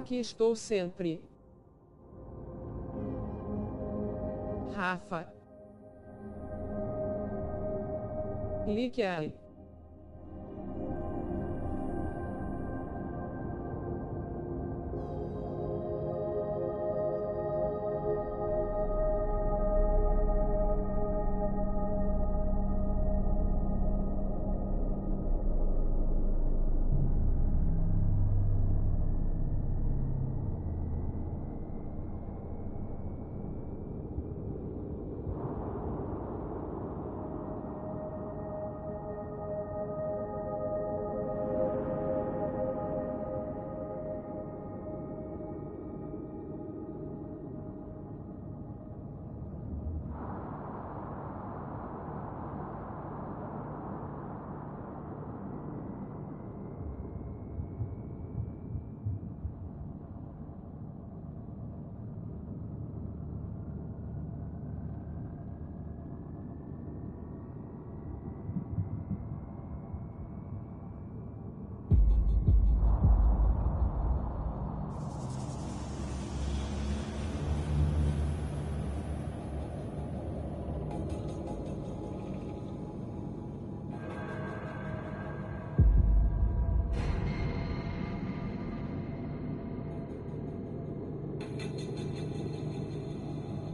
Aqui estou sempre. Rafa. Clique aí.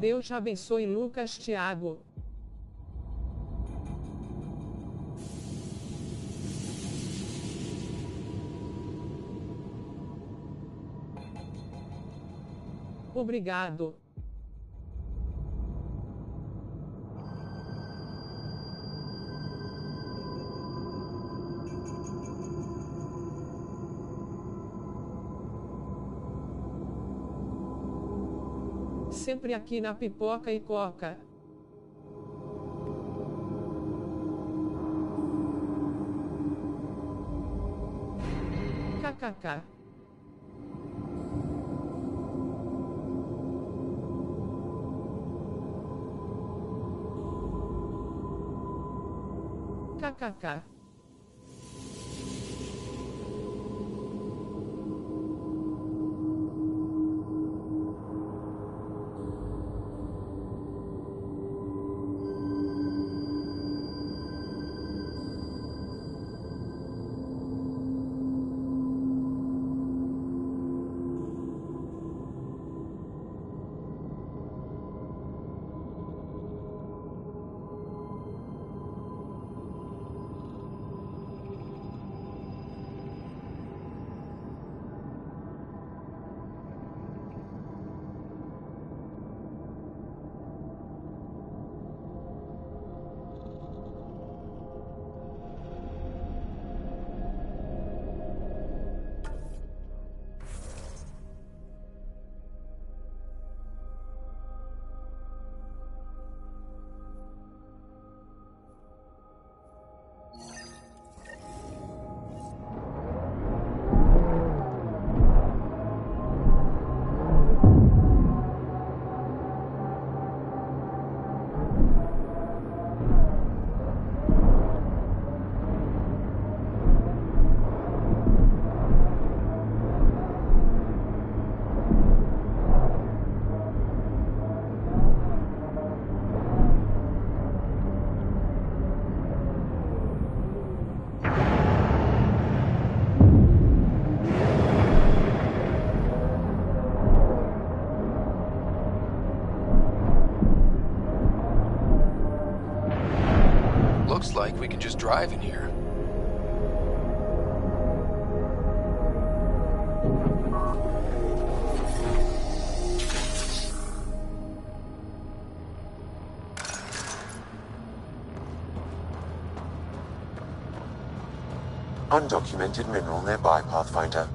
Deus te abençoe, Lucas Thiago. Obrigado. Sempre aqui na pipoca e coca. KKK. KKK. Looks like we can just drive in here. Undocumented mineral nearby, Pathfinder.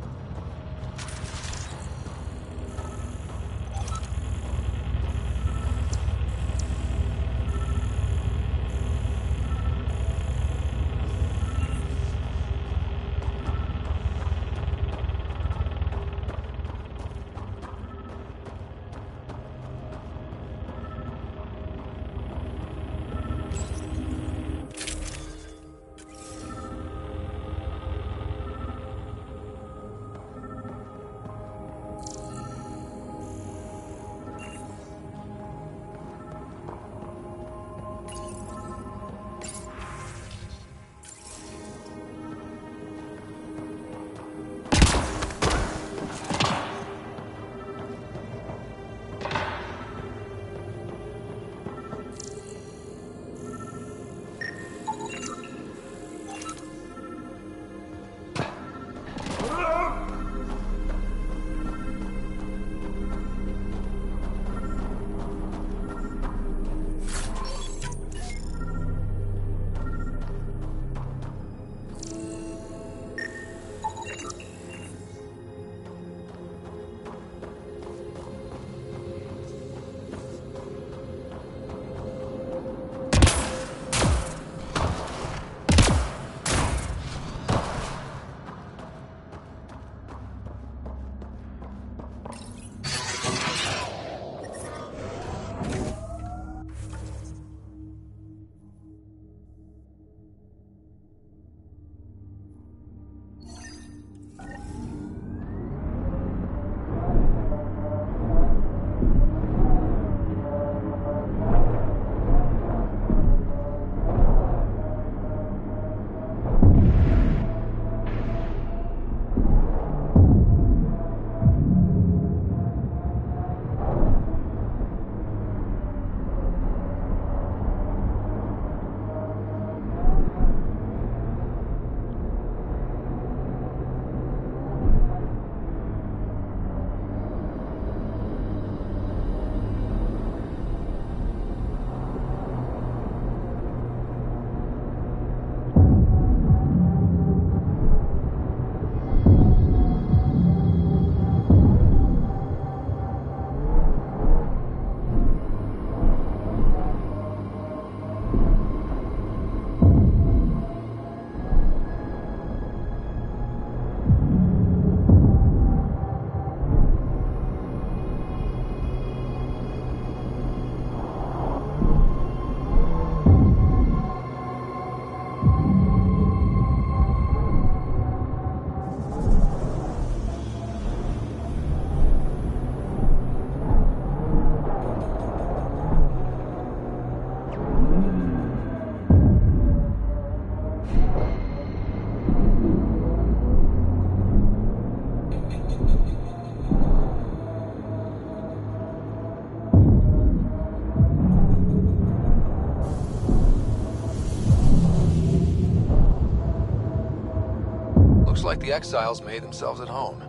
Like the exiles made themselves at home.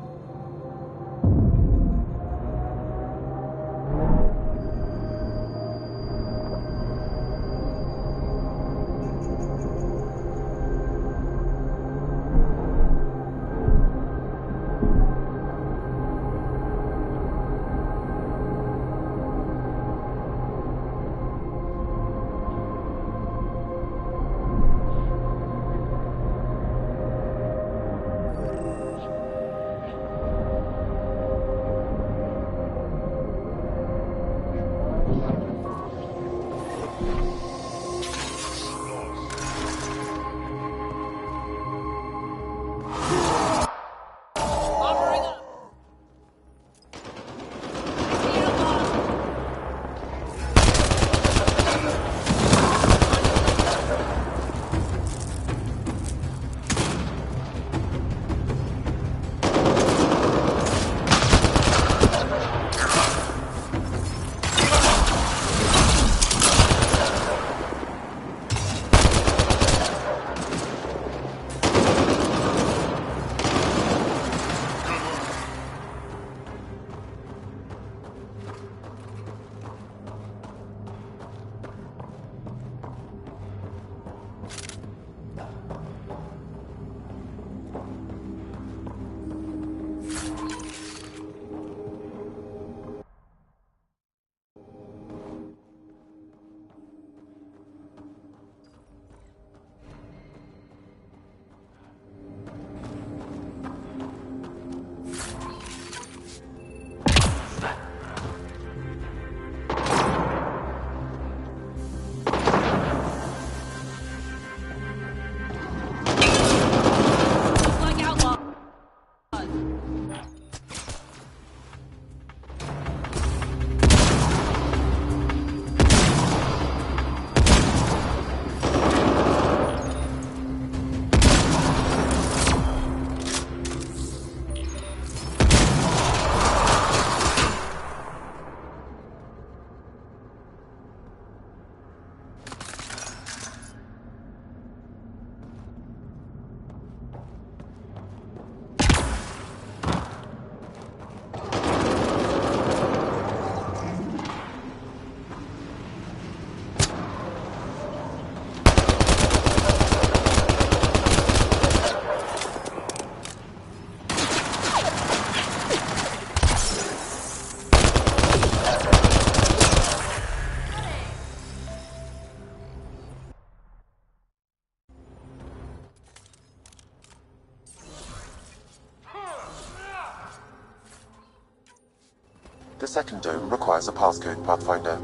The second dome requires a passcode pathfinder.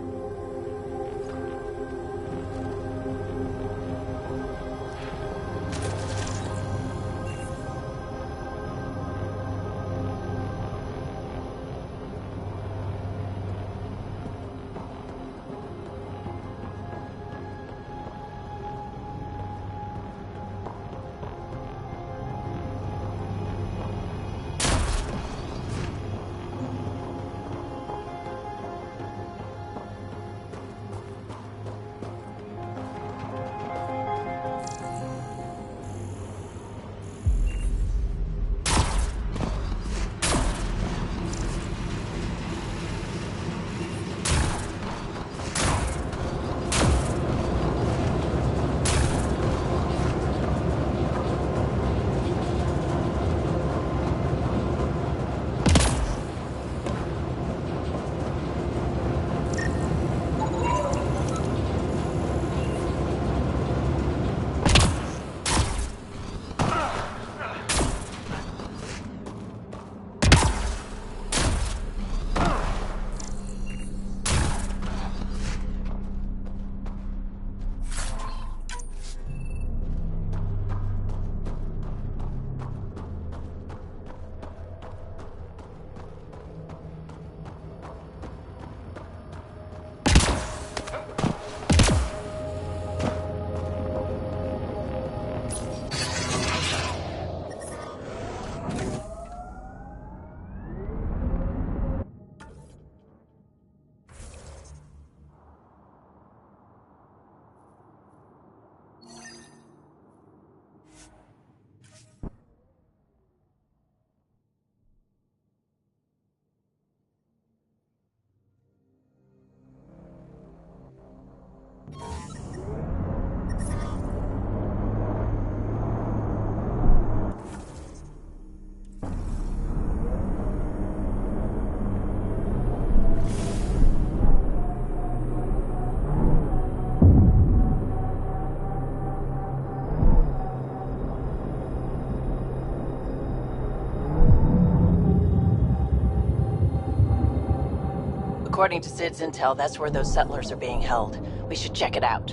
According to Sid's intel, that's where those settlers are being held. We should check it out.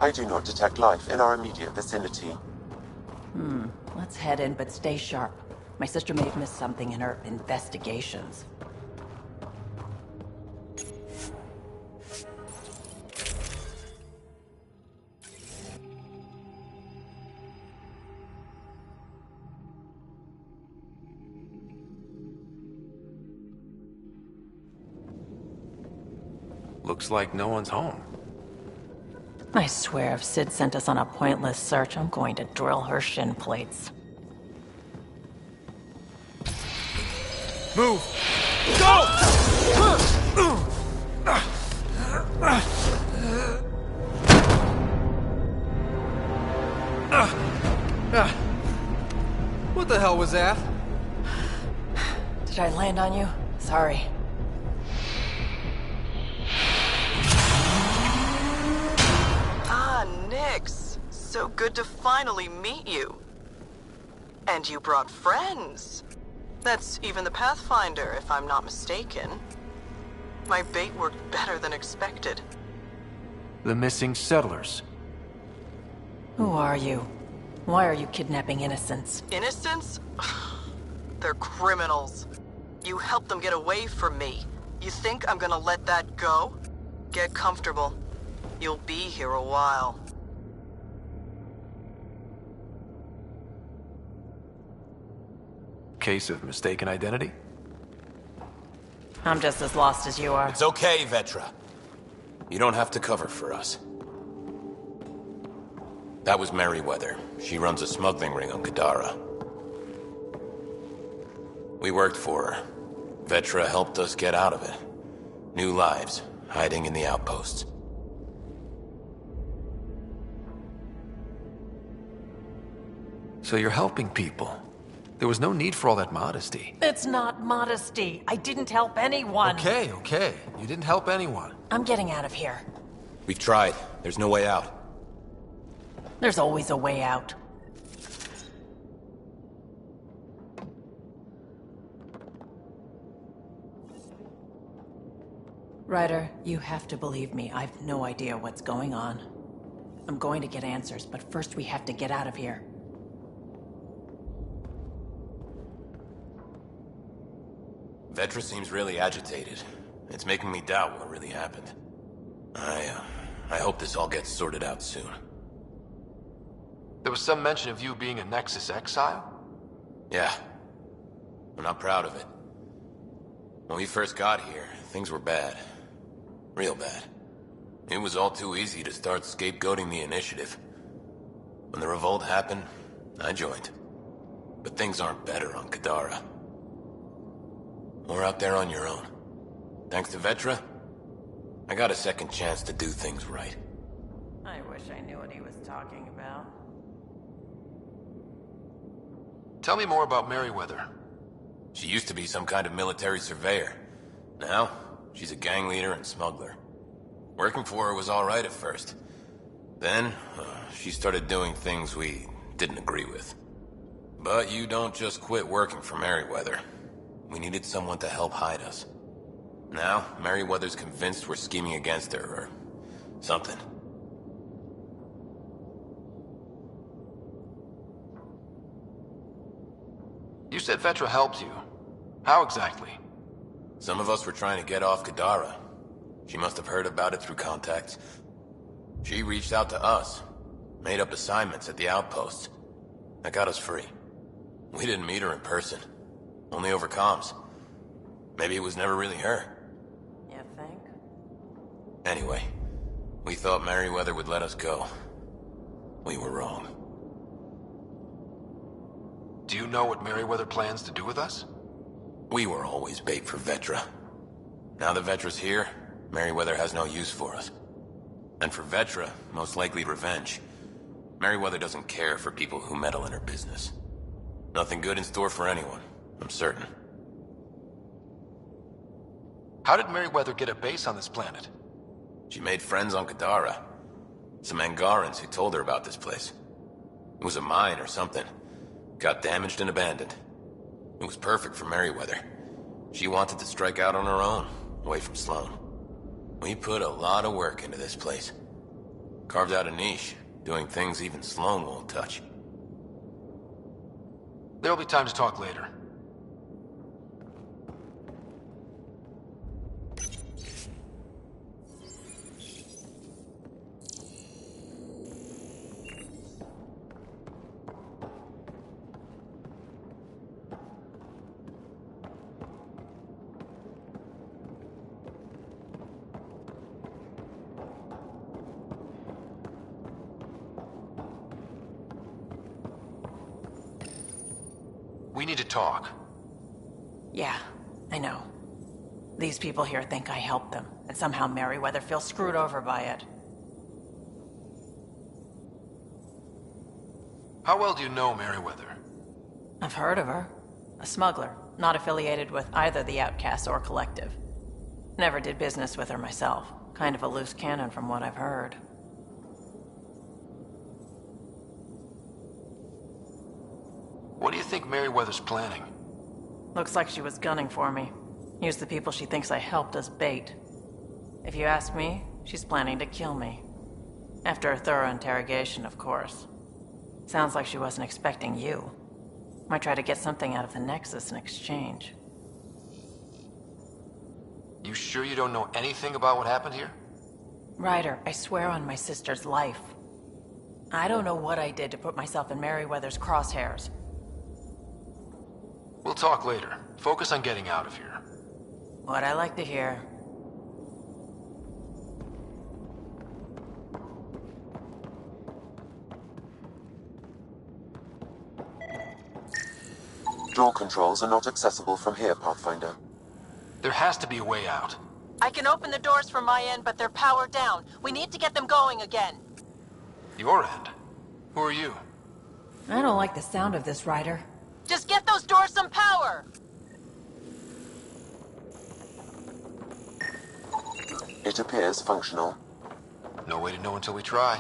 I do not detect life in our immediate vicinity. Let's head in, but stay sharp. My sister may have missed something in her investigations. Looks like no one's home. I swear if Sid sent us on a pointless search, I'm going to drill her shin plates. Move! Go! What the hell was that? Did I land on you? Sorry. Ah, Nix. So good to finally meet you. And you brought friends. That's even the Pathfinder, if I'm not mistaken. My bait worked better than expected. The missing settlers. Who are you? Why are you kidnapping innocents? Innocents? They're criminals. You helped them get away from me. You think I'm gonna let that go? Get comfortable. You'll be here a while. Case of mistaken identity? I'm just as lost as you are. It's okay, Vetra. You don't have to cover for us. That was Merryweather. She runs a smuggling ring on Kadara. We worked for her. Vetra helped us get out of it. New lives, hiding in the outposts. So you're helping people. There was no need for all that modesty. It's not modesty. I didn't help anyone. Okay. You didn't help anyone. I'm getting out of here. We've tried. There's no way out. There's always a way out. Ryder, you have to believe me. I've no idea what's going on. I'm going to get answers, but first we have to get out of here. Vetra seems really agitated. It's making me doubt what really happened. I hope this all gets sorted out soon. There was some mention of you being a Nexus exile? Yeah. I'm not proud of it. When we first got here, things were bad. Real bad. It was all too easy to start scapegoating the initiative. When the revolt happened, I joined. But things aren't better on Kadara. Or out there on your own. Thanks to Vetra, I got a second chance to do things right. I wish I knew what he was talking about. Tell me more about Merryweather. She used to be some kind of military surveyor. Now, she's a gang leader and smuggler. Working for her was alright at first. Then, she started doing things we didn't agree with. But you don't just quit working for Merryweather. We needed someone to help hide us. Now, Merryweather's convinced we're scheming against her, or something. You said Vetra helped you. How exactly? Some of us were trying to get off Kadara. She must have heard about it through contacts. She reached out to us, made up assignments at the outposts. That got us free. We didn't meet her in person, only over comms. Maybe it was never really her. You think? Anyway, we thought Merryweather would let us go. We were wrong. Do you know what Merryweather plans to do with us? We were always bait for Vetra. Now that Vetra's here, Merryweather has no use for us. And for Vetra, most likely revenge. Merryweather doesn't care for people who meddle in her business. Nothing good in store for anyone, I'm certain. How did Merryweather get a base on this planet? She made friends on Kadara. Some Angarans who told her about this place. It was a mine or something. Got damaged and abandoned. It was perfect for Merryweather. She wanted to strike out on her own, away from Sloan. We put a lot of work into this place. Carved out a niche, doing things even Sloan won't touch. There'll be time to talk later. We need to talk. Yeah, I know. These people here think I helped them, and somehow Merryweather feels screwed over by it. How well do you know Merryweather? I've heard of her. A smuggler, not affiliated with either the Outcasts or Collective. Never did business with her myself. Kind of a loose cannon from what I've heard. What do you think Merryweather's planning? Looks like she was gunning for me. Used the people she thinks I helped as bait. If you ask me, she's planning to kill me. After a thorough interrogation, of course. Sounds like she wasn't expecting you. Might try to get something out of the Nexus in exchange. You sure you don't know anything about what happened here? Ryder, I swear on my sister's life. I don't know what I did to put myself in Merryweather's crosshairs. We'll talk later. Focus on getting out of here. What I like to hear. Door controls are not accessible from here, Pathfinder. There has to be a way out. I can open the doors from my end, but they're powered down. We need to get them going again. Your end? Who are you? I don't like the sound of this, Ryder. Just get those doors some power! It appears functional. No way to know until we try.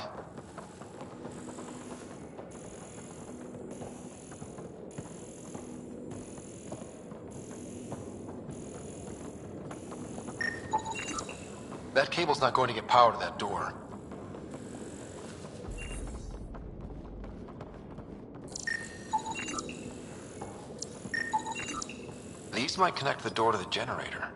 That cable's not going to get power to that door. These might connect the door to the generator.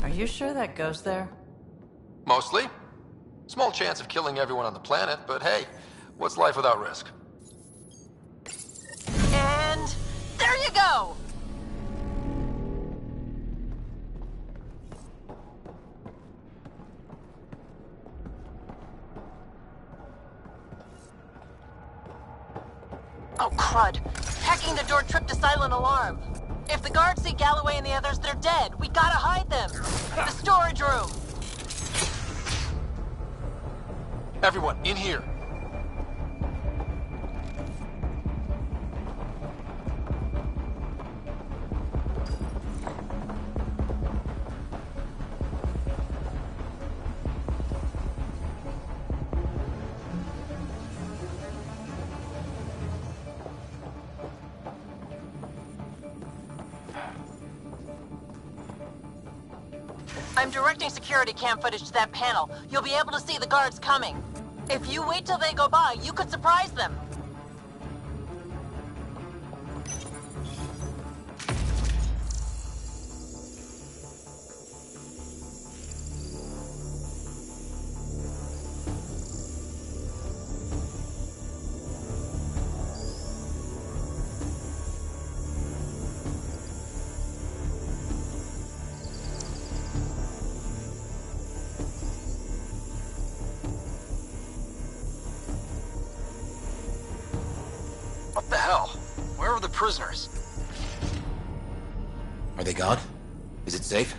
Are you sure that goes there? Mostly. Small chance of killing everyone on the planet, but hey, what's life without risk? And there you go! Oh, crud. Hacking the door tripped a silent alarm. If the guards see Galloway and the others, they're dead. We gotta hide them. The storage room. Everyone, in here. I'm directing security cam footage to that panel. You'll be able to see the guards coming. If you wait till they go by, you could surprise them. Prisoners. Are they gone? Is it safe?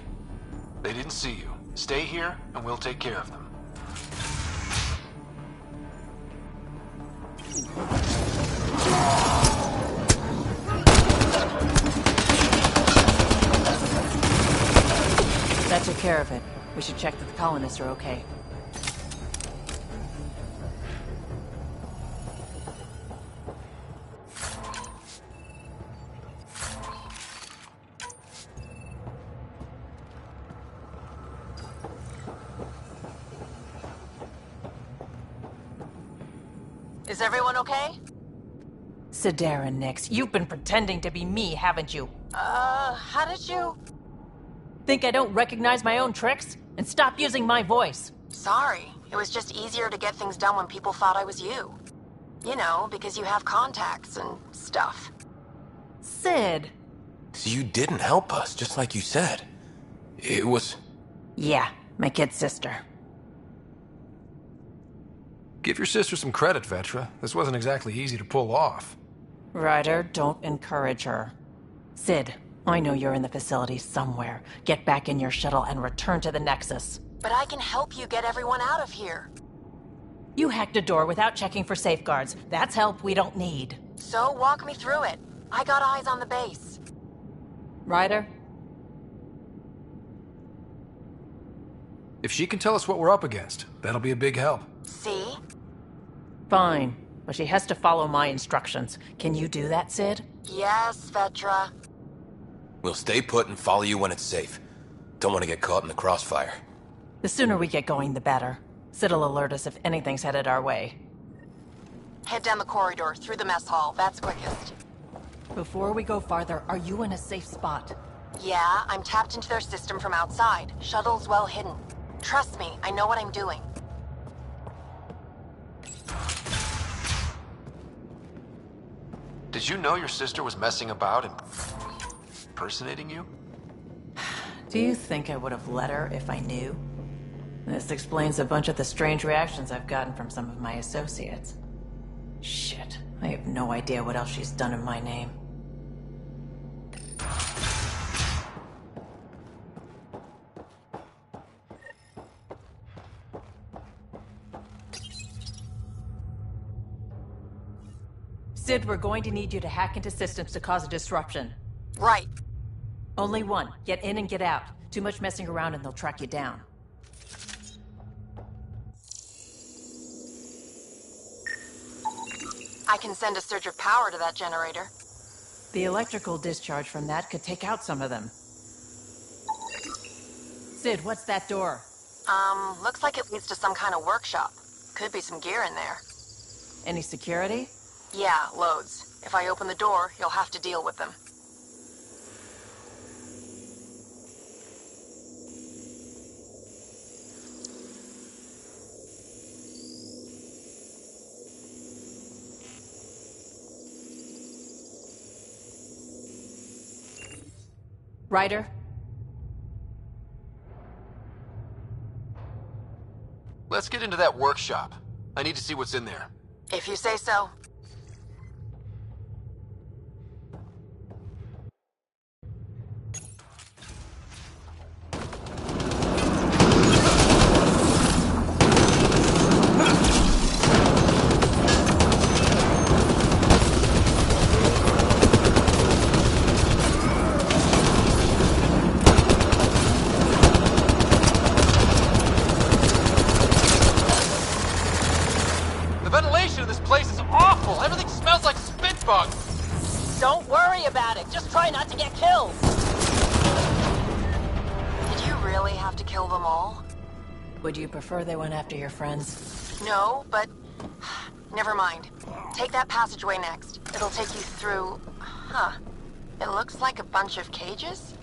They didn't see you. Stay here, and we'll take care of them. That took care of it. We should check that the colonists are okay. Is everyone okay? Sidera, Nix, you've been pretending to be me, haven't you? How did you... Think I don't recognize my own tricks? And stop using my voice. Sorry. It was just easier to get things done when people thought I was you. You know, because you have contacts and stuff. Sid. So you didn't help us, just like you said. It was... Yeah, my kid sister. Give your sister some credit, Vetra. This wasn't exactly easy to pull off. Ryder, don't encourage her. Sid, I know you're in the facility somewhere. Get back in your shuttle and return to the Nexus. But I can help you get everyone out of here. You hacked a door without checking for safeguards. That's help we don't need. So walk me through it. I got eyes on the base. Ryder? If she can tell us what we're up against, that'll be a big help. See? Fine, but she has to follow my instructions. Can you do that, Sid? Yes, Vetra. We'll stay put and follow you when it's safe. Don't want to get caught in the crossfire. The sooner we get going, the better. Sid'll alert us if anything's headed our way. Head down the corridor, through the mess hall. That's quickest. Before we go farther, are you in a safe spot? Yeah, I'm tapped into their system from outside. Shuttle's well hidden. Trust me, I know what I'm doing. Did you know your sister was messing about and impersonating you? Do you think I would have let her if I knew? This explains a bunch of the strange reactions I've gotten from some of my associates. Shit, I have no idea what else she's done in my name. Sid, we're going to need you to hack into systems to cause a disruption. Right. Only one. Get in and get out. Too much messing around and they'll track you down. I can send a surge of power to that generator. The electrical discharge from that could take out some of them. Sid, what's that door? Looks like it leads to some kind of workshop. Could be some gear in there. Any security? Yeah, loads. If I open the door, you'll have to deal with them. Ryder? Let's get into that workshop. I need to see what's in there. If you say so. Don't worry about it. Just try not to get killed. Did you really have to kill them all? Would you prefer they went after your friends? No, but... Never mind. Take that passageway next. It'll take you through... Huh. It looks like a bunch of cages?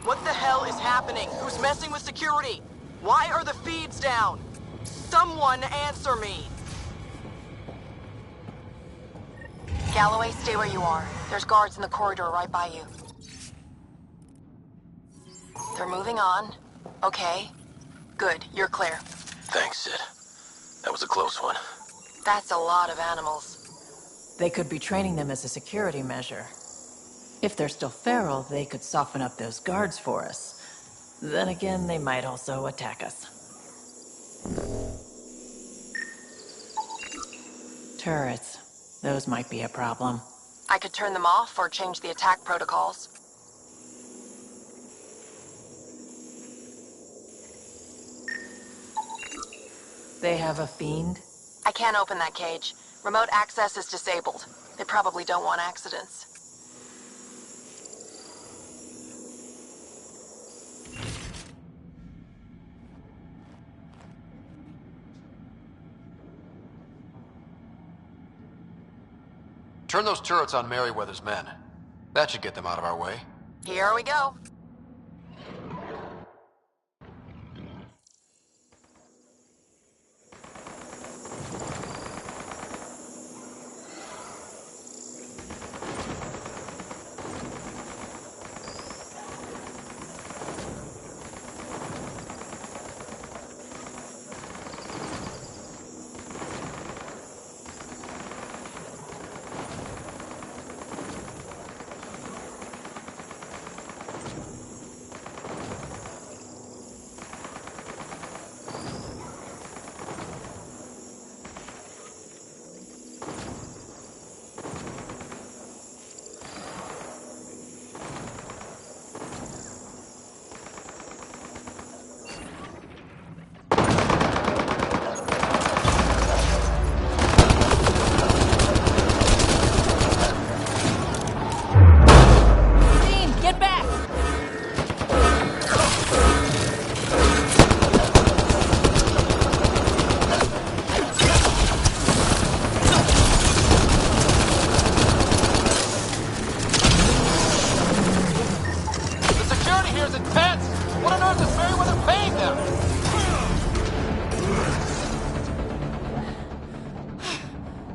What the hell is happening? Who's messing with security? Why are the feeds down? Someone answer me! Galloway, stay where you are. There's guards in the corridor right by you. They're moving on. Okay. Good, you're clear. Thanks, Sid. That was a close one. That's a lot of animals. They could be training them as a security measure. If they're still feral, they could soften up those guards for us. Then again, they might also attack us. Turrets. Those might be a problem. I could turn them off or change the attack protocols. They have a fiend? I can't open that cage. Remote access is disabled. They probably don't want accidents. Turn those turrets on Merryweather's men. That should get them out of our way. Here we go.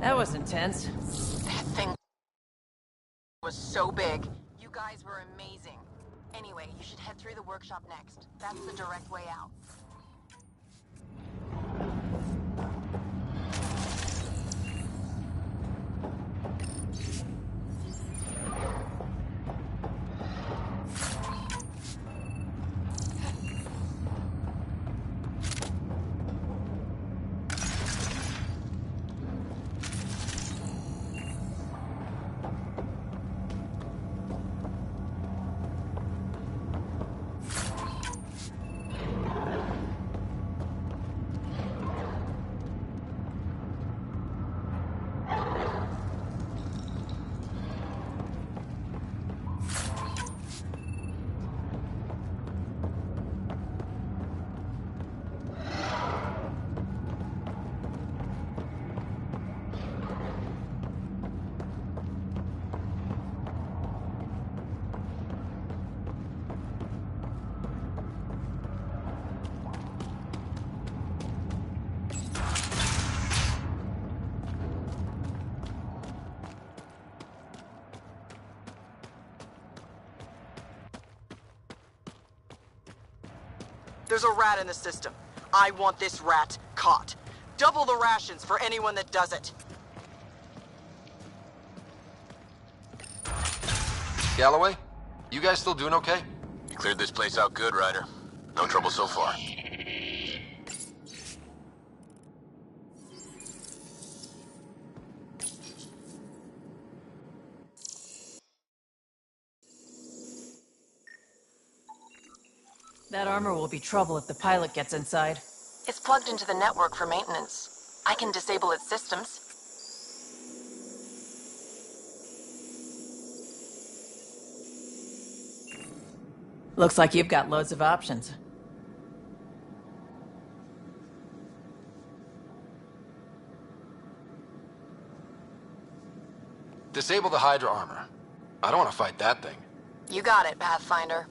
That was intense. That thing was so big. You guys were amazing. Anyway, you should head through the workshop next. That's the direct way out. There's a rat in the system. I want this rat caught. Double the rations for anyone that does it. Galloway? You guys still doing okay? You cleared this place out good, Ryder. No trouble so far. That armor will be trouble if the pilot gets inside. It's plugged into the network for maintenance. I can disable its systems. Looks like you've got loads of options. Disable the Hydra armor. I don't want to fight that thing. You got it, Pathfinder.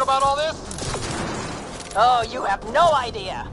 About all this? Oh, you have no idea.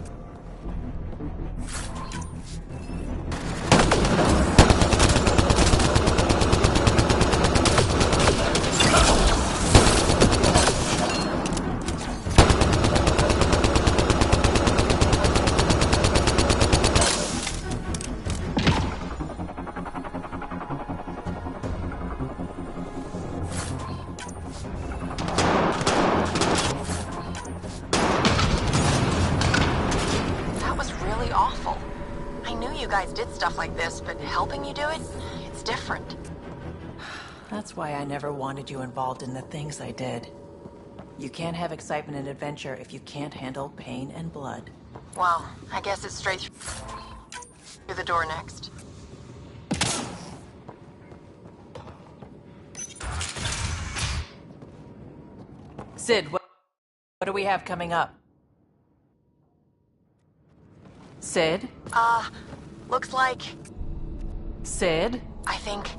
Stuff like this, but helping you do it, it's different. That's why I never wanted you involved in the things I did. You can't have excitement and adventure if you can't handle pain and blood. Well, I guess it's straight through the door next. Sid, what do we have coming up? Sid? Looks like... Sid? I think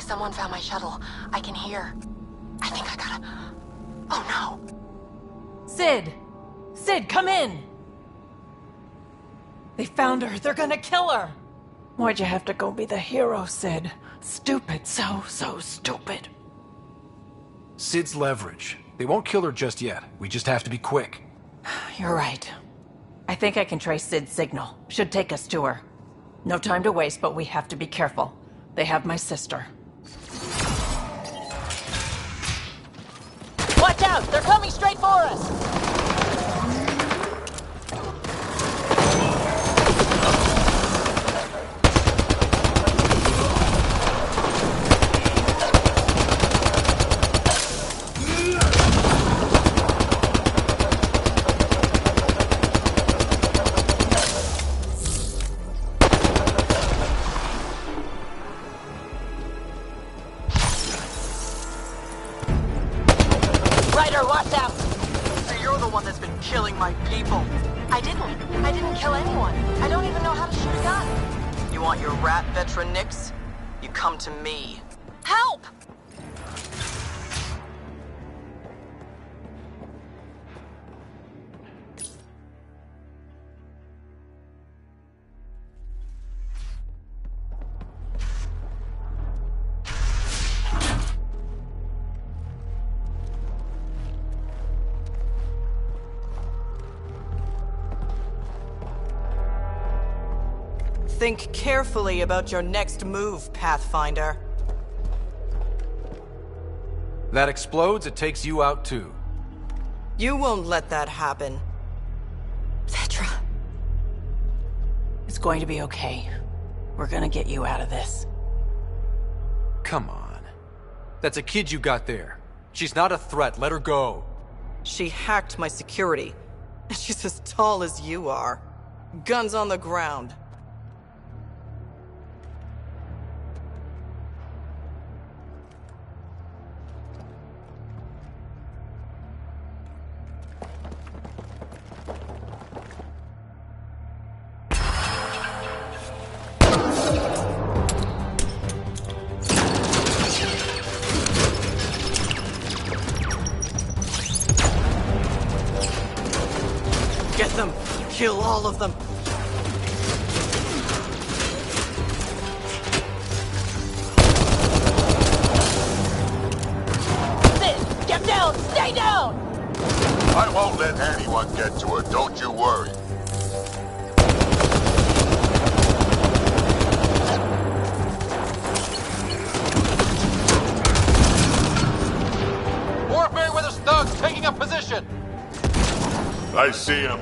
someone found my shuttle. I can hear. I think I gotta... Oh no! Sid! Sid, come in! They found her. They're gonna kill her! Why'd you have to go be the hero, Sid? Stupid. So stupid. Sid's leverage. They won't kill her just yet. We just have to be quick. You're right. I think I can trace Sid's signal. Should take us to her. No time to waste, but we have to be careful. They have my sister. Watch out! They're coming straight for us! To me. Help! Think carefully about your next move, Pathfinder. That explodes, it takes you out too. You won't let that happen. Petra. It's going to be okay. We're gonna get you out of this. Come on. That's a kid you got there. She's not a threat, let her go. She hacked my security. She's as tall as you are. Guns on the ground. Get them! Kill all of them! Sid! Get down! Stay down! I won't let anyone get to her, don't you worry. Warfare with his thugs taking up position! I see him.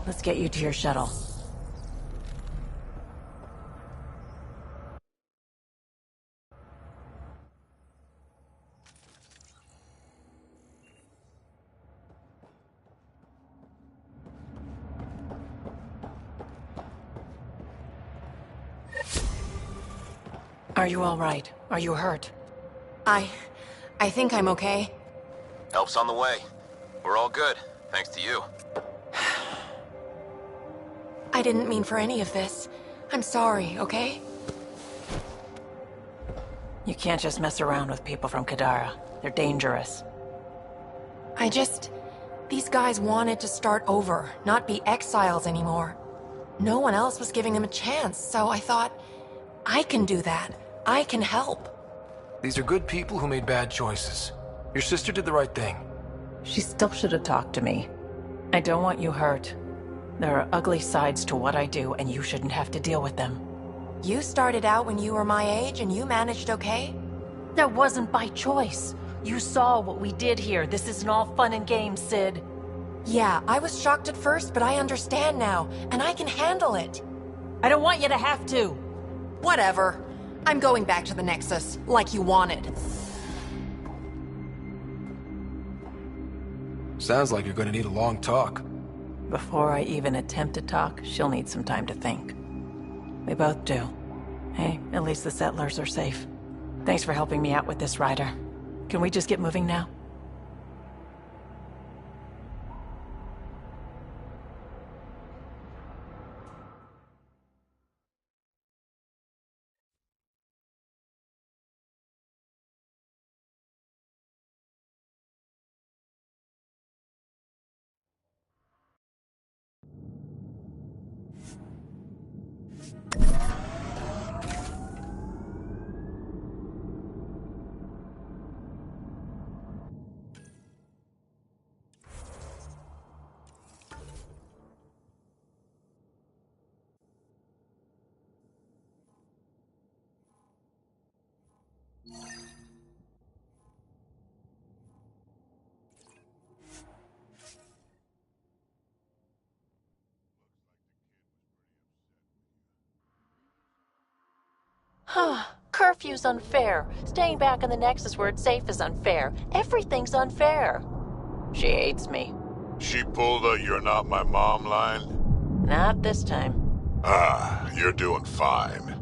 Let's get you to your shuttle. Are you all right? Are you hurt? I think I'm okay. Help's on the way. We're all good, thanks to you. I didn't mean for any of this. I'm sorry, okay? You can't just mess around with people from Kadara. They're dangerous. These guys wanted to start over, not be exiles anymore. No one else was giving them a chance, so I thought, I can do that. I can help. These are good people who made bad choices. Your sister did the right thing. She still should have talked to me. I don't want you hurt. There are ugly sides to what I do, and you shouldn't have to deal with them. You started out when you were my age, and you managed okay? That wasn't by choice. You saw what we did here. This isn't all fun and games, Sid. Yeah, I was shocked at first, but I understand now, and I can handle it. I don't want you to have to. Whatever. I'm going back to the Nexus, like you wanted. Sounds like you're gonna need a long talk. Before I even attempt to talk, she'll need some time to think. We both do. Hey, at least the settlers are safe. Thanks for helping me out with this, Ryder. Can we just get moving now? Curfew's unfair. Staying back in the Nexus where it's safe is unfair. Everything's unfair. She hates me. She pulled a "you're not my mom" line? Not this time. Ah, you're doing fine.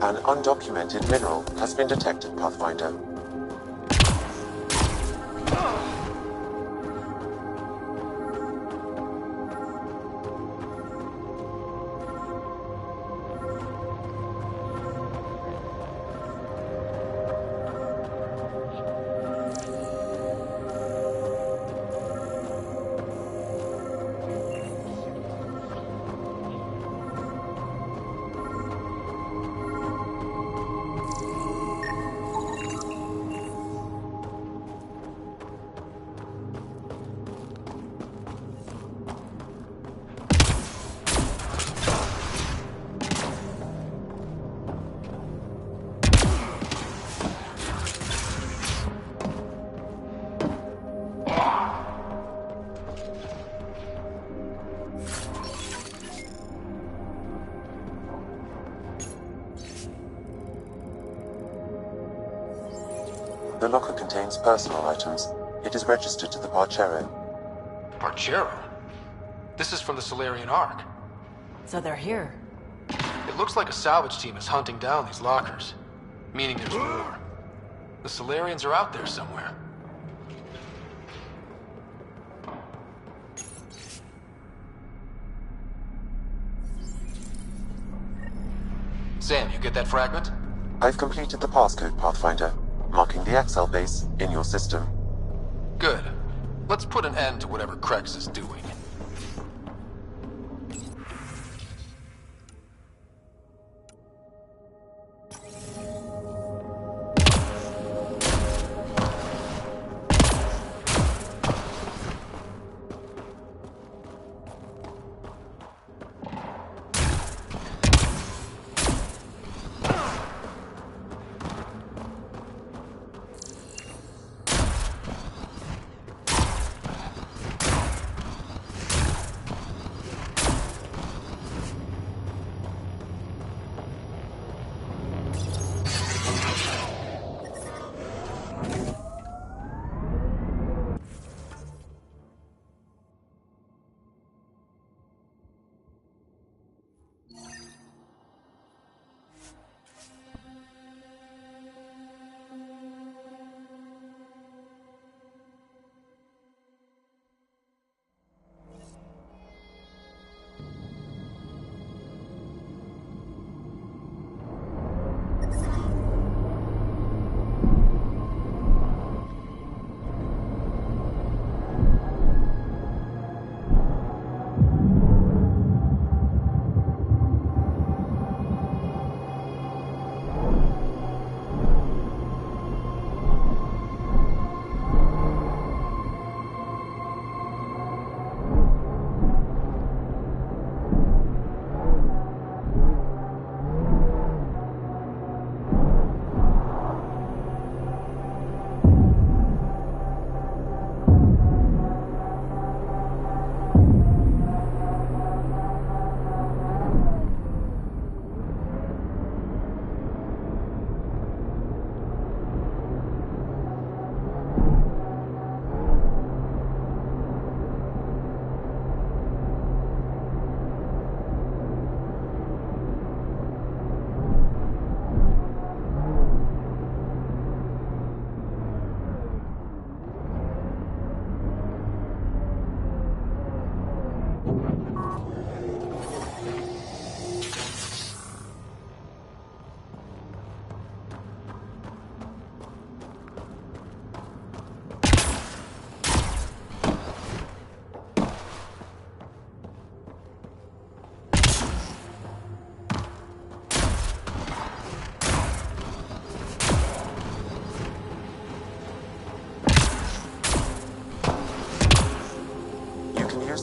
An undocumented mineral has been detected, Pathfinder. The locker contains personal items. It is registered to the Parcero. Parcero? This is from the Solarian Ark. So they're here. It looks like a salvage team is hunting down these lockers. Meaning there's more. The Solarians are out there somewhere. Sam, you get that fragment? I've completed the passcode, Pathfinder, marking the Excel base in your system. Good. Let's put an end to whatever Krex is doing.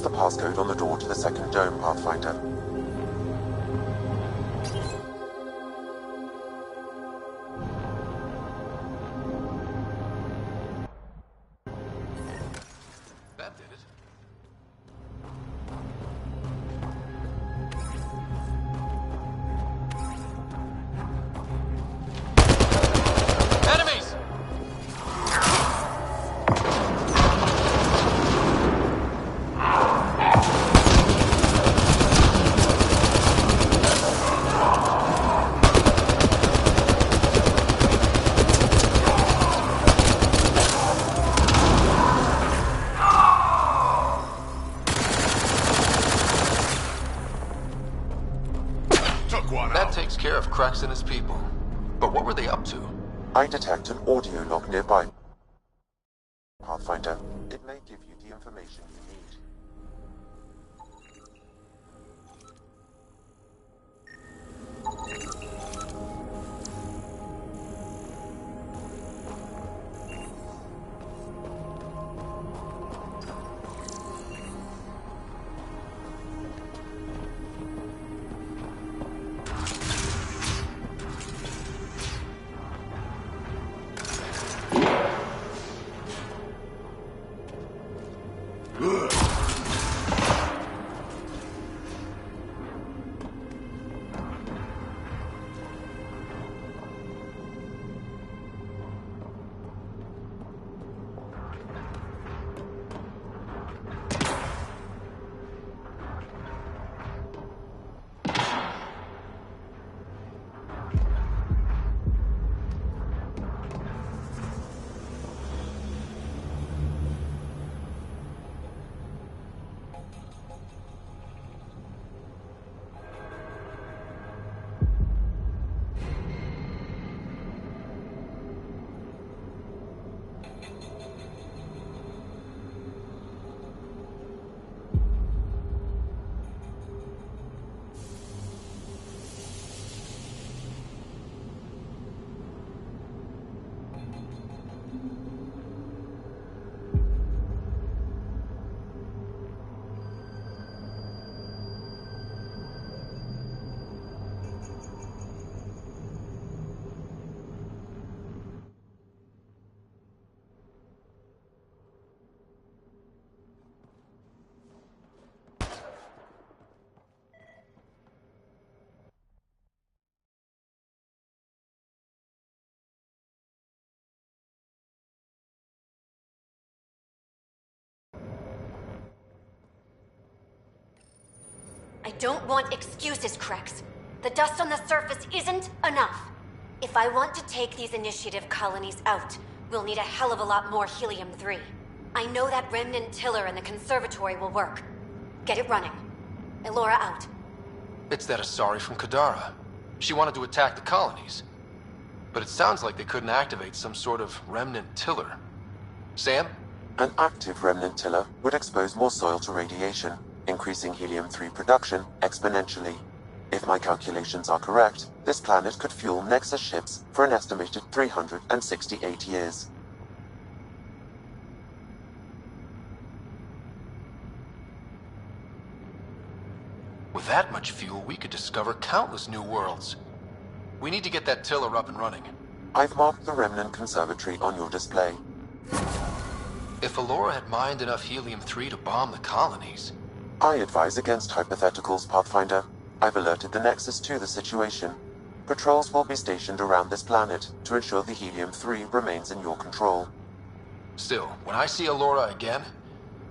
The passcode on the door to the second dome, Pathfinder. That did it. Enemies! That takes care of Krex and his people. But what were they up to? I detect an audio log nearby, Pathfinder. It may give you the information you need. I don't want excuses, Krex. The dust on the surface isn't enough. If I want to take these initiative colonies out, we'll need a hell of a lot more helium-3. I know that remnant tiller in the conservatory will work. Get it running. Elora out. It's that Asari from Kadara. She wanted to attack the colonies. But it sounds like they couldn't activate some sort of remnant tiller. Sam? An active remnant tiller would expose more soil to radiation, increasing helium-3 production exponentially. If my calculations are correct, this planet could fuel Nexus ships for an estimated 368 years. With that much fuel, we could discover countless new worlds. We need to get that tiller up and running. I've marked the remnant conservatory on your display. If Elora had mined enough helium-3 to bomb the colonies... I advise against hypotheticals, Pathfinder. I've alerted the Nexus to the situation. Patrols will be stationed around this planet to ensure the helium-3 remains in your control. Still, when I see Elora again,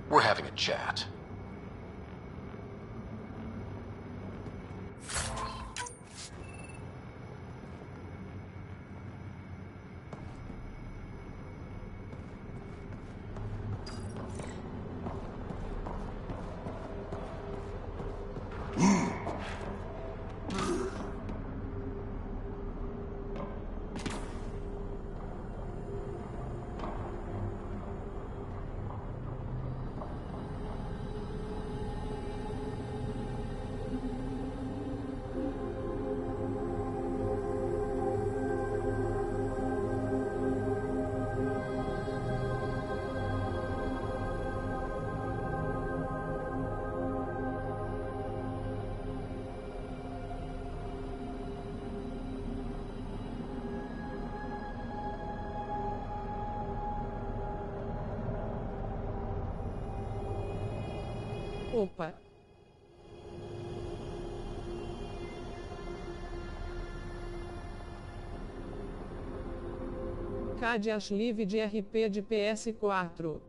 we're having a chat. Opa. Cadias Live de RP de PS4.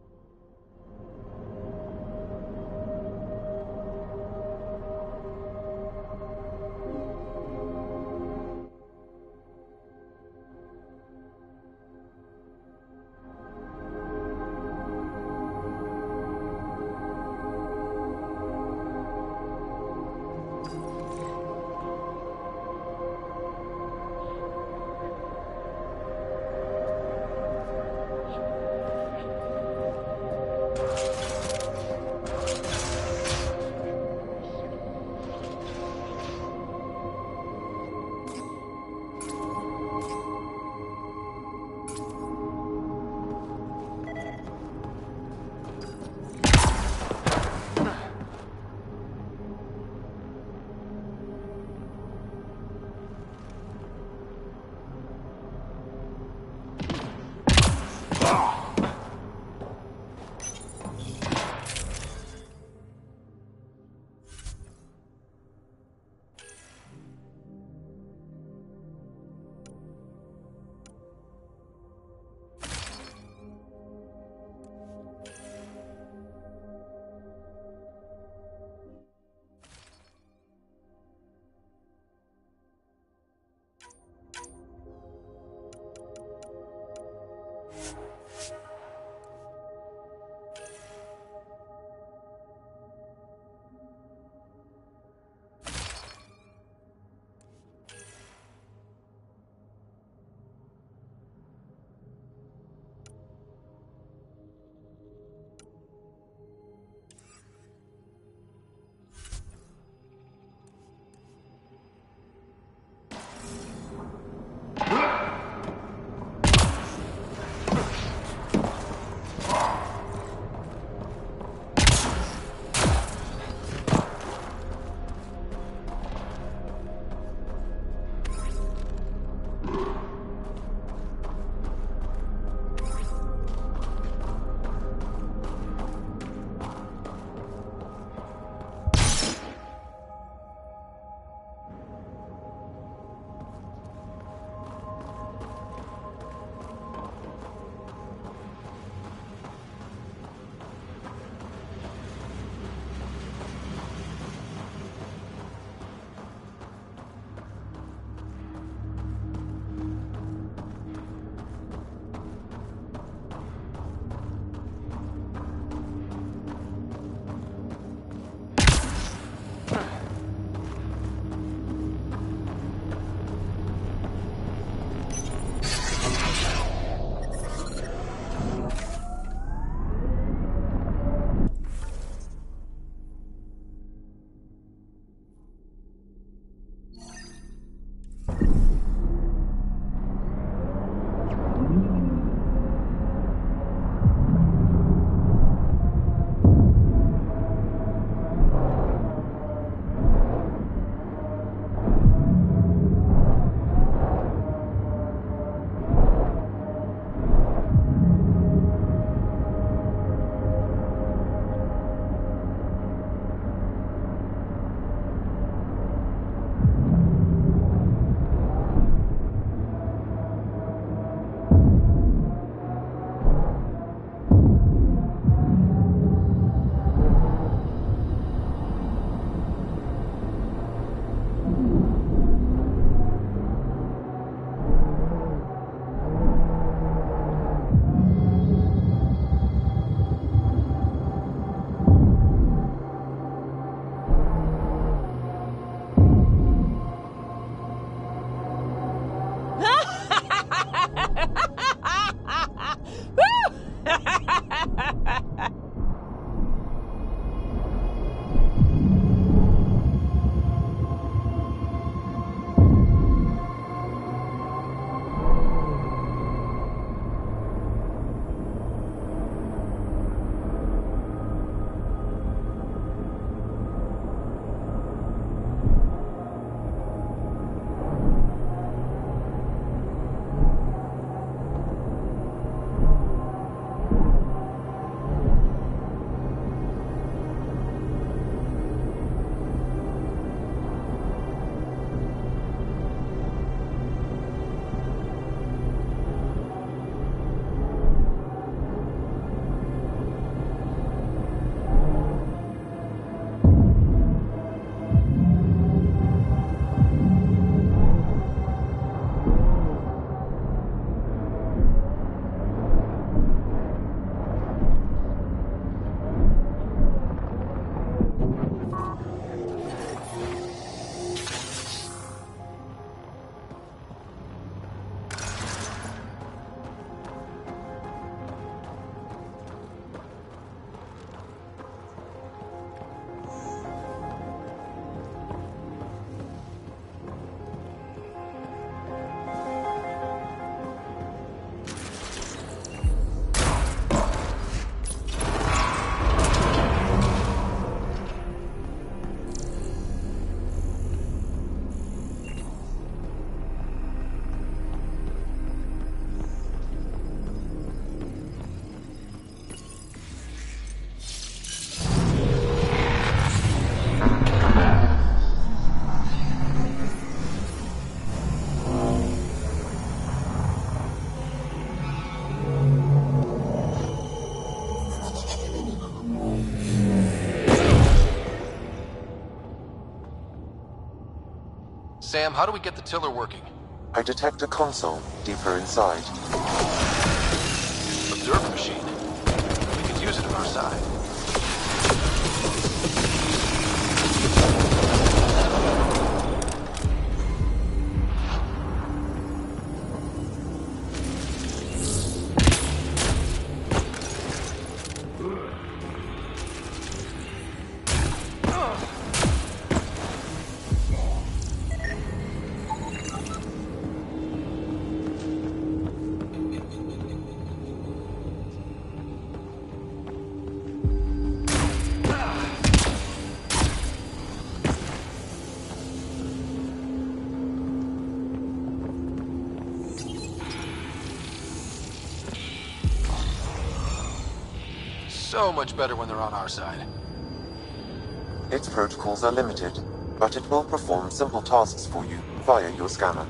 Sam, how do we get the tiller working? I detect a console deeper inside. Observer machine. We could use it on our side. So much better when they're on our side. Its protocols are limited, but it will perform simple tasks for you via your scanner.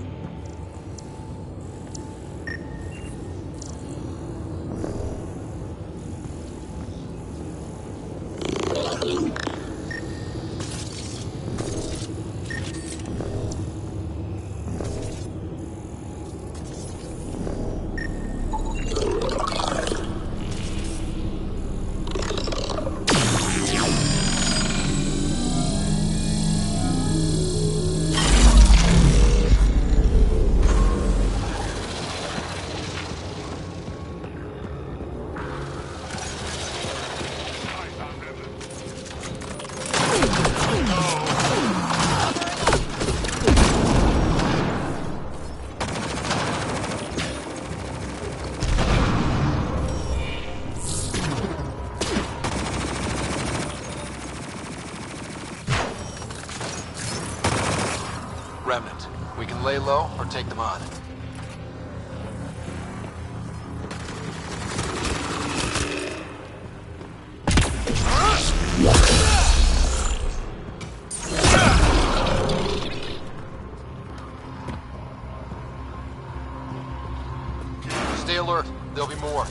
Remnant. We can lay low or take them on. Stay alert. There'll be more.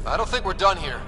I don't think we're done here.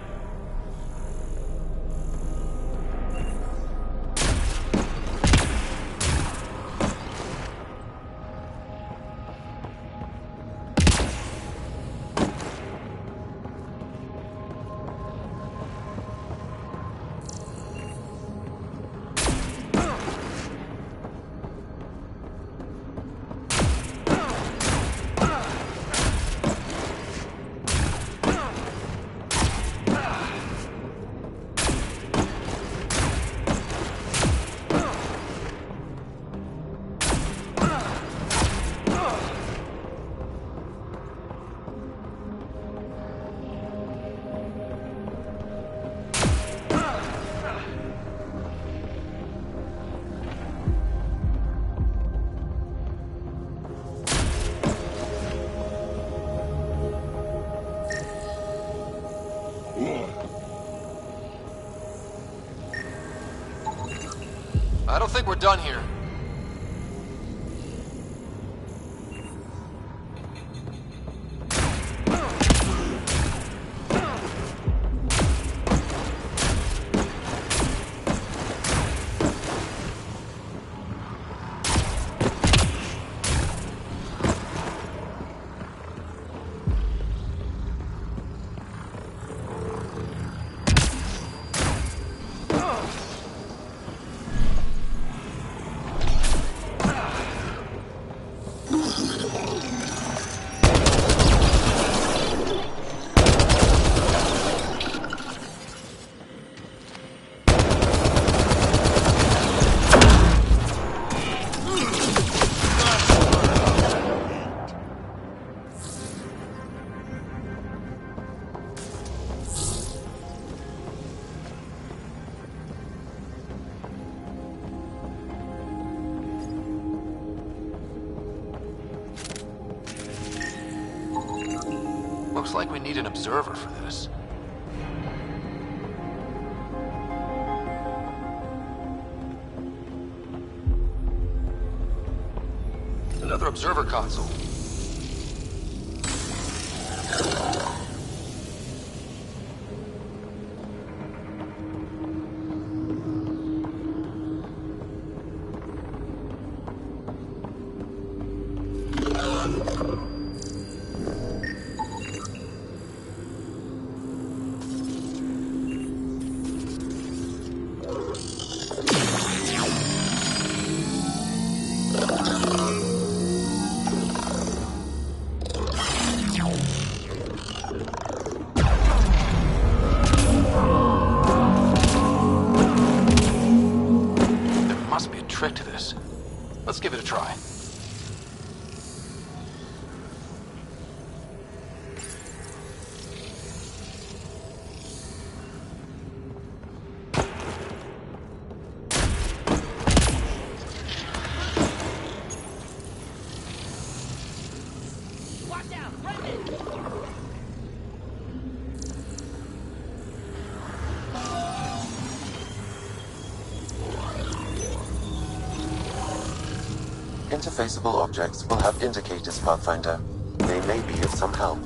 I don't think we're done here. Looks like we need an observer for this. Another observer console. Trick to this. Let's give it a try. Watch out, Brendan! Interfaceable objects will have indicators, Pathfinder. They may be of some help.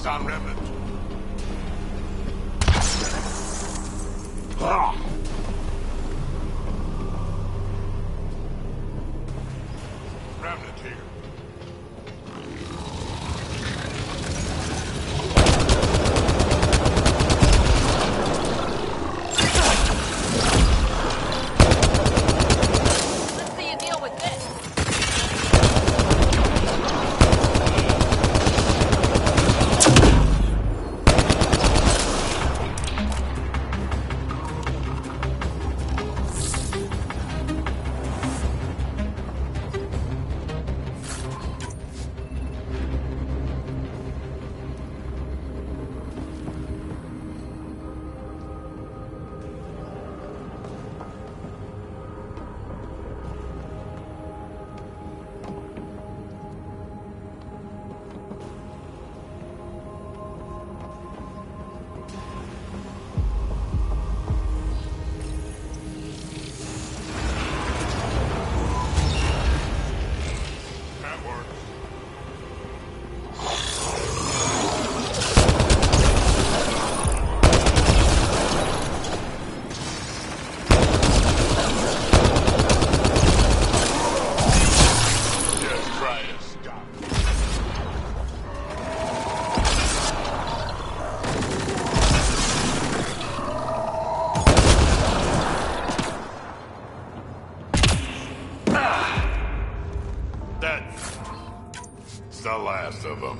Focus on Remnant. Remnant here. Let's see you deal with this. That works. Just try to stop. That's the last of them.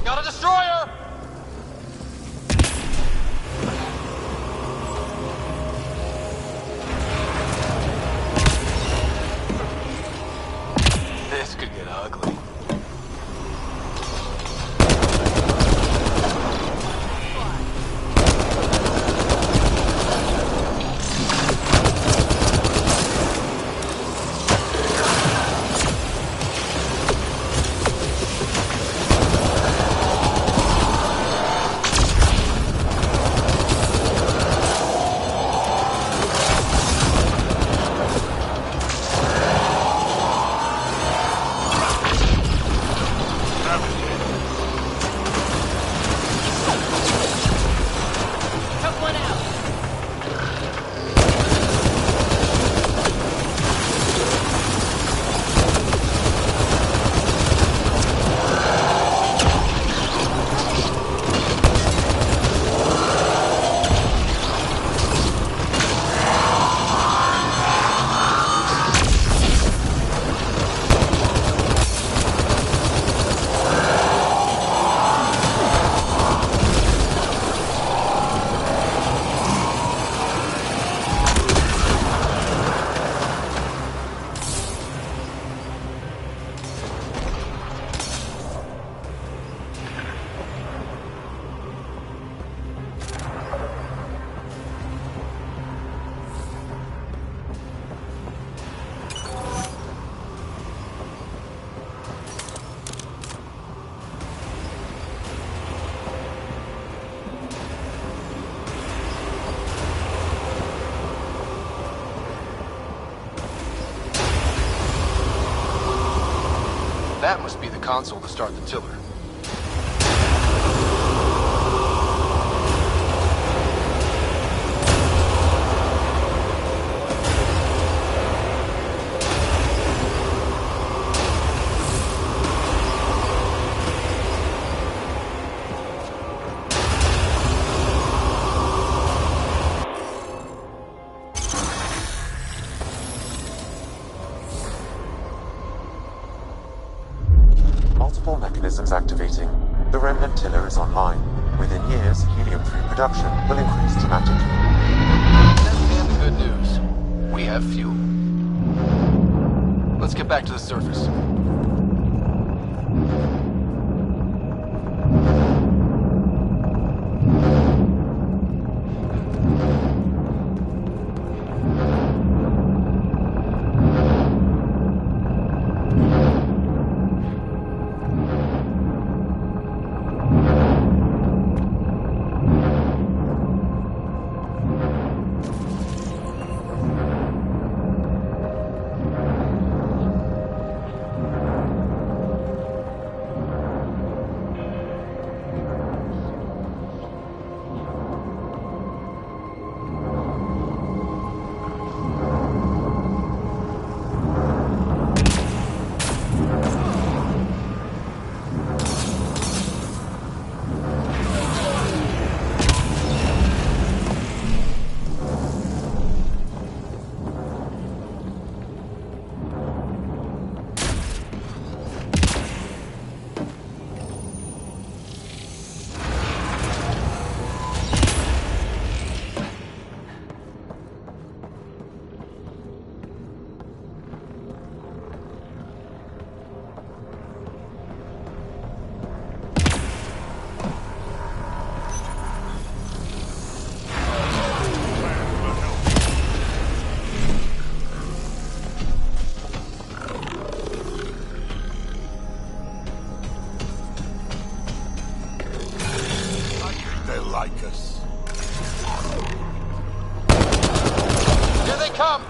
Got a destroyer! This could get ugly. Took one out. That must be the console to start the tiller. Multiple mechanisms activating. The remnant tiller is online. Within years, helium-3 production will increase dramatically. good news. We have fuel. Let's get back to the surface. Here they come!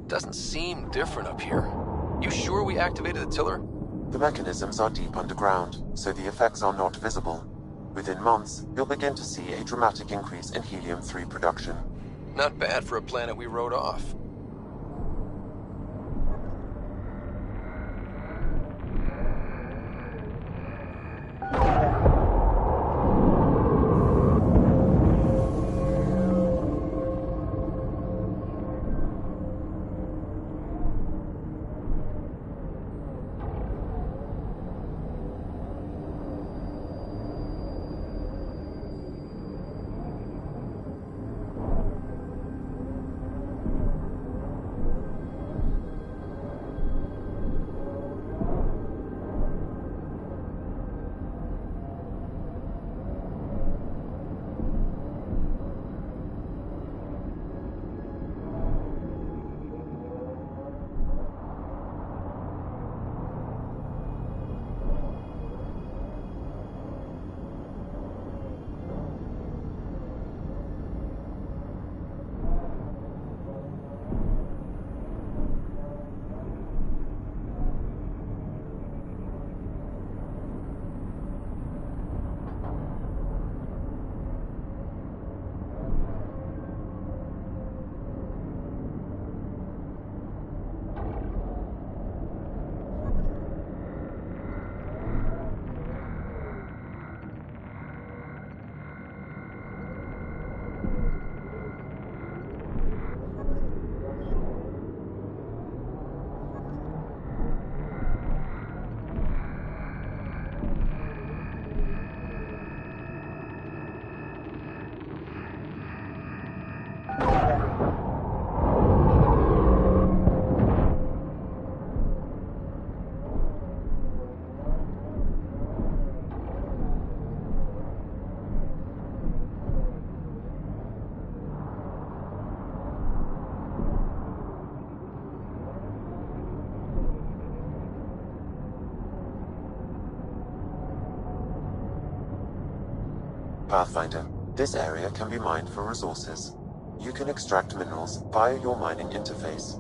Doesn't seem different up here. You sure we activated the tiller? The mechanisms are deep underground, so the effects are not visible. Within months, you'll begin to see a dramatic increase in helium-3 production. Not bad for a planet we wrote off. Pathfinder, this area can be mined for resources. You can extract minerals via your mining interface.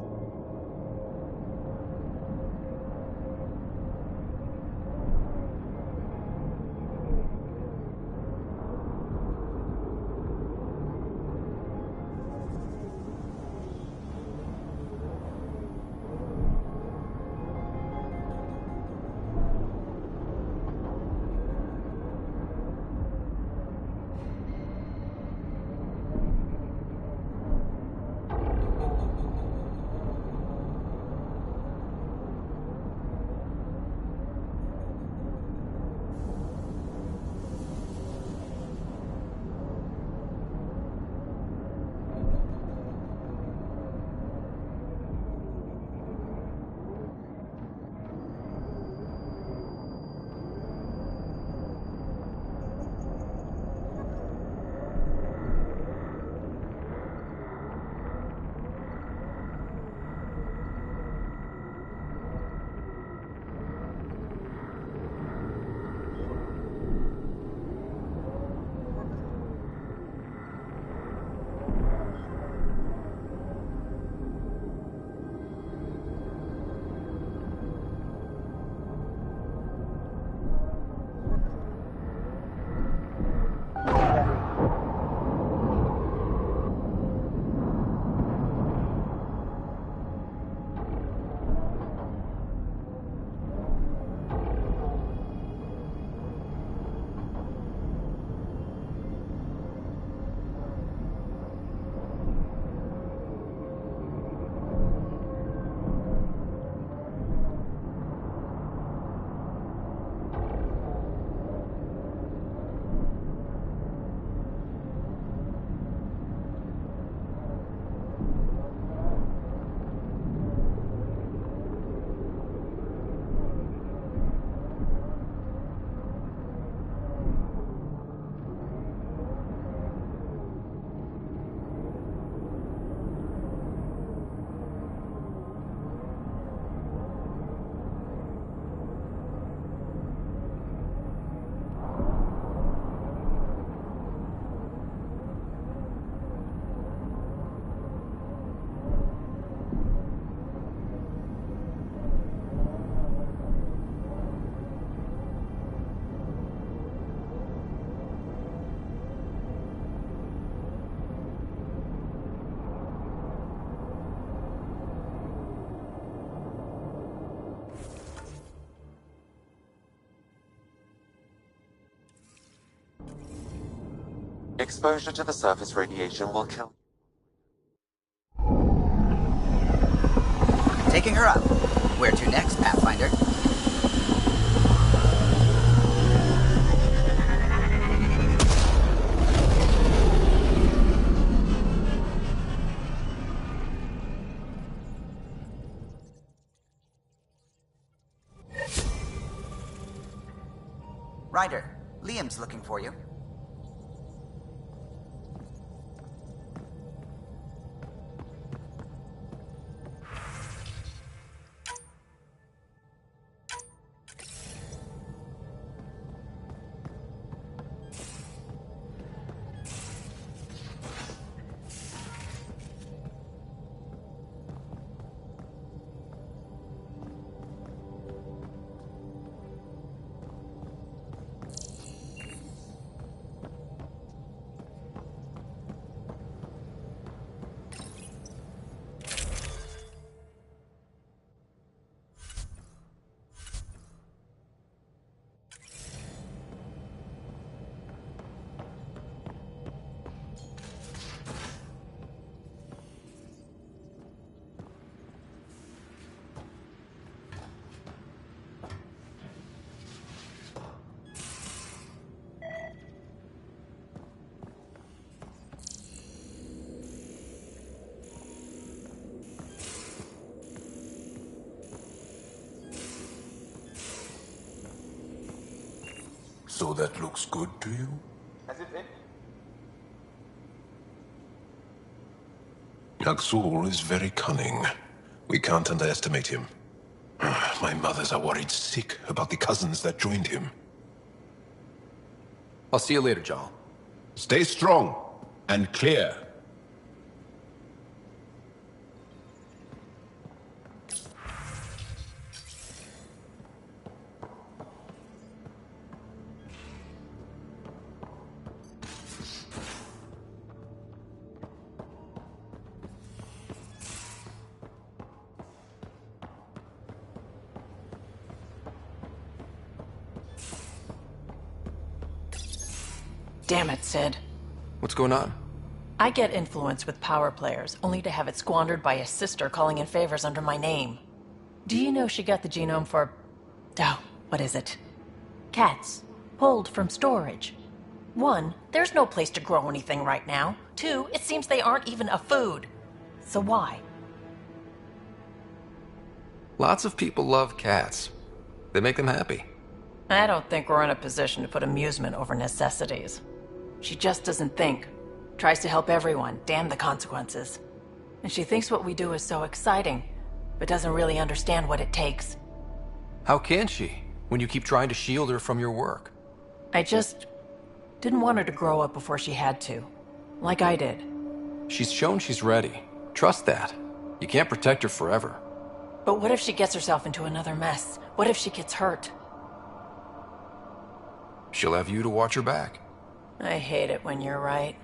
Exposure to the surface radiation will kill. Taking her up. Where to next, Pathfinder? Ryder, Liam's looking for you. So that looks good to you? Has it been? Aksul is very cunning. We can't underestimate him. My mothers are worried sick about the cousins that joined him. I'll see you later, Jarl. Stay strong and clear. Damn it, Sid. What's going on? I get influence with power players, only to have it squandered by a sister calling in favors under my name. Do you know she got the genome for... oh, what is it? Cats. Pulled from storage. 1, there's no place to grow anything right now. 2, it seems they aren't even a food. So why? Lots of people love cats. They make them happy. I don't think we're in a position to put amusement over necessities. She just doesn't think. Tries to help everyone, damn the consequences. And she thinks what we do is so exciting, but doesn't really understand what it takes. How can she, when you keep trying to shield her from your work? I just didn't want her to grow up before she had to, like I did. She's shown she's ready. Trust that. You can't protect her forever. But what if she gets herself into another mess? What if she gets hurt? She'll have you to watch her back. I hate it when you're right.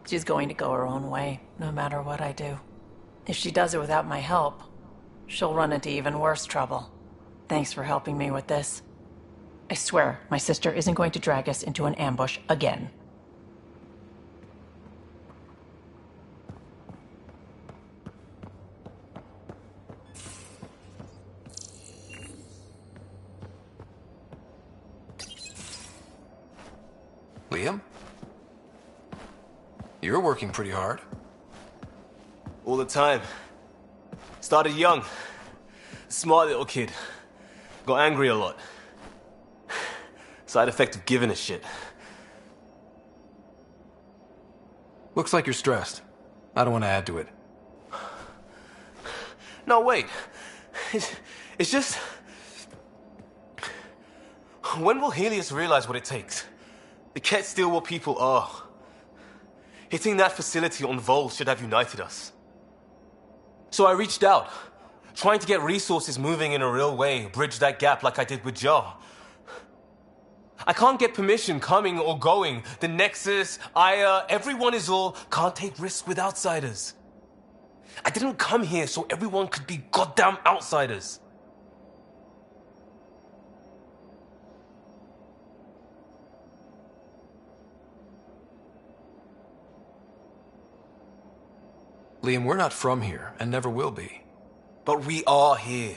She's going to go her own way, no matter what I do. If she does it without my help, she'll run into even worse trouble. Thanks for helping me with this. I swear, my sister isn't going to drag us into an ambush again. Liam? You're working pretty hard. All the time. Started young. Smart little kid. Got angry a lot. Side effect of giving a shit. Looks like you're stressed. I don't want to add to it. No, wait. It's just... when will Helios realize what it takes? They can't steal what people are. Hitting that facility on Vol should have united us. So I reached out, trying to get resources moving in a real way, bridge that gap like I did with Jar. I can't get permission coming or going. The Nexus, Aya, everyone is all can't take risks with outsiders. I didn't come here so everyone could be goddamn outsiders. Liam, we're not from here, and never will be. But we are here.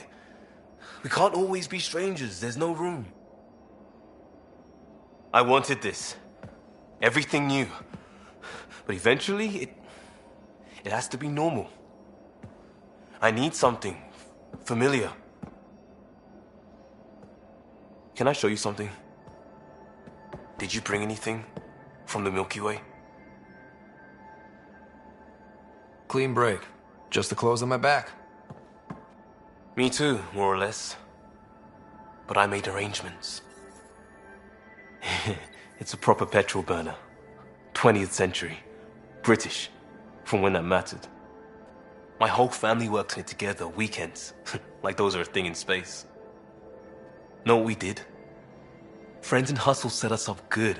We can't always be strangers. There's no room. I wanted this. Everything new. But eventually, it has to be normal. I need something familiar. Can I show you something? Did you bring anything from the Milky Way? Clean break. Just the clothes on my back. Me too, more or less. But I made arrangements. It's a proper petrol burner. 20th century. British. From when that mattered. My whole family worked on it together, weekends. Like those are a thing in space. Know what we did? Friends in Hustle set us up good.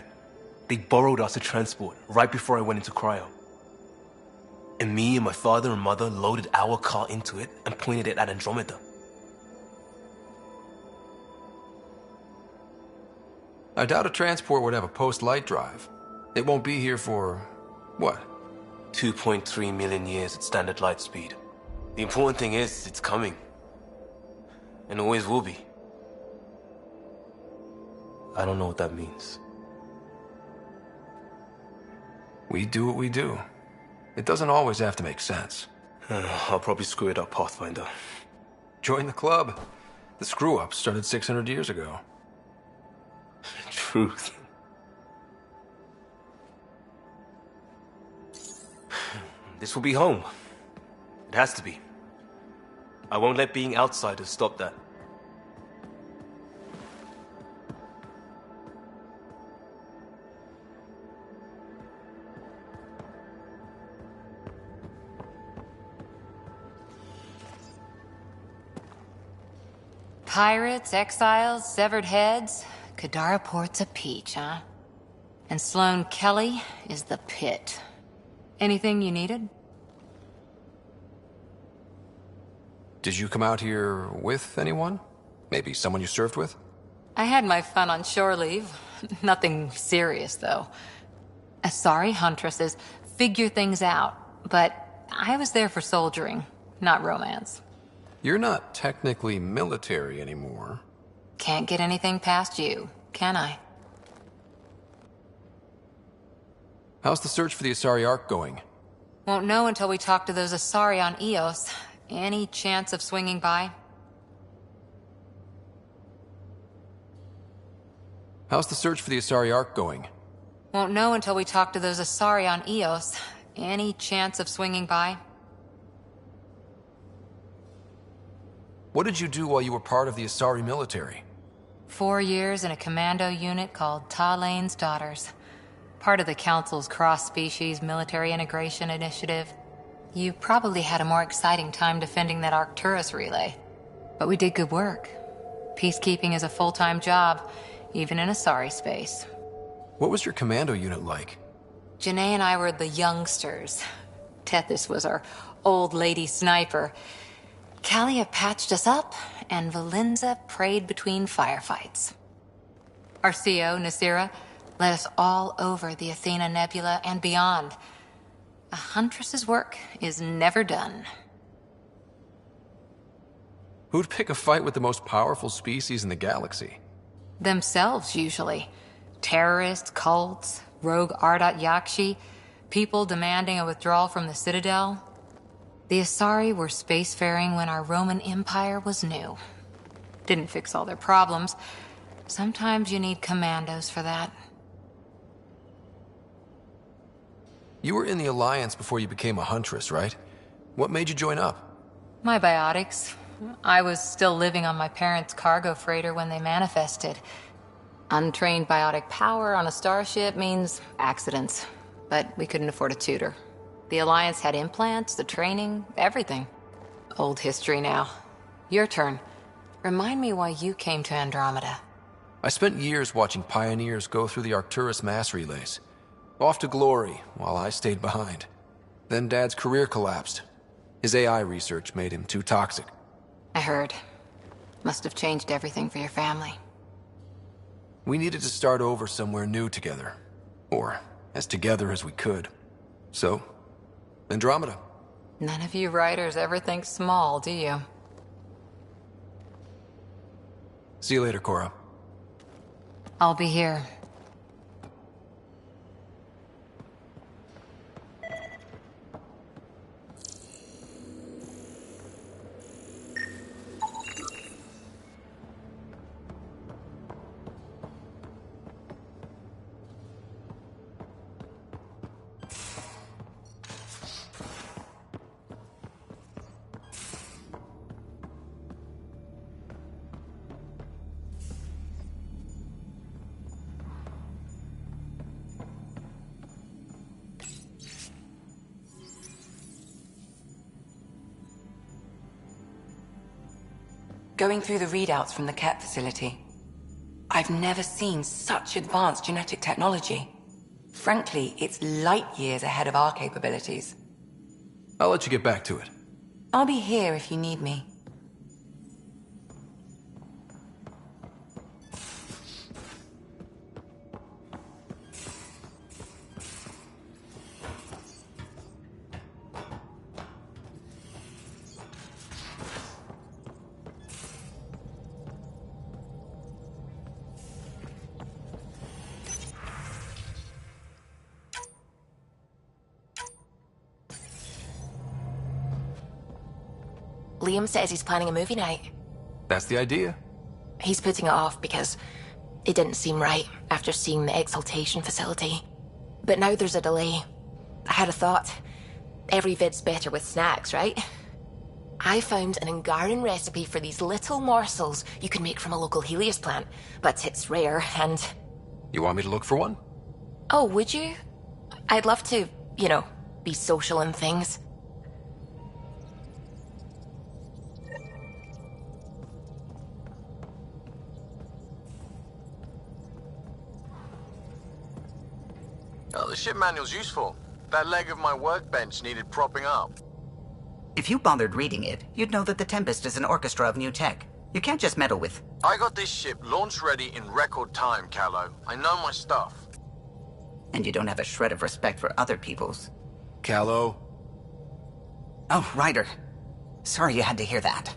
They borrowed us a transport right before I went into cryo. And me and my father and mother loaded our car into it and pointed it at Andromeda. I doubt a transport would have a post-light drive. It won't be here for... what? 2.3 million years at standard light speed. The important thing is, it's coming. And always will be. I don't know what that means. We do what we do. It doesn't always have to make sense. I'll probably screw it up, Pathfinder. Join the club. The screw-up started 600 years ago. Truth. This will be home. It has to be. I won't let being outsiders stop that. Pirates, exiles, severed heads. Kadara Port's a peach, huh? And Sloane Kelly is the pit. Anything you needed? Did you come out here with anyone? Maybe someone you served with? I had my fun on shore leave. Nothing serious, though. Asari huntresses figure things out, but I was there for soldiering, not romance. You're not technically military anymore. Can't get anything past you, can I? How's the search for the Asari Ark going? Won't know until we talk to those Asari on Eos. Any chance of swinging by? How's the search for the Asari Ark going? Won't know until we talk to those Asari on Eos. Any chance of swinging by? What did you do while you were part of the Asari military? 4 years in a commando unit called Talane's Daughters. Part of the Council's cross-species military integration initiative. You probably had a more exciting time defending that Arcturus relay. But we did good work. Peacekeeping is a full-time job, even in Asari space. What was your commando unit like? Janae and I were the youngsters. Tethys was our old lady sniper. Kalia patched us up, and Valenza prayed between firefights. Our CO, Nasira, led us all over the Athena Nebula and beyond. A huntress's work is never done. Who'd pick a fight with the most powerful species in the galaxy? Themselves, usually. Terrorists, cults, rogue Ardat Yakshi, people demanding a withdrawal from the Citadel. The Asari were spacefaring when our Roman Empire was new. Didn't fix all their problems. Sometimes you need commandos for that. You were in the Alliance before you became a huntress, right? What made you join up? My biotics. I was still living on my parents' cargo freighter when they manifested. Untrained biotic power on a starship means accidents, but we couldn't afford a tutor. The Alliance had implants, the training, everything. Old history now. Your turn. Remind me why you came to Andromeda. I spent years watching pioneers go through the Arcturus mass relays. Off to glory, while I stayed behind. Then Dad's career collapsed. His AI research made him too toxic. I heard. Must have changed everything for your family. We needed to start over somewhere new together. Or as together as we could. So, Andromeda. None of you writers ever think small, do you? See you later, Cora. I'll be here. Going through the readouts from the CAT facility, I've never seen such advanced genetic technology. Frankly, it's light years ahead of our capabilities. I'll let you get back to it. I'll be here if you need me. Liam says he's planning a movie night. That's the idea. He's putting it off because it didn't seem right after seeing the exaltation facility. But now there's a delay. I had a thought. Every vid's better with snacks, right? I found an Angaran recipe for these little morsels you can make from a local Helios plant, but it's rare and... You want me to look for one? Oh, would you? I'd love to, you know, be social and things. ship manual's useful. That leg of my workbench needed propping up. If you bothered reading it, you'd know that the Tempest is an orchestra of new tech. You can't just meddle with... I got this ship launch ready in record time, Callow. I know my stuff. And you don't have a shred of respect for other people's. Callow? Oh, Ryder. Sorry you had to hear that.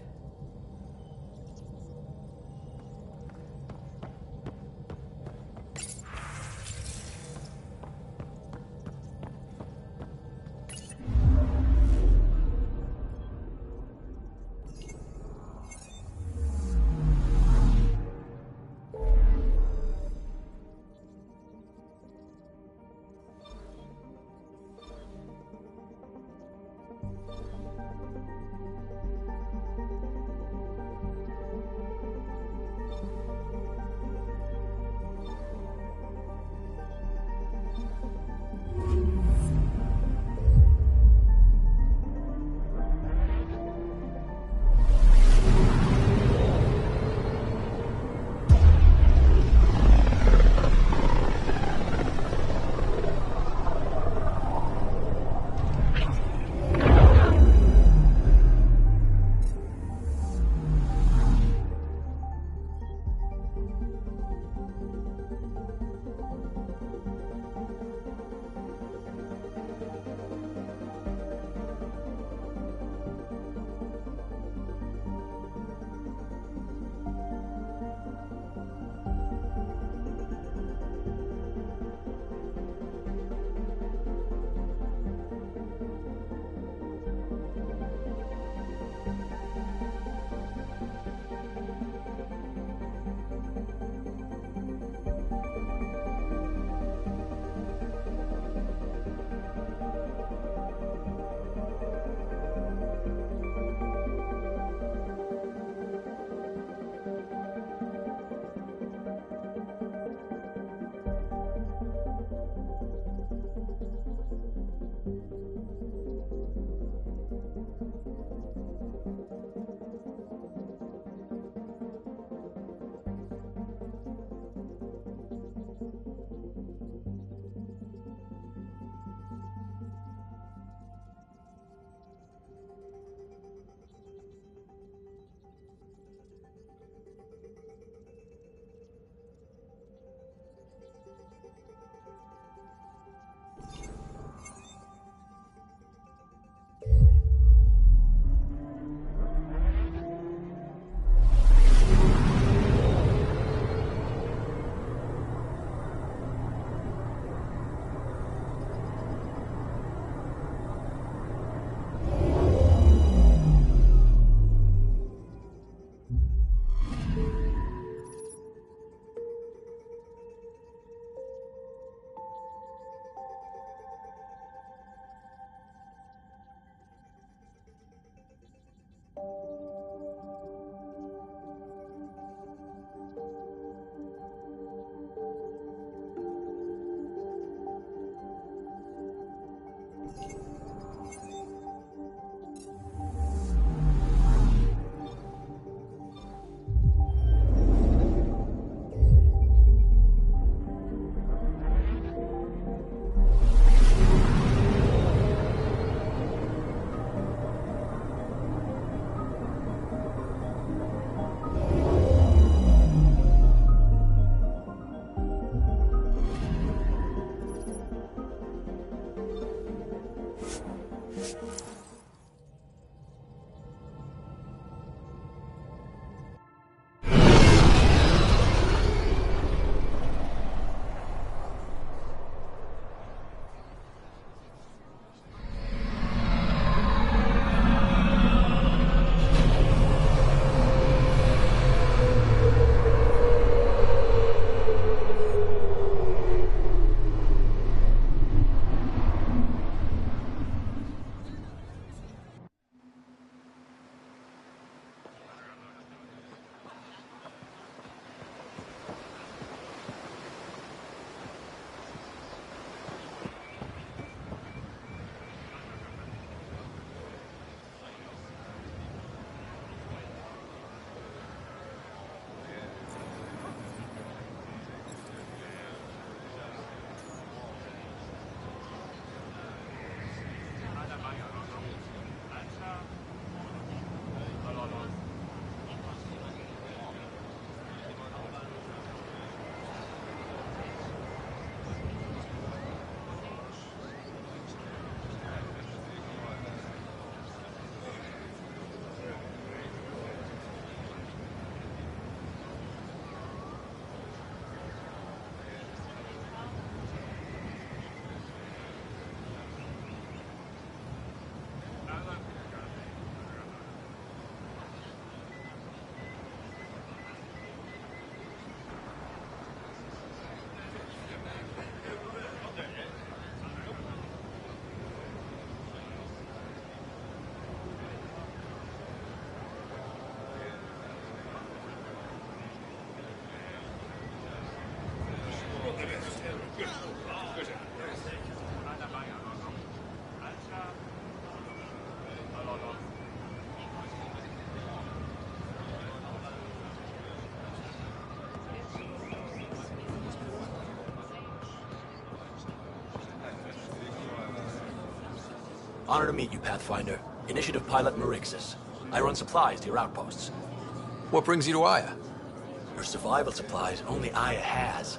Honor to meet you, Pathfinder. Initiative Pilot Marixus. I run supplies to your outposts. What brings you to Aya? Your survival supplies only Aya has.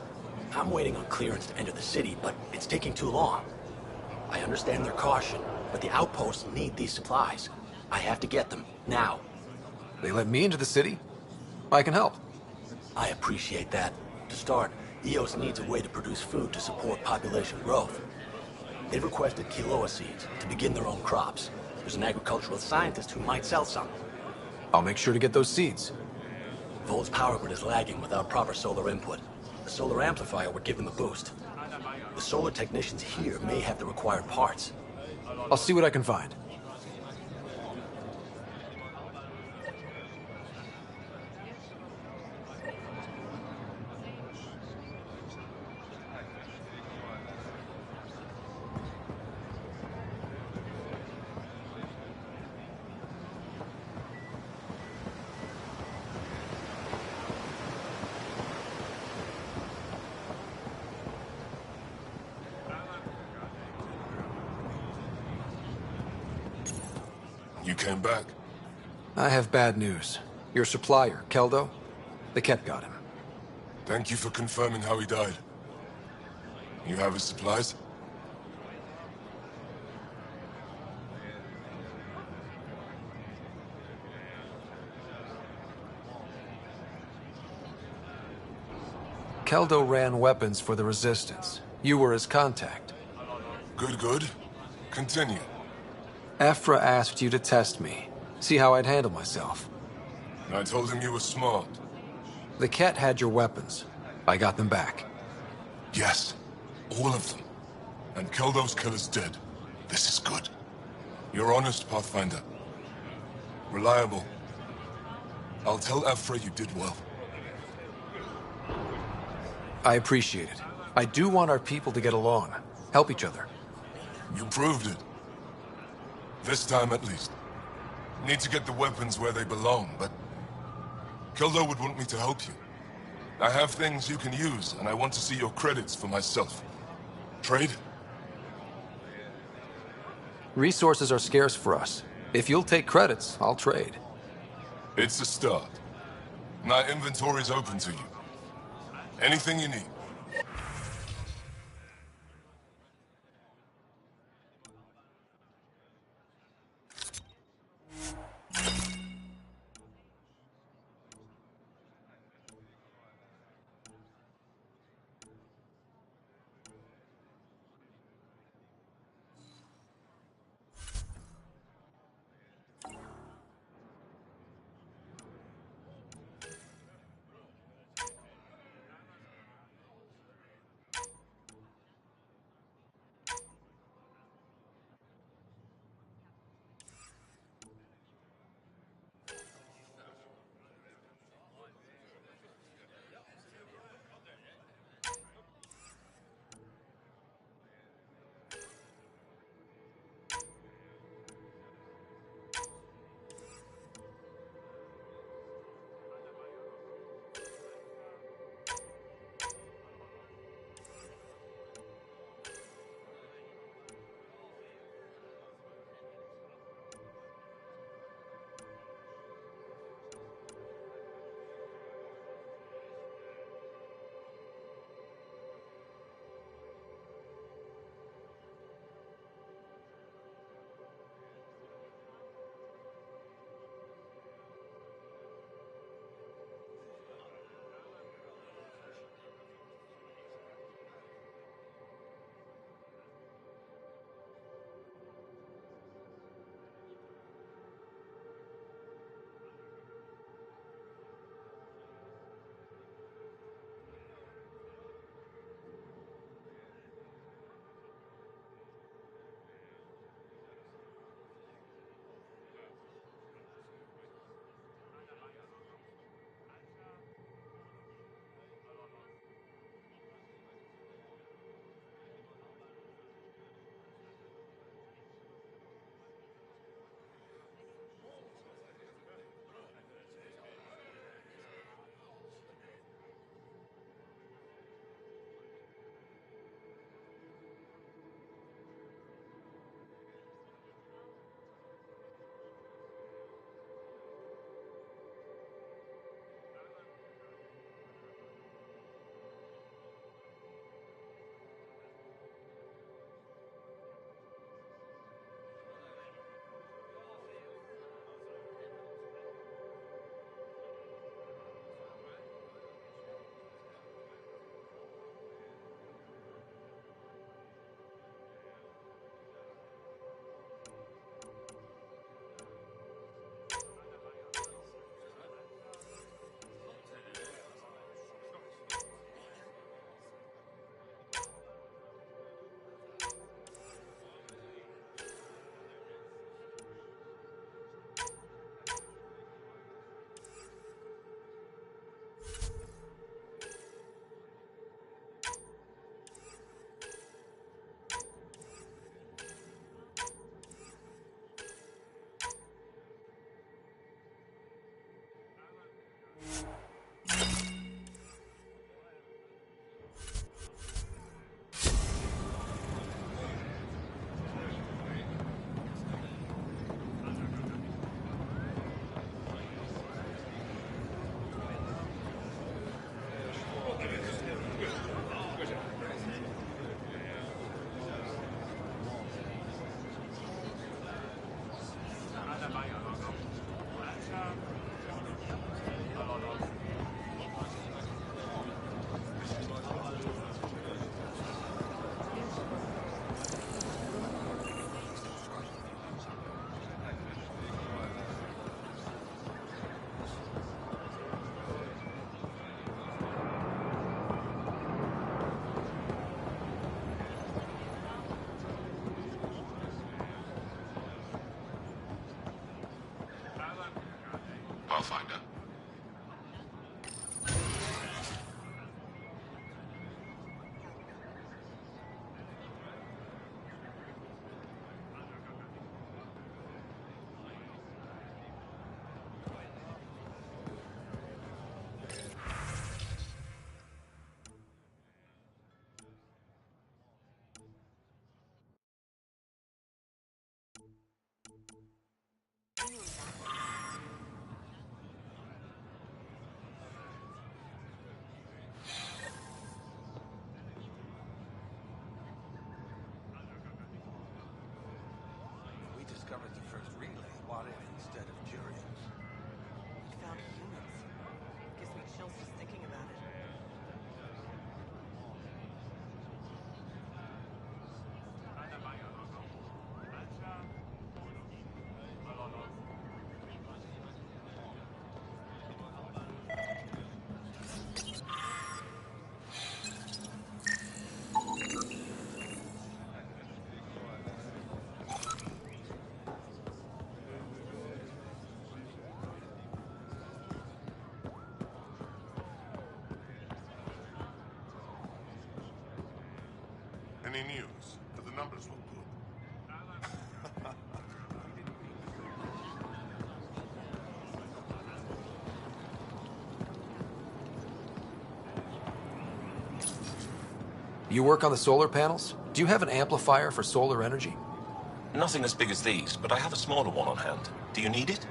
I'm waiting on clearance to enter the city, but it's taking too long. I understand their caution, but the outposts need these supplies. I have to get them, now. They let me into the city? I can help. I appreciate that. To start, EOS needs a way to produce food to support population growth. They've requested quinoa seeds to begin their own crops. There's an agricultural scientist who might sell some. I'll make sure to get those seeds. Volt's power grid is lagging without proper solar input. The solar amplifier would give them a boost. The solar technicians here may have the required parts. I'll see what I can find. You came back? I have bad news. Your supplier, Keldo, the Ket got him. Thank you for confirming how he died. You have his supplies? Keldo ran weapons for the Resistance. You were his contact. Good, good. Continue. Afra asked you to test me, see how I'd handle myself. I told him you were smart. The Ket had your weapons. I got them back. Yes, all of them. And Keldo's killer's dead. This is good. You're honest, Pathfinder. Reliable. I'll tell Afra you did well. I appreciate it. I do want our people to get along, help each other. You proved it. This time at least. Need to get the weapons where they belong, but Keldo would want me to help you. I have things you can use, and I want to see your credits for myself. Trade? Resources are scarce for us. If you'll take credits, I'll trade. It's a start. My inventory's open to you. Anything you need. I'll find her. We discovered the first relay. What if instead of Jurians? We found humans. Gives me chills just thinking about it. Any news? The numbers look good. You work on the solar panels? Do you have an amplifier for solar energy? Nothing as big as these, but I have a smaller one on hand. Do you need it?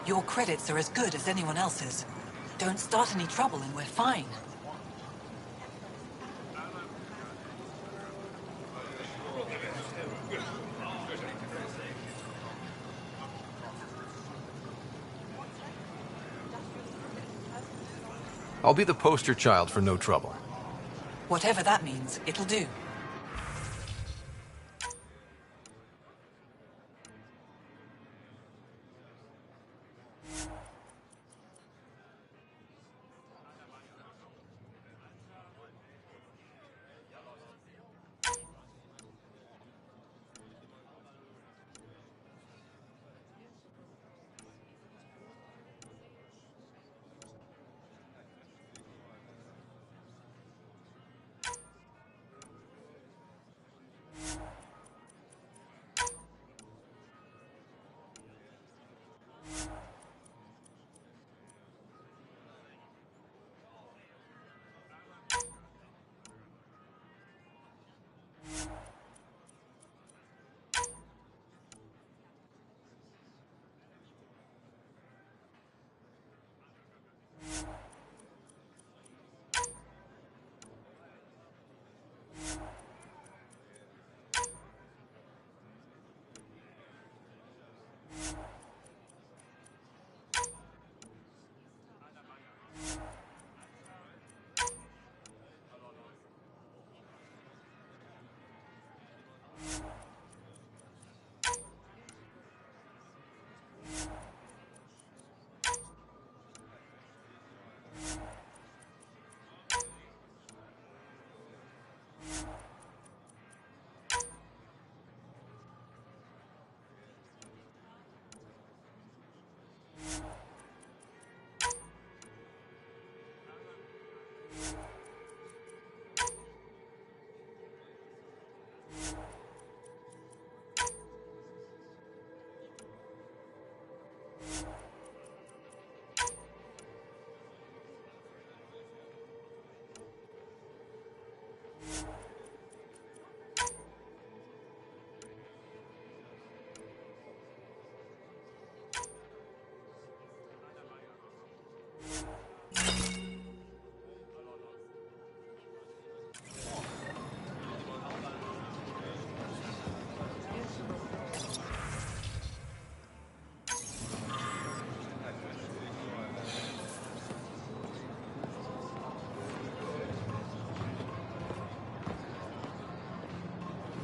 Your credits are as good as anyone else's. Don't start any trouble and we're fine. I'll be the poster child for no trouble. Whatever that means, it'll do.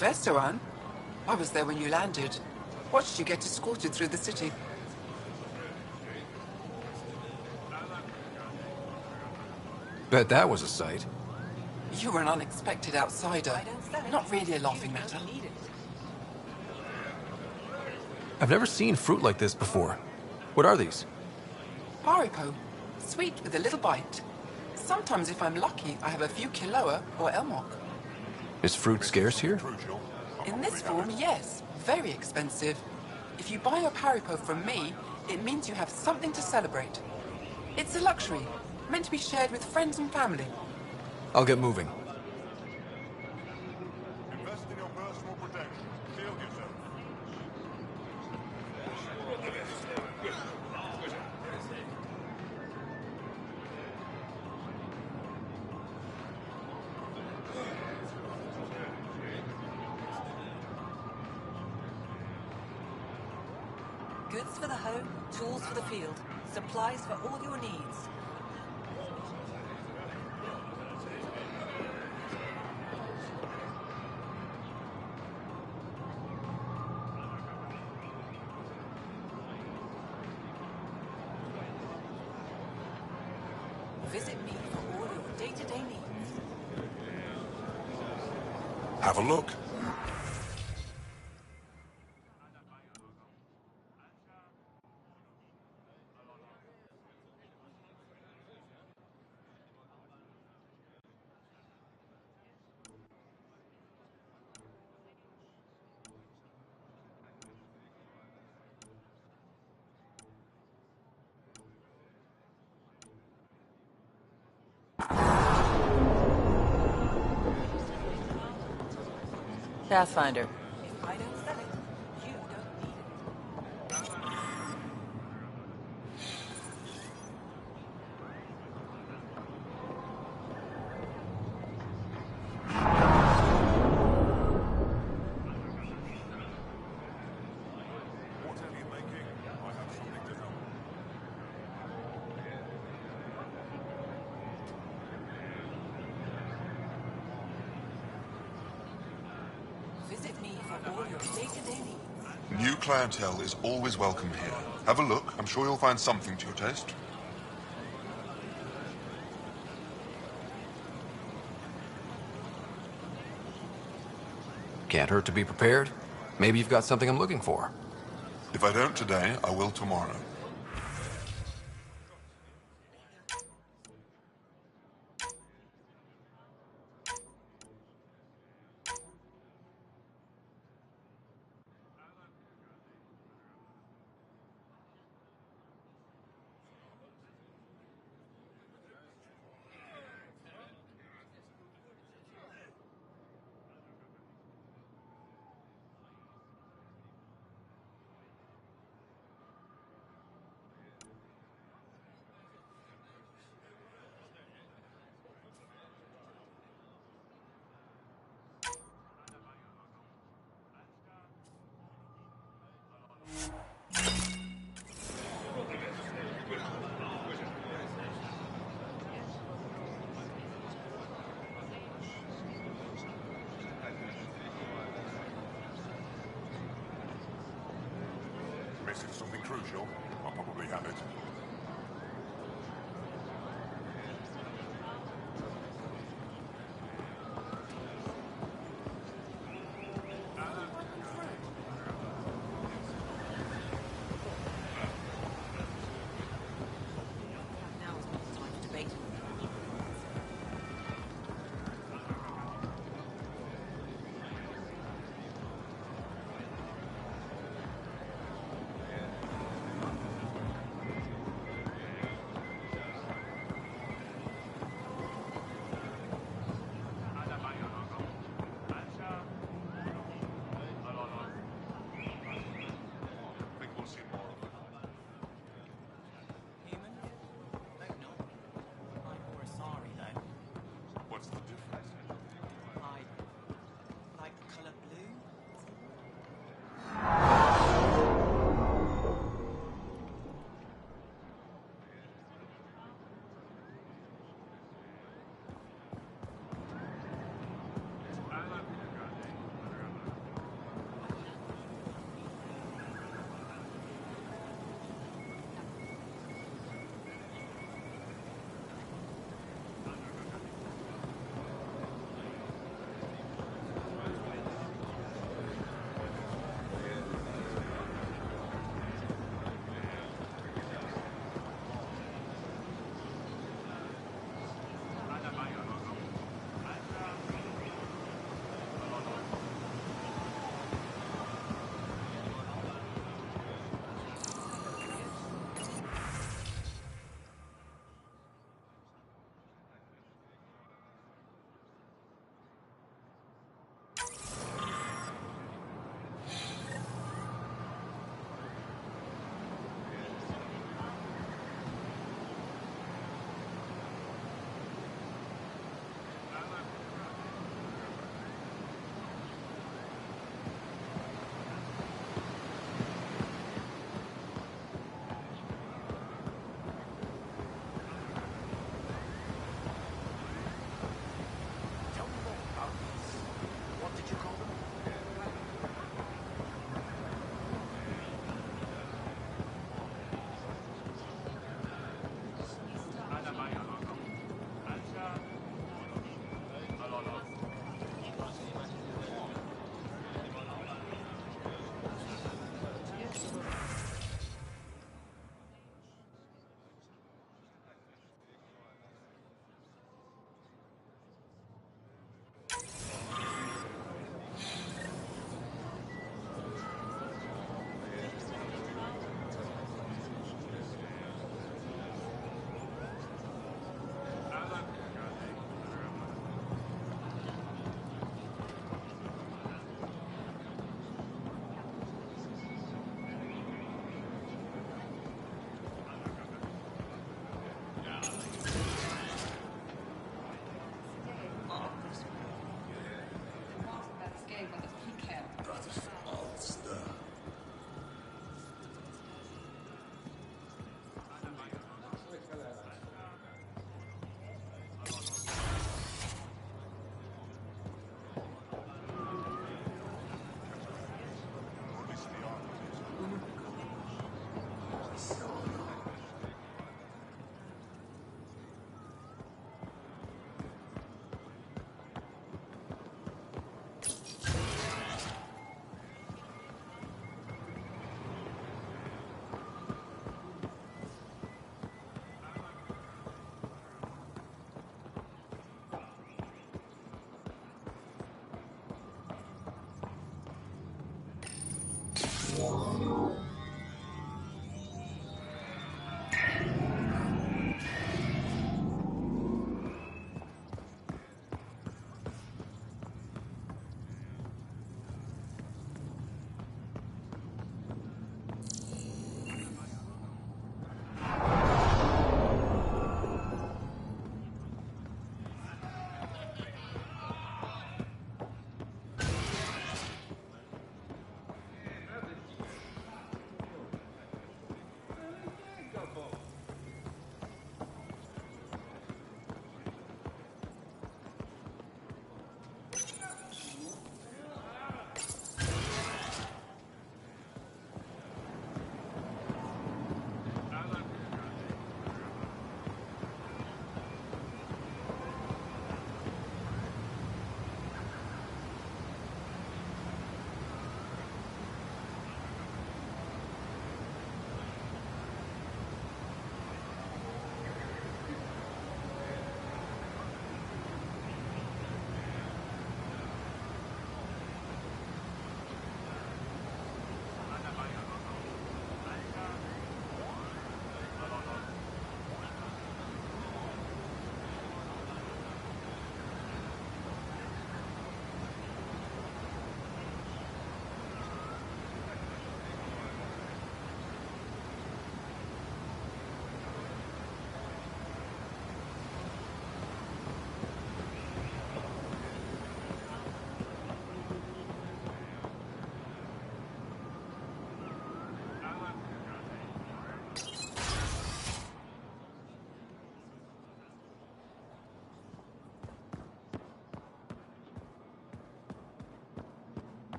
Versauan? I was there when you landed. Watched you get escorted through the city. Bet that was a sight. You were an unexpected outsider. Not really a laughing matter. I've never seen fruit like this before. What are these? Haripo. Sweet with a little bite. Sometimes if I'm lucky, I have a few Kiloa or Elmok. Is fruit scarce here? In this form, yes. Very expensive. If you buy a Haripo from me, it means you have something to celebrate. It's a luxury, meant to be shared with friends and family. I'll get moving. Invest in your personal protection. Shield yourself. Goods for the home, tools for the field, supplies for all your needs. Visit me for all your day-to-day needs. Have a look. Pathfinder. If I don't sell it, you don't need it. Whatever you're making, I have something to help. Visit me for all your day-to-day needs. New clientele is always welcome here. Have a look. I'm sure you'll find something to your taste. Can't hurt to be prepared. Maybe you've got something I'm looking for. If I don't today, I will tomorrow. Missing something crucial? I'll probably have it. Now is not the time for debate.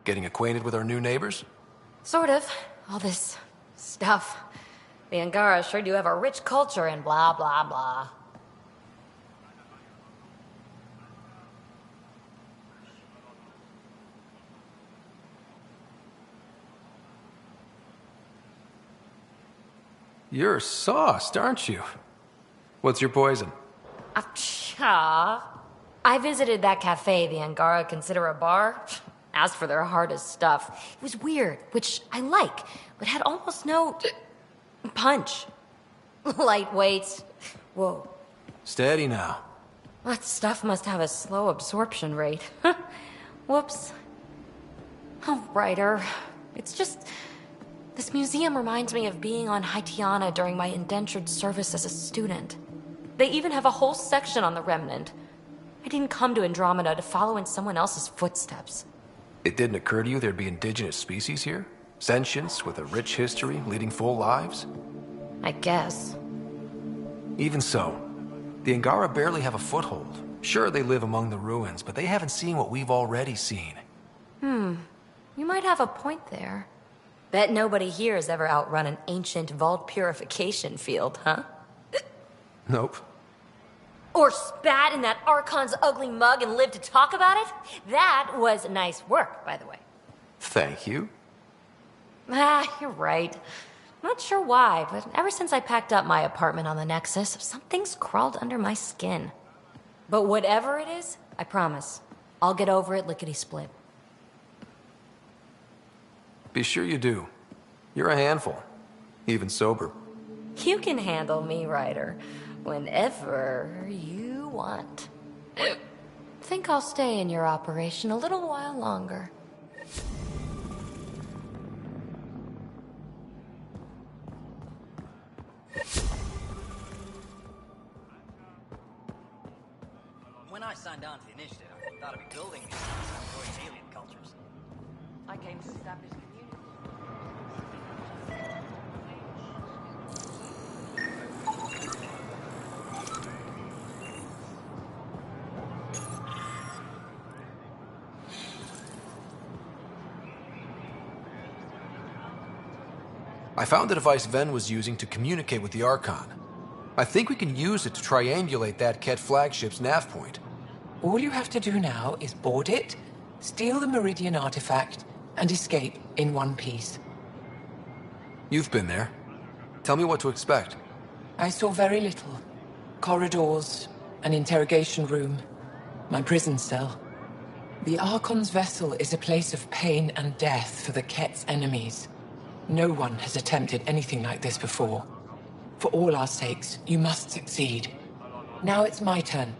Getting acquainted with our new neighbors? Sort of. All this stuff. The Angara sure do have a rich culture and blah, blah, blah. You're sauced, aren't you? What's your poison? I visited that cafe the Angara consider a bar. Asked for their hardest stuff. It was weird, which I like, but had almost no punch. Lightweight. Whoa. Steady now. That stuff must have a slow absorption rate. Whoops. Oh, writer. It's just... This museum reminds me of being on Haitiana during my indentured service as a student. They even have a whole section on the Remnant. I didn't come to Andromeda to follow in someone else's footsteps. It didn't occur to you there'd be indigenous species here? Sentients with a rich history, leading full lives? I guess. Even so, the Angara barely have a foothold. Sure, they live among the ruins, but they haven't seen what we've already seen. You might have a point there. Bet nobody here has ever outrun an ancient vault purification field, huh? Nope. Or spat in that Archon's ugly mug and lived to talk about it? That was nice work, by the way. Thank you. You're right. Not sure why, but ever since I packed up my apartment on the Nexus, something's crawled under my skin. But whatever it is, I promise, I'll get over it lickety-split. Be sure you do. You're a handful. Even sober. You can handle me, Ryder. Whenever you want. Think I'll stay in your operation a little while longer. When I signed on to the initiative, I thought I'd be building some alien cultures. I came to establish community. I found the device Ven was using to communicate with the Archon. I think we can use it to triangulate that Ket flagship's nav point. All you have to do now is board it, steal the Meridian artifact, and escape in one piece. You've been there. Tell me what to expect. I saw very little. Corridors, an interrogation room, my prison cell. The Archon's vessel is a place of pain and death for the Ket's enemies. No one has attempted anything like this before. For all our sakes, you must succeed. Now it's my turn.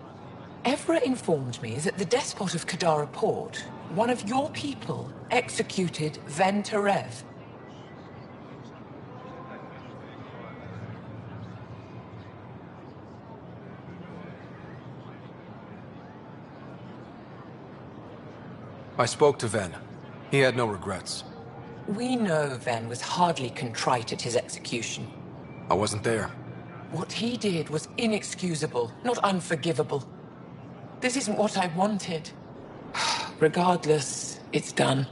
Evra informed me that the despot of Kadara Port, one of your people, executed Ven Terev. I spoke to Ven. He had no regrets. We know Ven was hardly contrite at his execution. I wasn't there. What he did was inexcusable, not unforgivable. This isn't what I wanted. Regardless, it's done.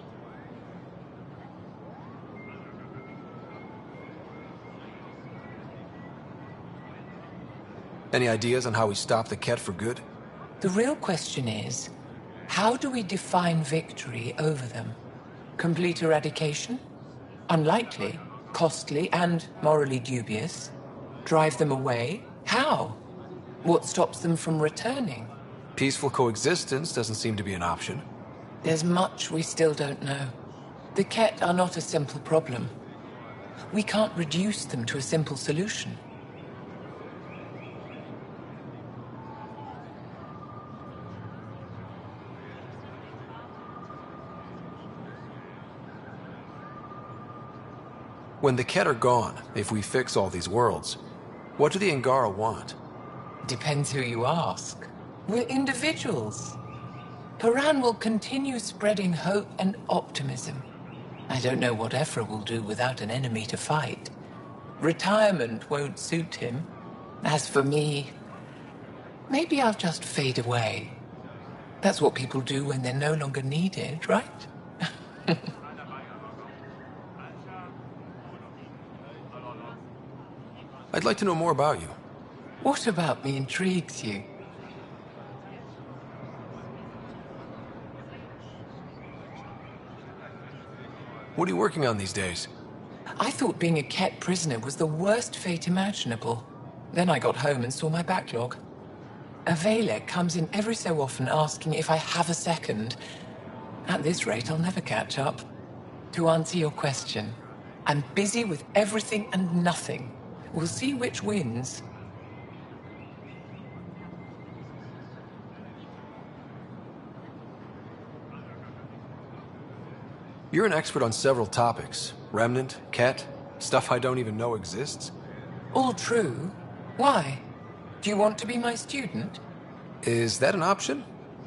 Any ideas on how we stop the Ket for good? The real question is, how do we define victory over them? Complete eradication? Unlikely, costly, and morally dubious. Drive them away? How? What stops them from returning? Peaceful coexistence doesn't seem to be an option. There's much we still don't know. The Ket are not a simple problem. We can't reduce them to a simple solution. When the Ket are gone, if we fix all these worlds, what do the Angara want? Depends who you ask. We're individuals. Paran will continue spreading hope and optimism. I don't know what Evra will do without an enemy to fight. Retirement won't suit him. As for me, maybe I'll just fade away. That's what people do when they're no longer needed, right? I'd like to know more about you. What about me intrigues you? What are you working on these days? I thought being a Ket prisoner was the worst fate imaginable. Then I got home and saw my backlog. A Valek comes in every so often asking if I have a second. At this rate, I'll never catch up. To answer your question, I'm busy with everything and nothing. We'll see which wins. You're an expert on several topics. Remnant, Ket, stuff I don't even know exists. All true. Why? Do you want to be my student? Is that an option?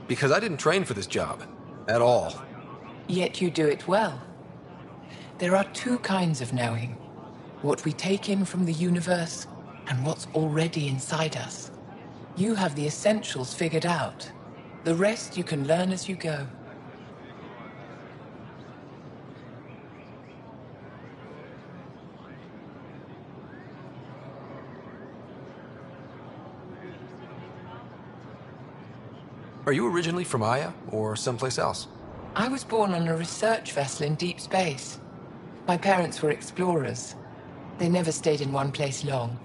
Because I didn't train for this job. At all. Yet you do it well. There are two kinds of knowing. What we take in from the universe, and what's already inside us. You have the essentials figured out. The rest you can learn as you go. Are you originally from Aya, or someplace else? I was born on a research vessel in deep space. My parents were explorers. They never stayed in one place long.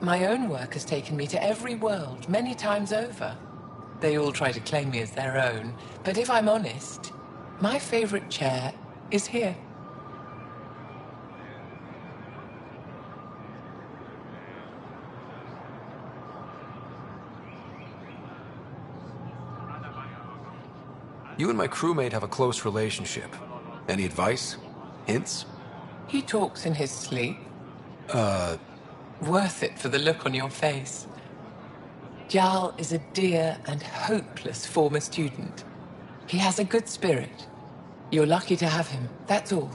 My own work has taken me to every world, many times over. They all try to claim me as their own, but if I'm honest, my favorite chair is here. You and my crewmate have a close relationship. Any advice? Hints? He talks in his sleep. Worth it for the look on your face. Jal is a dear and hopeless former student. He has a good spirit. You're lucky to have him, that's all.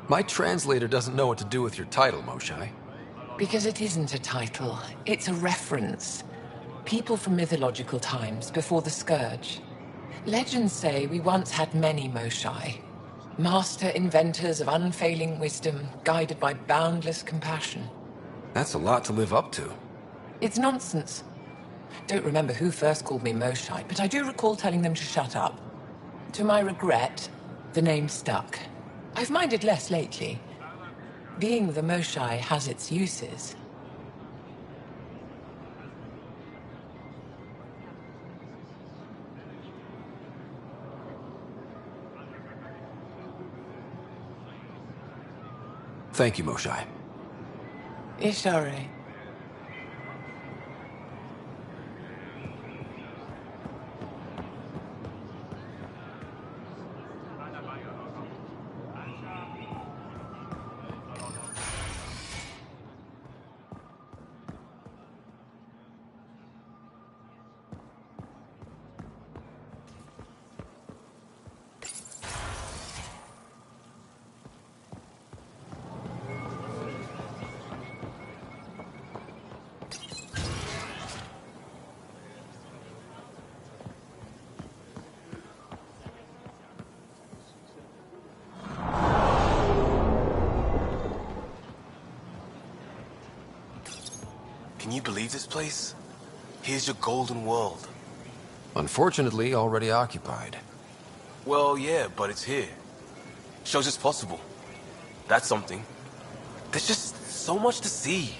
My translator doesn't know what to do with your title, Moshai. Because it isn't a title, it's a reference. People from mythological times, before the Scourge. Legends say we once had many Moshai. Master inventors of unfailing wisdom, guided by boundless compassion. That's a lot to live up to. It's nonsense. Don't remember who first called me Moshai, but I do recall telling them to shut up. To my regret, the name stuck. I've minded less lately. Being the Moshai has its uses. Thank you, Moshai. Ishare. Can you believe this place? Here's your golden world. Unfortunately, already occupied. Well, yeah, but it's here. Shows it's possible. That's something. There's just so much to see.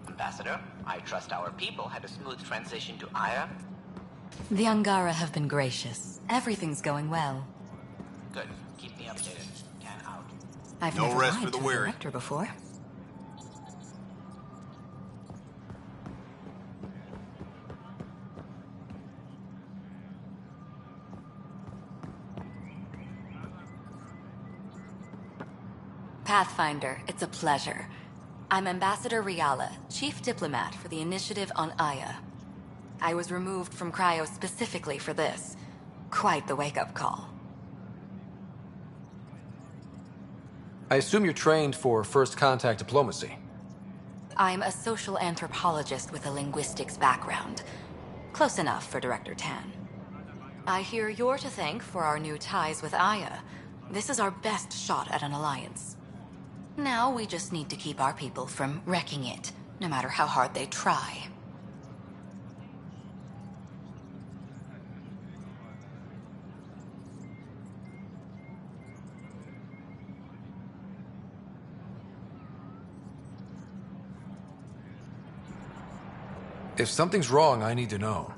Ambassador, I trust our people had a smooth transition to Aya. The Angara have been gracious. Everything's going well. Good. Keep me updated. Can out. I've No never rest lied for the to a weary. director before. Pathfinder, it's a pleasure. I'm Ambassador Riala, Chief Diplomat for the Initiative on Aya. I was removed from Cryo specifically for this. Quite the wake-up call. I assume you're trained for first contact diplomacy. I'm a social anthropologist with a linguistics background. Close enough for Director Tan. I hear you're to thank for our new ties with Aya. This is our best shot at an alliance. Now we just need to keep our people from wrecking it, no matter how hard they try. If something's wrong, I need to know.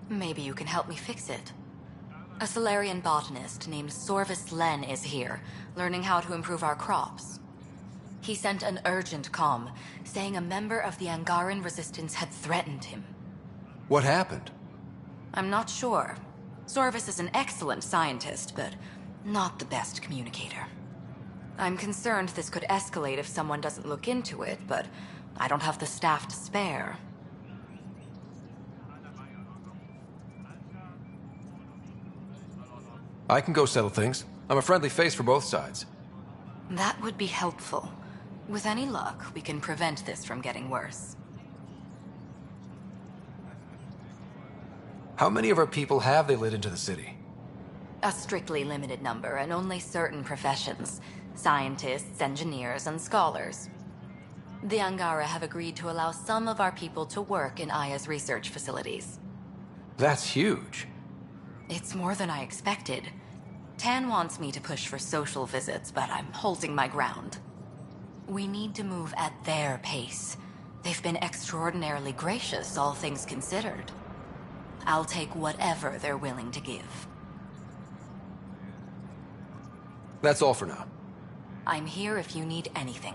Maybe you can help me fix it. A Solarian botanist named Sorvis Len is here, learning how to improve our crops. He sent an urgent comm, saying a member of the Angaran resistance had threatened him. What happened? I'm not sure. Sorvis is an excellent scientist, but not the best communicator. I'm concerned this could escalate if someone doesn't look into it, but I don't have the staff to spare. I can go settle things. I'm a friendly face for both sides. That would be helpful. With any luck, we can prevent this from getting worse. How many of our people have they let into the city? A strictly limited number, and only certain professions. Scientists, engineers, and scholars. The Angara have agreed to allow some of our people to work in Aya's research facilities. That's huge. It's more than I expected. Tan wants me to push for social visits, but I'm holding my ground. We need to move at their pace. They've been extraordinarily gracious, all things considered. I'll take whatever they're willing to give. That's all for now. I'm here if you need anything.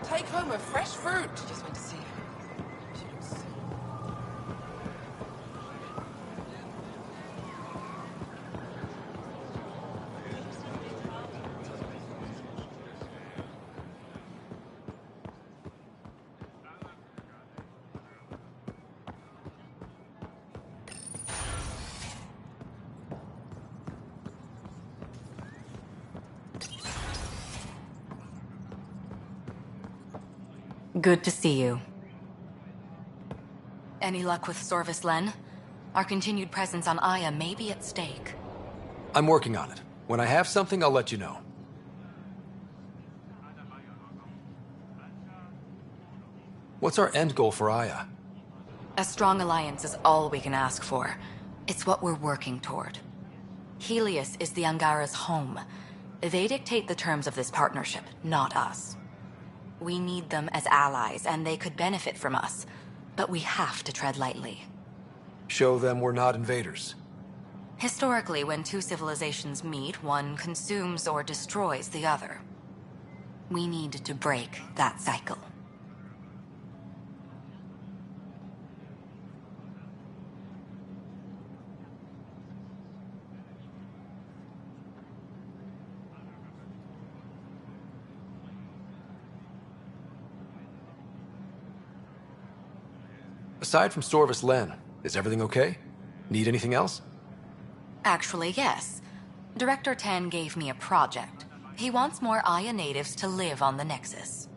Take home a fresh fruit. Just went to see her. She looks... Good to see you. Any luck with Sorvis Len? Our continued presence on Aya may be at stake. I'm working on it. When I have something, I'll let you know. What's our end goal for Aya? A strong alliance is all we can ask for. It's what we're working toward. Helios is the Angara's home. They dictate the terms of this partnership, not us. We need them as allies, and they could benefit from us. But we have to tread lightly. Show them we're not invaders. Historically, when two civilizations meet, one consumes or destroys the other. We need to break that cycle. Aside from Storvis Len, is everything okay? Need anything else? Actually, yes. Director Tan gave me a project. He wants more Aya natives to live on the Nexus.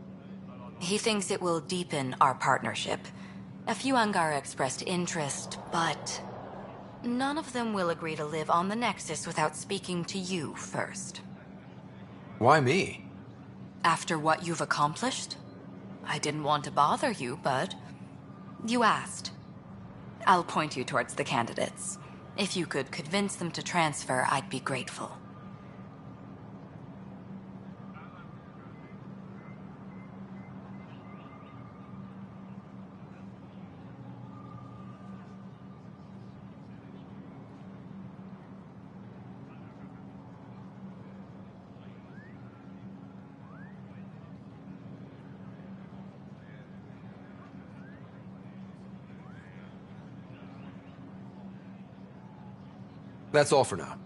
He thinks it will deepen our partnership. A few Angara expressed interest, but none of them will agree to live on the Nexus without speaking to you first. Why me? After what you've accomplished? I didn't want to bother you, but you asked. I'll point you towards the candidates. If you could convince them to transfer, I'd be grateful. That's all for now.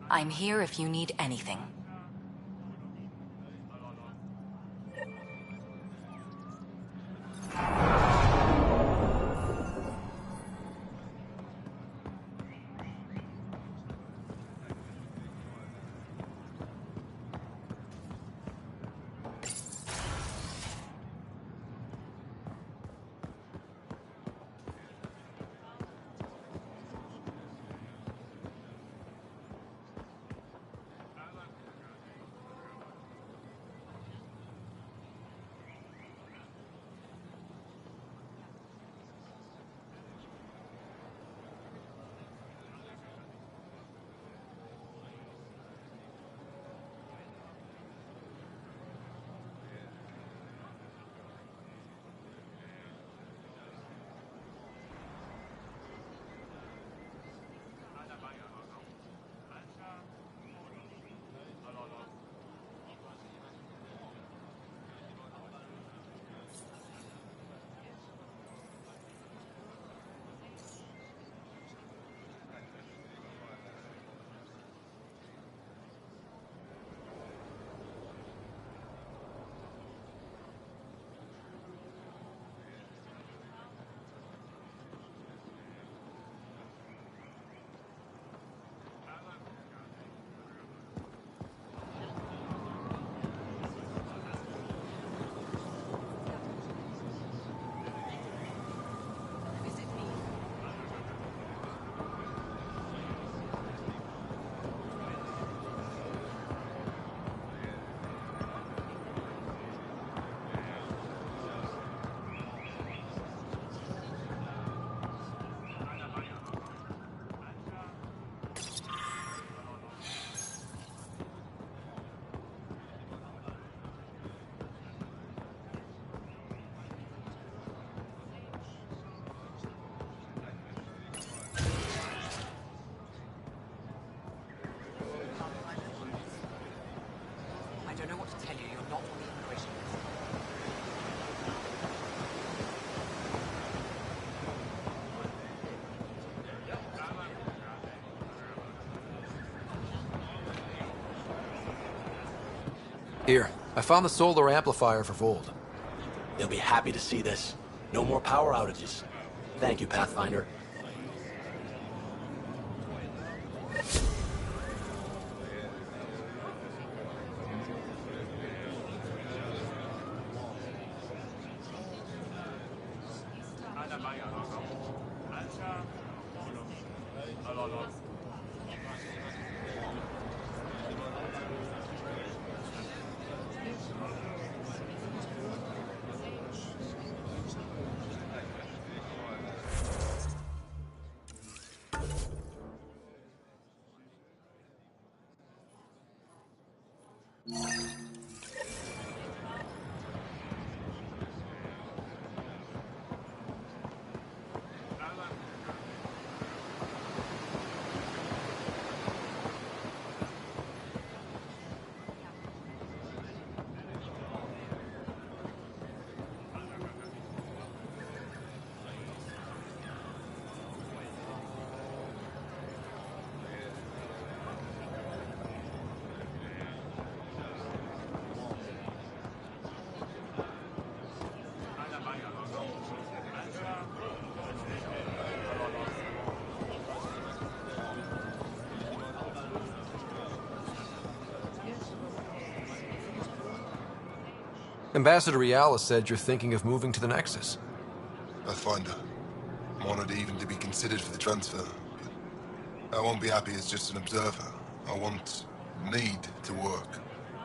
I'm here if you need anything. I don't know what to tell you. You're not on the immigration list. Here, I found the solar amplifier for Vold. They'll be happy to see this. No more power outages. Thank you, Pathfinder. Ambassador Riala said you're thinking of moving to the Nexus. Pathfinder. I'm honored even to be considered for the transfer. But I won't be happy as just an observer. I need to work.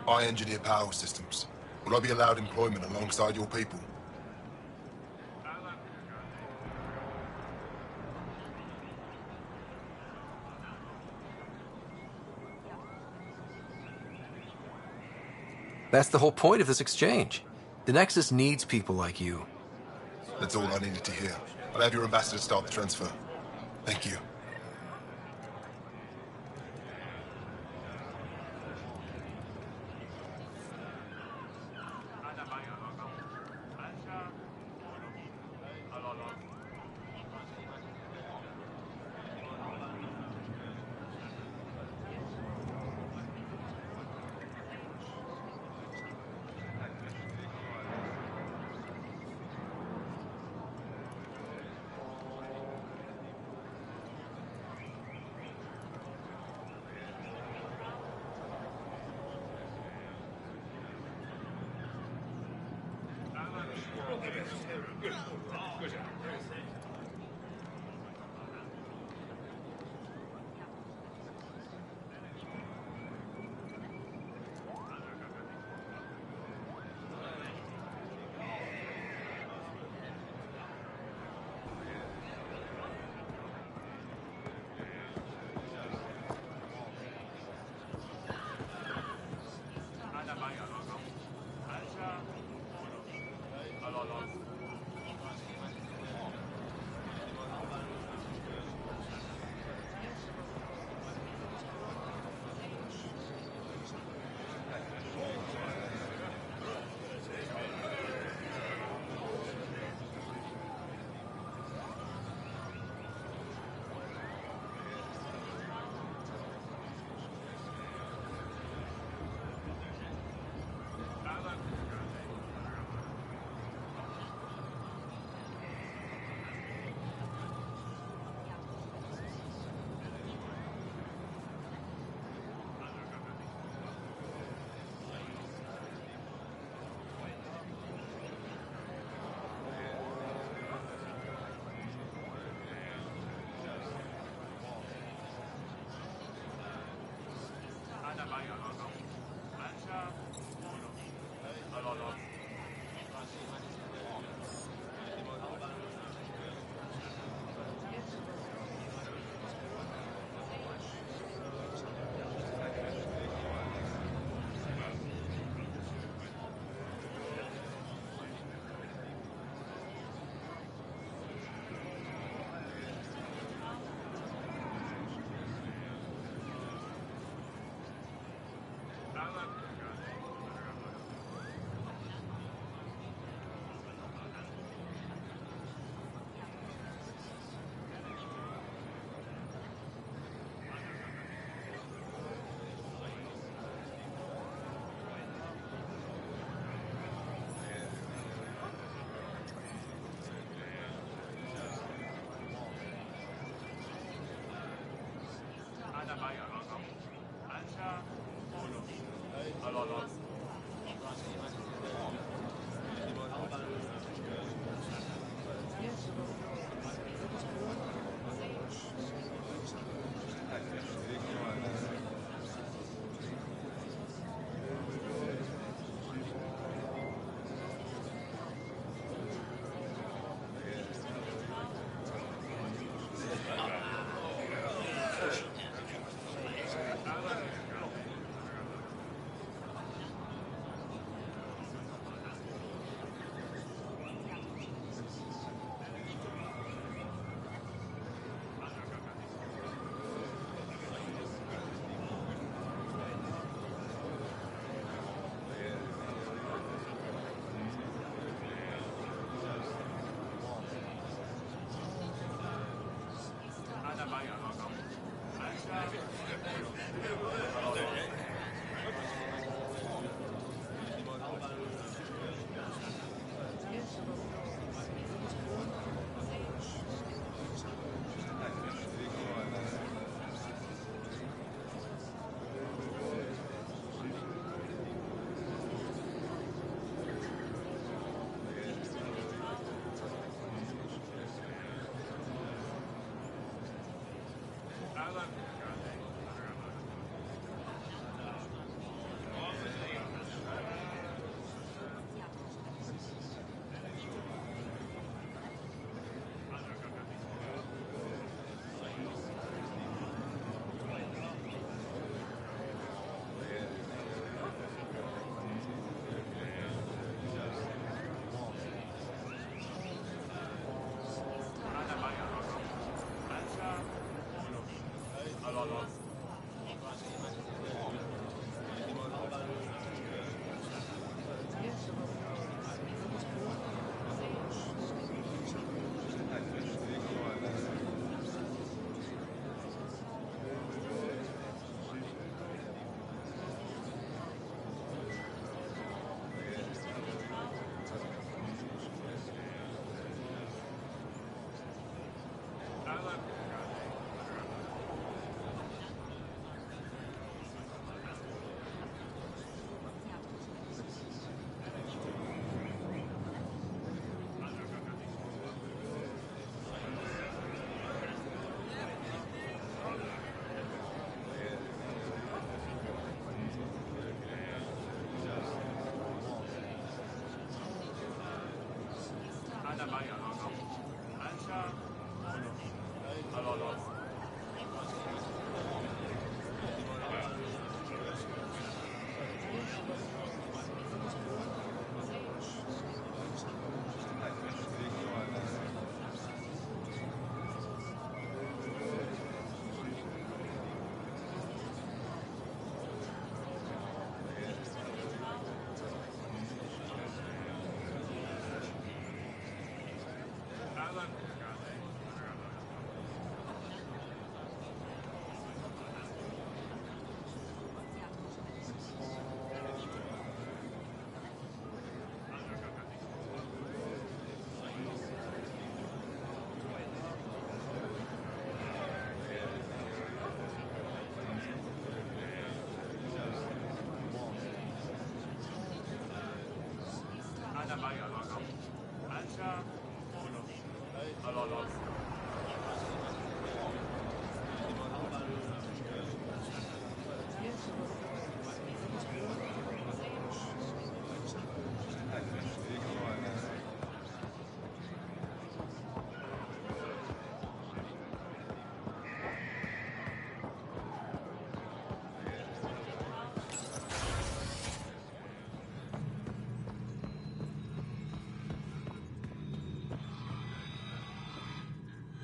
I engineer power systems. Will I be allowed employment alongside your people? That's the whole point of this exchange. The Nexus needs people like you. That's all I needed to hear. I'll have your ambassador start the transfer. Thank you.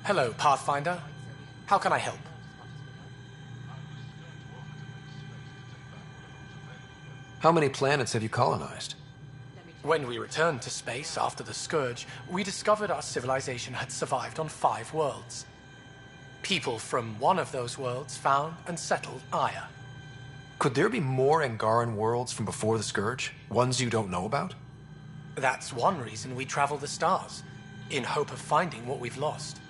Hello, Pathfinder. How can I help? How many planets have you colonized? When we returned to space after the Scourge, we discovered our civilization had survived on 5 worlds. People from one of those worlds found and settled Aya. Could there be more Angaran worlds from before the Scourge? Ones you don't know about? That's one reason we travel the stars, in hope of finding what we've lost.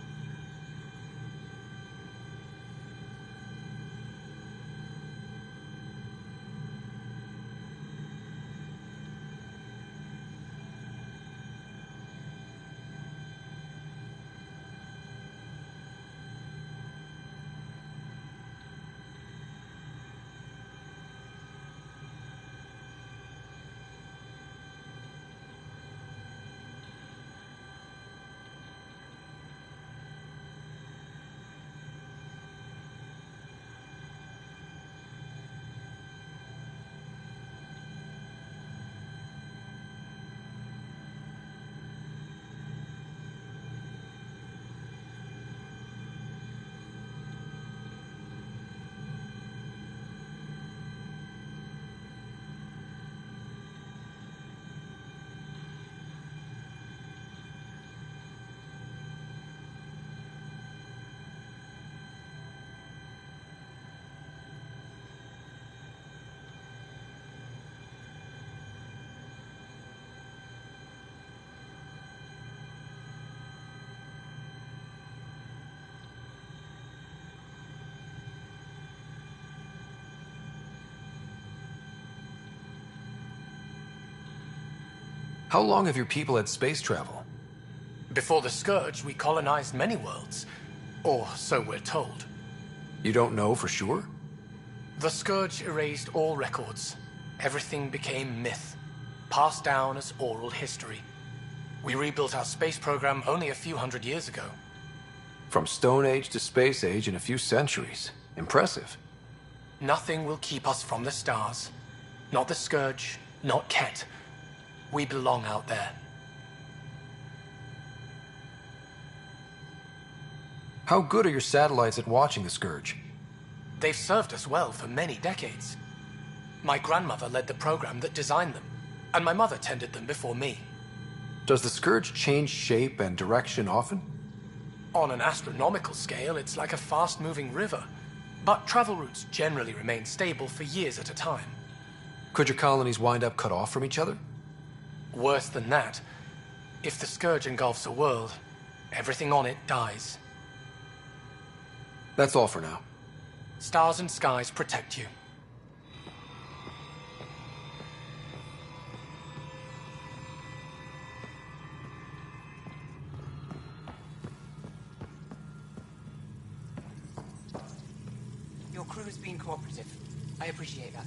How long have your people had space travel? Before the Scourge, we colonized many worlds. Or so we're told. You don't know for sure? The Scourge erased all records. Everything became myth, passed down as oral history. We rebuilt our space program only a few hundred years ago. From Stone Age to Space Age in a few centuries. Impressive. Nothing will keep us from the stars. Not the Scourge, not Ket. We belong out there. How good are your satellites at watching the Scourge? They've served us well for many decades. My grandmother led the program that designed them, and my mother tended them before me. Does the Scourge change shape and direction often? On an astronomical scale, it's like a fast-moving river, but travel routes generally remain stable for years at a time. Could your colonies wind up cut off from each other? Worse than that, if the Scourge engulfs a world, everything on it dies. That's all for now. Stars and skies protect you. Your crew has been cooperative. I appreciate that.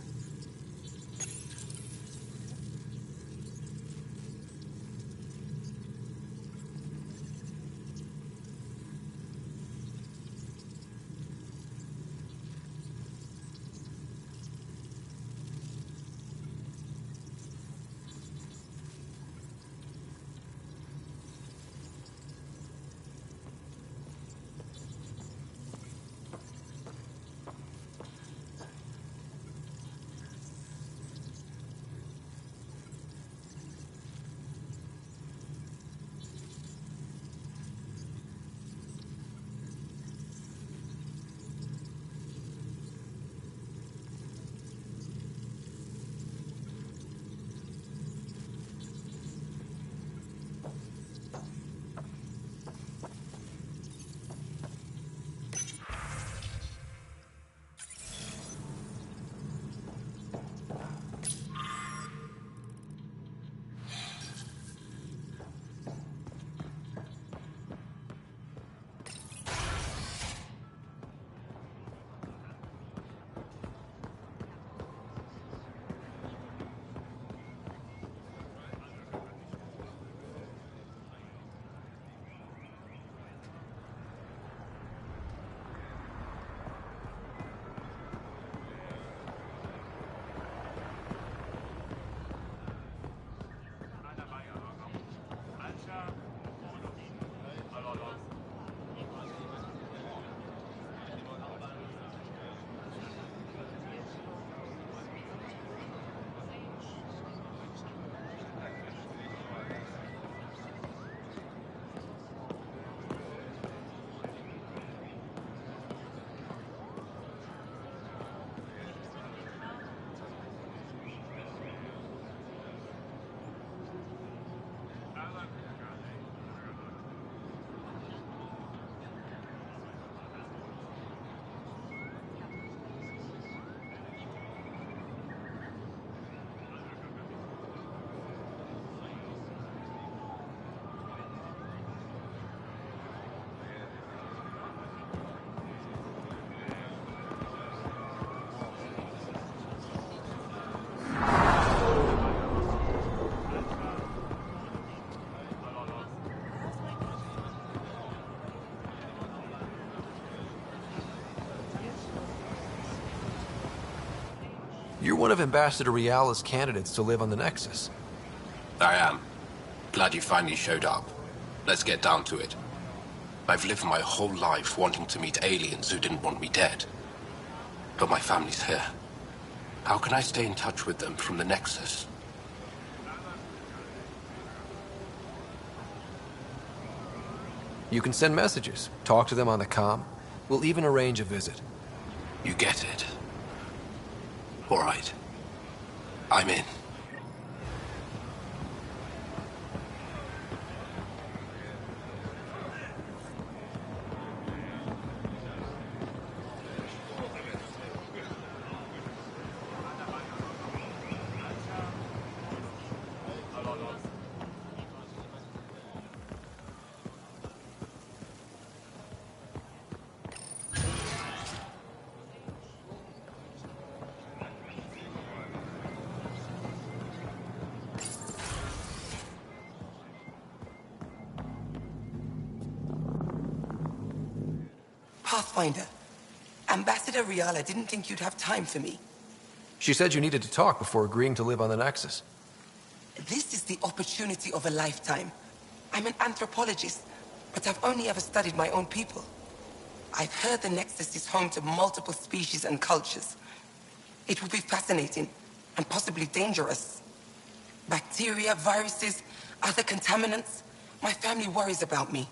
You're one of Ambassador Reala's candidates to live on the Nexus. I am. Glad you finally showed up. Let's get down to it. I've lived my whole life wanting to meet aliens who didn't want me dead. But my family's here. How can I stay in touch with them from the Nexus? You can send messages, talk to them on the comm. We'll even arrange a visit. You get it. All right. I'm in. Pathfinder, Ambassador Reala didn't think you'd have time for me. She said you needed to talk before agreeing to live on the Nexus. This is the opportunity of a lifetime. I'm an anthropologist, but I've only ever studied my own people. I've heard the Nexus is home to multiple species and cultures. It would be fascinating and possibly dangerous. Bacteria, viruses, other contaminants. My family worries about me.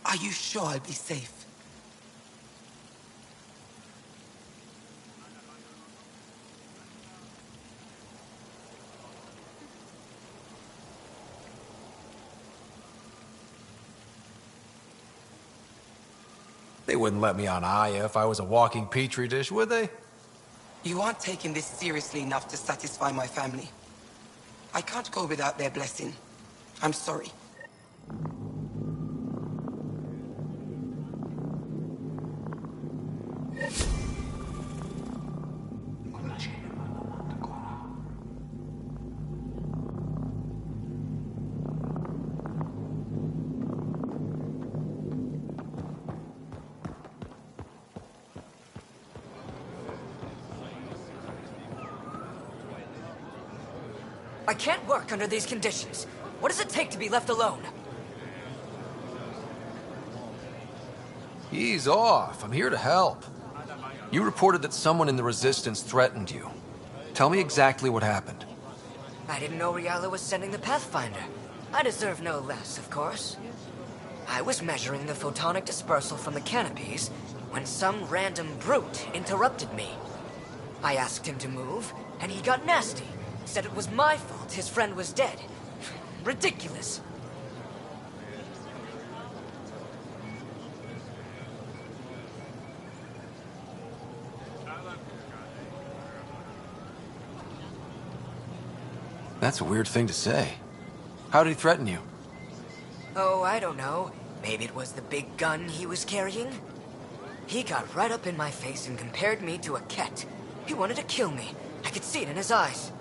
Are you sure I'll be safe? They wouldn't let me on Aya if I was a walking petri dish, would they? You aren't taking this seriously enough to satisfy my family. I can't go without their blessing. I'm sorry. I can't work under these conditions. What does it take to be left alone? Ease off. I'm here to help. You reported that someone in the Resistance threatened you. Tell me exactly what happened. I didn't know Riala was sending the Pathfinder. I deserve no less, of course. I was measuring the photonic dispersal from the canopies when some random brute interrupted me. I asked him to move, and he got nasty. Said it was my fault his friend was dead. Ridiculous. That's a weird thing to say. How did he threaten you? Oh, I don't know. Maybe it was the big gun he was carrying? He got right up in my face and compared me to a cat. He wanted to kill me. I could see it in his eyes.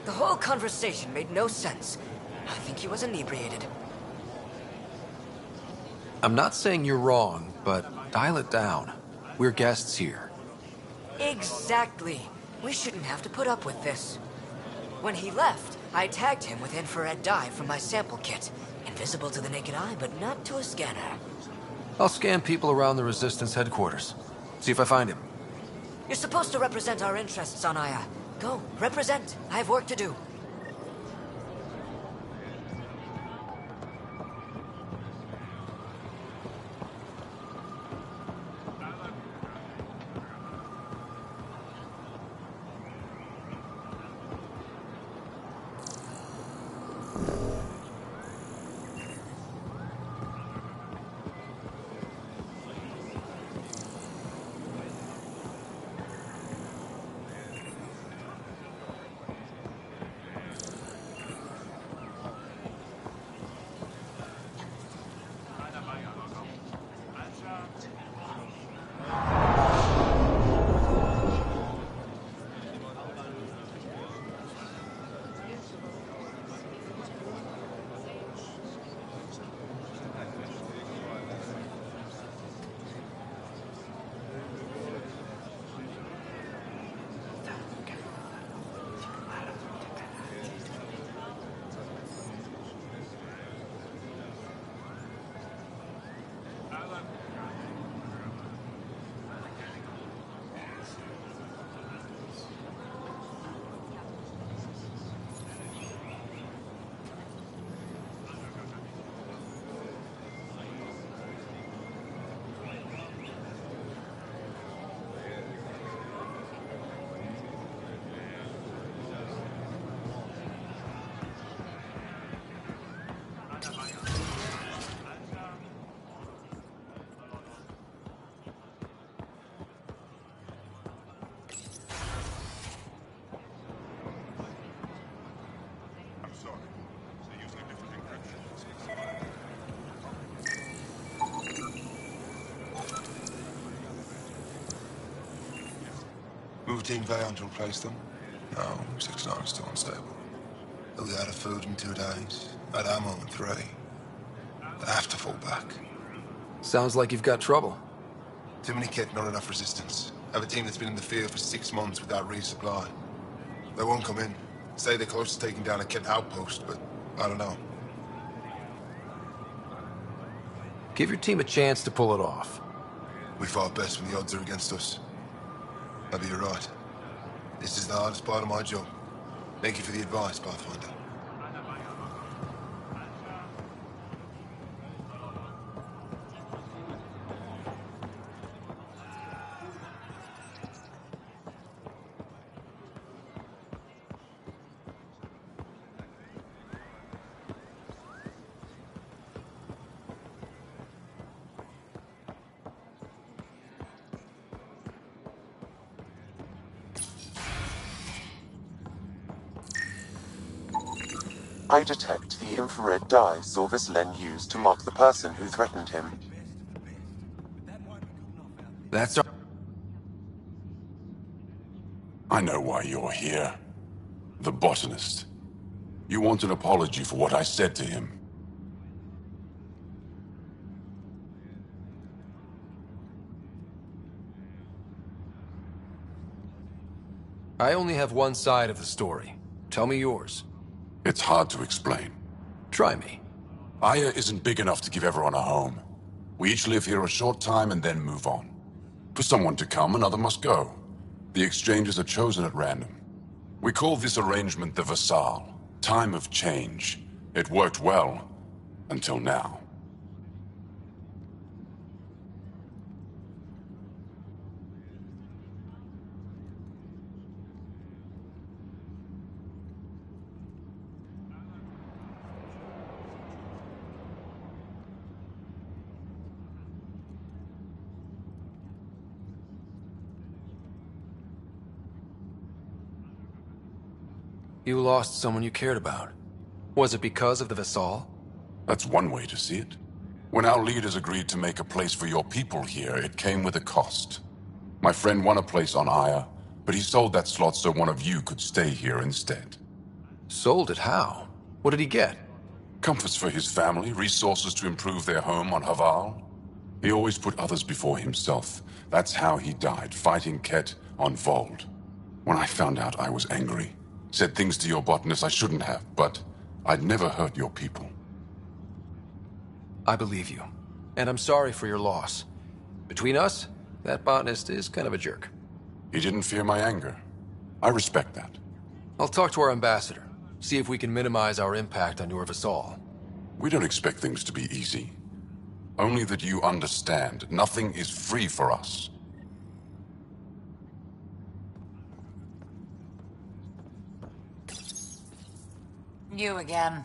The whole conversation made no sense. I think he was inebriated. I'm not saying you're wrong, but dial it down. We're guests here. Exactly. We shouldn't have to put up with this. When he left, I tagged him with infrared dye from my sample kit. Invisible to the naked eye, but not to a scanner. I'll scan people around the Resistance headquarters. See if I find him. You're supposed to represent our interests on Aya. Go, represent. I have work to do. Routine Veon to replace them? No, 6-9 is still unstable. They'll be out of food in 2 days, out of ammo in 3. They have to fall back. Sounds like you've got trouble. Too many kit, not enough resistance. I have a team that's been in the field for 6 months without resupply. They won't come in. Say they're close to taking down a kit outpost, but I don't know. Give your team a chance to pull it off. We fight best when the odds are against us. Maybe you're right. This is the hardest part of my job. Thank you for the advice, Pathfinder. I detect the infrared dye Silvis Len used to mark the person who threatened him. That's our... I know why you're here. The botanist. You want an apology for what I said to him. I only have one side of the story. Tell me yours. It's hard to explain. Try me. Aya isn't big enough to give everyone a home. We each live here a short time and then move on. For someone to come, another must go. The exchanges are chosen at random. We call this arrangement the Vassal. Time of change. It worked well, until now. You lost someone you cared about. Was it because of the Vassal? That's one way to see it. When our leaders agreed to make a place for your people here, it came with a cost. My friend won a place on Aya, but he sold that slot so one of you could stay here instead. Sold it how? What did he get? Comforts for his family, resources to improve their home on Haval. He always put others before himself. That's how he died, fighting Ket on Vold. When I found out, I was angry. Said things to your botanist I shouldn't have, but I'd never hurt your people. I believe you. And I'm sorry for your loss. Between us, that botanist is kind of a jerk. He didn't fear my anger. I respect that. I'll talk to our ambassador. See if we can minimize our impact on your Vassal. We don't expect things to be easy. Only that you understand, nothing is free for us. You again.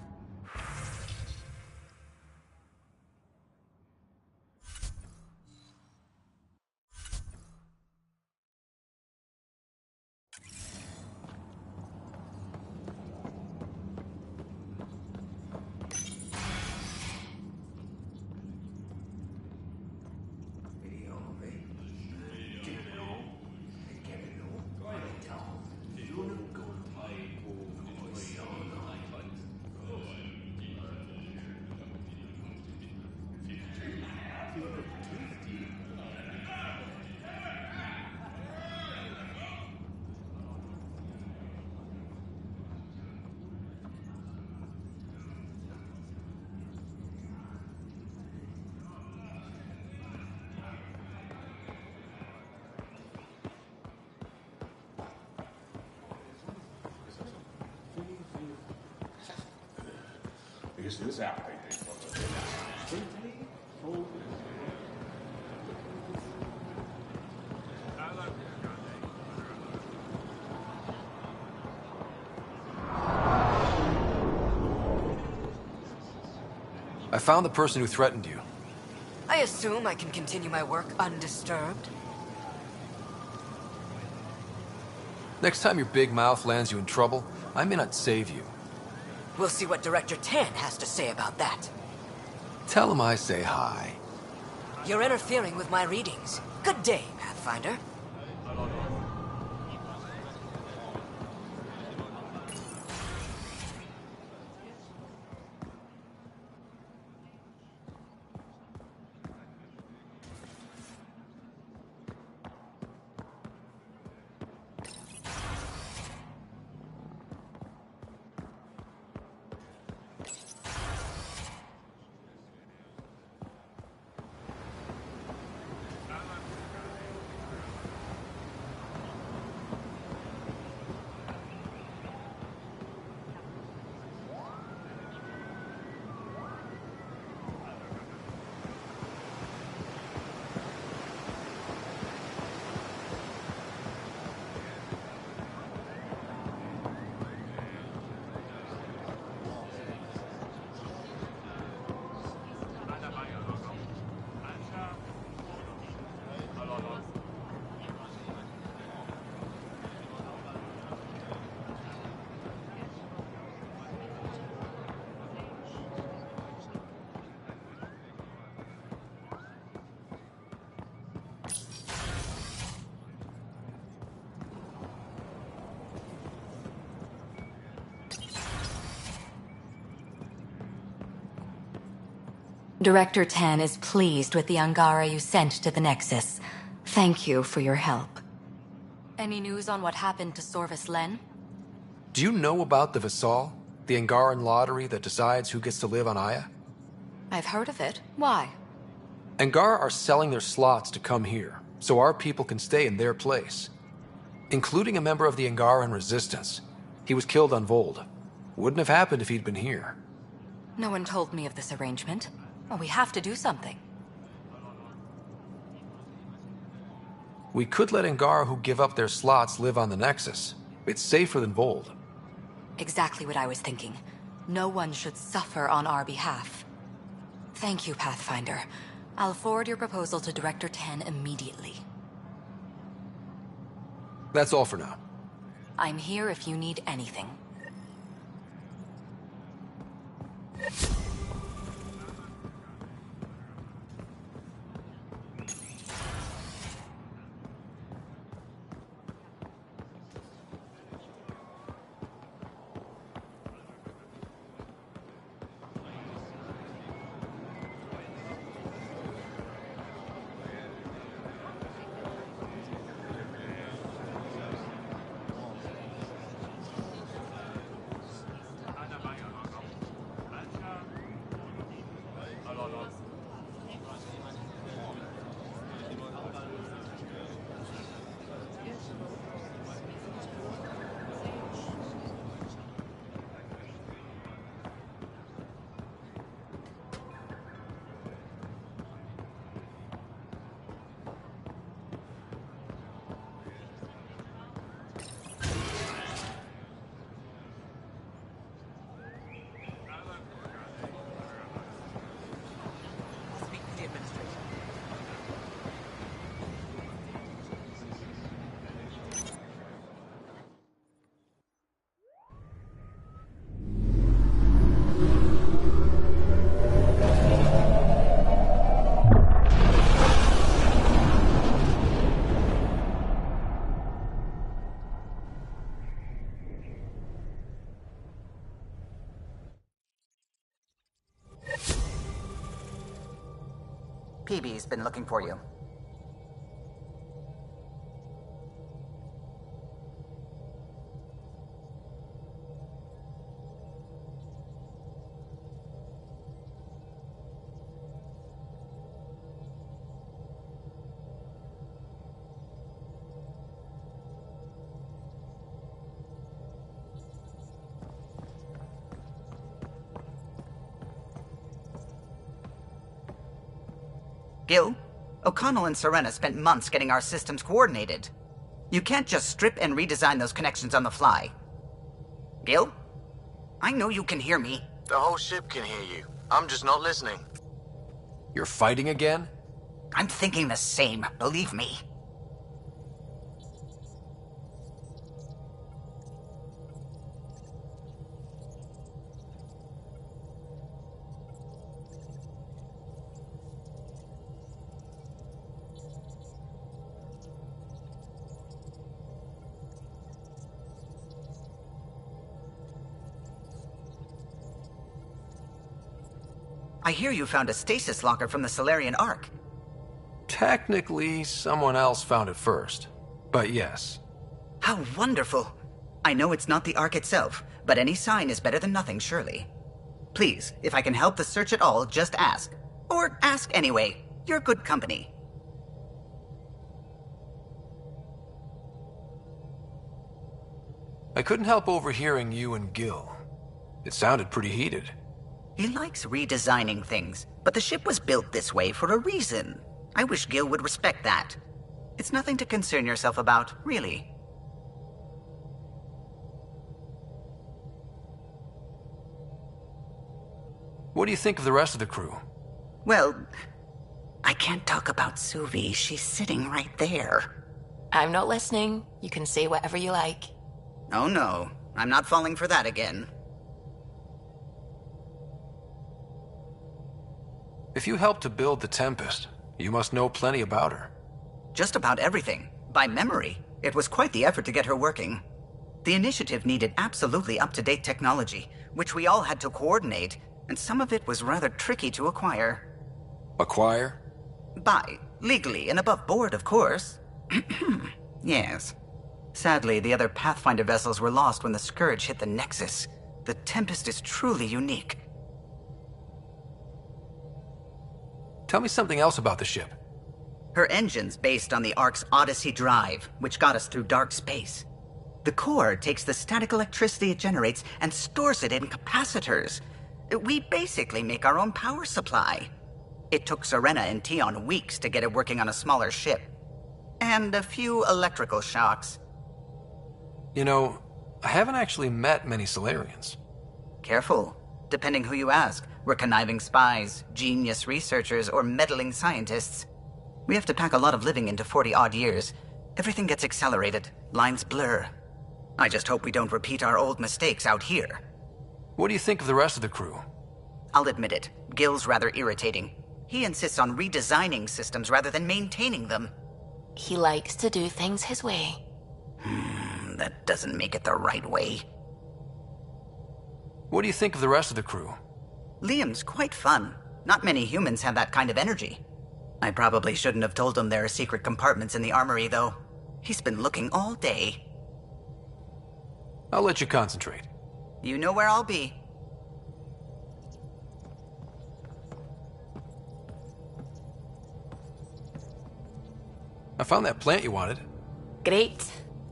I found the person who threatened you. I assume I can continue my work undisturbed. Next time your big mouth lands you in trouble, I may not save you. We'll see what Director Tan has to say about that. Tell him I say hi. You're interfering with my readings. Good day, Pathfinder. Director Tan is pleased with the Angara you sent to the Nexus. Thank you for your help. Any news on what happened to Sorvis Len? Do you know about the Vassal? The Angaran lottery that decides who gets to live on Aya? I've heard of it. Why? Angara are selling their slots to come here, so our people can stay in their place. Including a member of the Angaran resistance. He was killed on Vold. Wouldn't have happened if he'd been here. No one told me of this arrangement. Well, we have to do something. We could let Angara who give up their slots live on the Nexus. It's safer than Vold. Exactly what I was thinking. No one should suffer on our behalf. Thank you, Pathfinder. I'll forward your proposal to Director Tan immediately. That's all for now. I'm here if you need anything. PB's been looking for you. Gil, O'Connell and Serena spent months getting our systems coordinated. You can't just strip and redesign those connections on the fly. Gil? I know you can hear me. The whole ship can hear you. I'm just not listening. You're fighting again? I'm thinking the same, believe me. I hear you found a stasis locker from the Solarian Ark. Technically, someone else found it first. But yes. How wonderful! I know it's not the Ark itself, but any sign is better than nothing, surely. Please, if I can help the search at all, just ask. Or ask anyway. You're good company. I couldn't help overhearing you and Gil. It sounded pretty heated. He likes redesigning things, but the ship was built this way for a reason. I wish Gil would respect that. It's nothing to concern yourself about, really. What do you think of the rest of the crew? Well, I can't talk about Suvi. She's sitting right there. I'm not listening. You can say whatever you like. Oh no, I'm not falling for that again. If you helped to build the Tempest, you must know plenty about her. Just about everything. By memory. It was quite the effort to get her working. The initiative needed absolutely up-to-date technology, which we all had to coordinate, and some of it was rather tricky to acquire. Acquire? Buy. Legally and above board, of course. Yes. Sadly, the other Pathfinder vessels were lost when the Scourge hit the Nexus. The Tempest is truly unique. Tell me something else about the ship. Her engine's based on the Ark's Odyssey drive, which got us through dark space. The core takes the static electricity it generates and stores it in capacitors. We basically make our own power supply. It took Serena and Tion weeks to get it working on a smaller ship. And a few electrical shocks. You know, I haven't actually met many Solarians. Careful. Depending who you ask, we're conniving spies, genius researchers, or meddling scientists. We have to pack a lot of living into 40-odd years. Everything gets accelerated, lines blur. I just hope we don't repeat our old mistakes out here. What do you think of the rest of the crew? I'll admit it, Gil's rather irritating. He insists on redesigning systems rather than maintaining them. He likes to do things his way. That doesn't make it the right way. What do you think of the rest of the crew? Liam's quite fun. Not many humans have that kind of energy. I probably shouldn't have told him there are secret compartments in the armory, though. He's been looking all day. I'll let you concentrate. You know where I'll be. I found that plant you wanted. Great.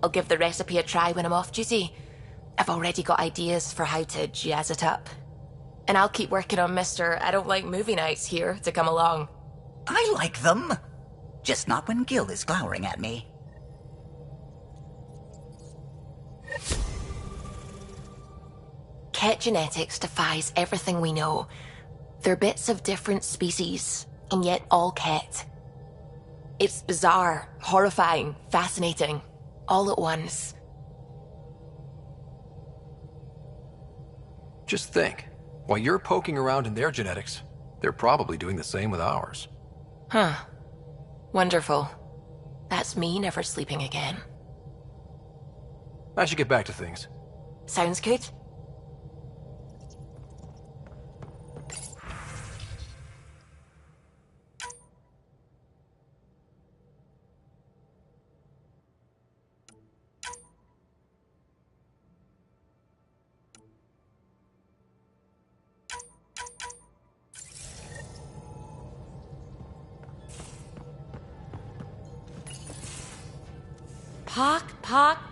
I'll give the recipe a try when I'm off duty. I've already got ideas for how to jazz it up. And I'll keep working on Mr. I don't like movie nights here to come along. I like them. Just not when Gil is glowering at me. Ket genetics defies everything we know. They're bits of different species, and yet all Ket. It's bizarre, horrifying, fascinating, all at once. Just think, while you're poking around in their genetics, they're probably doing the same with ours. Huh. Wonderful. That's me never sleeping again. I should get back to things. Sounds good.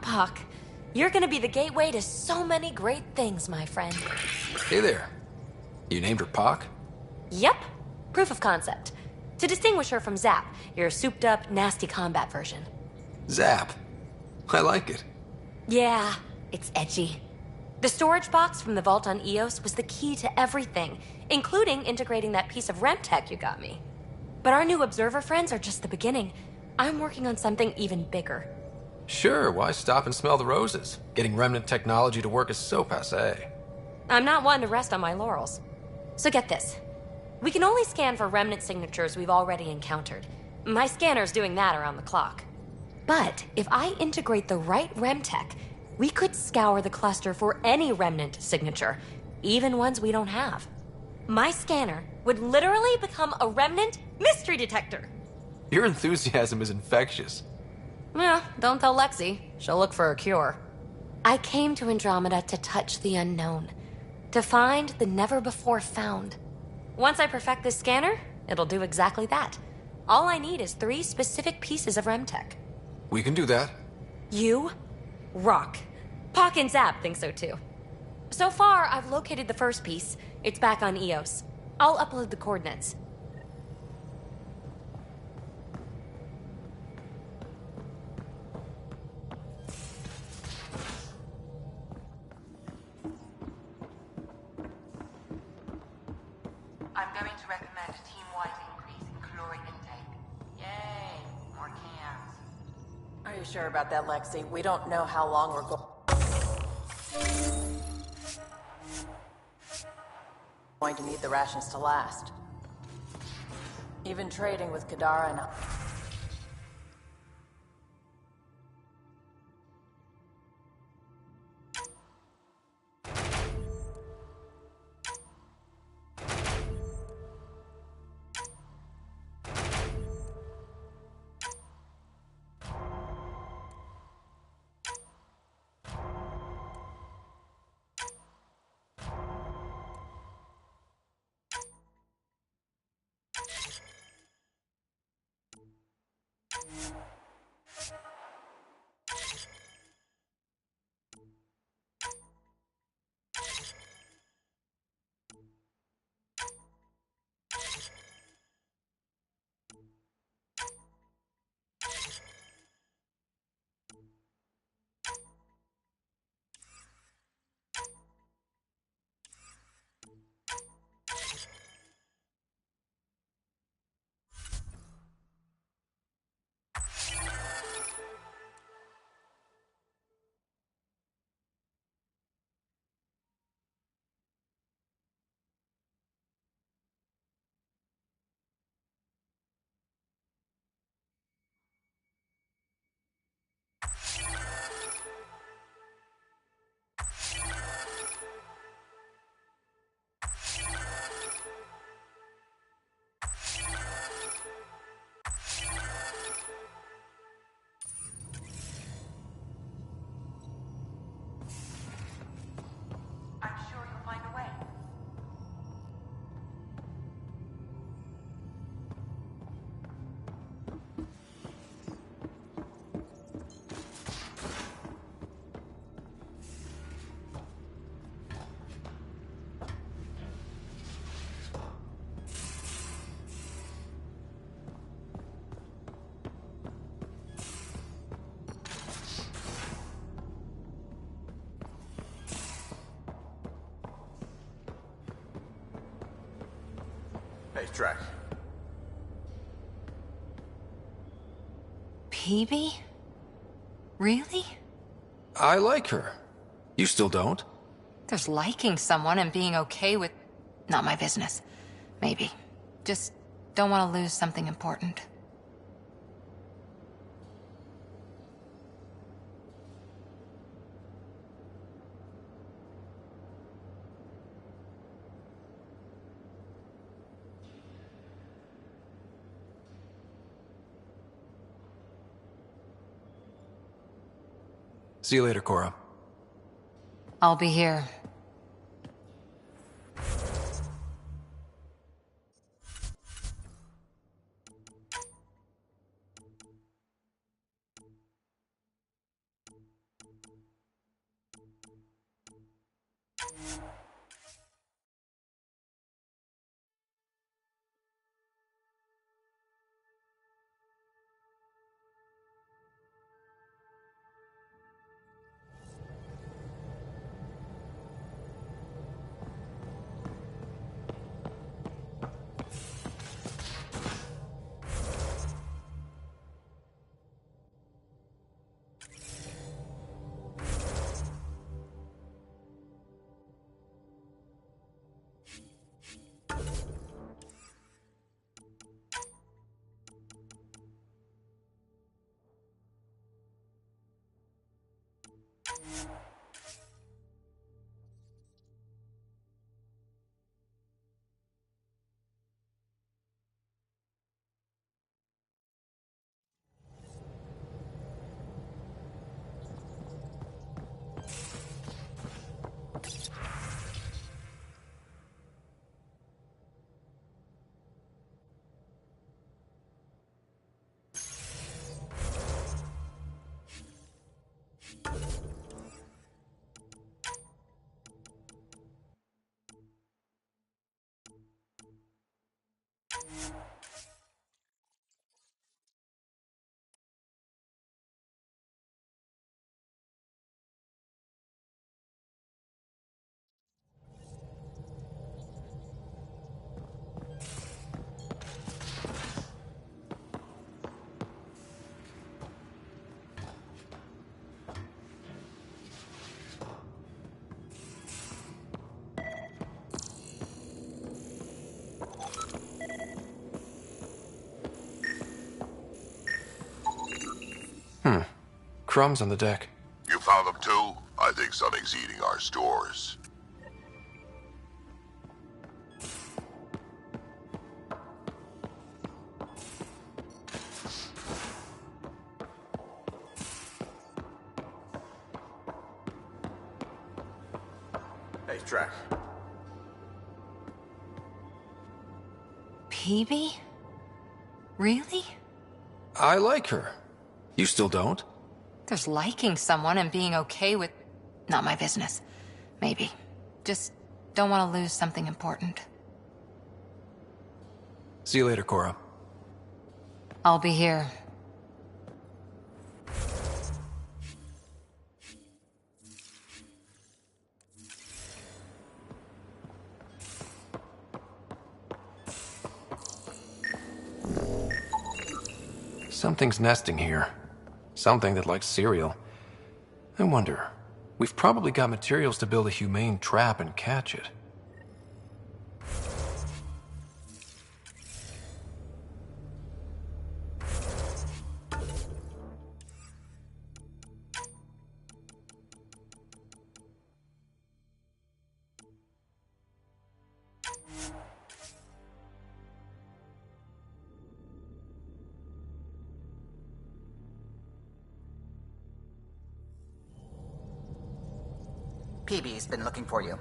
Pock. You're gonna be the gateway to so many great things, my friend. Hey there. You named her Pock? Yep. Proof of concept. To distinguish her from Zap, your souped-up, nasty combat version. Zap. I like it. Yeah, it's edgy. The storage box from the vault on Eos was the key to everything, including integrating that piece of Remtech you got me. But our new observer friends are just the beginning. I'm working on something even bigger. Sure, why stop and smell the roses? Getting remnant technology to work is so passé. I'm not one to rest on my laurels. So get this. We can only scan for remnant signatures we've already encountered. My scanner's doing that around the clock. But if I integrate the right Remtech, we could scour the cluster for any remnant signature, even ones we don't have. My scanner would literally become a remnant mystery detector. Your enthusiasm is infectious. Yeah, don't tell Lexi. She'll look for a cure. I came to Andromeda to touch the unknown, to find the never-before-found. Once I perfect this scanner, it'll do exactly that. All I need is 3 specific pieces of Remtech. We can do that. You rock. Pock and Zap think so too. So far, I've located the first piece. It's back on Eos. I'll upload the coordinates. I'm going to recommend a team-wide increase in caloric intake. Yay, more cans. Are you sure about that, Lexi? We don't know how long we're going to need the rations to last. Even trading with Kadara and... I'm sure you'll find a way. Hey, Track. PB? Really? I like her. You still don't? There's liking someone and being okay with... Not my business. Maybe. Just don't want to lose something important. See you later, Cora. I'll be here. Crumbs on the deck. You found them too? I think something's eating our stores. Hey, Track. PB? Really? I like her. You still don't? There's liking someone and being okay with... Not my business. Maybe. Just don't want to lose something important. See you later, Cora. I'll be here. Something's nesting here. Something that likes cereal. I wonder, we've probably got materials to build a humane trap and catch it. PB's been looking for you.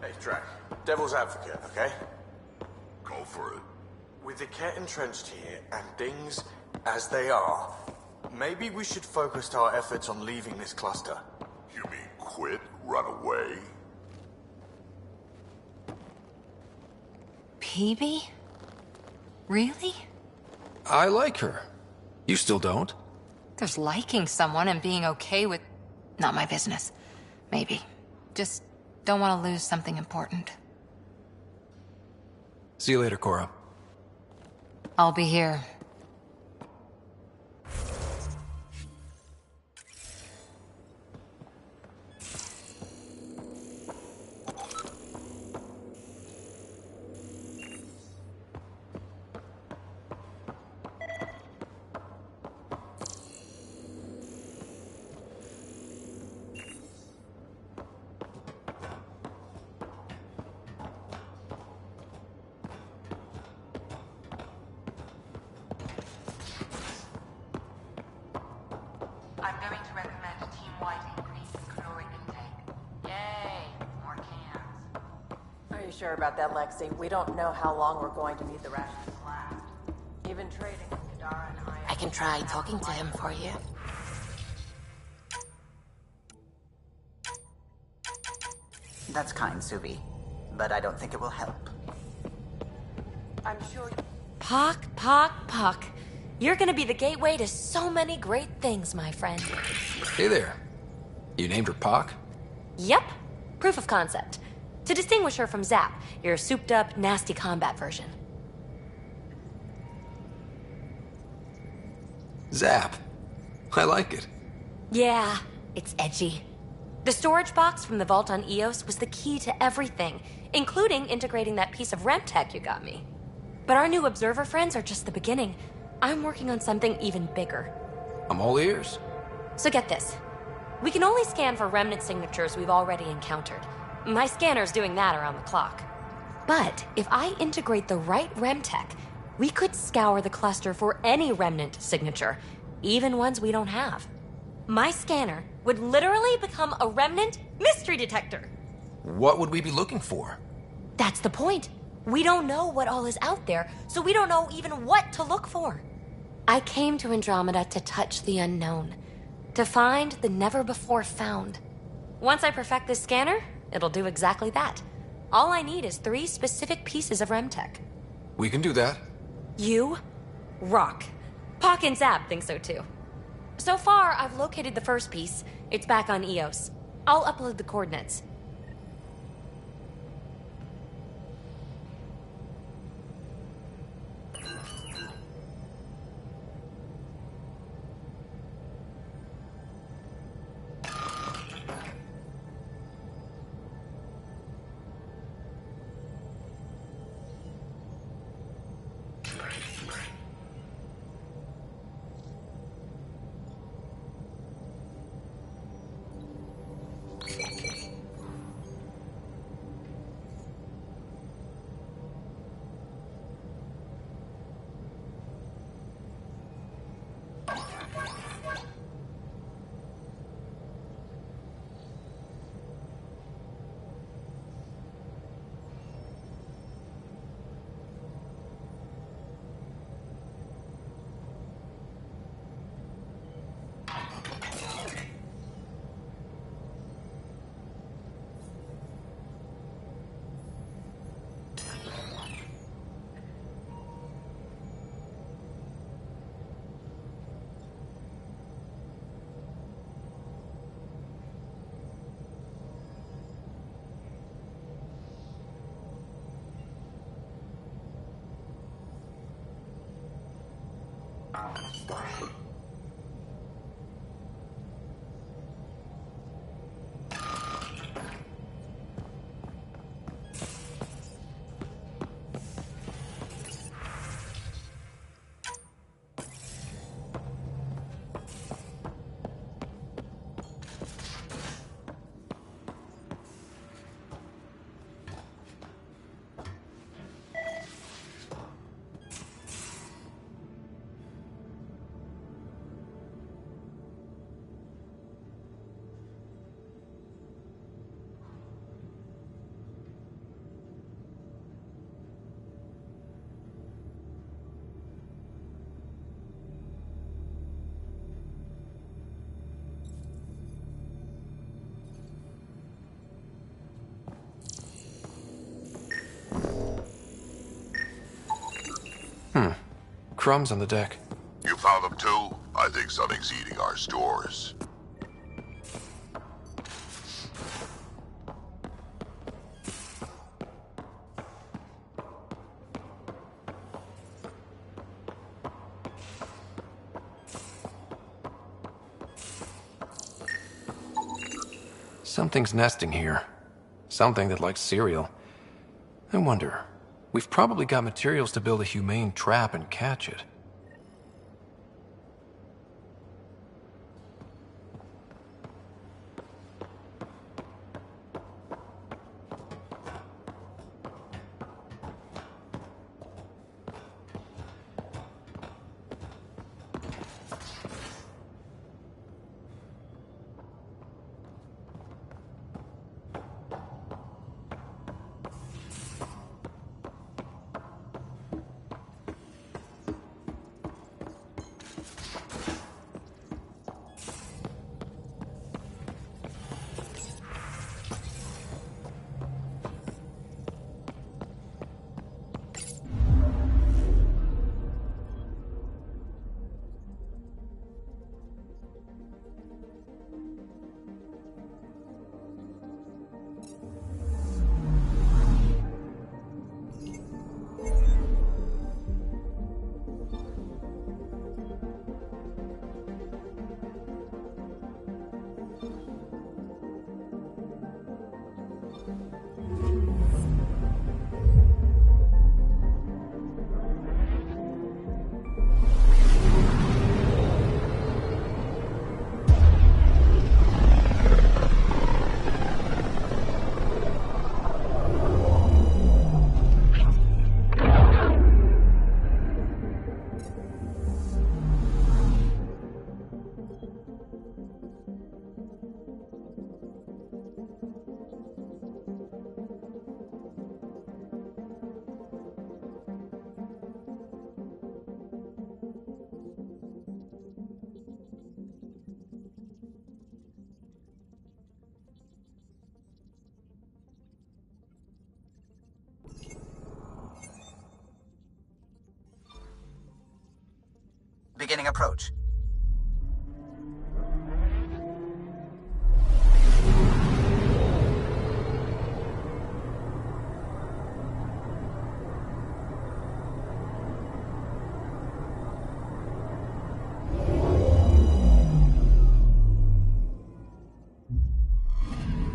Hey, Drac. Devil's advocate, okay? Go for it. With the Ket entrenched here and things as they are, maybe we should focus our efforts on leaving this cluster. You mean quit? Run away? PB? Really? I like her. You still don't? There's liking someone and being okay with... Not my business. Maybe. Just don't want to lose something important. See you later, Cora. I'll be here. I'm going to recommend a team-wide increase in caloric intake. Yay, more cans. Are you sure about that, Lexi? We don't know how long we're going to need the rations to last. Even trading with Kadara and I can try talking to him for you. That's kind, Suvi. But I don't think it will help. I'm sure... Pock. You're gonna be the gateway to so many great things, my friend. Hey there. You named her Pock? Yep. Proof of concept. To distinguish her from Zap, your souped-up, nasty combat version. Zap. I like it. Yeah, it's edgy. The storage box from the vault on Eos was the key to everything, including integrating that piece of REM tech you got me. But our new observer friends are just the beginning. I'm working on something even bigger. I'm all ears. So get this. We can only scan for remnant signatures we've already encountered. My scanner's doing that around the clock. But if I integrate the right REM tech, we could scour the cluster for any remnant signature, even ones we don't have. My scanner would literally become a remnant mystery detector. What would we be looking for? That's the point. We don't know what all is out there, so we don't know even what to look for. I came to Andromeda to touch the unknown, to find the never-before-found. Once I perfect this scanner, it'll do exactly that. All I need is 3 specific pieces of REMTech. We can do that. You rock. Pock and Zap think so too. So far, I've located the first piece. It's back on Eos. I'll upload the coordinates. Crumbs on the deck. You found them too? I think something's eating our stores. Something's nesting here. Something that likes cereal. I wonder, we've probably got materials to build a humane trap and catch it. Beginning approach.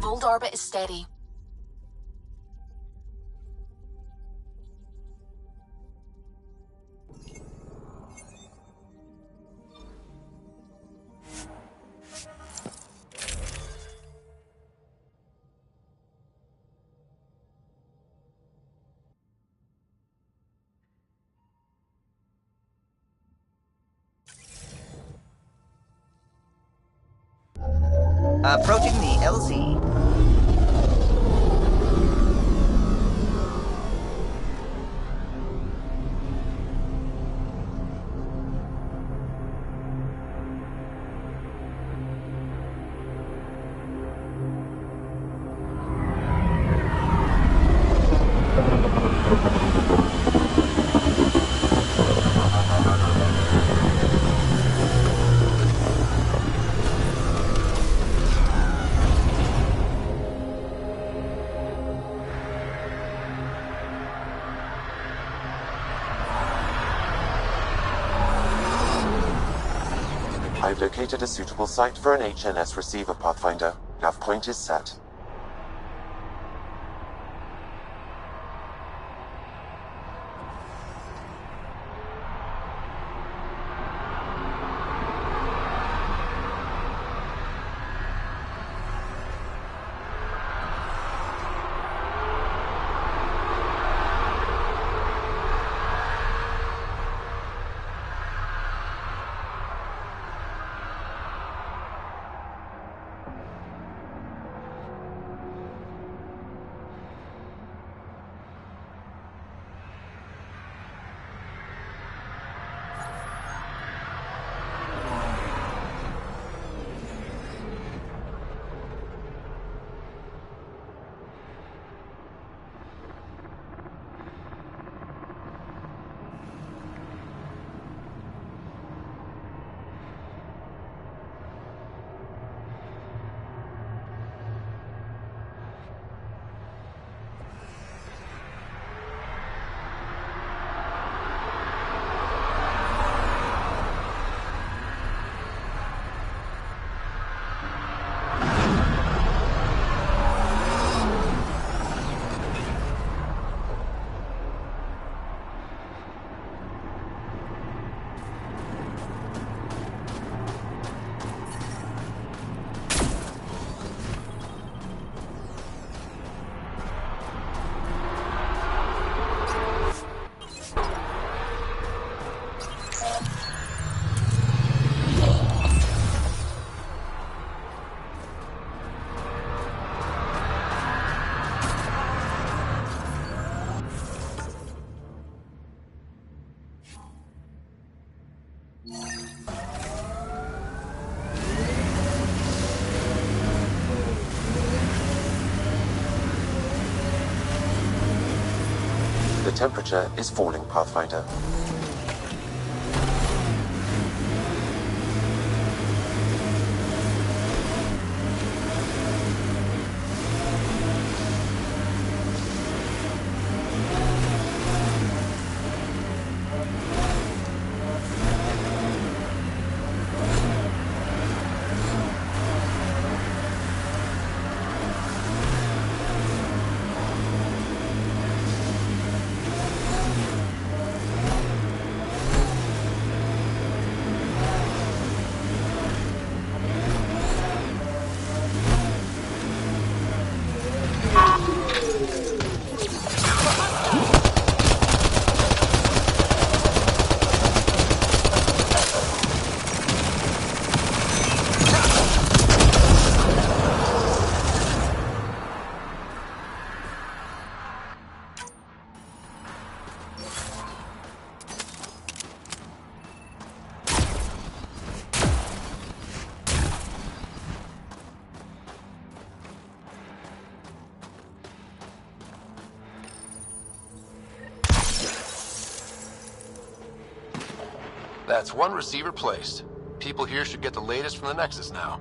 Fold orbit is steady. Approaching the LZ. I've located a suitable site for an HNS receiver, Pathfinder. Nav point is set. The temperature is falling, Pathfinder. That's one receiver placed. People here should get the latest from the Nexus now.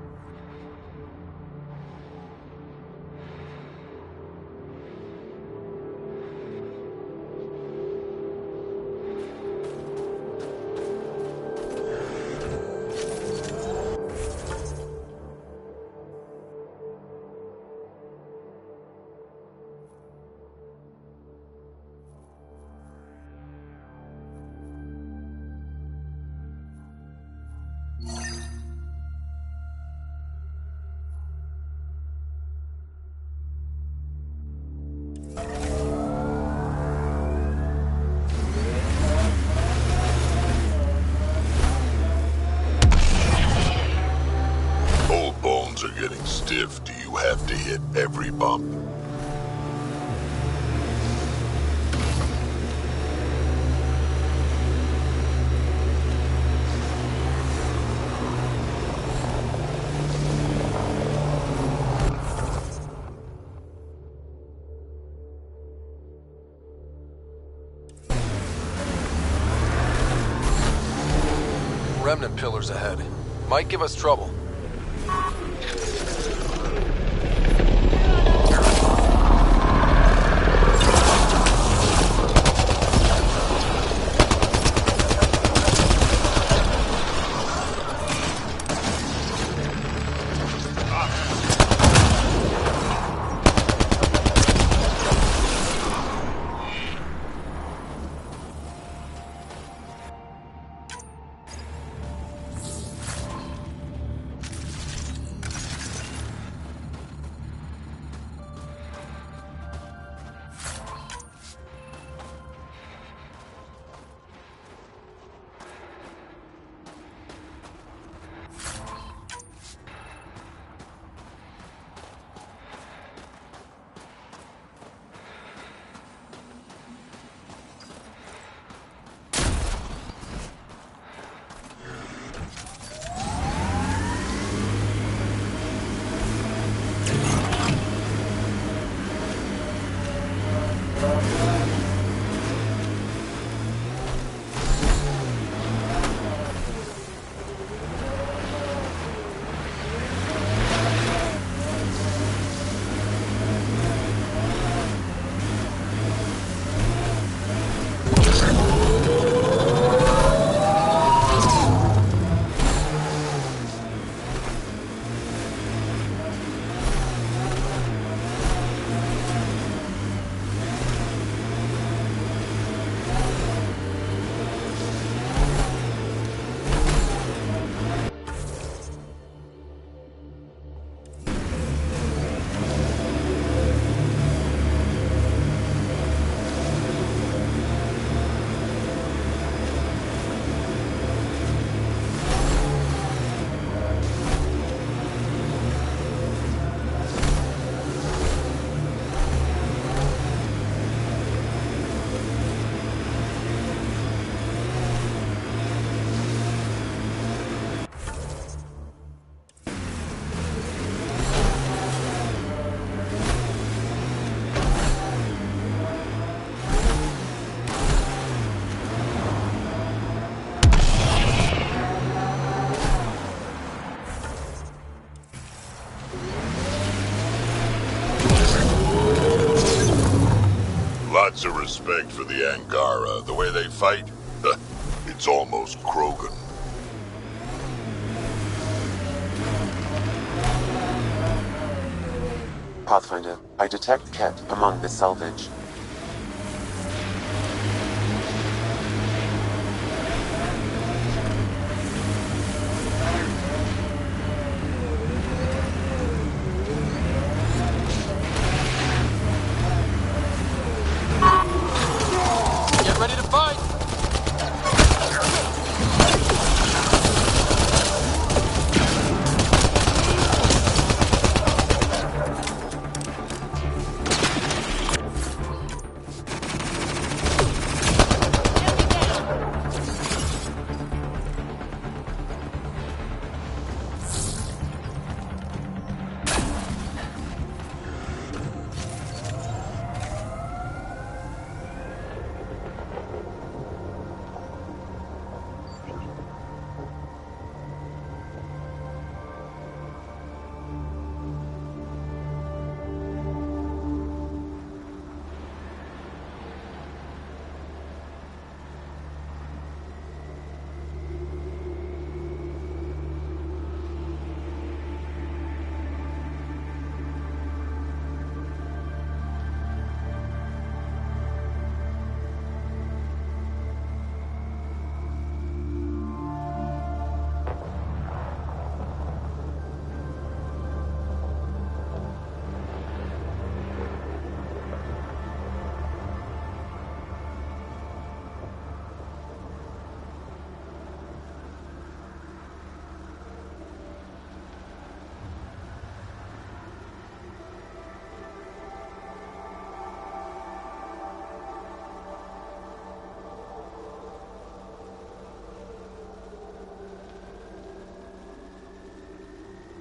Stiff, do you have to hit every bump? Remnant pillars ahead. Might give us trouble. respect for the Angara. The way they fight, it's almost Krogan. Pathfinder, I detect Ket among the salvage. Get ready to fight!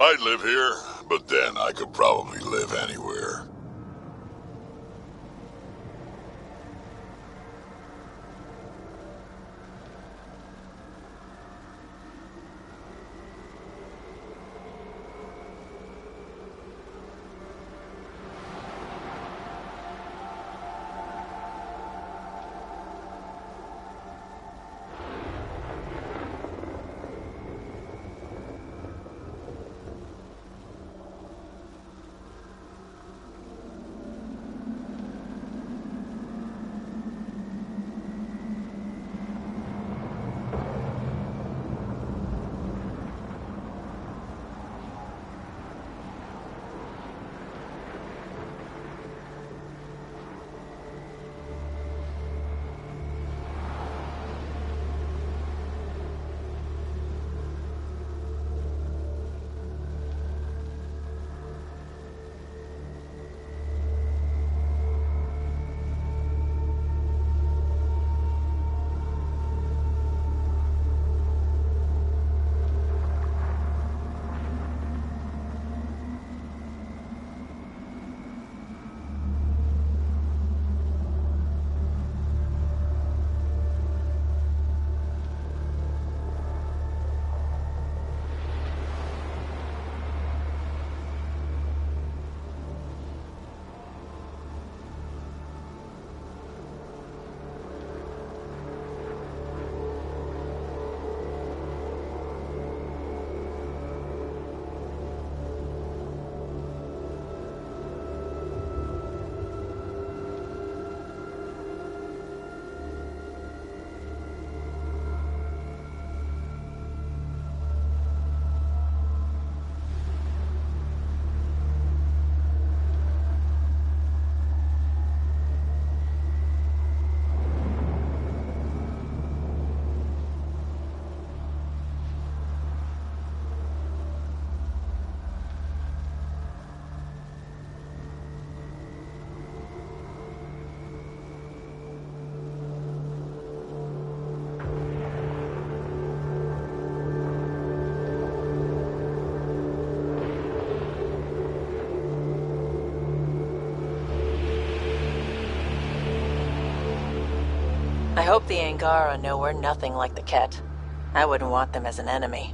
I'd live here, but then I could probably live anywhere. I hope the Angara know we're nothing like the Ket. I wouldn't want them as an enemy.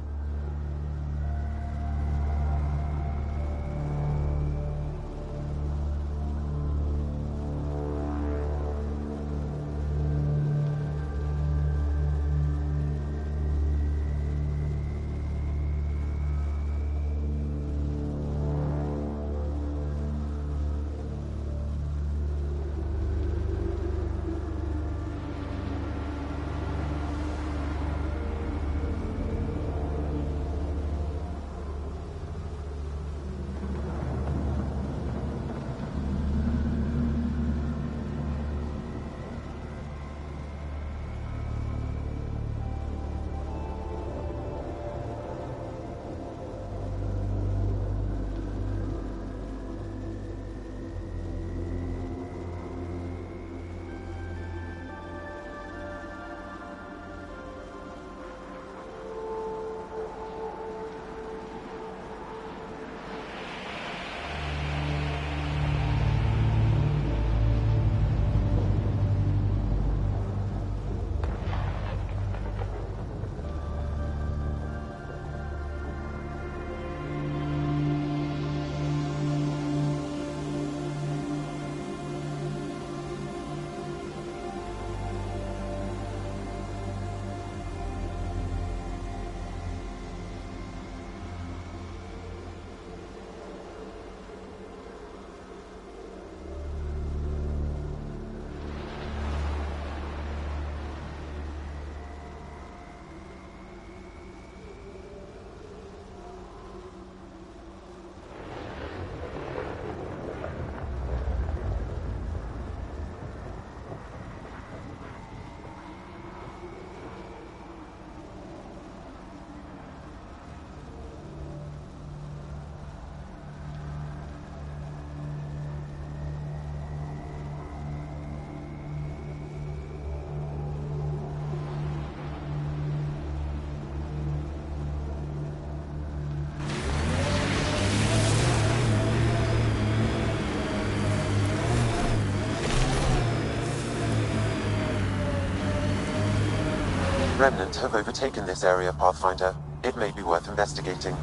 Remnant have overtaken this area, Pathfinder. It may be worth investigating.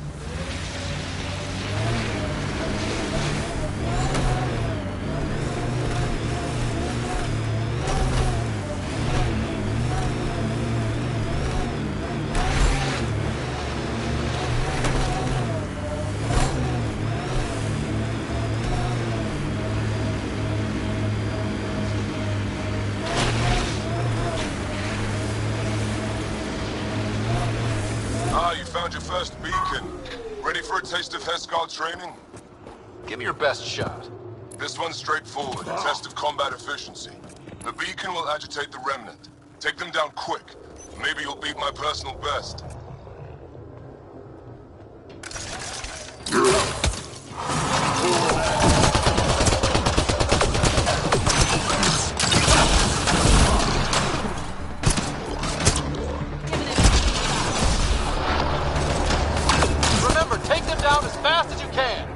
Found your first beacon. Ready for a taste of Hescar training? Give me your best shot. This one's straightforward, a test of combat efficiency. The beacon will agitate the Remnant. Take them down quick. Maybe you'll beat my personal best. Down as fast as you can.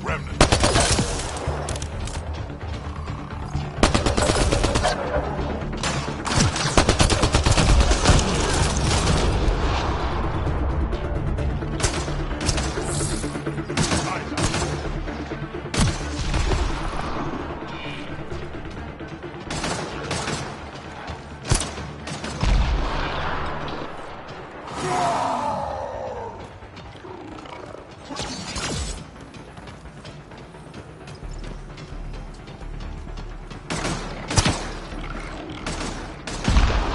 Remnant.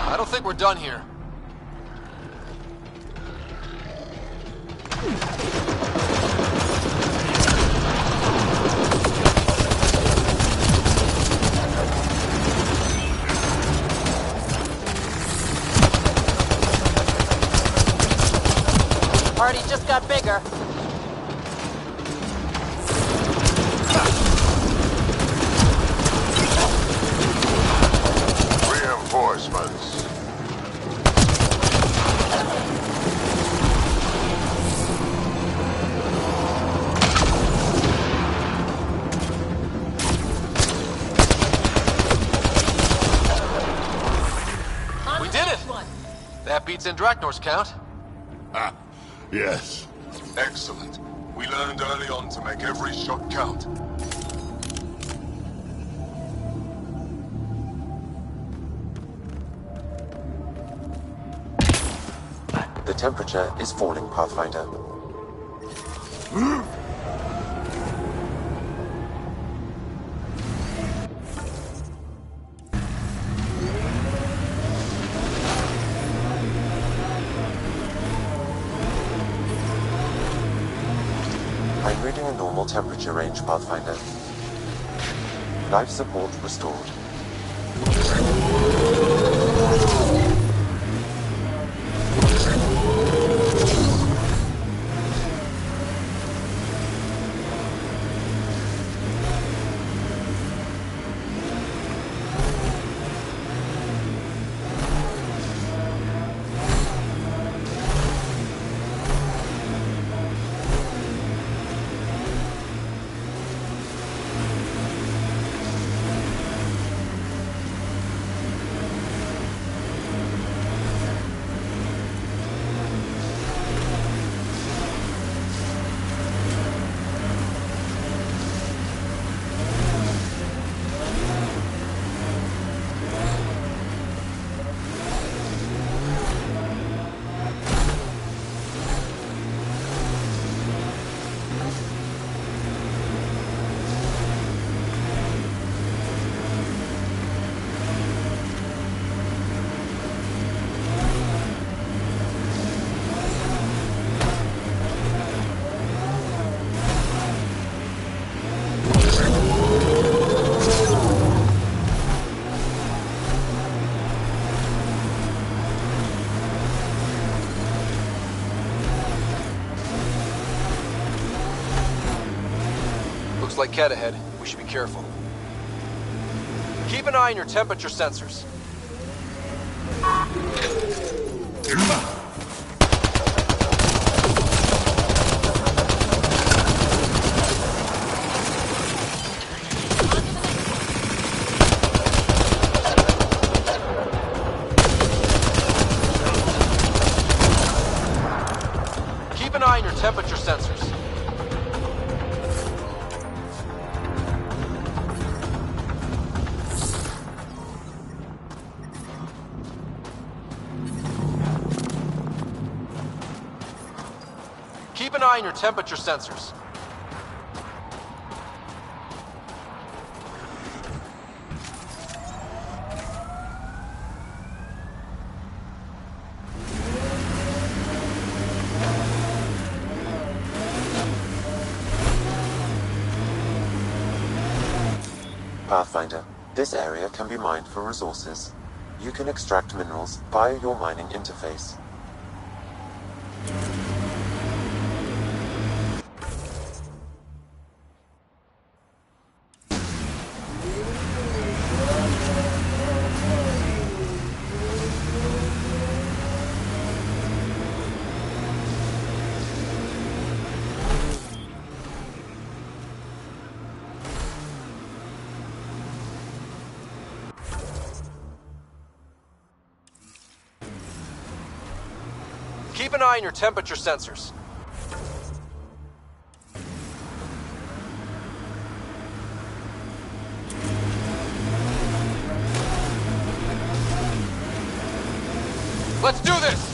I don't think we're done here. Party just got bigger. Reinforcements. We did it! That beats Indraknor's count. Ah, yes. Excellent. We learned early on to make every shot count. The temperature is falling, Pathfinder. I'm reading a normal temperature range, Pathfinder. Life support restored. Looks like Cat ahead. We should be careful. Keep an eye on your temperature sensors. temperature sensors. Keep an eye on your temperature sensors. Pathfinder, this area can be mined for resources. You can extract minerals via your mining interface. Keep an eye on your temperature sensors. Let's do this!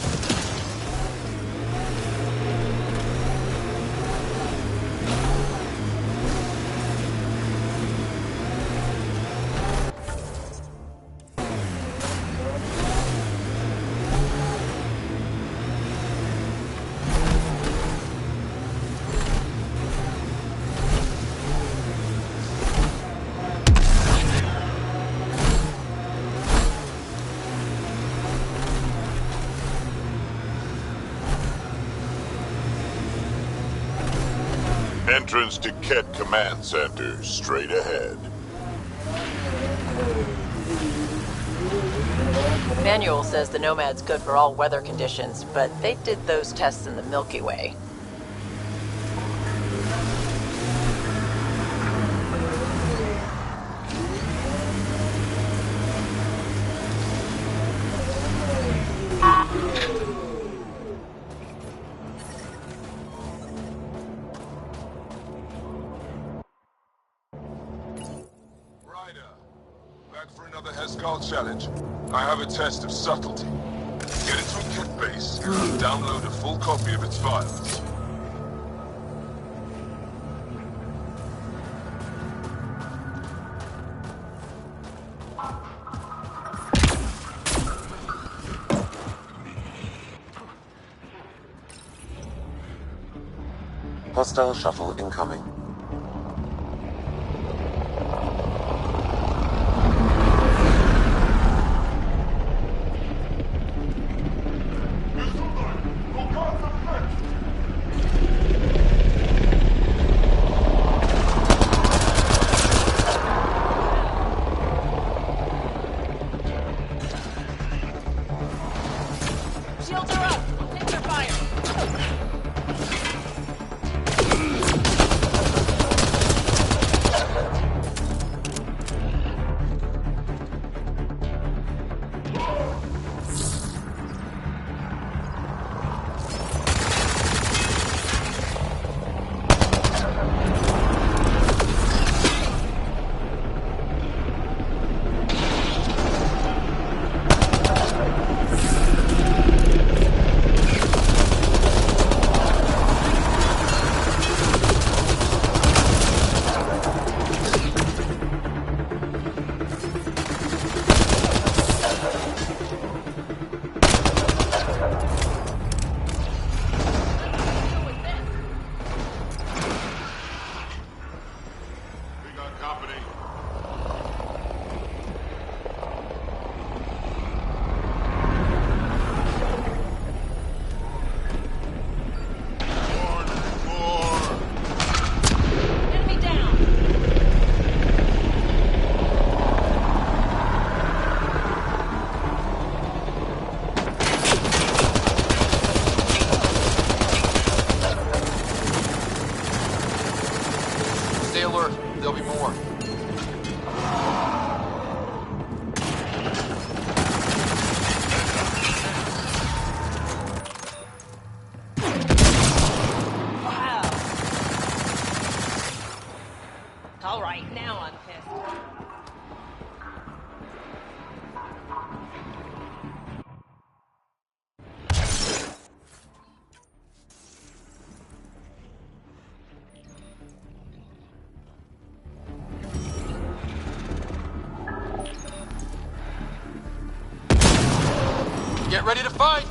Entrance to Ket Command Center, straight ahead. Manual says the Nomad's good for all weather conditions, but they did those tests in the Milky Way. Challenge. I have a test of subtlety. Get into a Ket base and download a full copy of its files. Hostile shuttle incoming. Shields are up! Take their fire! Get ready to fight!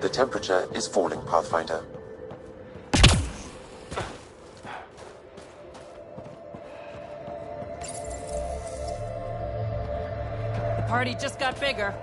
The temperature is falling, Pathfinder. The party just got bigger.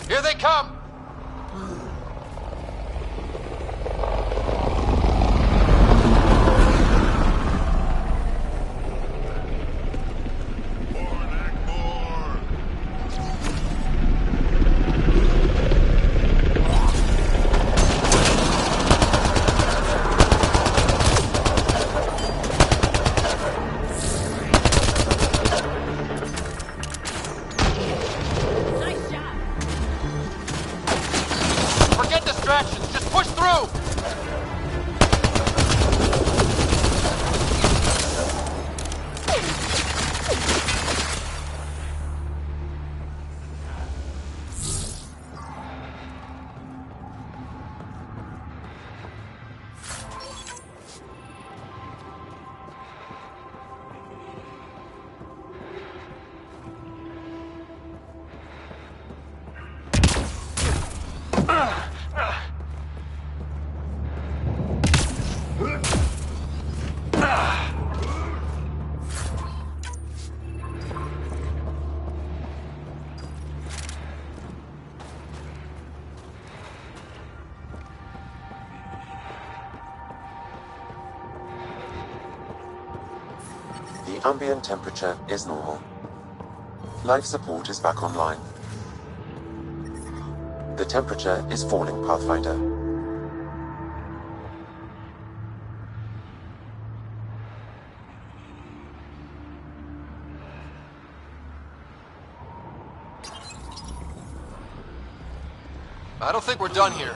Here they come! Just push through! The ambient temperature is normal. Life support is back online. The temperature is falling, Pathfinder. I don't think we're done here.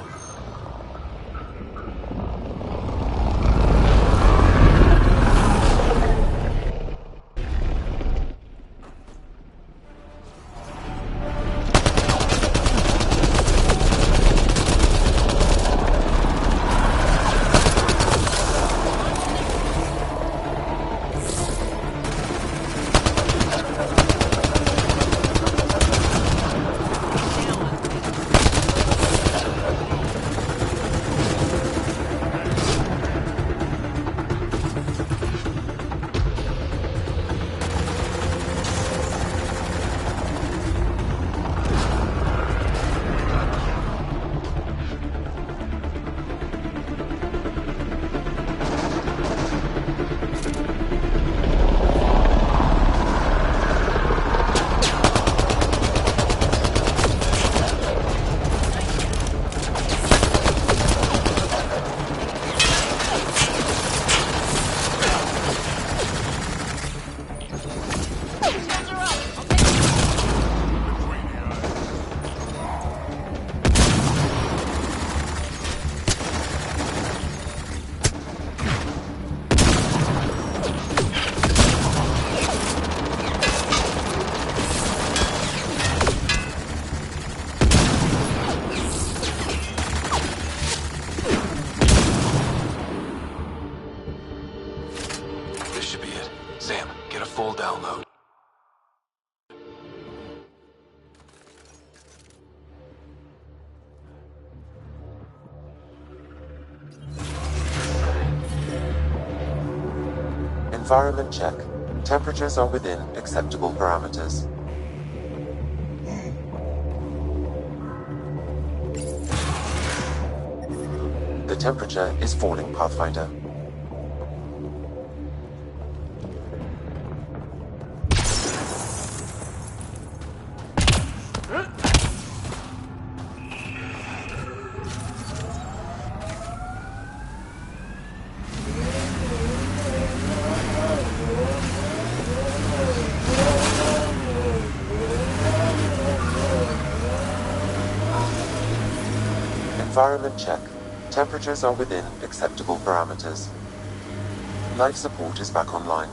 should be it. Sam, get a full download. Environment check. Temperatures are within acceptable parameters. The temperature is falling, Pathfinder. Environment check. Temperatures are within acceptable parameters. Life support is back online.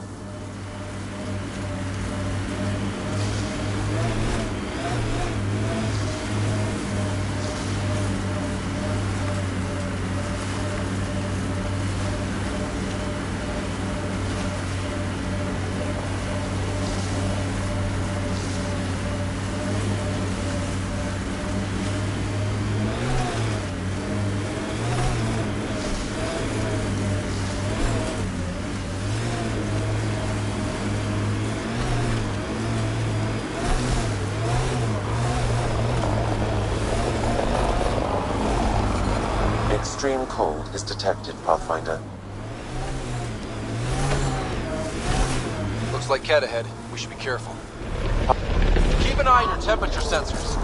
Extreme cold is detected, Pathfinder. Looks like Cat ahead. We should be careful. Keep an eye on your temperature sensors.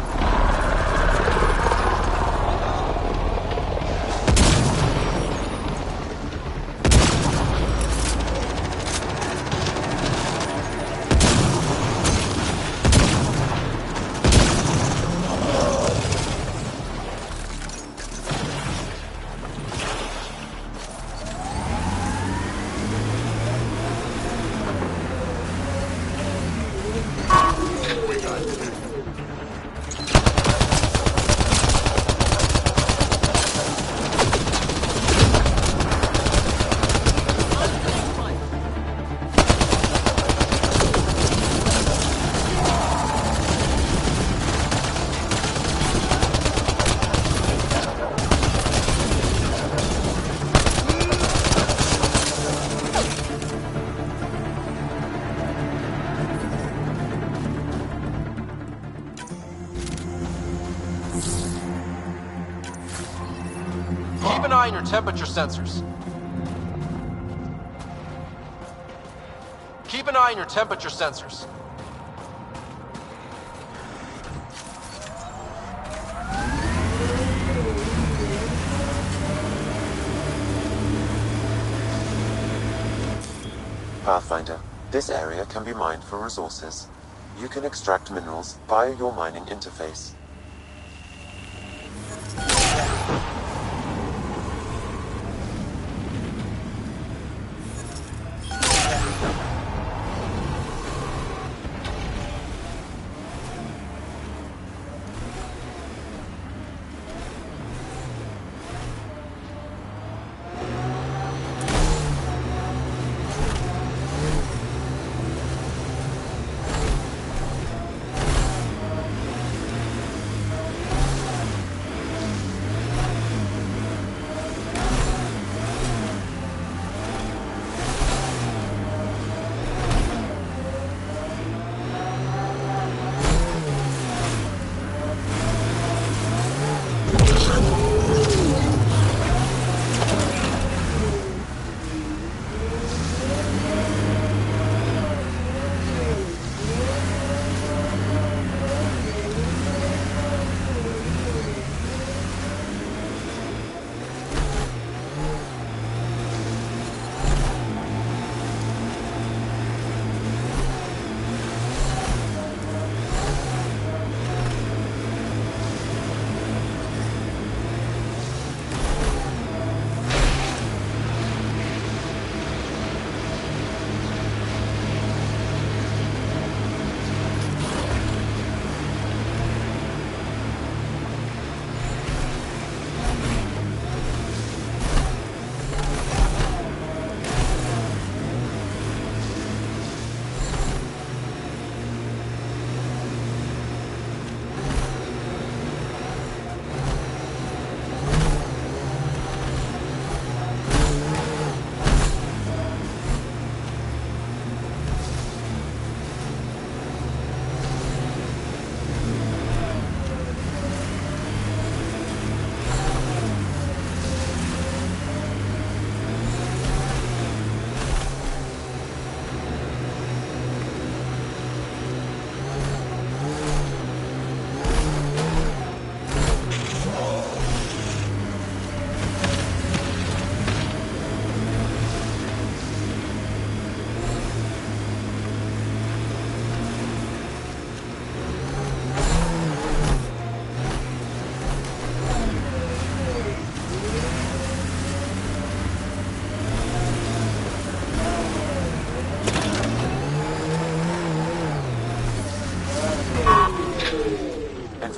Keep an eye on your temperature sensors. Keep an eye on your temperature sensors. Pathfinder, this area can be mined for resources. You can extract minerals via your mining interface.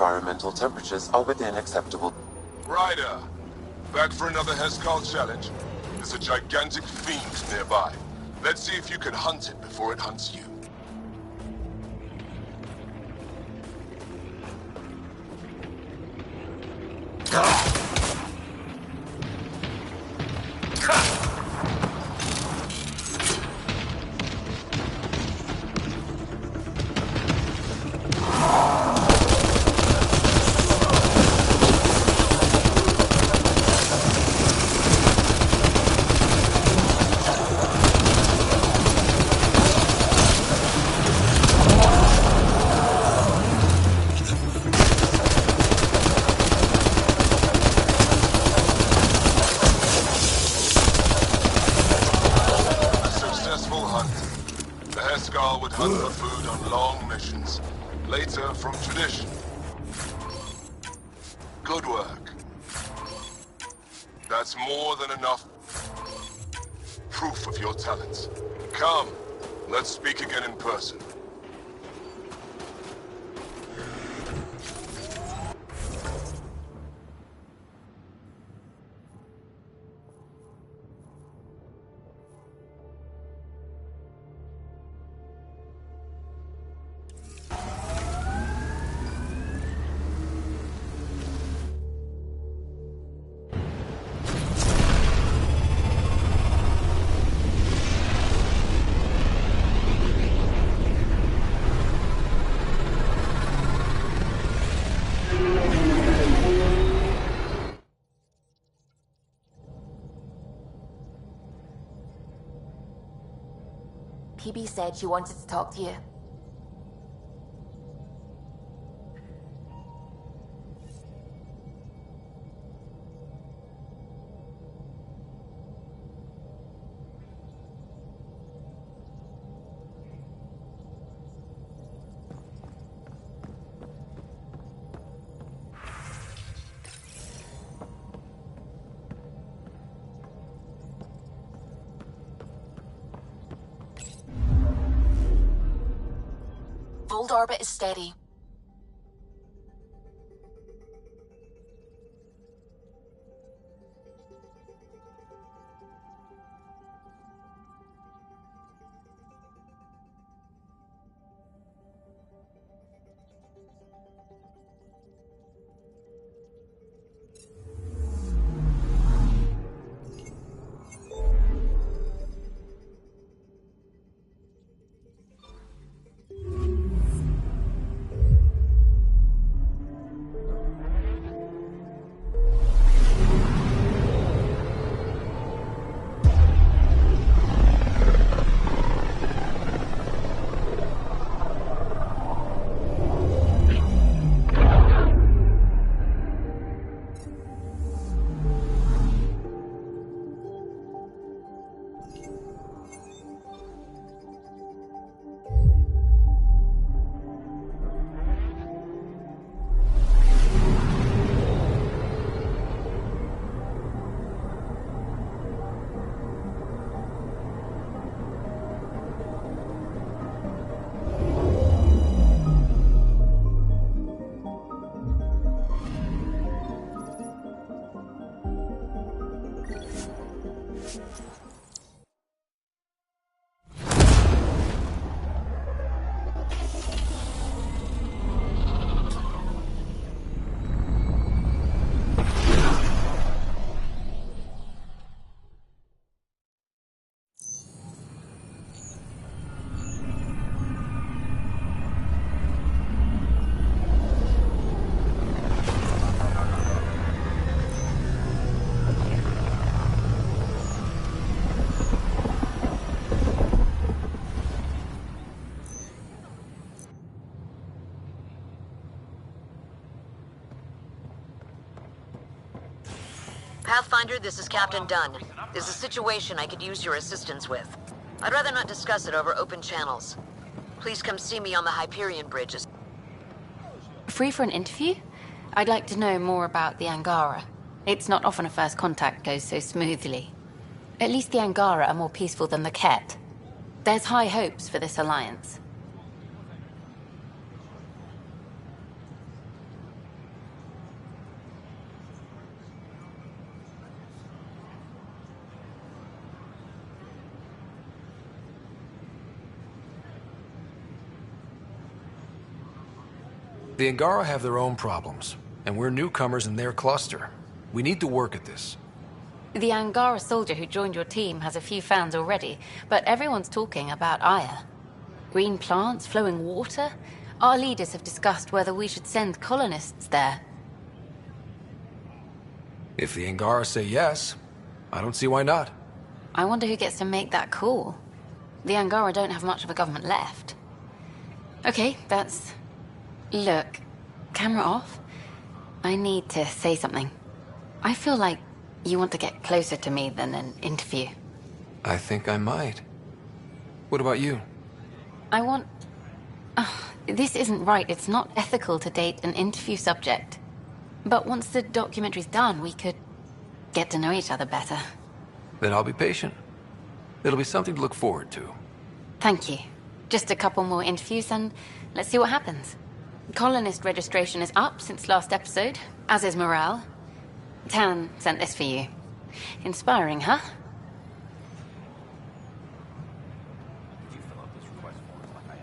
environmental temperatures are within acceptable. Ryder, back for another Heskal challenge? There's a gigantic fiend nearby. Let's see if you can hunt it before it hunts you. Good work. That's more than enough proof of your talents. Come, let's speak again in person. PB said she wanted to talk to you. Fold orbit is steady. Pathfinder, this is Captain Dunn. There's a situation I could use your assistance with. I'd rather not discuss it over open channels. Please come see me on the Hyperion bridges. Free for an interview? I'd like to know more about the Angara. It's not often a first contact goes so smoothly. At least the Angara are more peaceful than the Ket. There's high hopes for this alliance. The Angara have their own problems, and we're newcomers in their cluster. We need to work at this. The Angara soldier who joined your team has a few fans already, but everyone's talking about Aya. Green plants, flowing water. Our leaders have discussed whether we should send colonists there. If the Angara say yes, I don't see why not. I wonder who gets to make that call. The Angara don't have much of a government left. Okay, that's... Look, camera off. I need to say something. I feel like you want to get closer to me than an interview. I think I might. What about you? I want... this isn't right. It's not ethical to date an interview subject. But once the documentary's done, we could get to know each other better. Then I'll be patient. It'll be something to look forward to. Thank you. Just a couple more interviews and let's see what happens. Colonist registration is up since last episode, as is morale. Tan sent this for you. Inspiring, huh?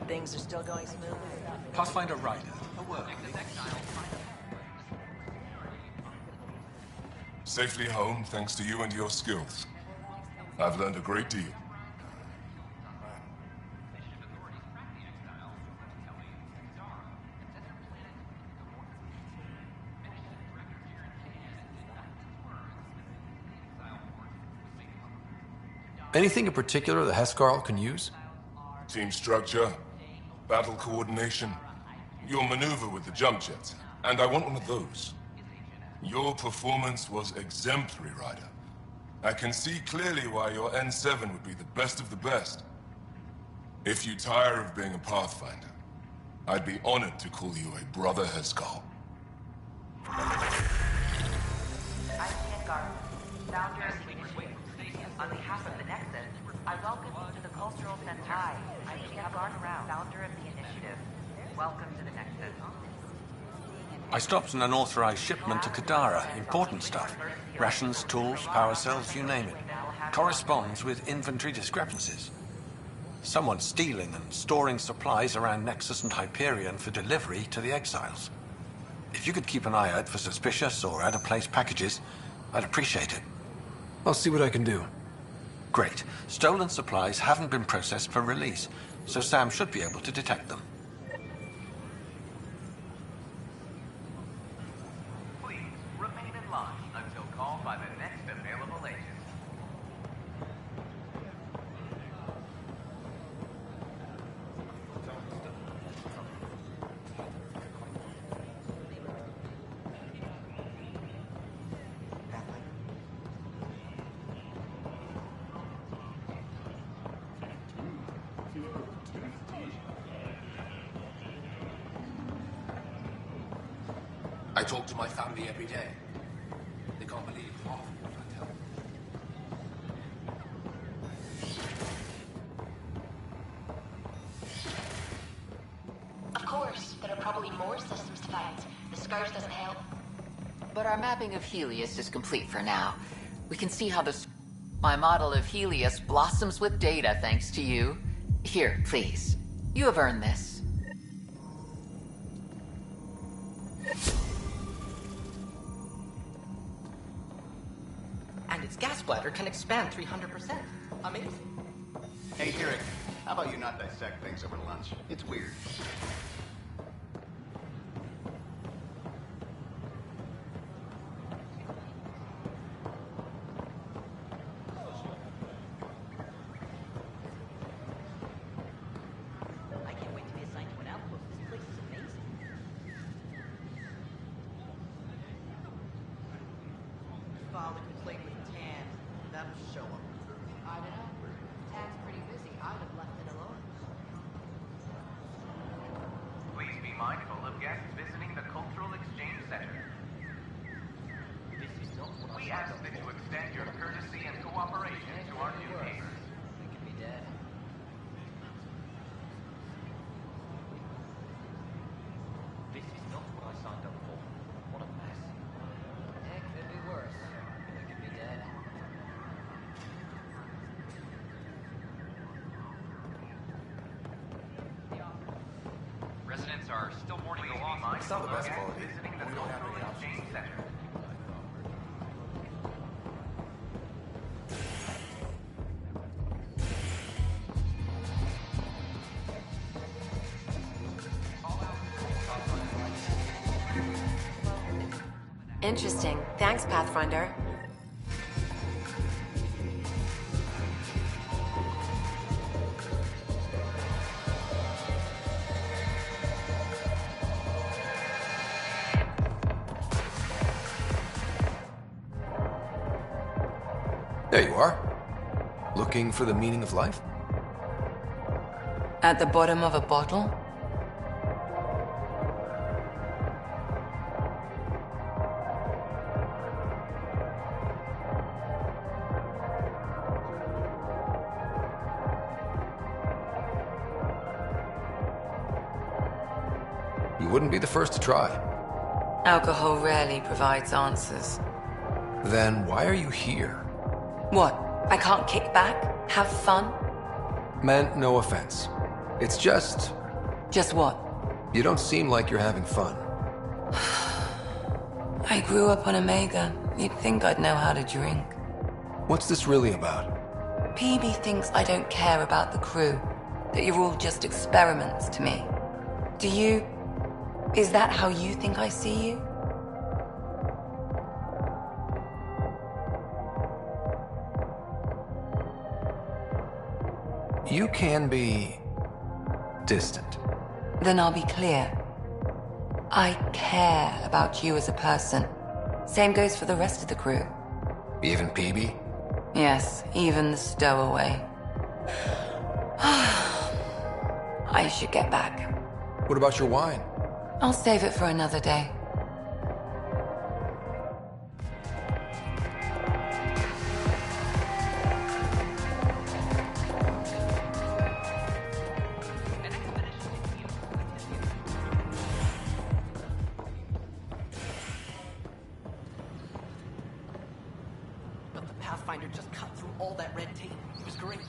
Things are still going smoothly. Pathfinder Rider. Safely home thanks to you and your skills. I've learned a great deal. Anything in particular the Hescarl can use? Team structure, battle coordination, your maneuver with the jump jets, and I want one of those. Your performance was exemplary, Ryder. I can see clearly why your N7 would be the best of the best. If you tire of being a Pathfinder, I'd be honored to call you a Brother Hescarl. On behalf of the Nexus, I welcome you to the Cultural Center. Hi, I'm Hagar, founder of the initiative. Welcome to the Nexus. I stopped an unauthorized shipment to Kadara. Important stuff. Rations, tools, power cells, you name it. Corresponds with inventory discrepancies. Someone's stealing and storing supplies around Nexus and Hyperion for delivery to the exiles. If you could keep an eye out for suspicious or out-of-place packages, I'd appreciate it. I'll see what I can do. Great. Stolen supplies haven't been processed for release, so Sam should be able to detect them. Please remain in line until called by the next available agent. I talk to my family every day. They can't believe half of what I tell them. Of course, there are probably more systems to find. The Scourge doesn't help. But our mapping of Helios is complete for now. We can see how my model of Helios blossoms with data thanks to you. Here, please. You have earned this. And its gas bladder can expand 300%. Amazing. Hey, Derek, how about you not dissect things over lunch? It's weird. I can't wait to be assigned to an outpost. This place is amazing. Father complained with Tan. That'll show him. I don't know. Tan's pretty busy. I'd have left it alone. Please be mindful of guests visiting the Cultural Exchange Center. We ask that you extend your courtesy and cooperation to our new neighbors. We could be dead. This is not what I signed up for. What a mess. It could be worse. We could be dead. Residents are still more to go off. It's not the best quality, but we don't have any options. Interesting. Thanks, Pathfinder. There you are. Looking for the meaning of life? At the bottom of a bottle? You wouldn't be the first to try. Alcohol rarely provides answers. Then why are you here? What? I can't kick back? Have fun? Meant no offense. It's just... Just what? You don't seem like you're having fun. I grew up on Omega. You'd think I'd know how to drink. What's this really about? PB thinks I don't care about the crew. That you're all just experiments to me. Do you... Is that how you think I see you? You can be... distant. Then I'll be clear. I care about you as a person. Same goes for the rest of the crew. Even PB? Yes, even the stowaway. I should get back. What about your wine? I'll save it for another day. But the Pathfinder just cut through all that red tape. It was great.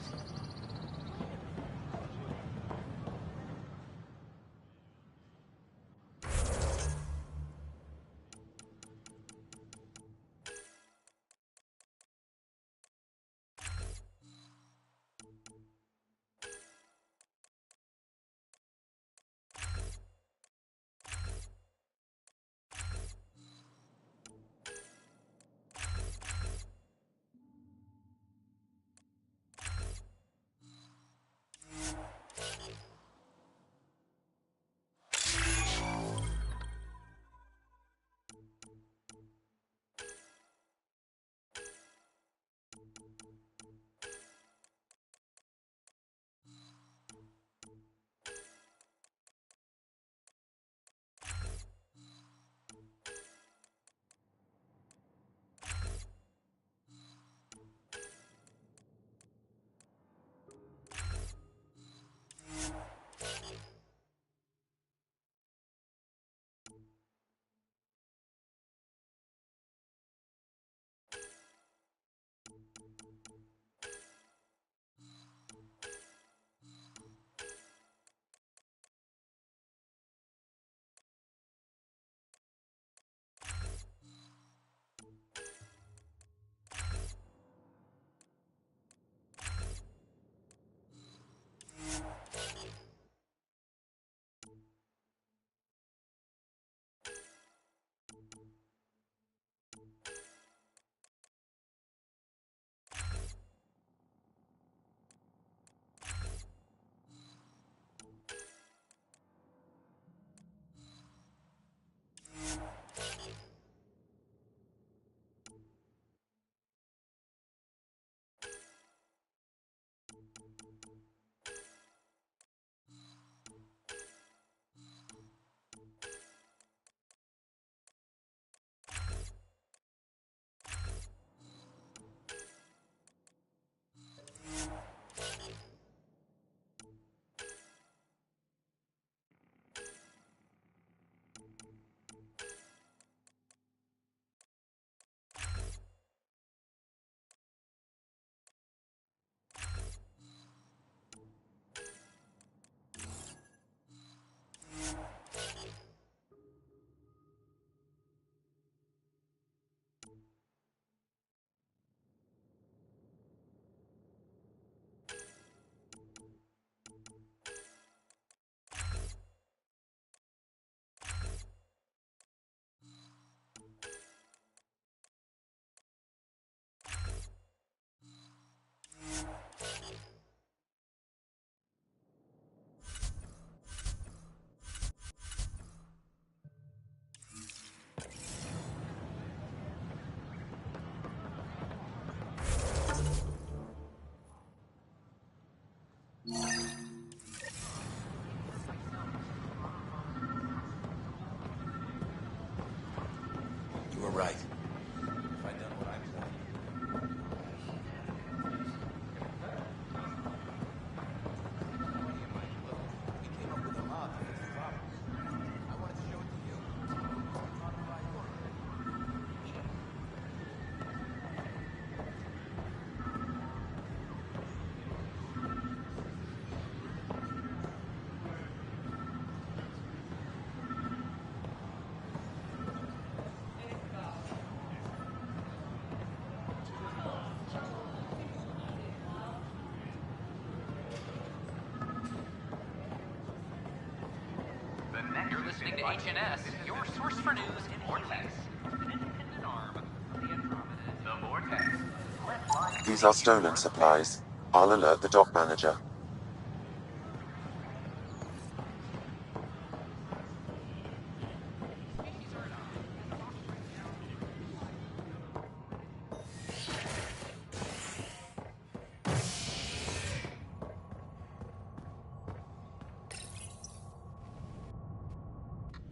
to HNS, your source for news in Vortex, an independent arm of the Andromeda. The Vortex. These are stolen supplies. I'll alert the dock manager.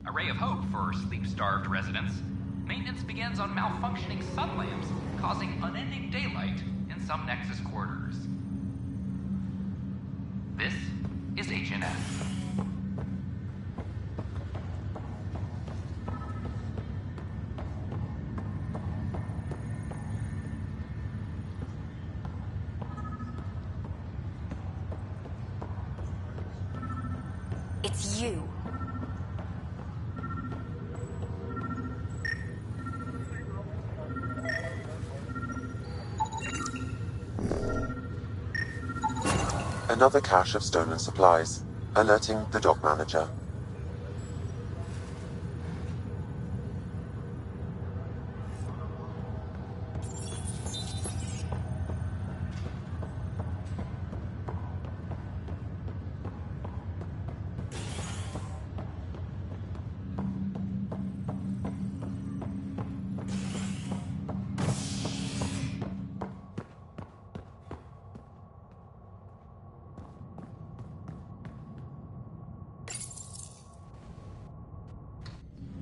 A ray of hope for sleep-starved residents. Maintenance begins on malfunctioning sun lamps, causing unending daylight in some Nexus quarters. This is HNS. It's you. Another cache of stolen supplies. Alerting the dock manager.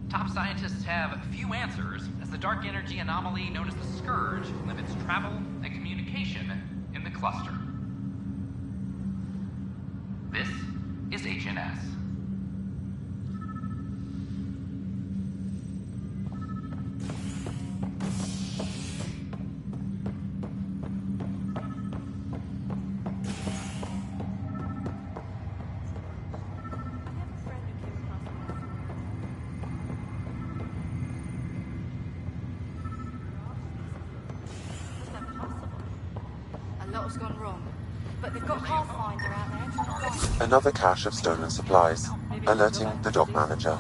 Top scientists have few answers, as the dark energy anomaly known as the Scourge limits travel and communication in the cluster. This is HNS. Lot's gone wrong, but they've got Pathfinder out there trying to find Another cache of stolen supplies. Alerting the dock manager.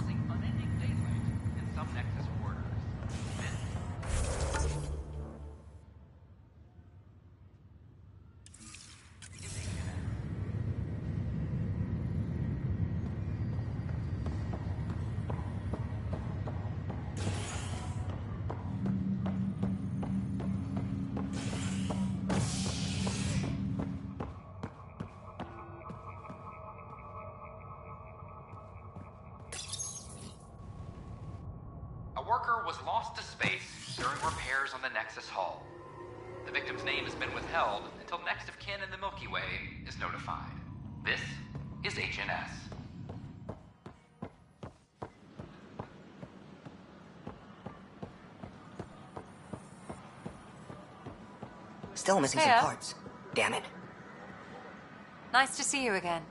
A worker was lost to space during repairs on the Nexus hull. The victim's name has been withheld until next of kin in the Milky Way is notified. This is HNS. Still missing Hiya. some parts. Damn it. Nice to see you again.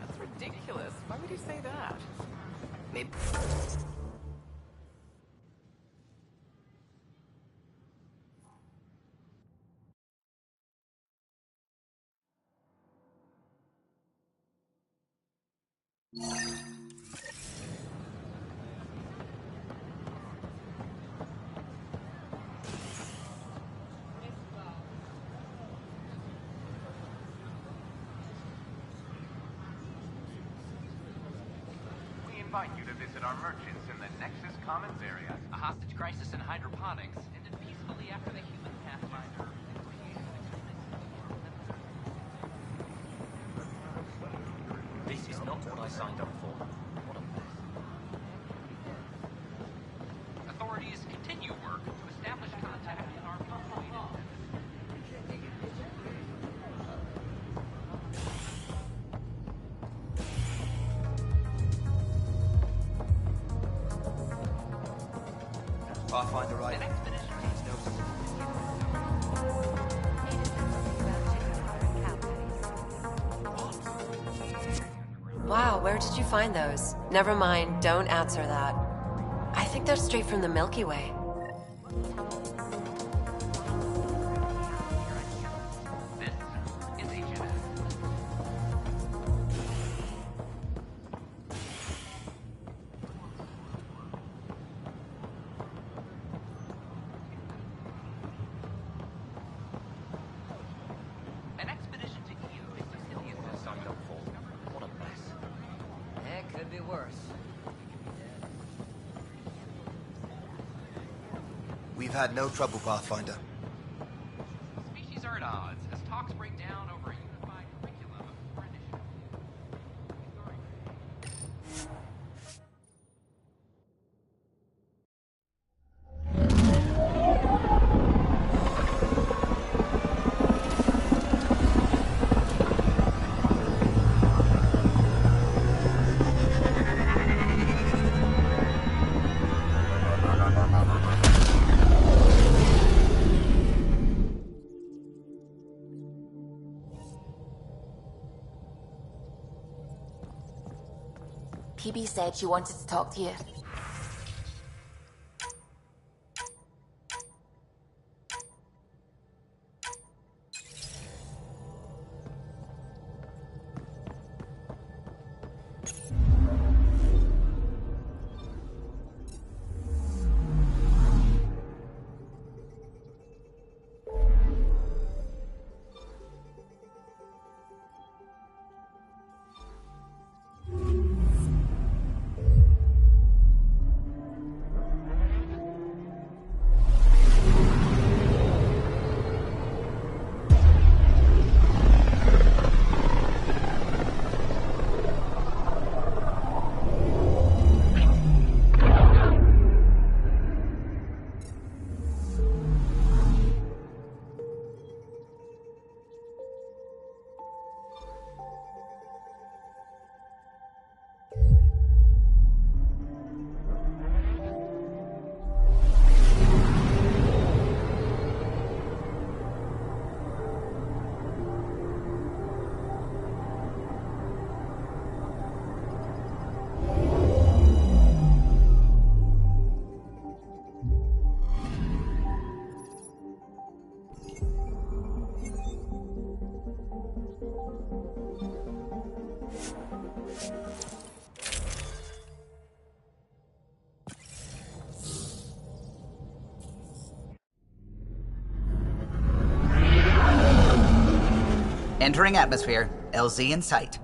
That's ridiculous. Why would you say that? Maybe. We invite you to visit our merchants in the Nexus Commons area. A hostage crisis in hydroponics ended peacefully after the human Pathfinder created This is not what I signed up for. What a mess. Pathfinder right. Wow, where did you find those? Never mind, don't answer that. I think they're straight from the Milky Way. We've had no trouble, Pathfinder. Species are at odds as talks break down over a unified curriculum for initiative. PB said she wanted to talk to you. Entering atmosphere, LZ in sight.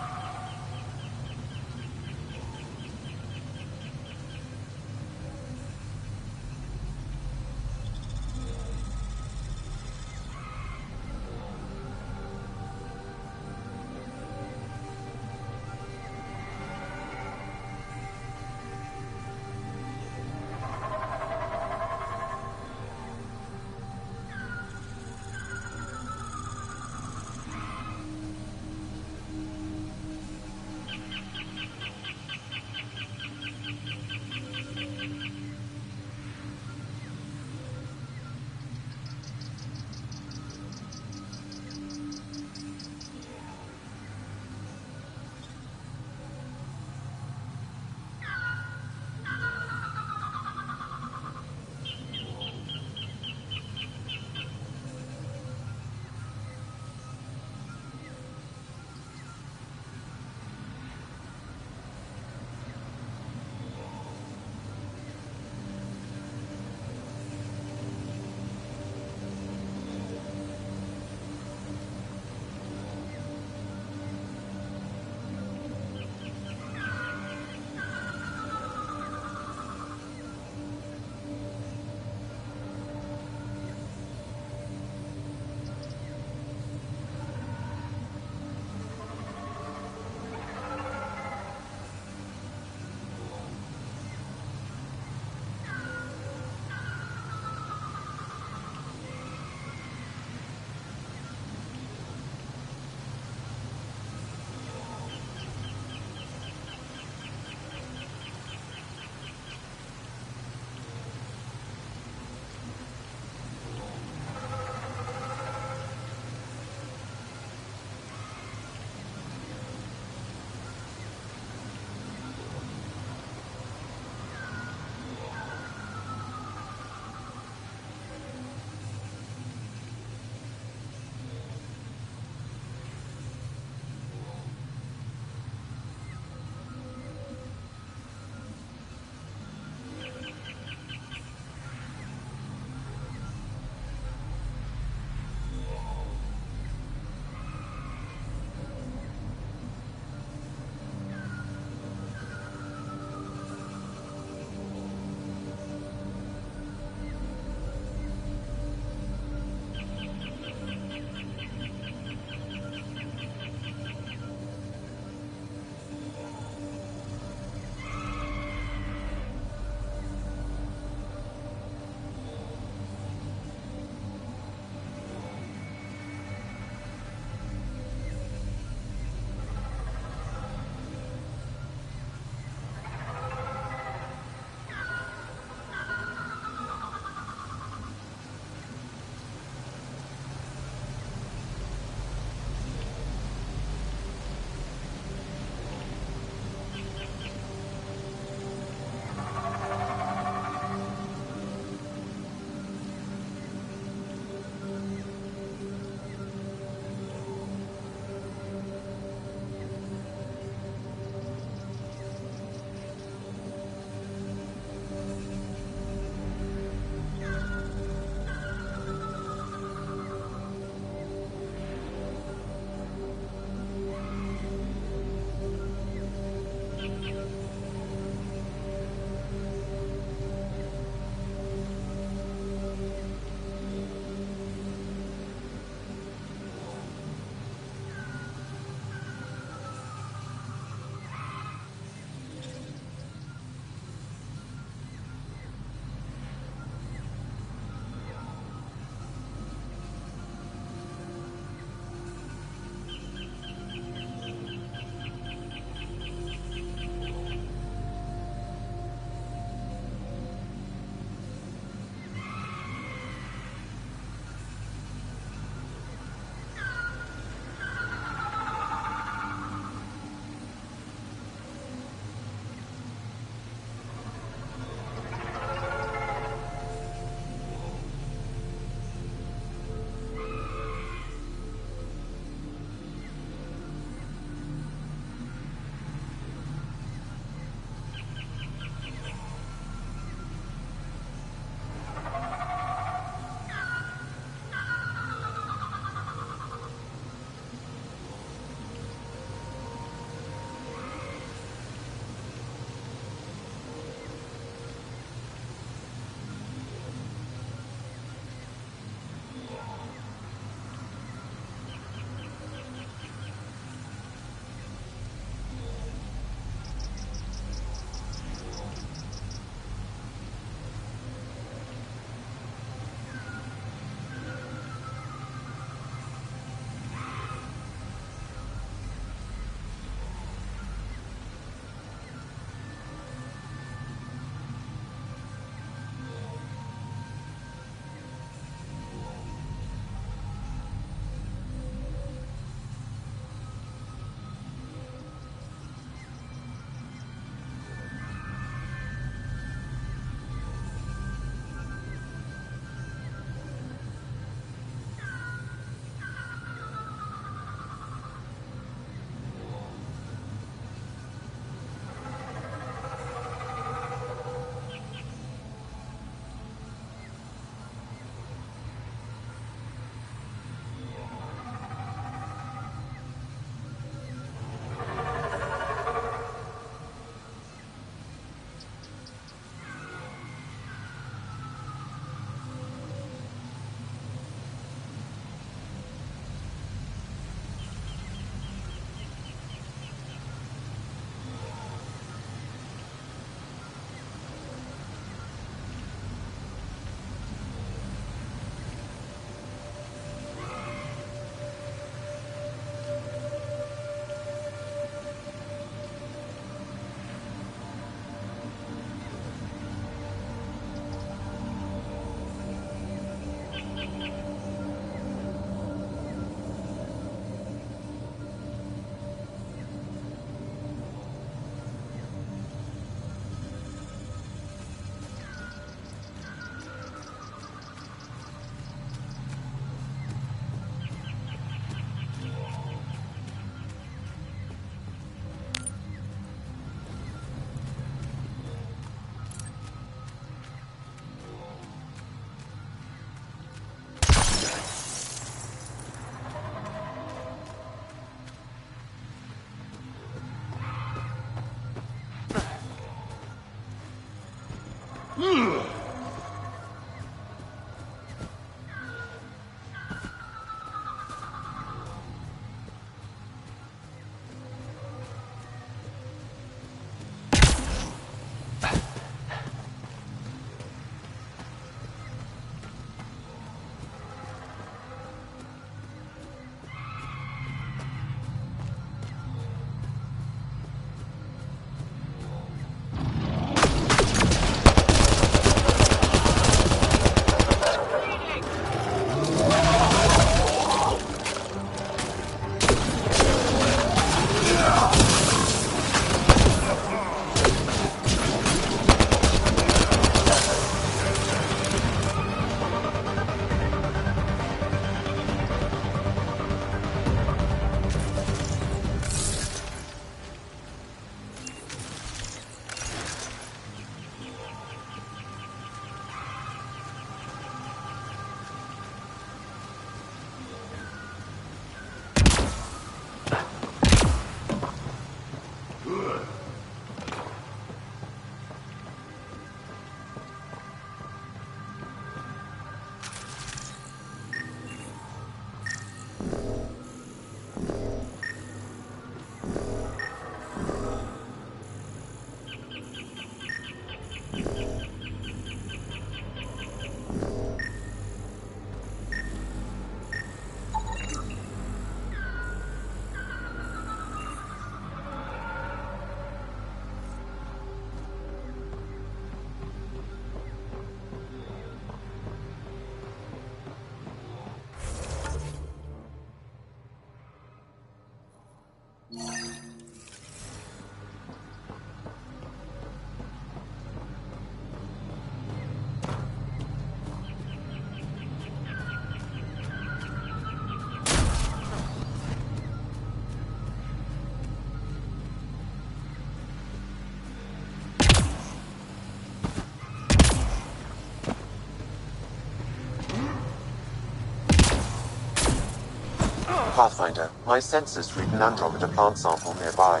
Pathfinder, my sensors read an Andromeda plant sample nearby.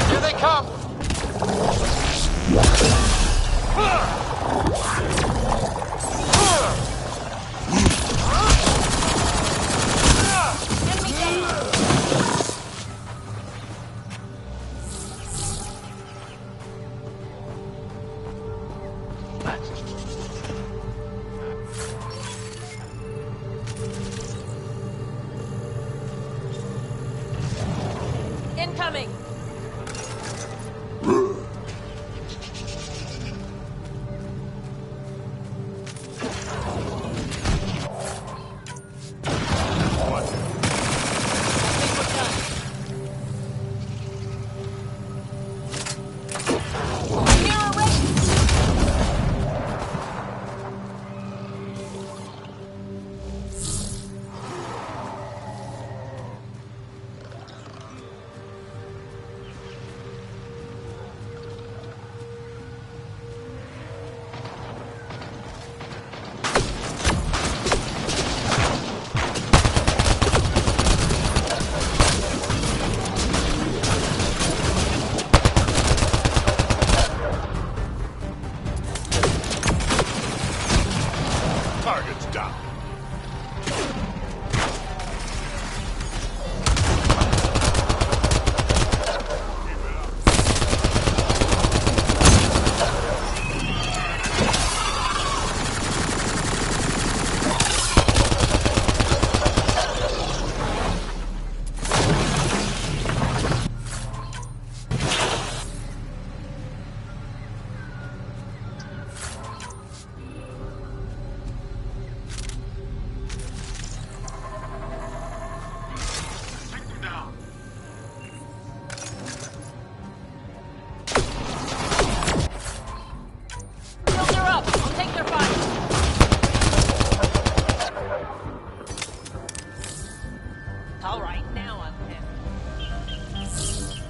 Here they come! Incoming! All right, now I'm pissed.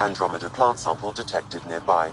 Andromeda plant sample detected nearby.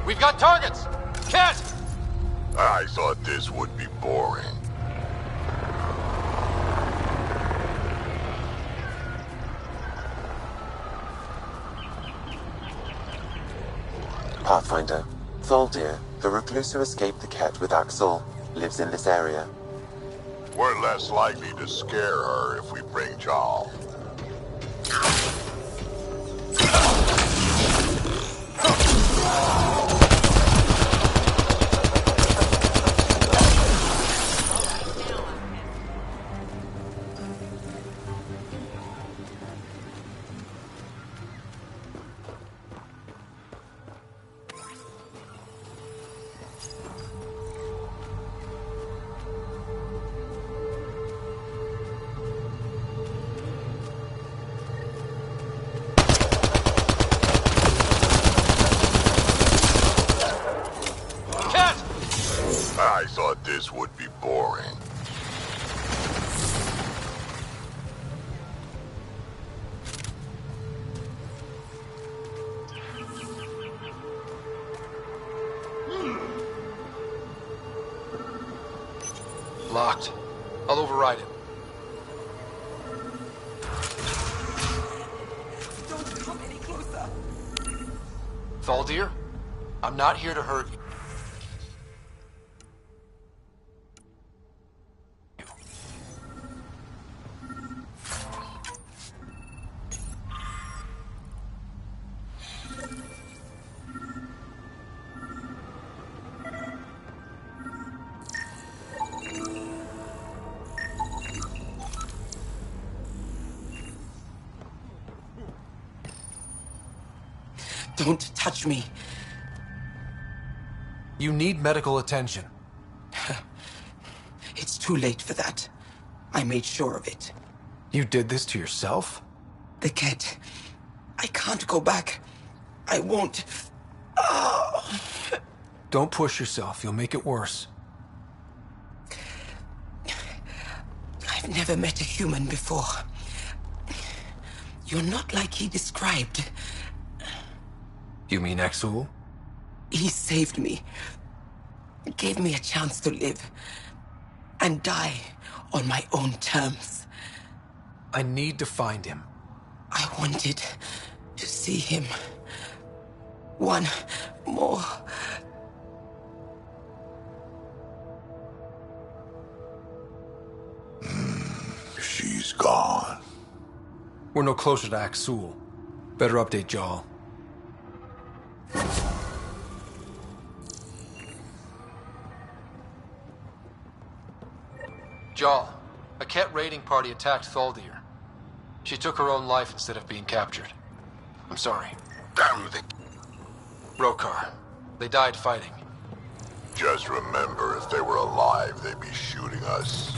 We've got targets! Kent! I thought this would be boring. Pathfinder. Tholdir, the recluse who escaped the cat with Axel, lives in this area. We're less likely to scare her if we bring Jarl. This would be boring. Locked. I'll override it. Don't come any closer. Thaldir, I'm not here to hurt you. Don't touch me. You need medical attention. It's too late for that. I made sure of it. You did this to yourself? The cat. I can't go back. I won't. Oh. Don't push yourself. You'll make it worse. I've never met a human before. You're not like he described. You mean Exul? He saved me. Gave me a chance to live. And die on my own terms. I need to find him. I wanted to see him. One more. She's gone. We're no closer to Axul. Better update Jal. Jal, a Ket raiding party attacked Thaldir. She took her own life instead of being captured. I'm sorry. Damn the... Rokar. They died fighting. Just remember, if they were alive, they'd be shooting us.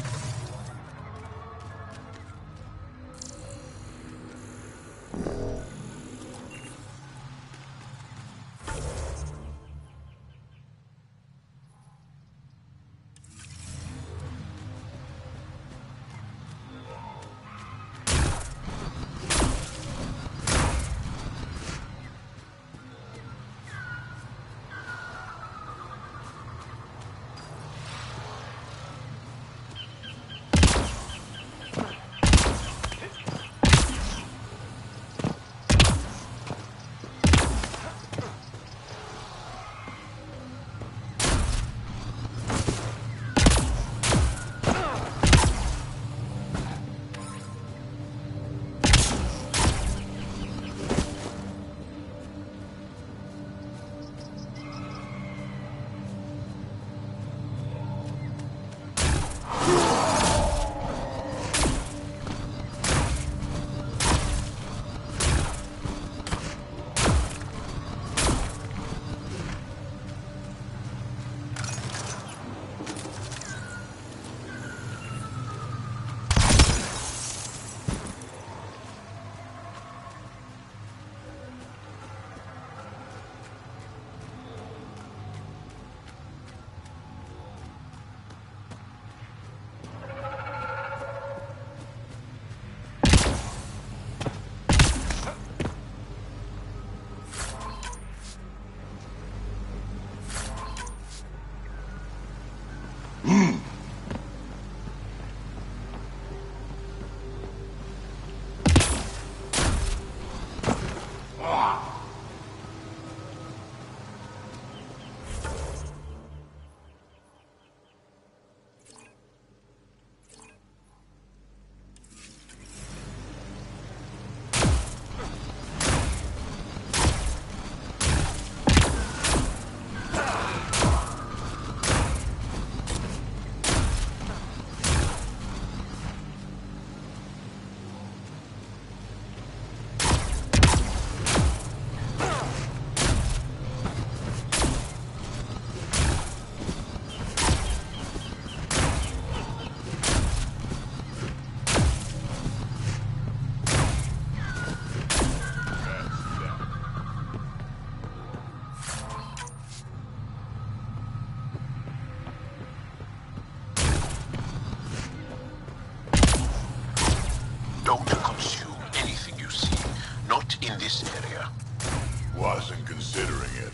Wasn't considering it.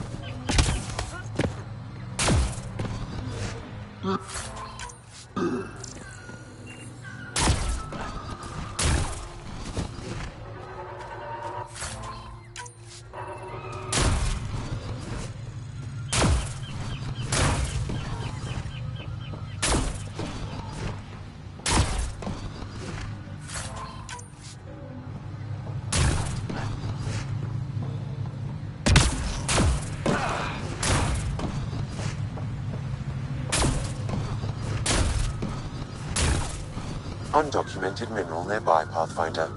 Undocumented mineral nearby, Pathfinder.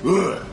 Ugh.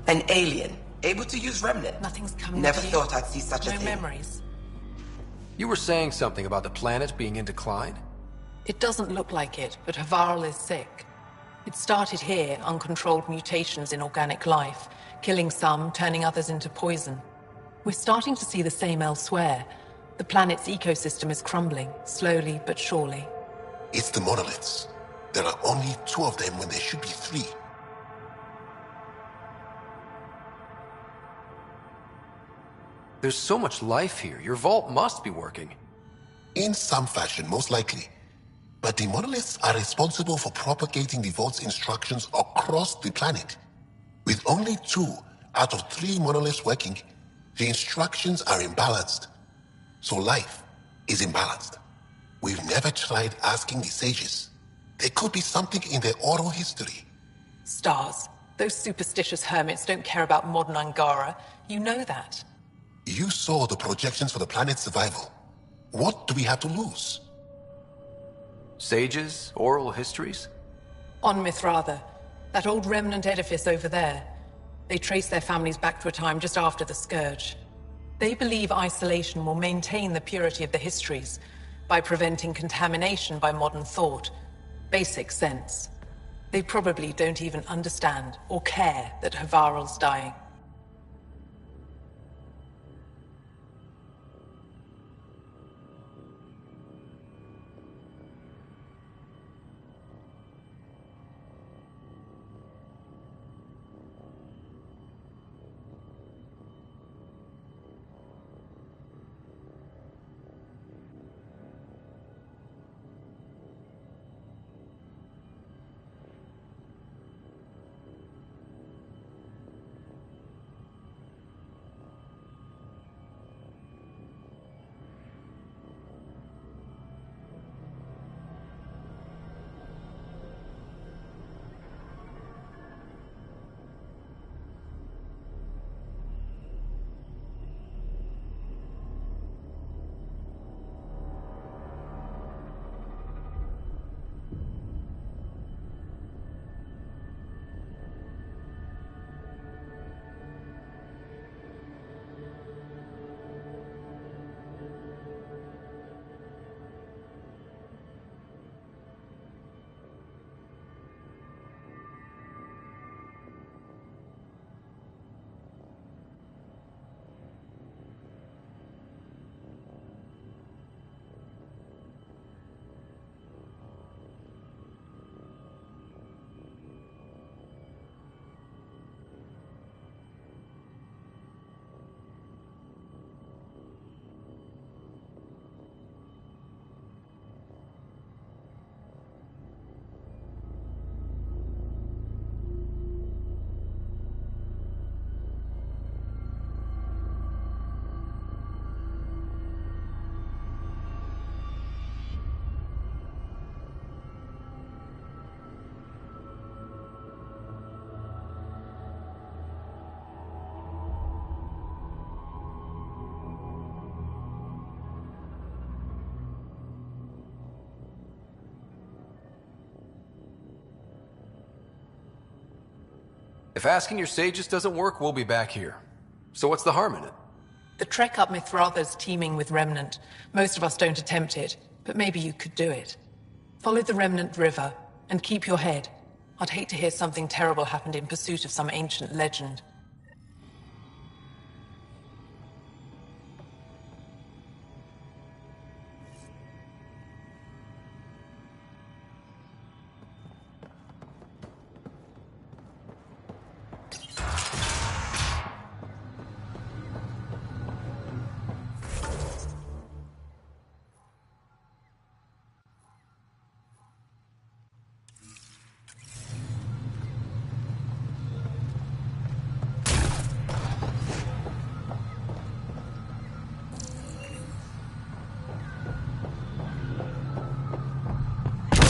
An alien, able to use remnant. Nothing's coming Never to you. thought I'd see such a No thing. memories. You were saying something about the planet being in decline? It doesn't look like it, but Havarl is sick. It started here, uncontrolled mutations in organic life, killing some, turning others into poison. We're starting to see the same elsewhere, The planet's ecosystem is crumbling, slowly but surely. It's the monoliths. There are only 2 of them when there should be 3. There's so much life here. Your vault must be working. In some fashion, most likely. But the monoliths are responsible for propagating the vault's instructions across the planet. With only 2 out of 3 monoliths working, the instructions are imbalanced. So life is imbalanced. We've never tried asking the sages. There could be something in their oral history. Stars. Those superstitious hermits don't care about modern Angara. You know that. You saw the projections for the planet's survival. What do we have to lose? Sages? Oral histories? On Mithratha, that old remnant edifice over there. They trace their families back to a time just after the Scourge. They believe isolation will maintain the purity of the histories by preventing contamination by modern thought. Basic sense. They probably don't even understand or care that Havarl's dying. If asking your sages doesn't work, we'll be back here. So what's the harm in it? The trek up Mithratha's teeming with Remnant. Most of us don't attempt it, but maybe you could do it. Follow the Remnant River, and keep your head. I'd hate to hear something terrible happened in pursuit of some ancient legend.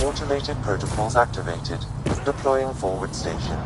Automated protocols activated. Deploying forward station.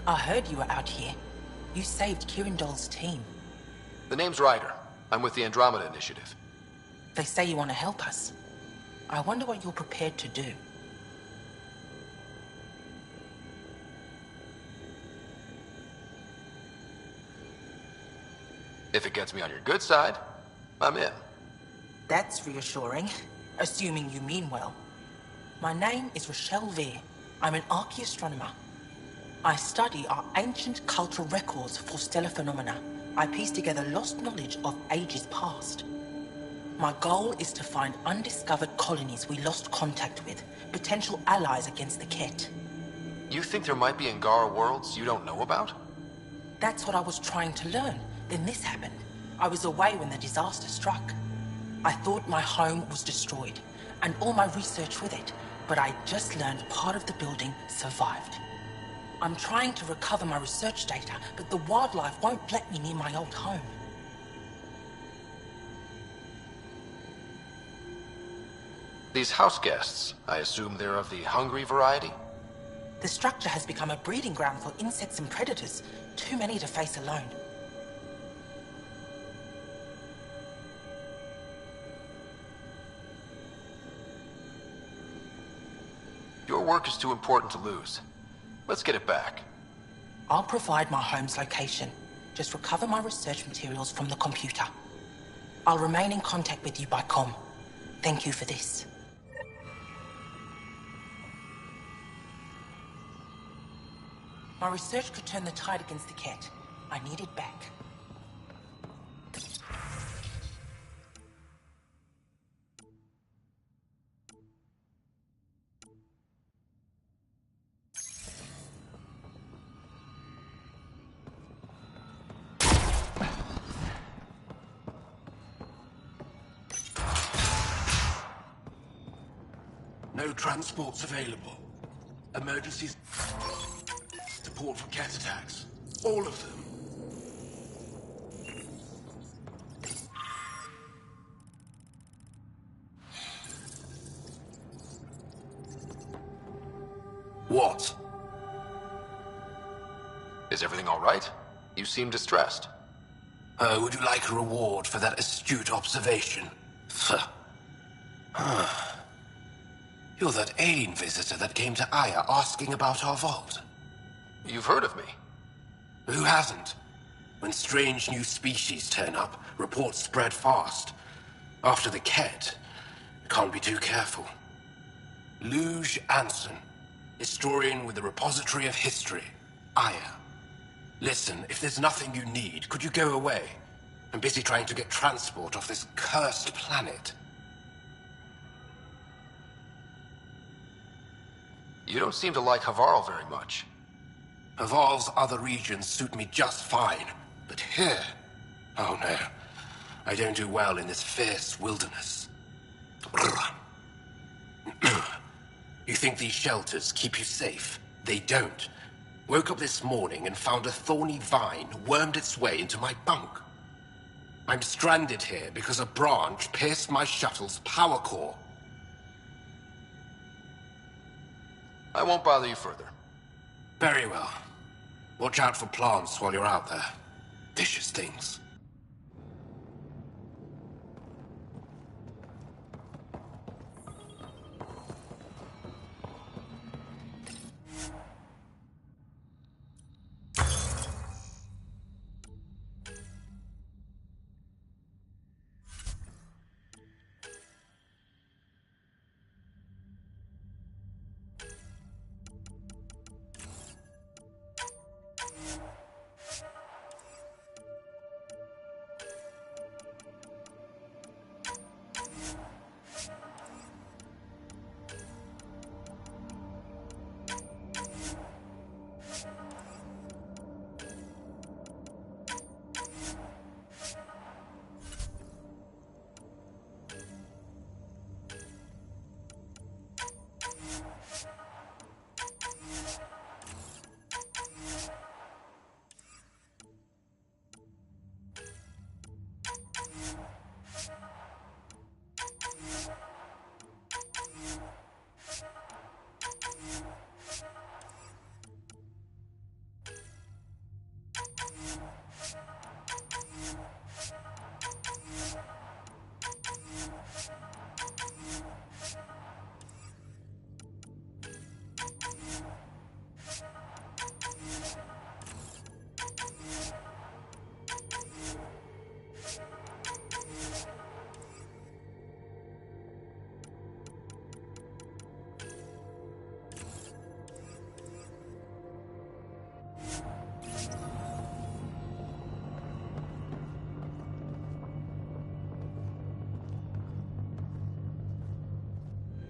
I heard you were out here. You saved Kirindol's team. The name's Ryder. I'm with the Andromeda Initiative. They say you want to help us. I wonder what you're prepared to do. If it gets me on your good side, I'm in. That's reassuring, assuming you mean well. My name is Rochelle Veer. I'm an archaeoastronomer. I study our ancient cultural records for stellar phenomena. I piece together lost knowledge of ages past. My goal is to find undiscovered colonies we lost contact with, potential allies against the Ket. You think there might be Angara worlds you don't know about? That's what I was trying to learn. Then this happened. I was away when the disaster struck. I thought my home was destroyed, and all my research with it, but I just learned part of the building survived. I'm trying to recover my research data, but the wildlife won't let me near my old home. These house guests, I assume they're of the hungry variety? The structure has become a breeding ground for insects and predators, too many to face alone. Your work is too important to lose. Let's get it back. I'll provide my home's location. Just recover my research materials from the computer. I'll remain in contact with you by comm. Thank you for this. My research could turn the tide against the Ket. I need it back. No transports available. Emergencies. Support for cat attacks. All of them. What? Is everything all right? You seem distressed. Would you like a reward for that astute observation? You're that alien visitor that came to Aya asking about our vault. You've heard of me. Who hasn't? When strange new species turn up, reports spread fast. After the Ket, you can't be too careful. Luge Anson, historian with the Repository of History, Aya. Listen, if there's nothing you need, could you go away? I'm busy trying to get transport off this cursed planet. You don't seem to like Havarl very much. Havarl's other regions suit me just fine, but here... Oh no, I don't do well in this fierce wilderness. You think these shelters keep you safe? They don't. Woke up this morning and found a thorny vine wormed its way into my bunk. I'm stranded here because a branch pierced my shuttle's power core. I won't bother you further. Very well. Watch out for plants while you're out there. Vicious things.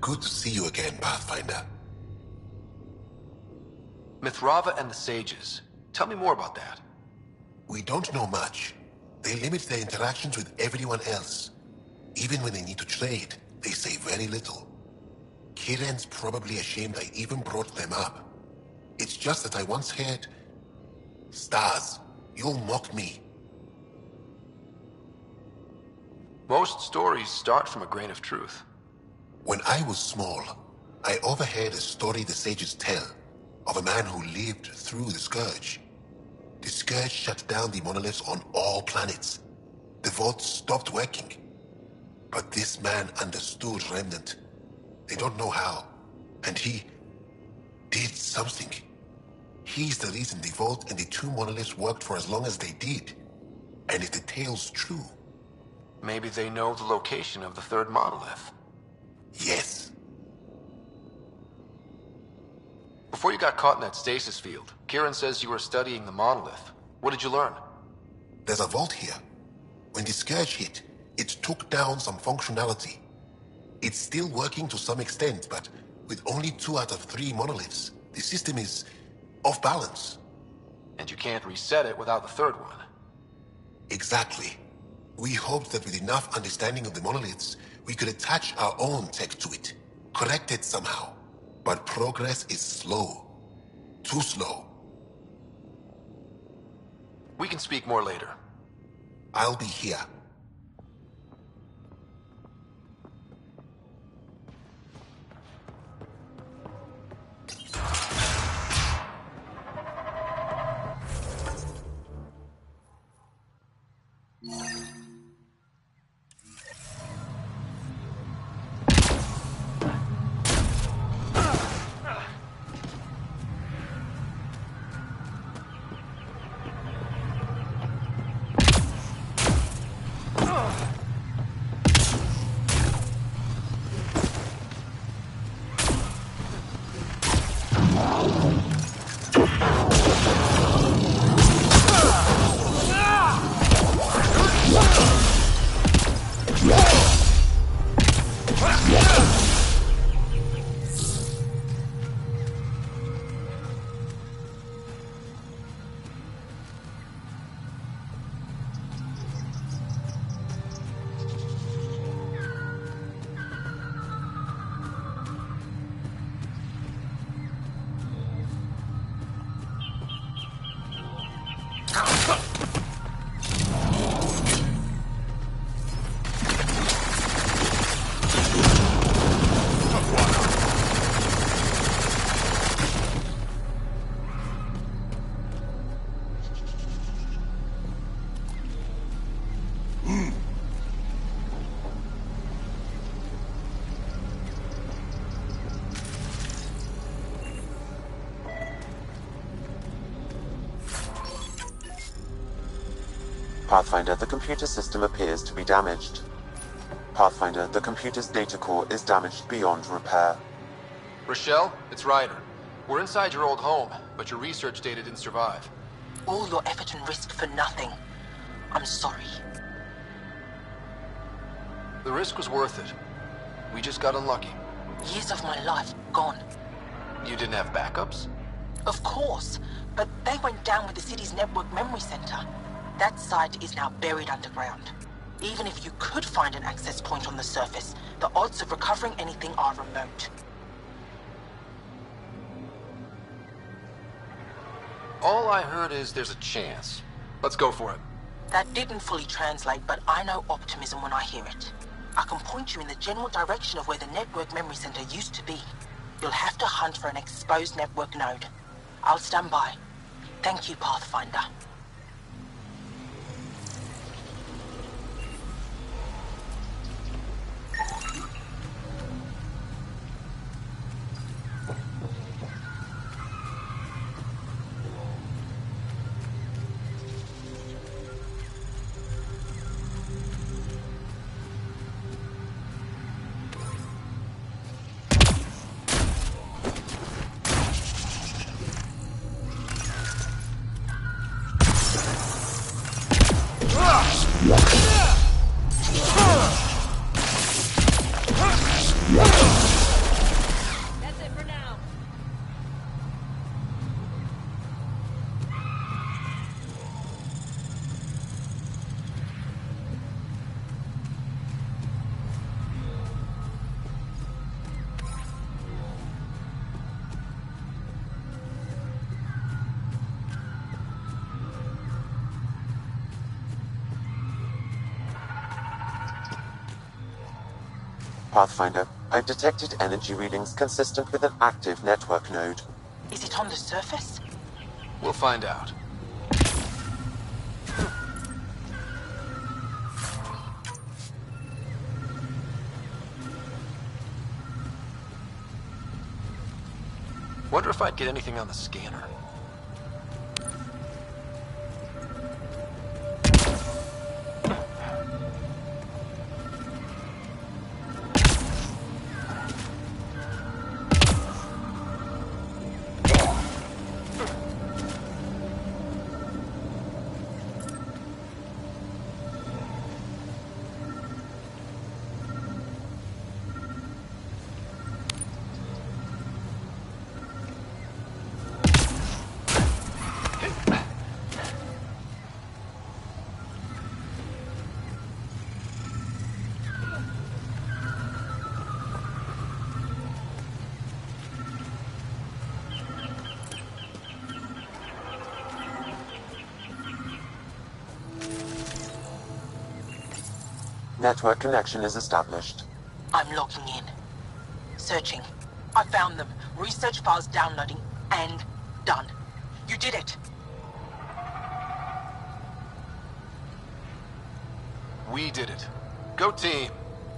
Good to see you again, Pathfinder. Mithrava and the Sages. Tell me more about that. We don't know much. They limit their interactions with everyone else. Even when they need to trade, they say very little. Kieran's probably ashamed I even brought them up. It's just that I once heard... Stars, you'll mock me. Most stories start from a grain of truth. When I was small, I overheard a story the sages tell of a man who lived through the Scourge. The Scourge shut down the monoliths on all planets. The vaults stopped working. But this man understood Remnant. They don't know how. And he did something. He's the reason the vault and the two monoliths worked for as long as they did. And if the tale's true... Maybe they know the location of the third monolith. Yes. Before you got caught in that stasis field, Kieran says you were studying the monolith. What did you learn? There's a vault here. When the Scourge hit, it took down some functionality. It's still working to some extent, but with only 2 out of 3 monoliths, the system is off balance. And you can't reset it without the third one. Exactly. We hoped that with enough understanding of the monoliths, we could attach our own tech to it, correct it somehow. But progress is slow. Too slow. We can speak more later. I'll be here. Pathfinder, the computer system appears to be damaged. Pathfinder, the computer's data core is damaged beyond repair. Rochelle, it's Ryder. We're inside your old home, but your research data didn't survive. All your effort and risk for nothing. I'm sorry. The risk was worth it. We just got unlucky. Years of my life gone. You didn't have backups? Of course, but they went down with the city's network memory center. That site is now buried underground. Even if you could find an access point on the surface, the odds of recovering anything are remote. All I heard is there's a chance. Let's go for it. That didn't fully translate, but I know optimism when I hear it. I can point you in the general direction of where the network memory center used to be. You'll have to hunt for an exposed network node. I'll stand by. Thank you, Pathfinder. Pathfinder, I've detected energy readings consistent with an active network node. Is it on the surface? We'll find out. Wonder if I'd get anything on the scanner. Network connection is established. I'm logging in. Searching. I found them. Research files downloading and done. You did it. We did it. Go team.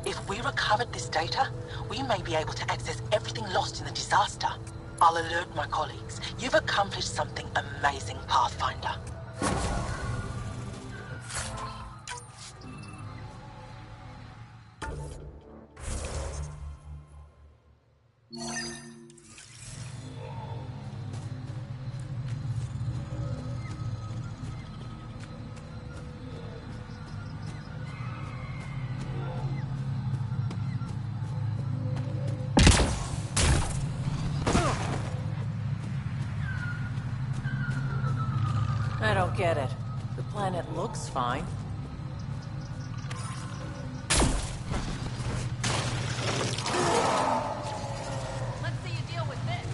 If we recovered this data, we may be able to access everything lost in the disaster. I'll alert my colleagues. You've accomplished something amazing, Pathfinder. I don't get it. The planet looks fine. Let's see you deal with this.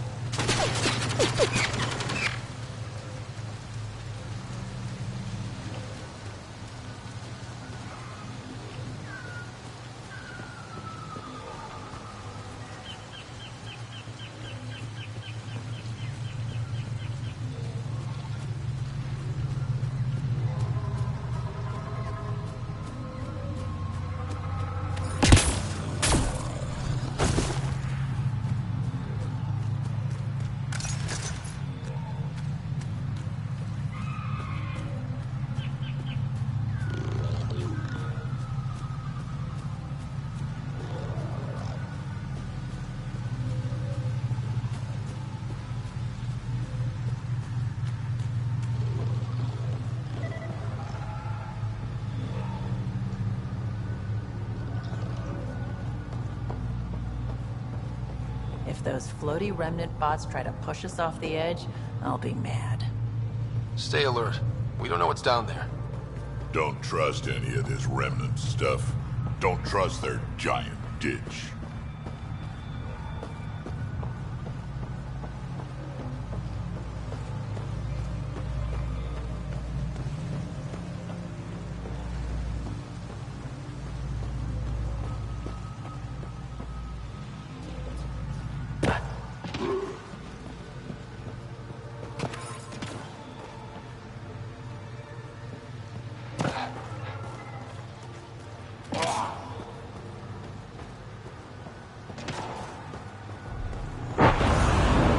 If those floaty remnant bots try to push us off the edge, I'll be mad. Stay alert. We don't know what's down there. Don't trust any of this remnant stuff. Don't trust their giant ditch.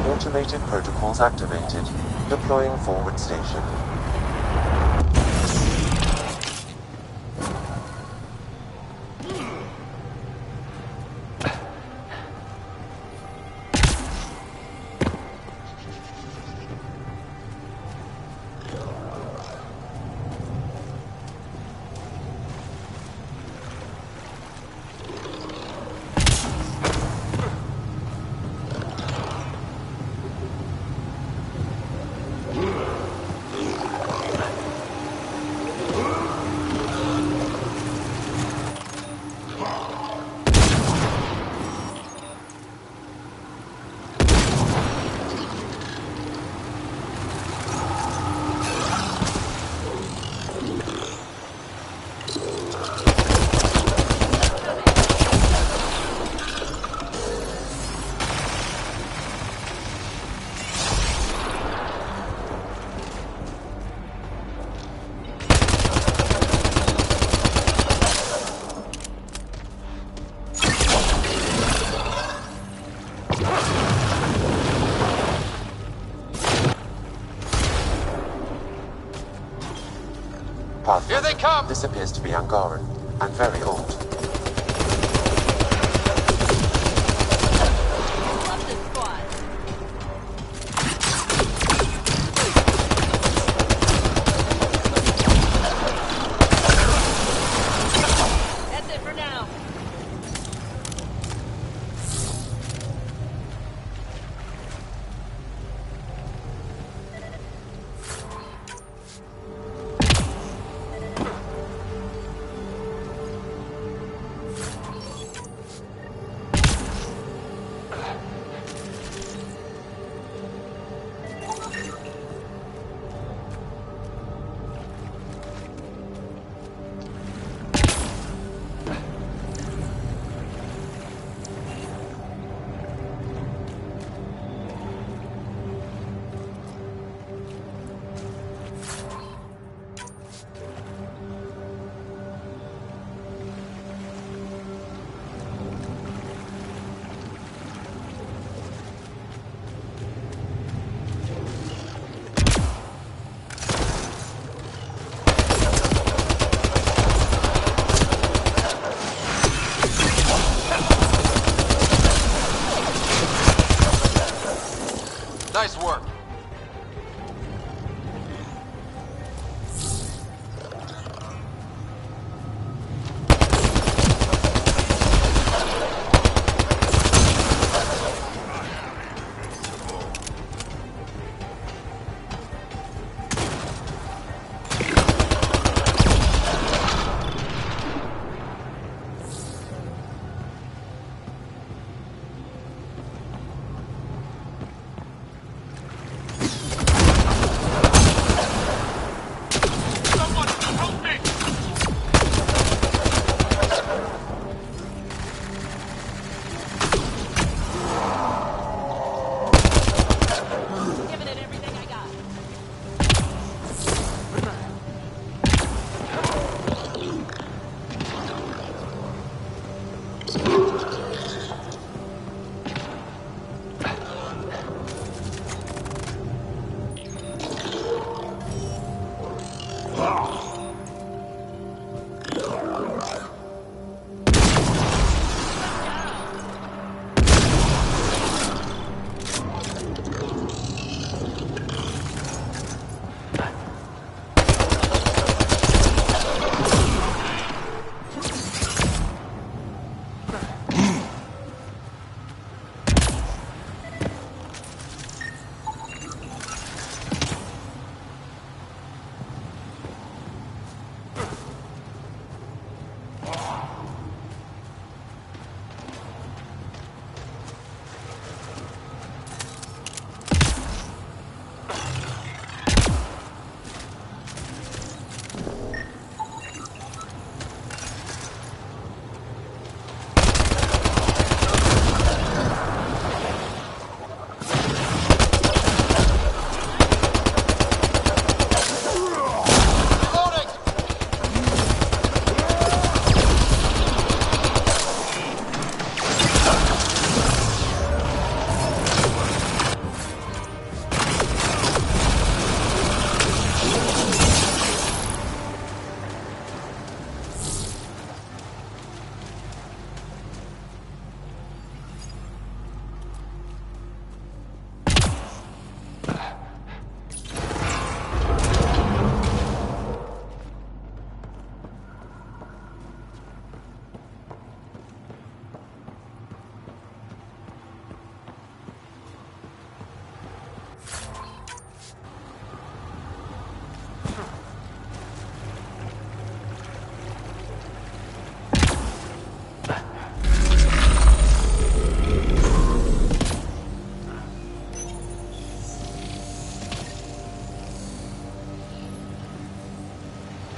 Automated protocols activated. Deploying forward station. Pathfinder, here they come! This appears to be Angaran, and very old. Nice work.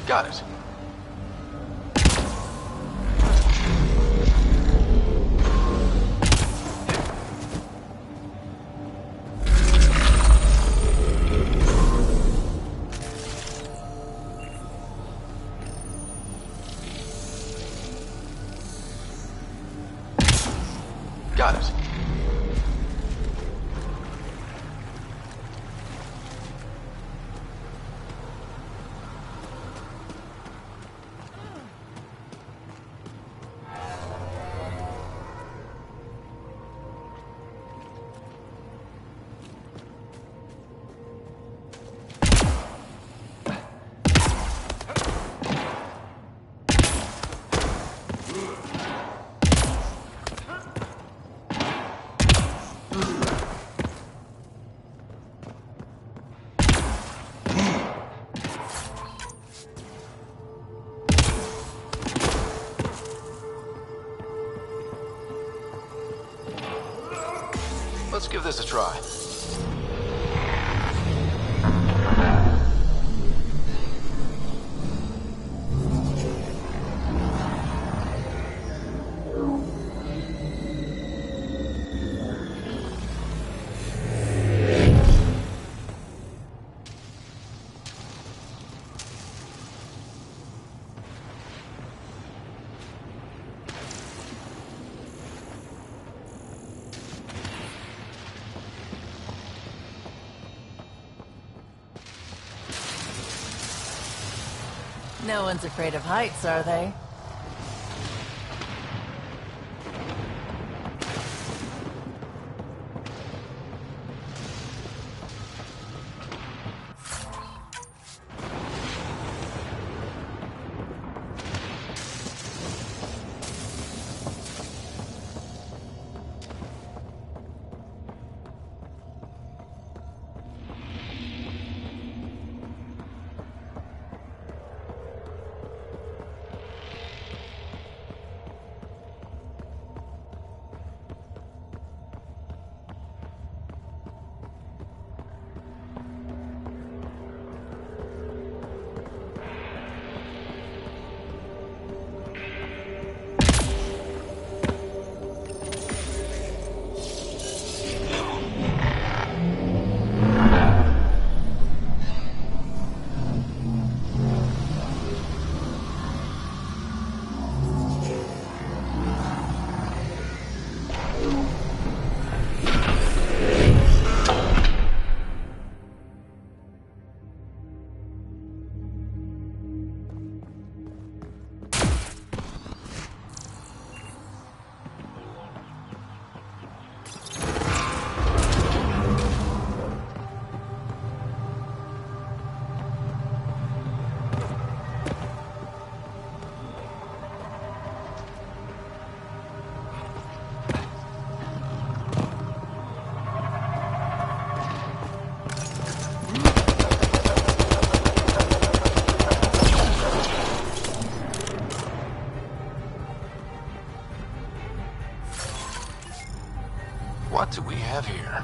Got it. Got it. Let's give this a try. No one's afraid of heights, are they? What do we have here?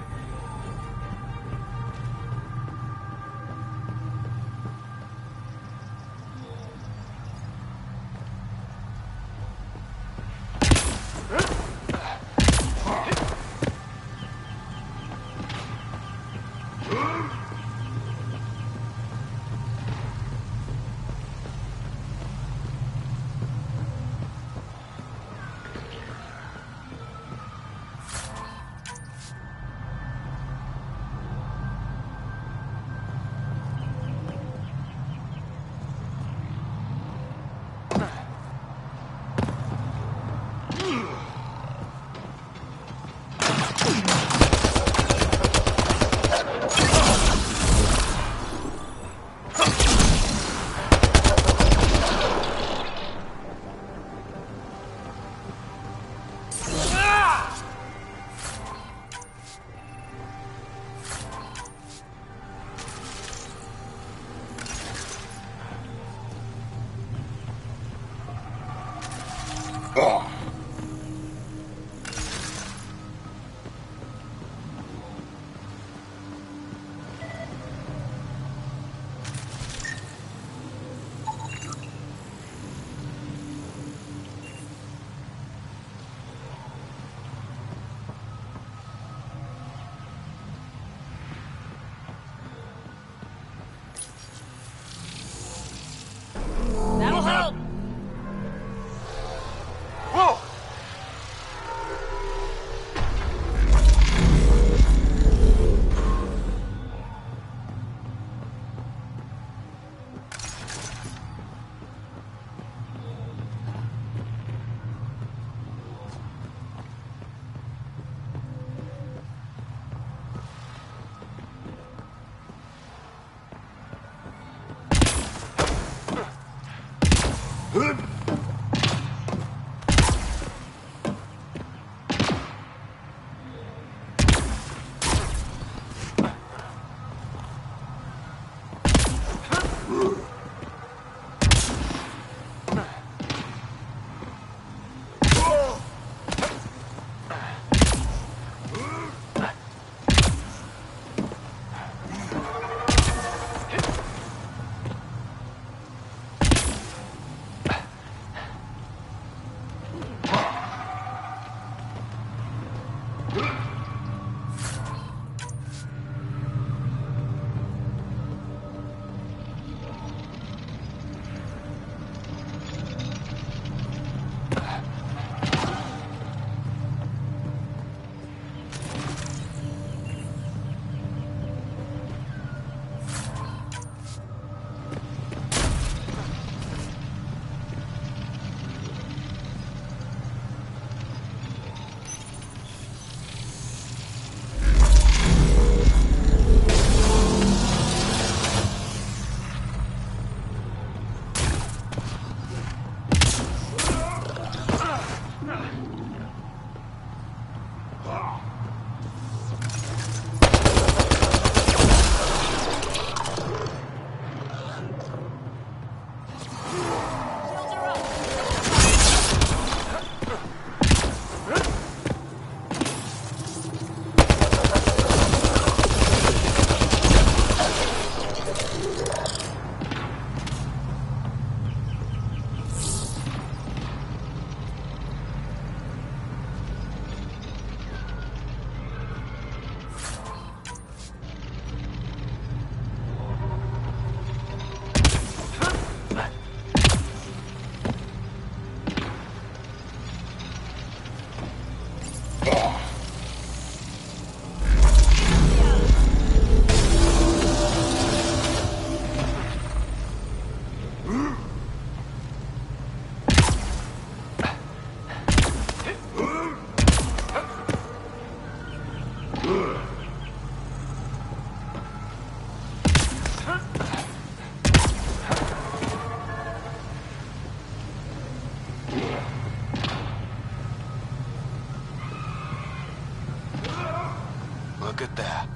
Look at that.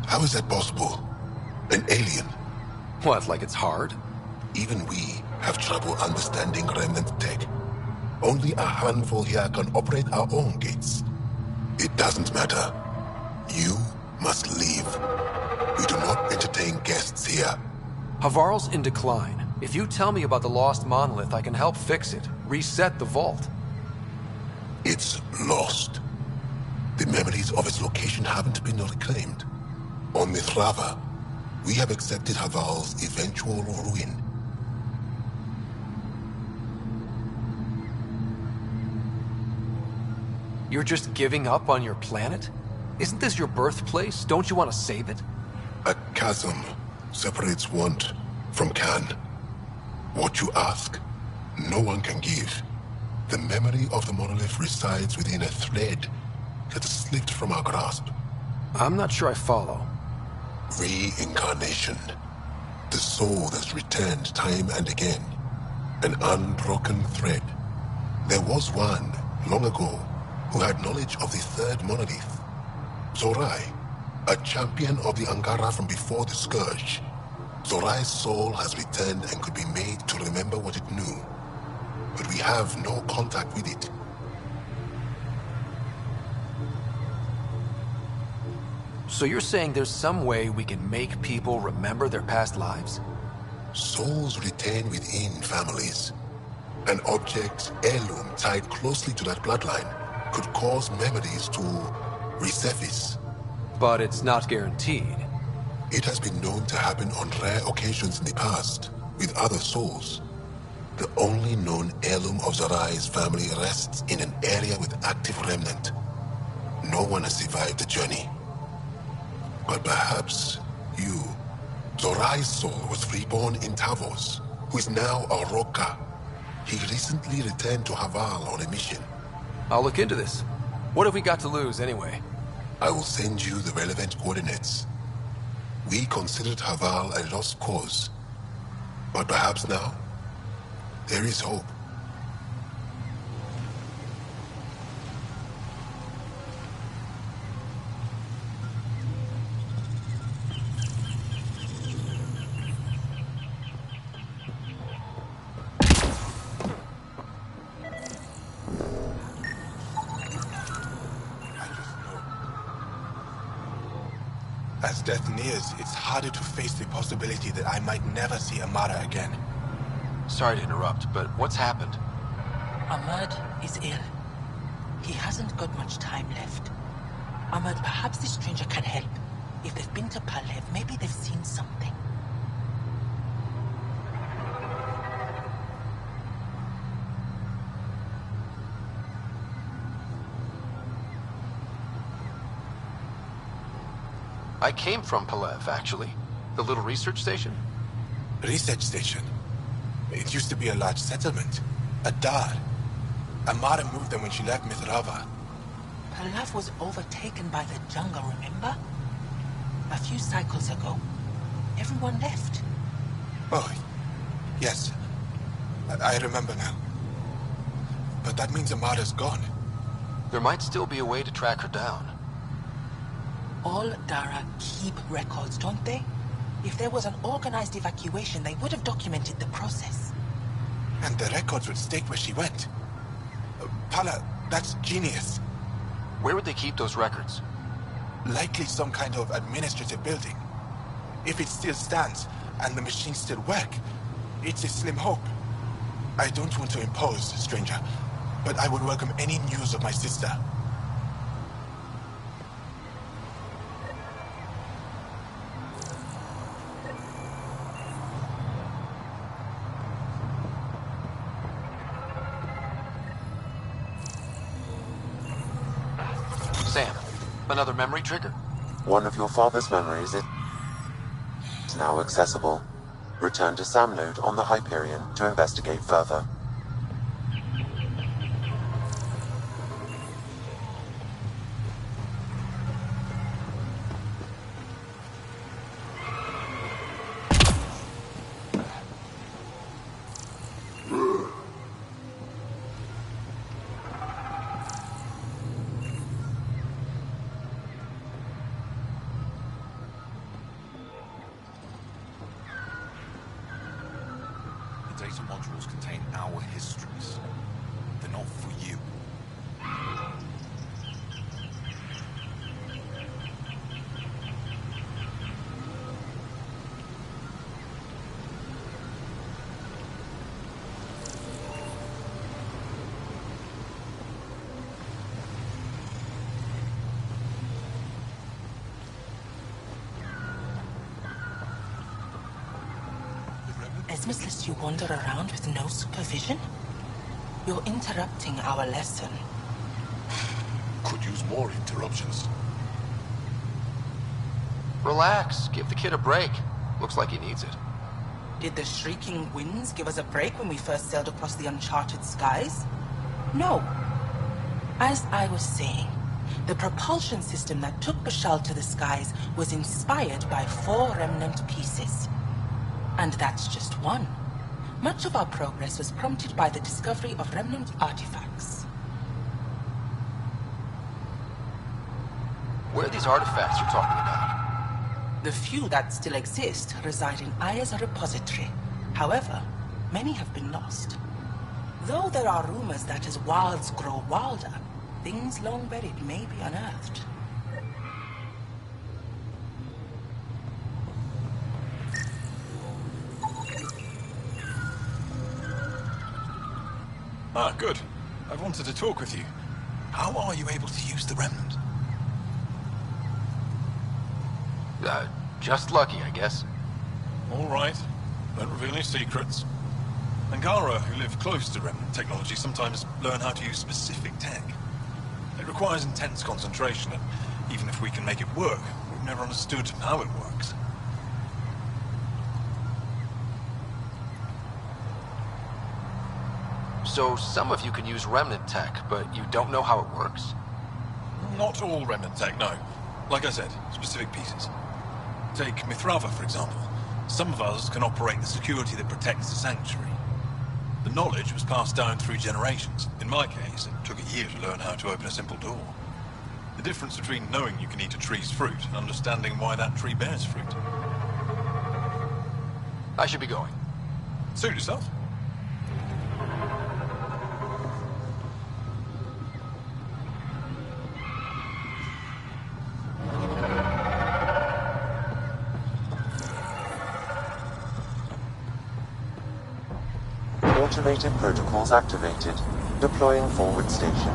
How is that possible? An alien? What, like it's hard? Even we have trouble understanding remnant tech. Only a handful here can operate our own gates. It doesn't matter. You must leave. We do not entertain guests here. Havarl's in decline. If you tell me about the lost monolith, I can help fix it. Reset the vault. It's lost. The memories of its location haven't been reclaimed. On Mithrava, we have accepted Havarl's eventual ruin. You're just giving up on your planet? Isn't this your birthplace? Don't you want to save it? A chasm separates want from can. What you ask, no one can give. The memory of the monolith resides within a thread that slipped from our grasp. I'm not sure I follow. Reincarnation. The soul that's returned time and again. An unbroken thread. There was one, long ago, who had knowledge of the third monolith. Zorai, a champion of the Angara from before the Scourge. Zorai's soul has returned and could be made to remember what it knew. But we have no contact with it. So you're saying there's some way we can make people remember their past lives? Souls retain within families. An object, heirloom, tied closely to that bloodline could cause memories to resurface. But it's not guaranteed. It has been known to happen on rare occasions in the past, with other souls. The only known heirloom of Zorai's family rests in an area with active remnant. No one has survived the journey. But perhaps you. Zorai's soul was reborn in Tavos, who is now a Roka. He recently returned to Havarl on a mission. I'll look into this. What have we got to lose, anyway? I will send you the relevant coordinates. We considered Havarl a lost cause. But perhaps now, there is hope. As death nears, it's harder to face the possibility that I might never see Amara again. Sorry to interrupt, but what's happened? Ahmad is ill. He hasn't got much time left. Ahmad, perhaps this stranger can help. If they've been to Palev, maybe they've seen something. I came from Palev, actually. The little research station. Research station? It used to be a large settlement. A dar. Amara moved them when she left Mithrava. Palev was overtaken by the jungle, remember? A few cycles ago. Everyone left. Oh, yes. I remember now. But that means Amara's gone. There might still be a way to track her down. All Dara keep records, don't they? If there was an organized evacuation, they would have documented the process. And the records would state where she went. Pala, that's genius. Where would they keep those records? Likely some kind of administrative building. If it still stands, and the machines still work, it's a slim hope. I don't want to impose, stranger, but I would welcome any news of my sister. Sam, another memory trigger? One of your father's memories is now accessible. Return to Sam node on the Hyperion to investigate further. Data modules contain our histories. They're not for you. Esmus lets you wander around with no supervision? You're interrupting our lesson. Could use more interruptions. Relax. Give the kid a break. Looks like he needs it. Did the shrieking winds give us a break when we first sailed across the uncharted skies? No. As I was saying, the propulsion system that took Bashal to the skies was inspired by 4 remnant pieces. And that's just one. Much of our progress was prompted by the discovery of remnant artifacts. Where are these artifacts you're talking about? The few that still exist reside in Aya's repository. However, many have been lost. Though there are rumors that as wilds grow wilder, things long buried may be unearthed. Ah, good. I wanted to talk with you. How are you able to use the remnant? Just lucky, I guess. All right. Don't reveal any secrets. Angara, who live close to remnant technology, sometimes learn how to use specific tech. It requires intense concentration, and even if we can make it work, we've never understood how it works. So some of you can use remnant tech, but you don't know how it works? Not all remnant tech, no. Like I said, specific pieces. Take Mithrava, for example. Some of us can operate the security that protects the sanctuary. The knowledge was passed down through generations. In my case, it took a year to learn how to open a simple door. The difference between knowing you can eat a tree's fruit and understanding why that tree bears fruit. I should be going. Suit yourself. Automated protocols activated. Deploying forward station.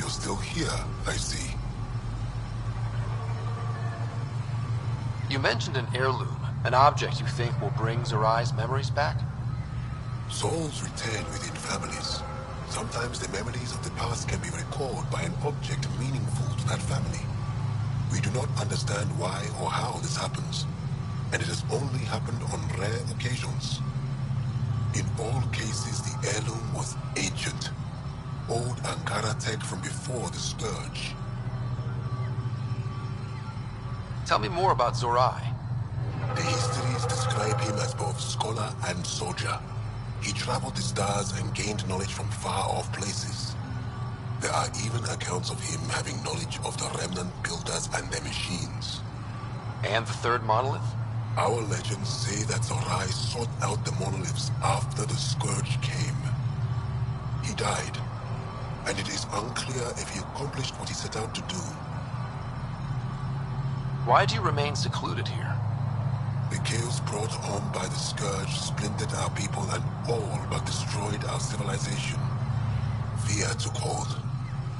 Still here, I see. You mentioned an heirloom. An object you think will bring Zorai's memories back? Souls return within families. Sometimes the memories of the past can be recalled by an object meaningful to that family. We do not understand why or how this happens, and it has only happened on rare occasions. In all cases, the heirloom was ancient. Old Ankara tech from before the Scourge. Tell me more about Zorai. The histories describe him as both scholar and soldier. He traveled the stars and gained knowledge from far-off places. There are even accounts of him having knowledge of the remnant builders and their machines. And the third monolith? Our legends say that Zorai sought out the monoliths after the Scourge came. He died, and it is unclear if he accomplished what he set out to do. Why do you remain secluded here? The chaos brought on by the Scourge splintered our people and all but destroyed our civilization. Fear took hold.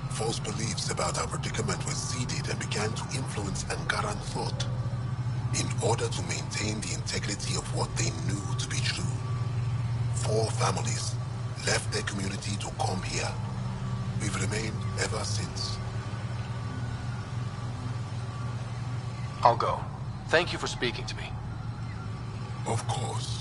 False beliefs about our predicament were seeded and began to influence Angaran thought. In order to maintain the integrity of what they knew to be true, 4 families left their community to come here. We've remained ever since. I'll go. Thank you for speaking to me. Of course.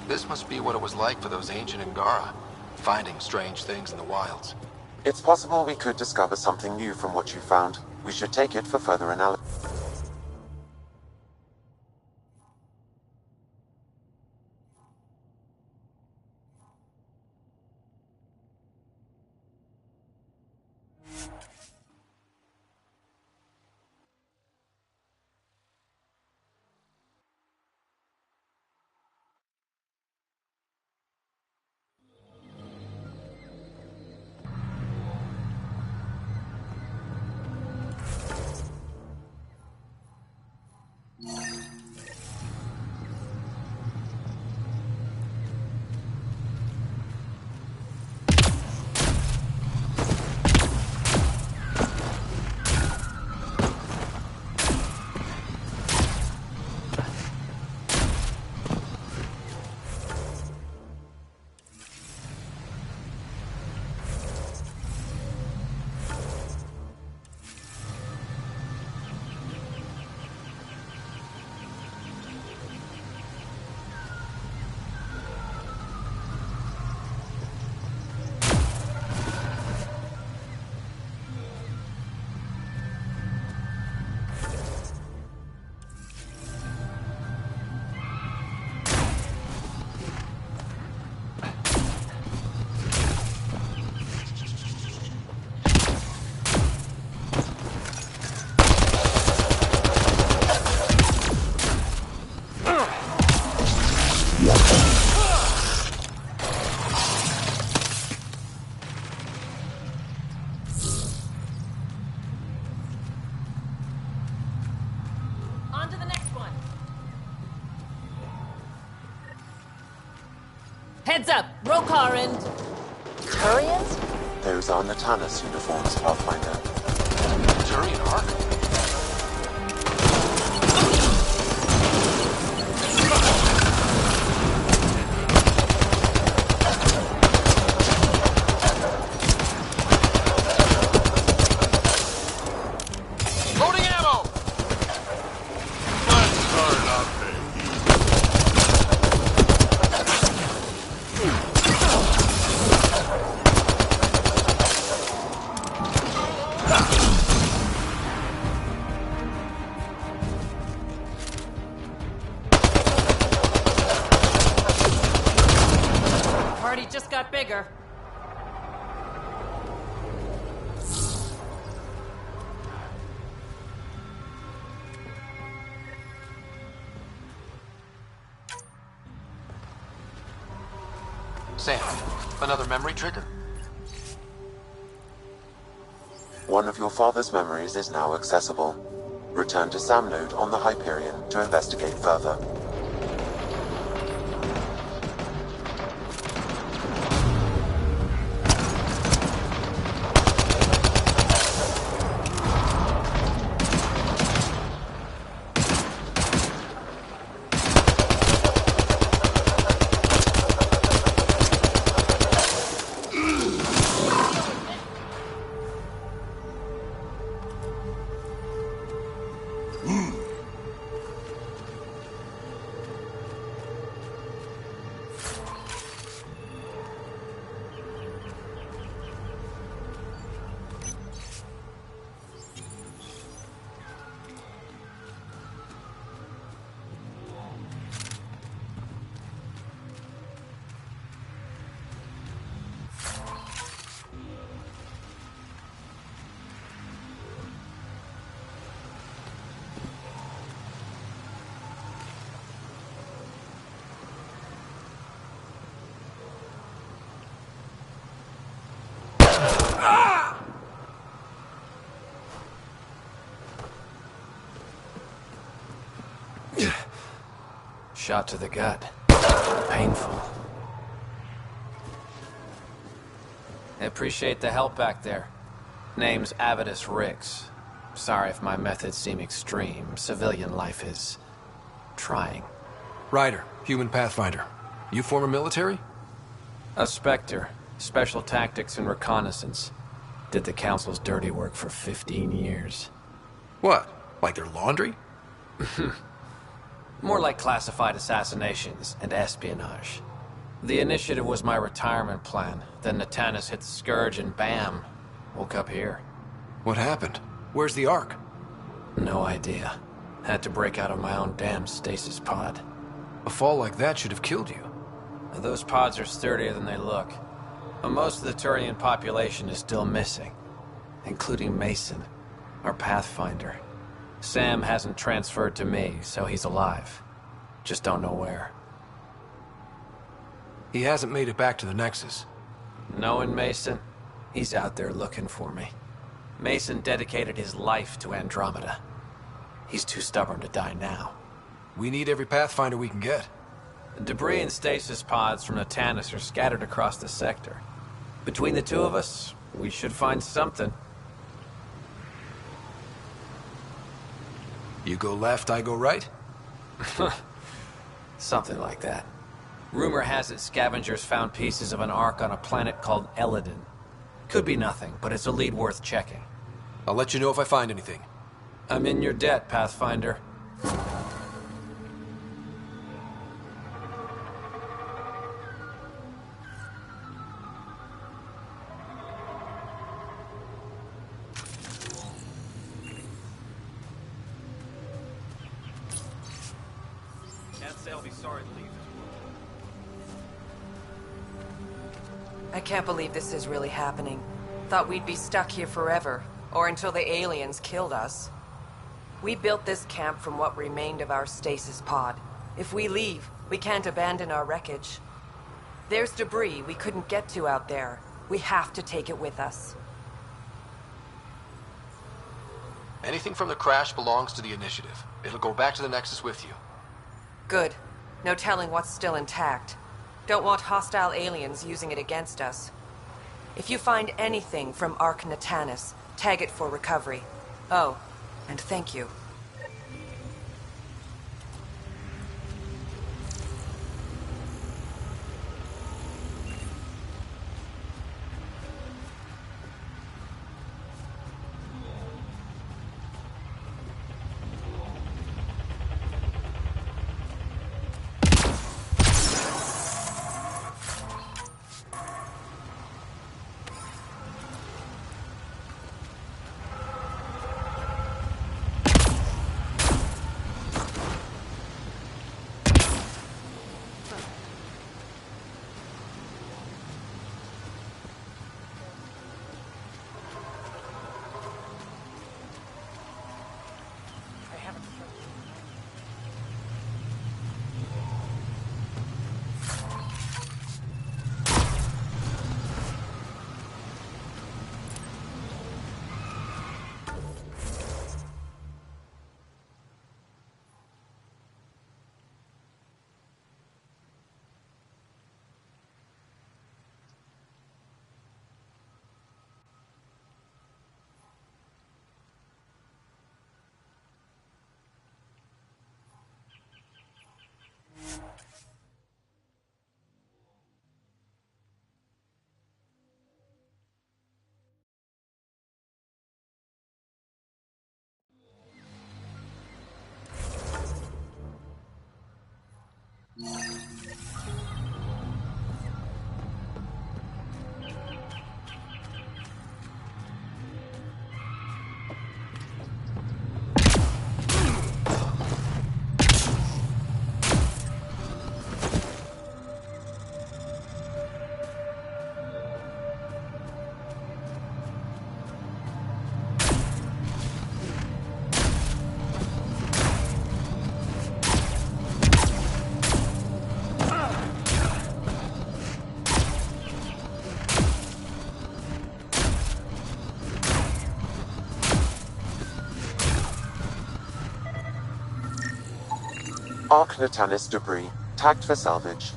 This must be what it was like for those ancient Angara, finding strange things in the wilds. It's possible we could discover something new from what you found. We should take it for further analysis. Heads up! Rokar and... Turians? Those are Natanus uniforms, Pathfinder. Turian arc? Loading ammo! Let's start up there. Party just got bigger. Sam, another memory trigger. One of your father's memories is now accessible. Return to Sam Node on the Hyperion to investigate further. Shot to the gut. Painful. I appreciate the help back there. Name's Avidus Rix. Sorry if my methods seem extreme. Civilian life is... trying. Ryder, human pathfinder. You former military? A Spectre. Special tactics and reconnaissance. Did the Council's dirty work for 15 years. What? Like their laundry? More like classified assassinations and espionage. The initiative was my retirement plan. Then Natanis hit the Scourge and bam, woke up here. What happened? Where's the Ark? No idea. Had to break out of my own damn stasis pod. A fall like that should have killed you. Those pods are sturdier than they look. But most of the Turian population is still missing, including Mason, our Pathfinder. Sam hasn't transferred to me, so he's alive. Just don't know where. He hasn't made it back to the Nexus. Knowing Mason, he's out there looking for me. Mason dedicated his life to Andromeda. He's too stubborn to die now. We need every Pathfinder we can get. Debris and stasis pods from Natanis are scattered across the sector. Between the two of us, we should find something. You go left, I go right? Something like that. Rumor has it scavengers found pieces of an Ark on a planet called Eladin. Could be nothing, but it's a lead worth checking. I'll let you know if I find anything. I'm in your debt, Pathfinder. I can't believe this is really happening. Thought we'd be stuck here forever, or until the aliens killed us. We built this camp from what remained of our stasis pod. If we leave, we can't abandon our wreckage. There's debris we couldn't get to out there. We have to take it with us. Anything from the crash belongs to the Initiative. It'll go back to the Nexus with you. Good. No telling what's still intact. Don't want hostile aliens using it against us. If you find anything from Ark Natanis, tag it for recovery. Oh, and thank you. Ark Natanis debris, tagged for salvage.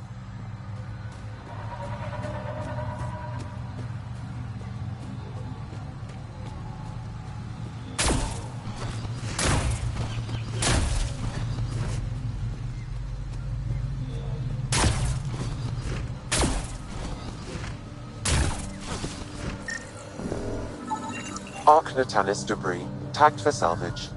Arc Natalis debris, tagged for salvage.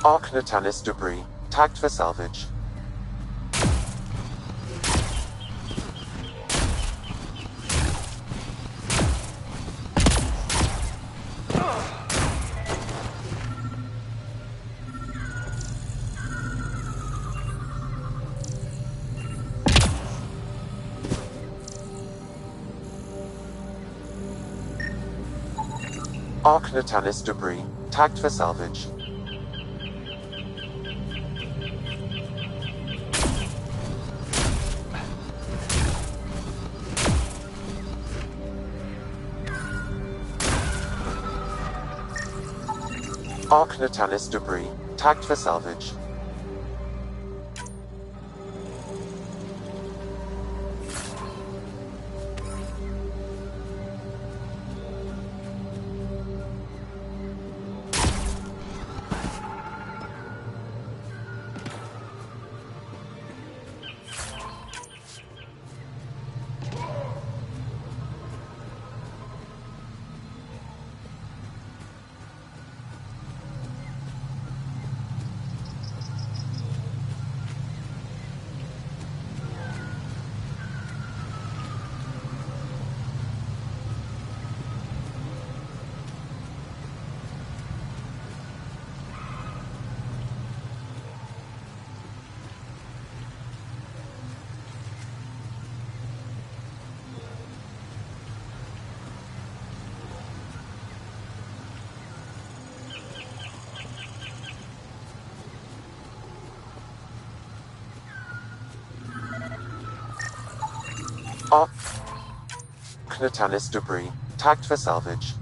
Arc Natalis debris, tagged for salvage. Arc Natalis debris, tagged for salvage. Arc Natalis debris, tagged for salvage. Arc Natalis debris, tagged for salvage.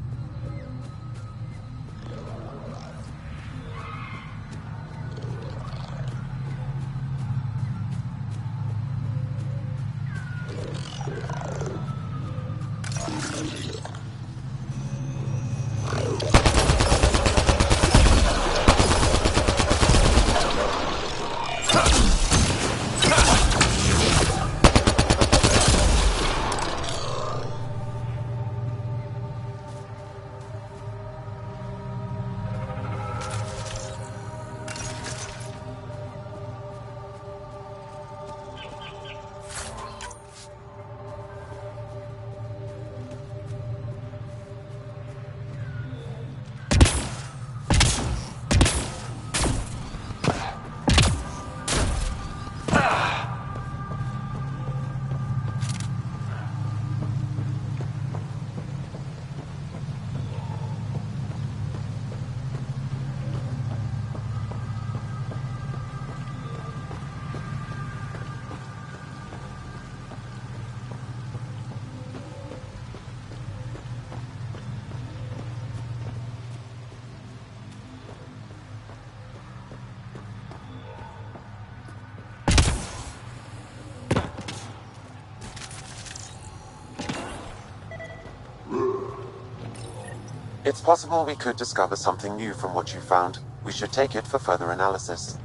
It's possible we could discover something new from what you found. We should take it for further analysis.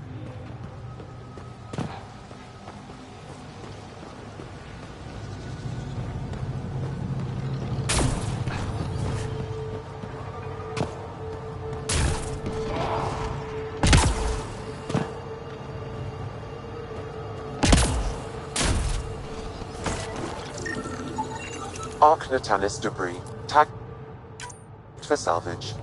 Arc Natalis debris, tagged for salvage.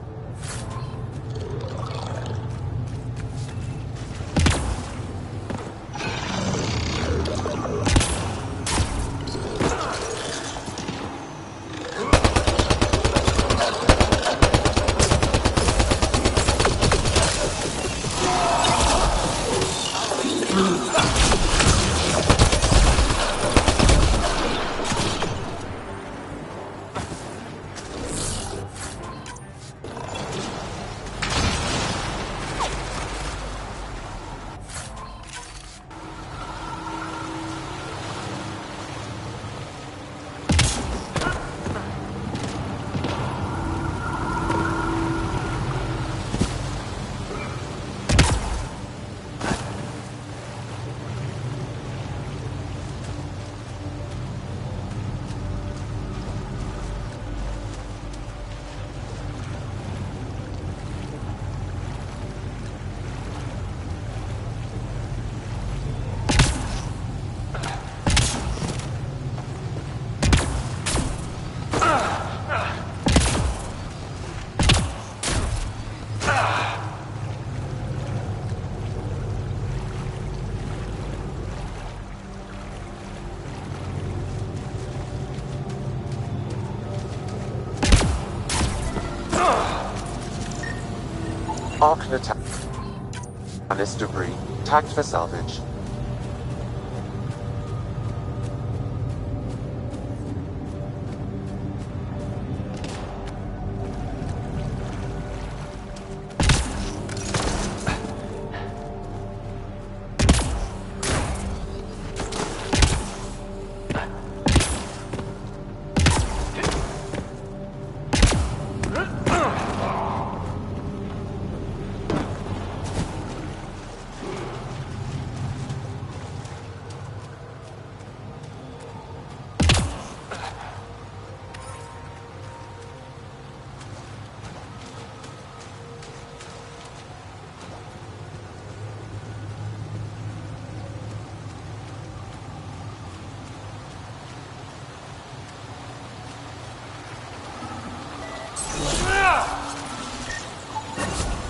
Archnatanis debris, tagged for salvage.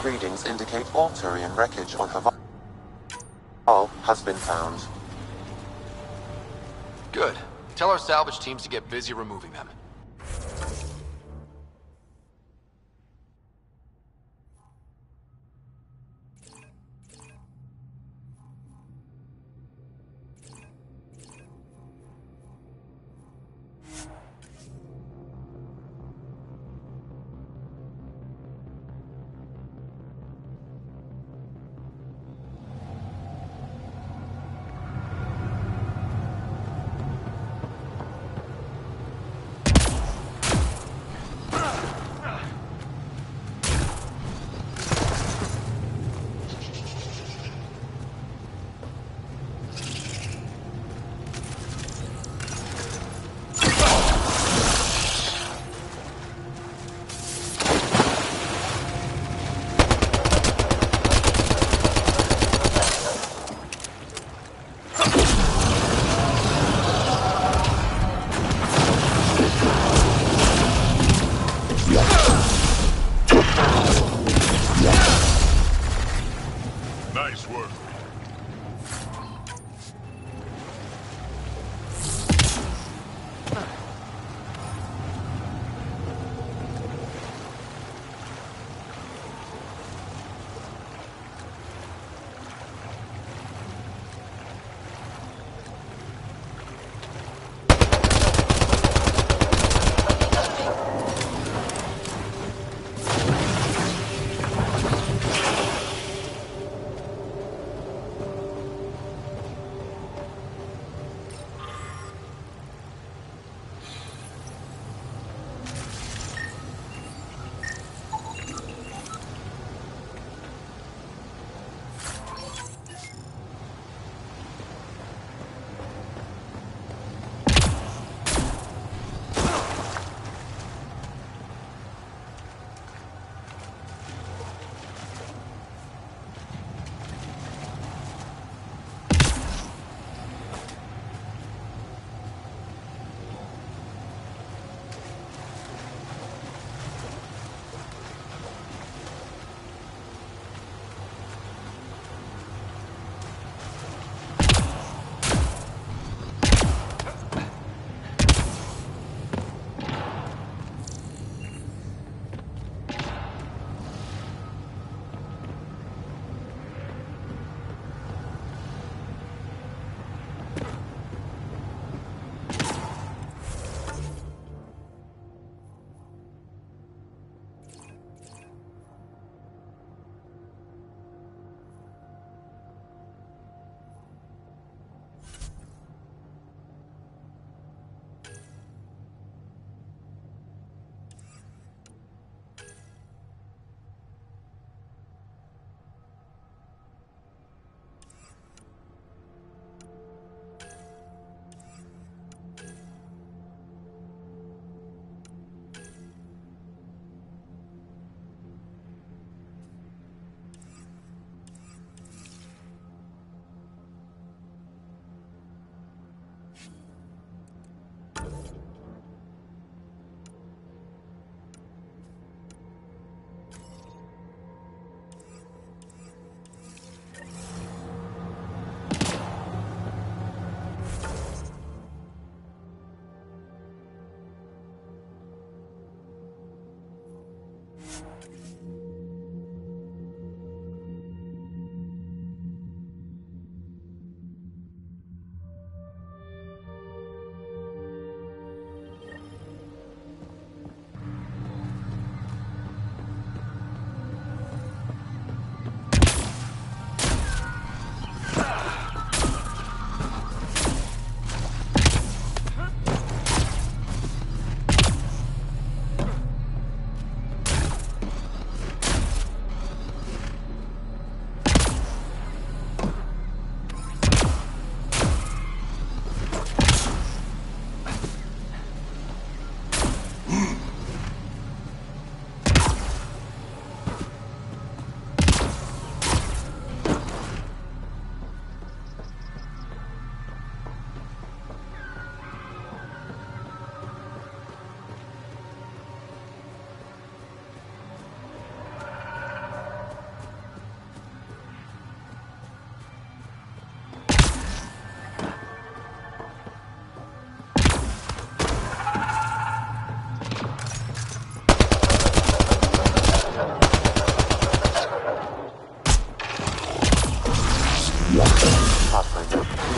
Readings indicate all Turian wreckage on Hawaii has been found. Good. Tell our salvage teams to get busy removing them.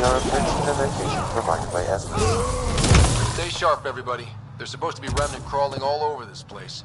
We are approaching the location provided by Esmond. Stay sharp, everybody. There's supposed to be remnant crawling all over this place.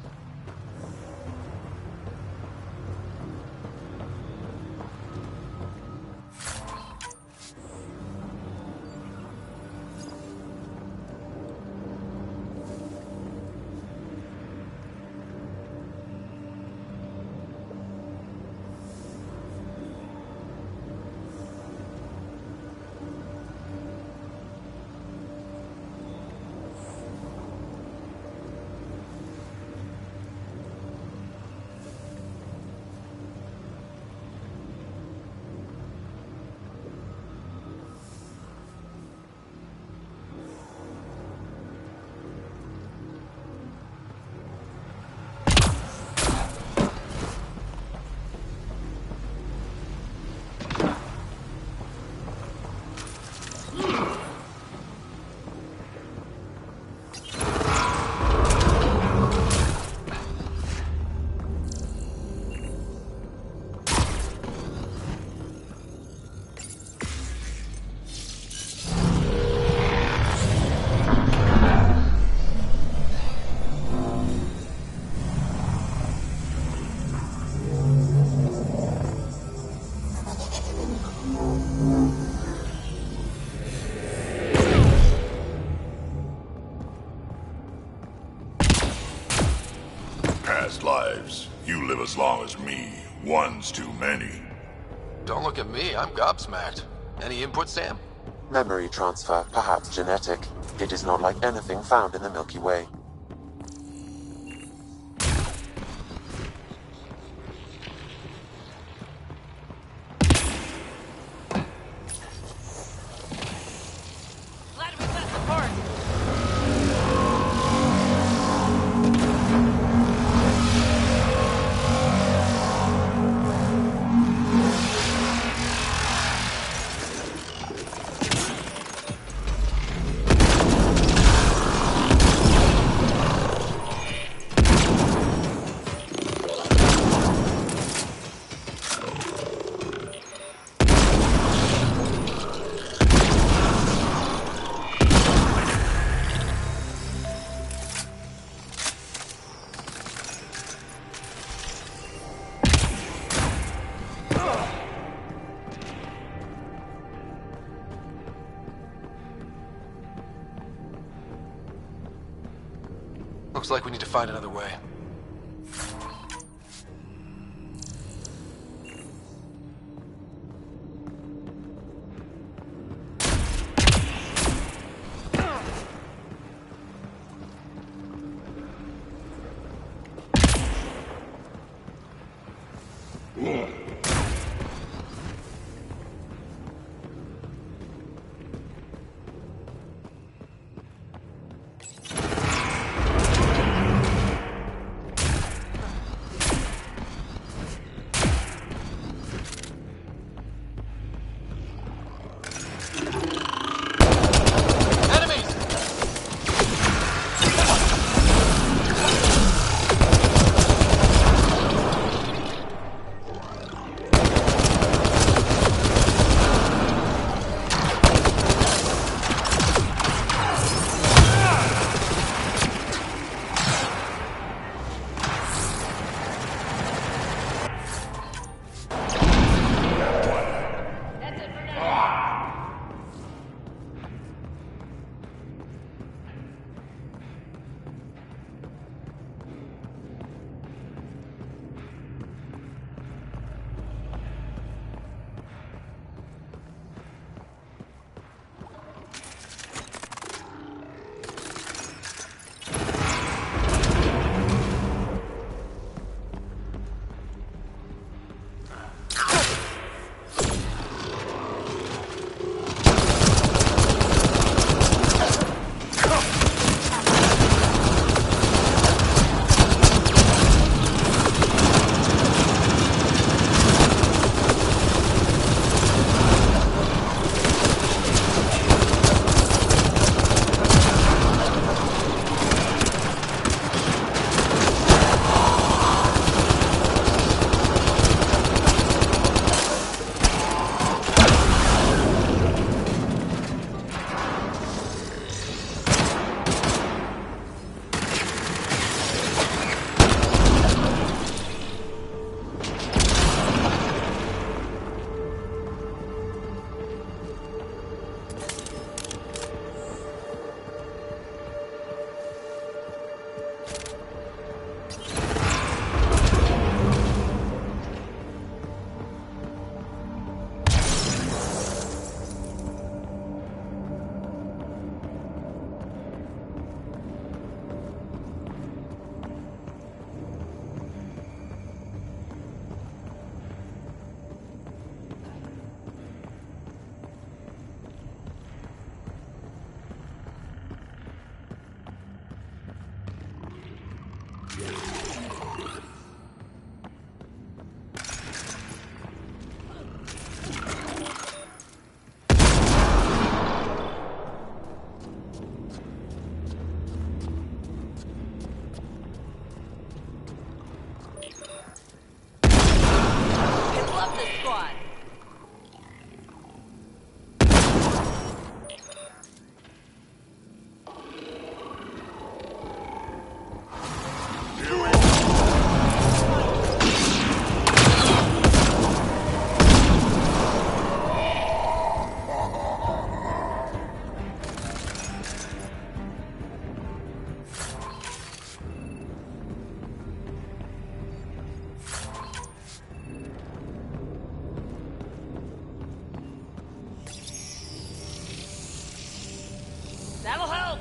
Past lives. You live as long as me. One's too many. Don't look at me, I'm gobsmacked. Any input, Sam? Memory transfer, perhaps genetic. It is not like anything found in the Milky Way. Looks like we need to find another way. That'll help!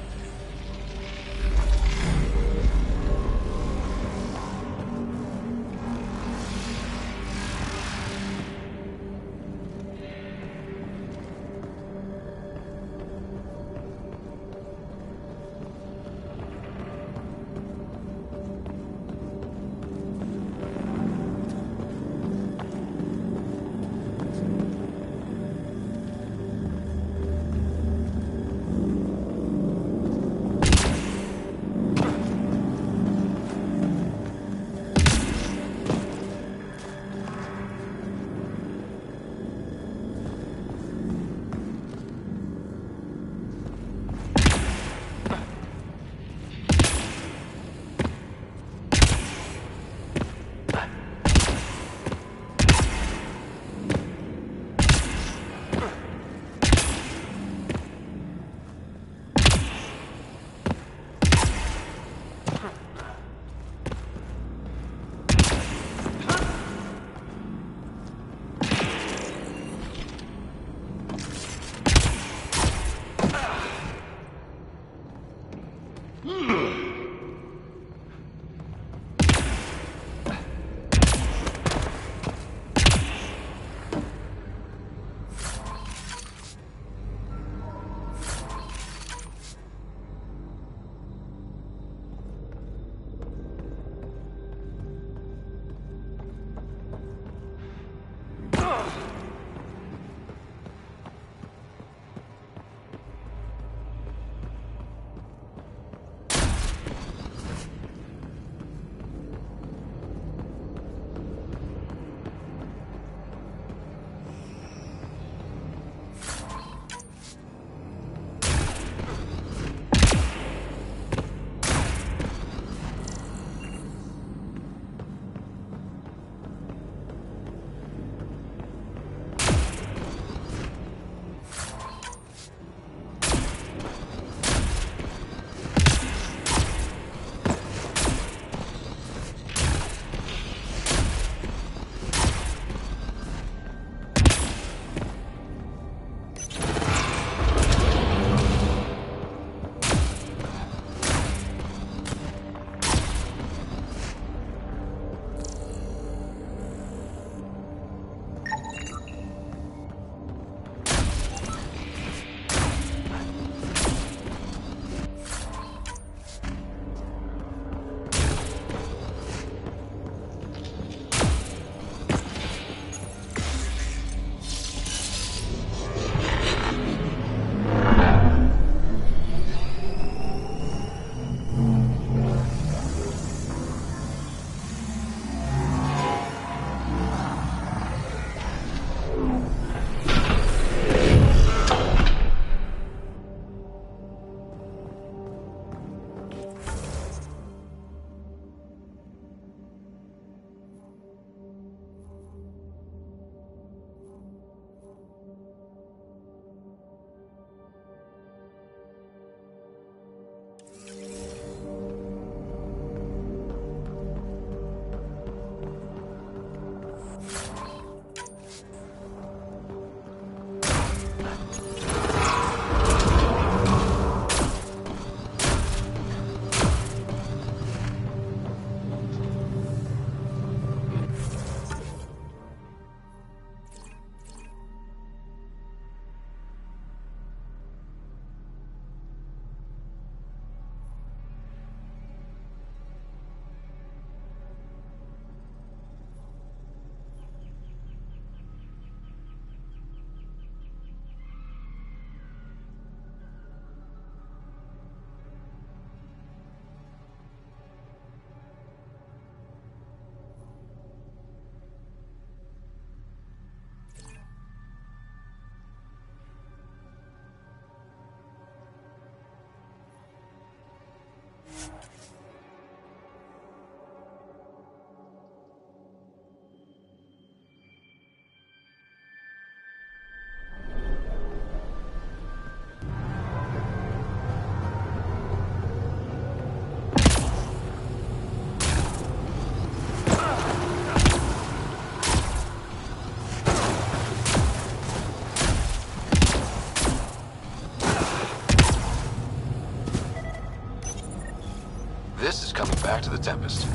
back to the Tempest.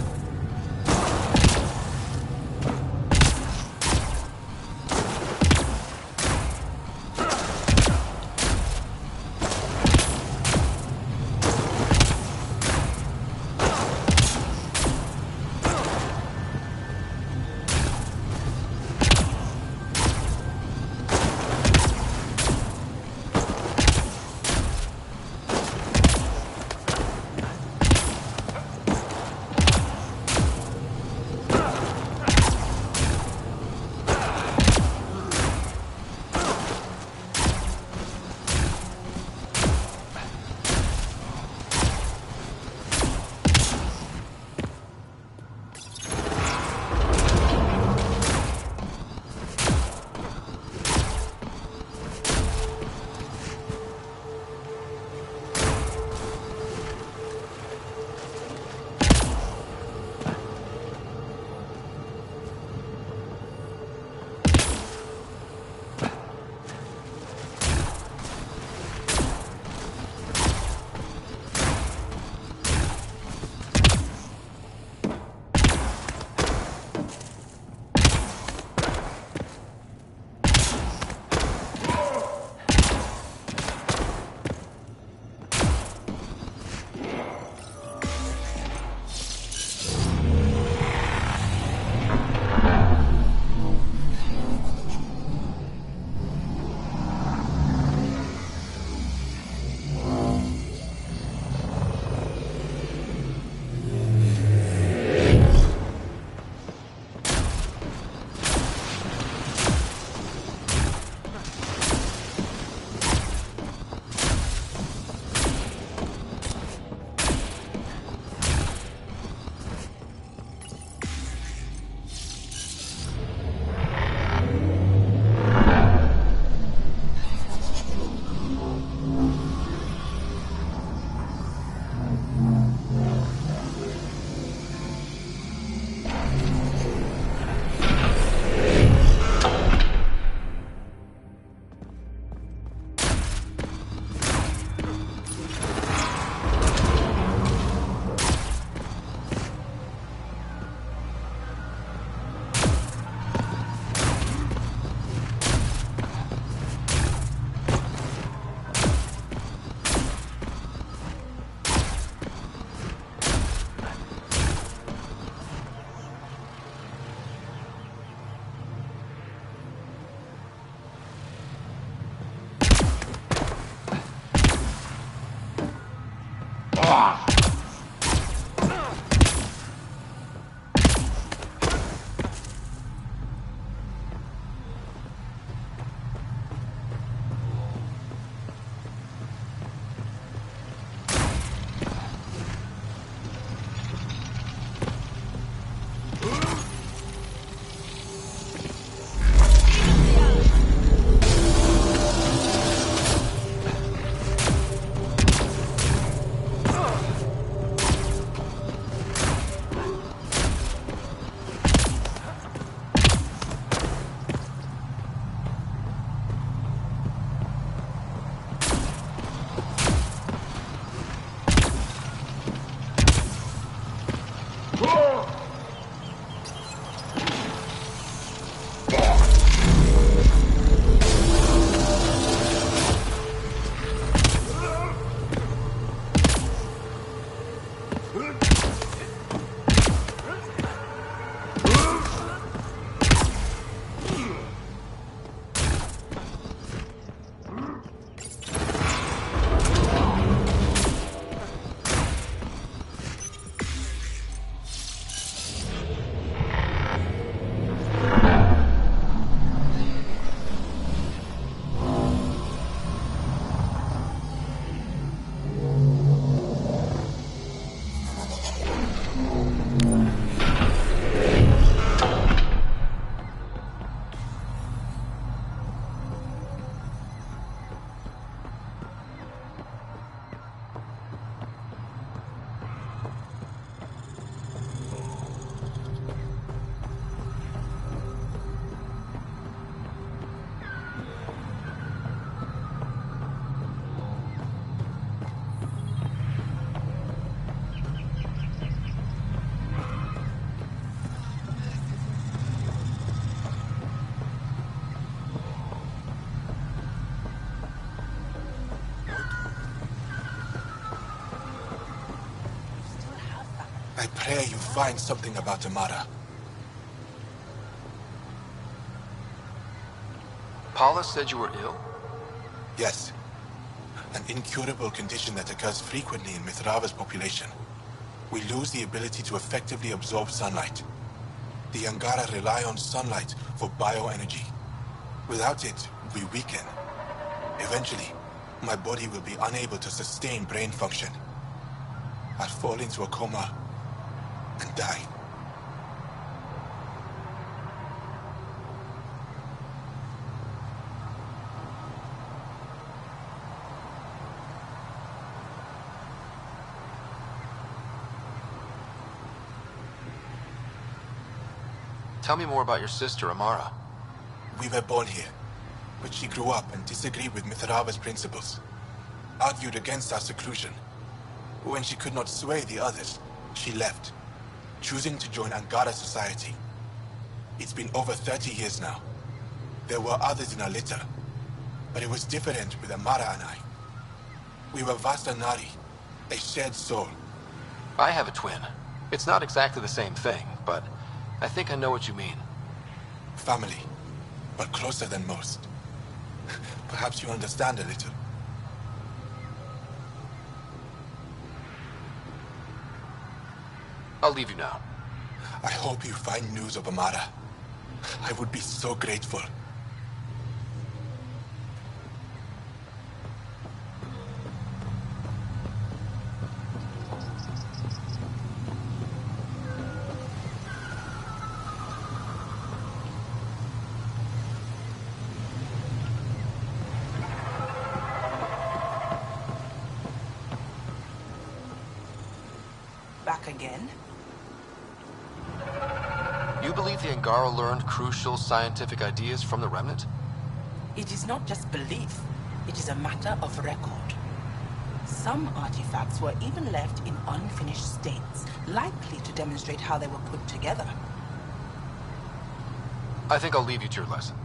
I pray you find something about Amara. Paula said you were ill? Yes. An incurable condition that occurs frequently in Mithrava's population. We lose the ability to effectively absorb sunlight. The Angara rely on sunlight for bioenergy. Without it, we weaken. Eventually, my body will be unable to sustain brain function. I'll fall into a coma and die. Tell me more about your sister, Amara. We were born here, but she grew up and disagreed with Mithrava's principles. Argued against our seclusion. When she could not sway the others, she left, choosing to join Angara society. It's been over 30 years now. There were others in our litter, but it was different with Amara and I. We were Vastanari, a shared soul. I have a twin. It's not exactly the same thing, but I think I know what you mean. Family, but closer than most. Perhaps you understand a little. I'll leave you now. I hope you find news of Amara. I would be so grateful. Back again? You believe the Angara learned crucial scientific ideas from the Remnant? It is not just belief. It is a matter of record. Some artifacts were even left in unfinished states, likely to demonstrate how they were put together. I think I'll leave you to your lesson.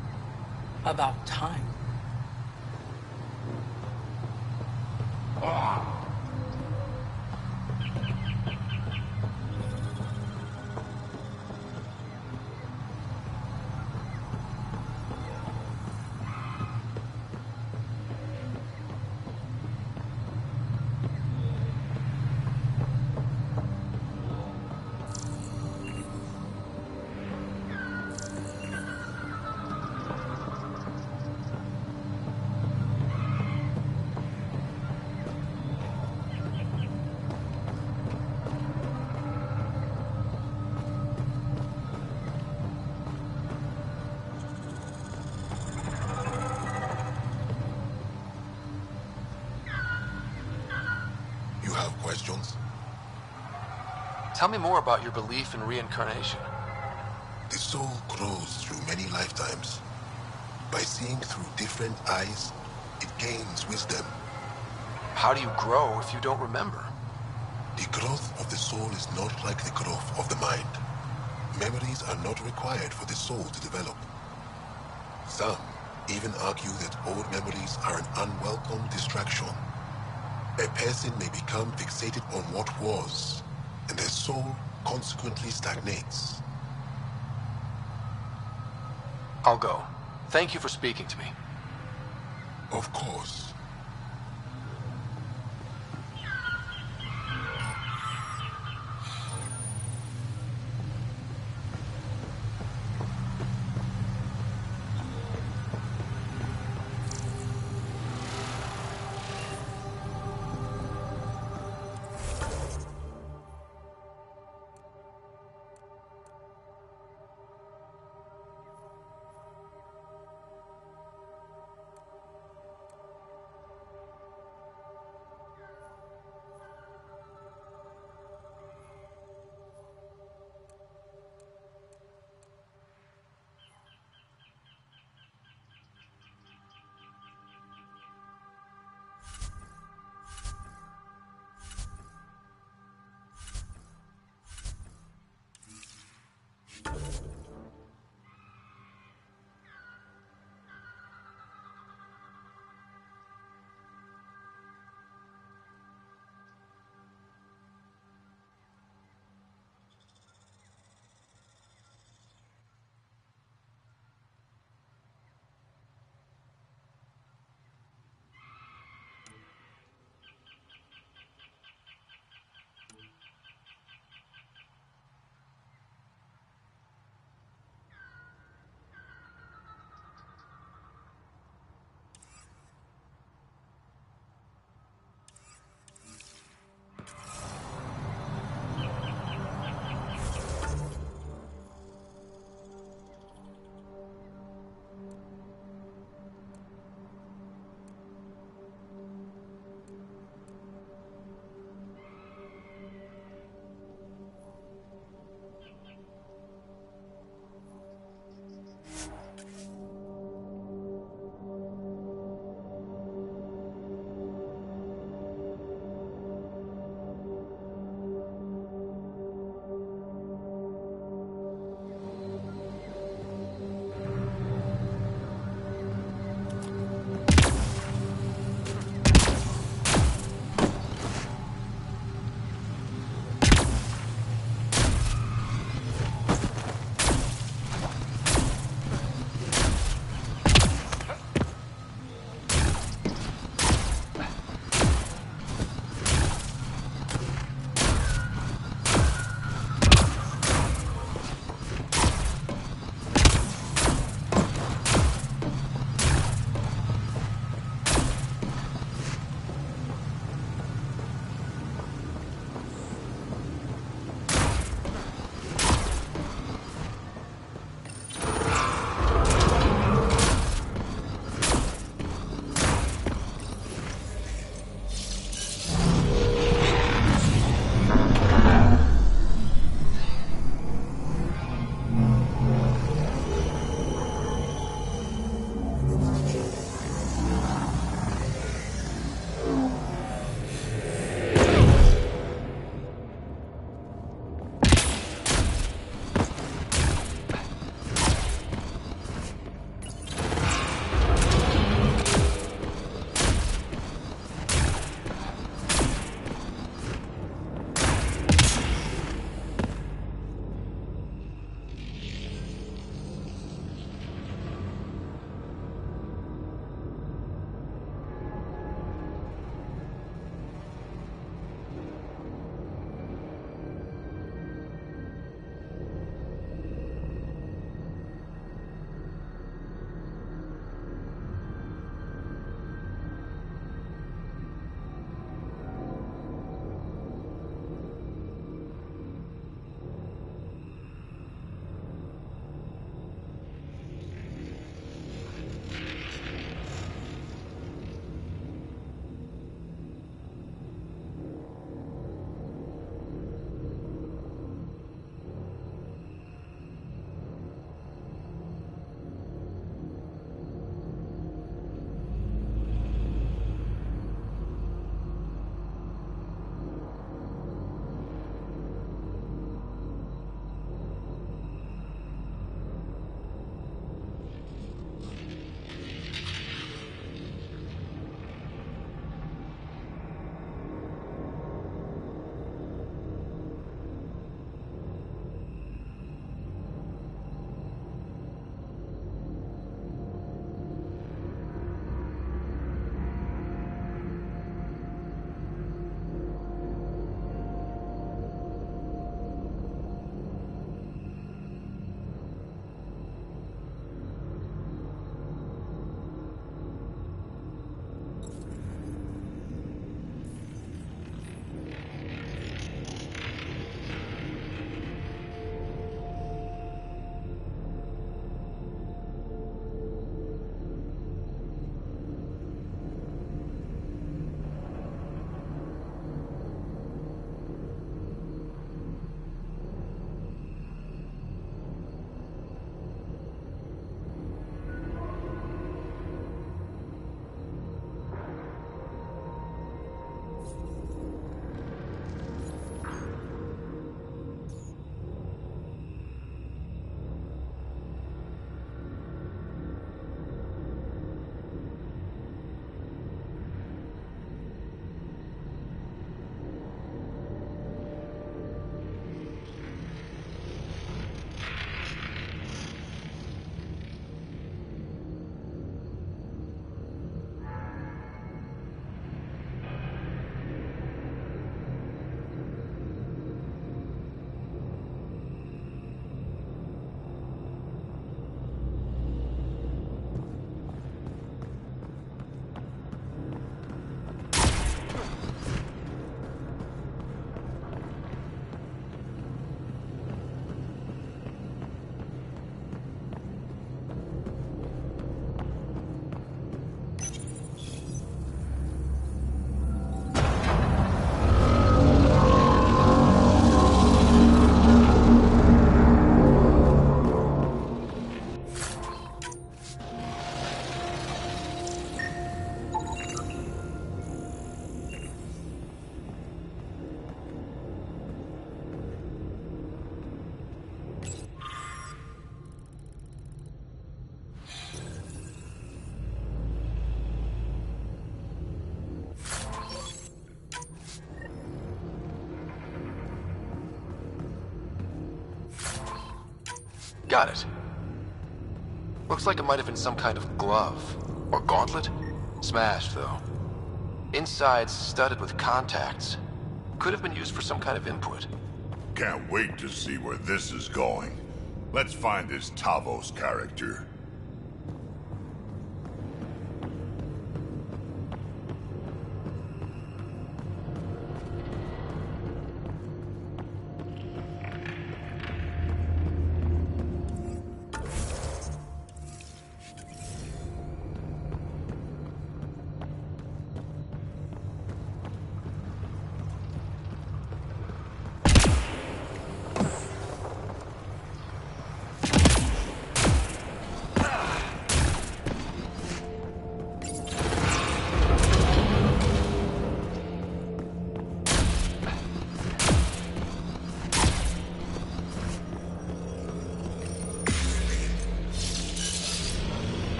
About time. Questions? Tell me more about your belief in reincarnation. The soul grows through many lifetimes. By seeing through different eyes, it gains wisdom. How do you grow if you don't remember? The growth of the soul is not like the growth of the mind. Memories are not required for the soul to develop. Some even argue that old memories are an unwelcome distraction. A person may become fixated on what was, and their soul consequently stagnates. I'll go. Thank you for speaking to me. Of course. Got it. Looks like it might have been some kind of glove. Or gauntlet? Smashed, though. Inside's studded with contacts. Could have been used for some kind of input. Can't wait to see where this is going. Let's find this Tavos character.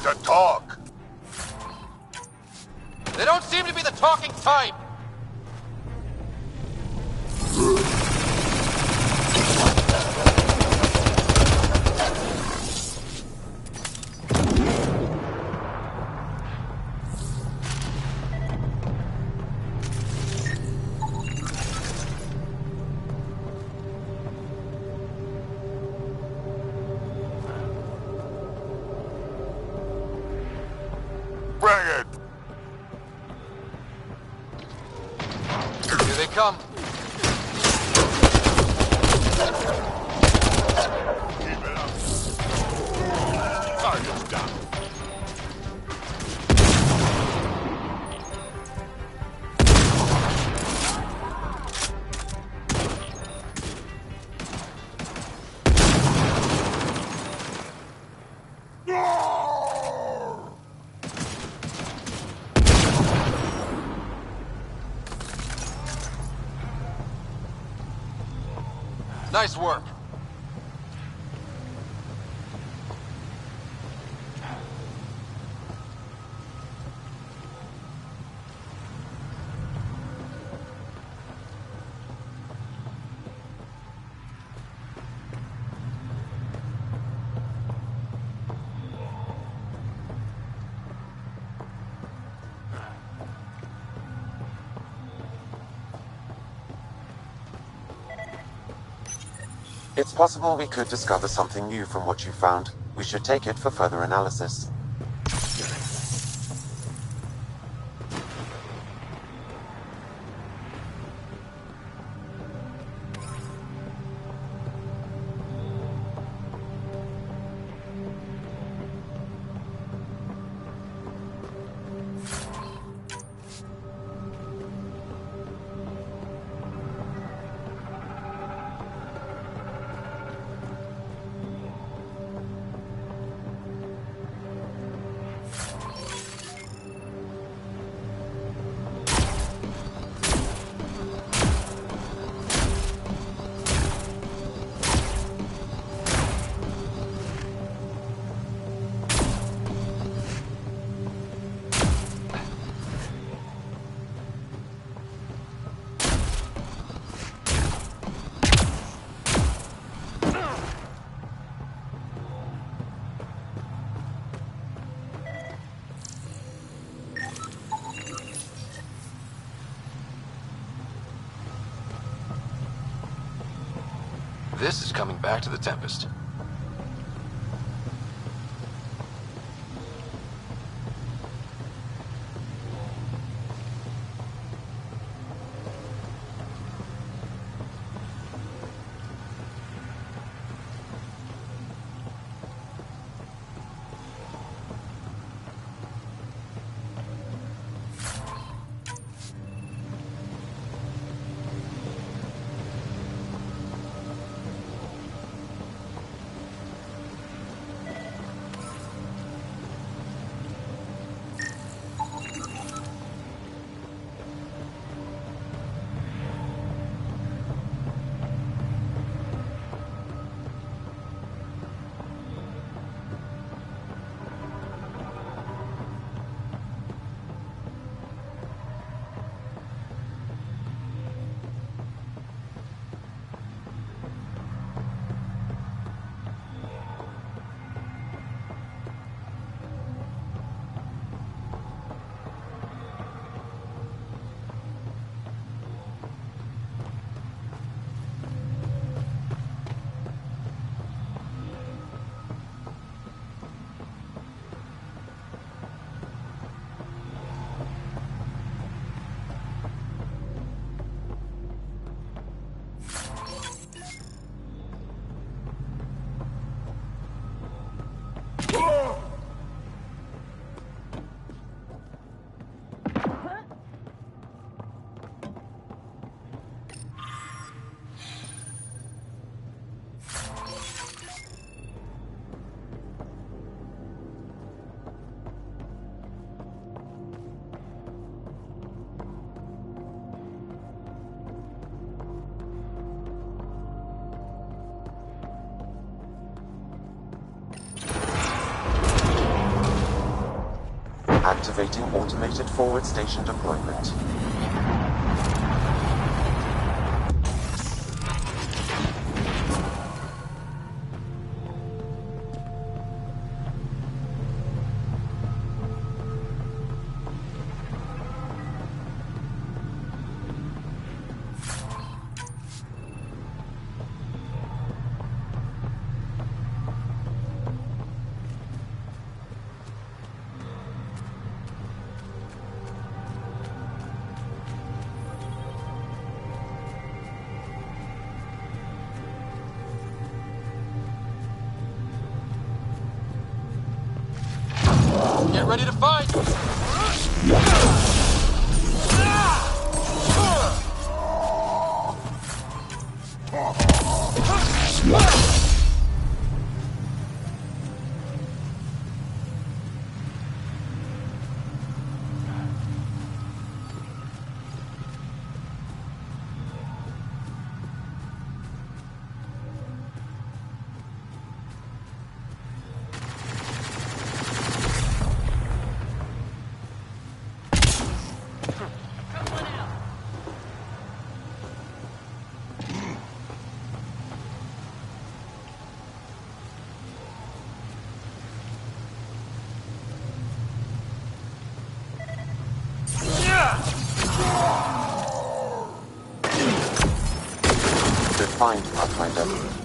To talk. They don't seem to be the talking type. Come. Keep it up. Target's down. Nice work. It's possible we could discover something new from what you found. We should take it for further analysis. This is coming back to the Tempest. Activating automated forward station deployment. Get ready to fight! Defined, Pathfinder.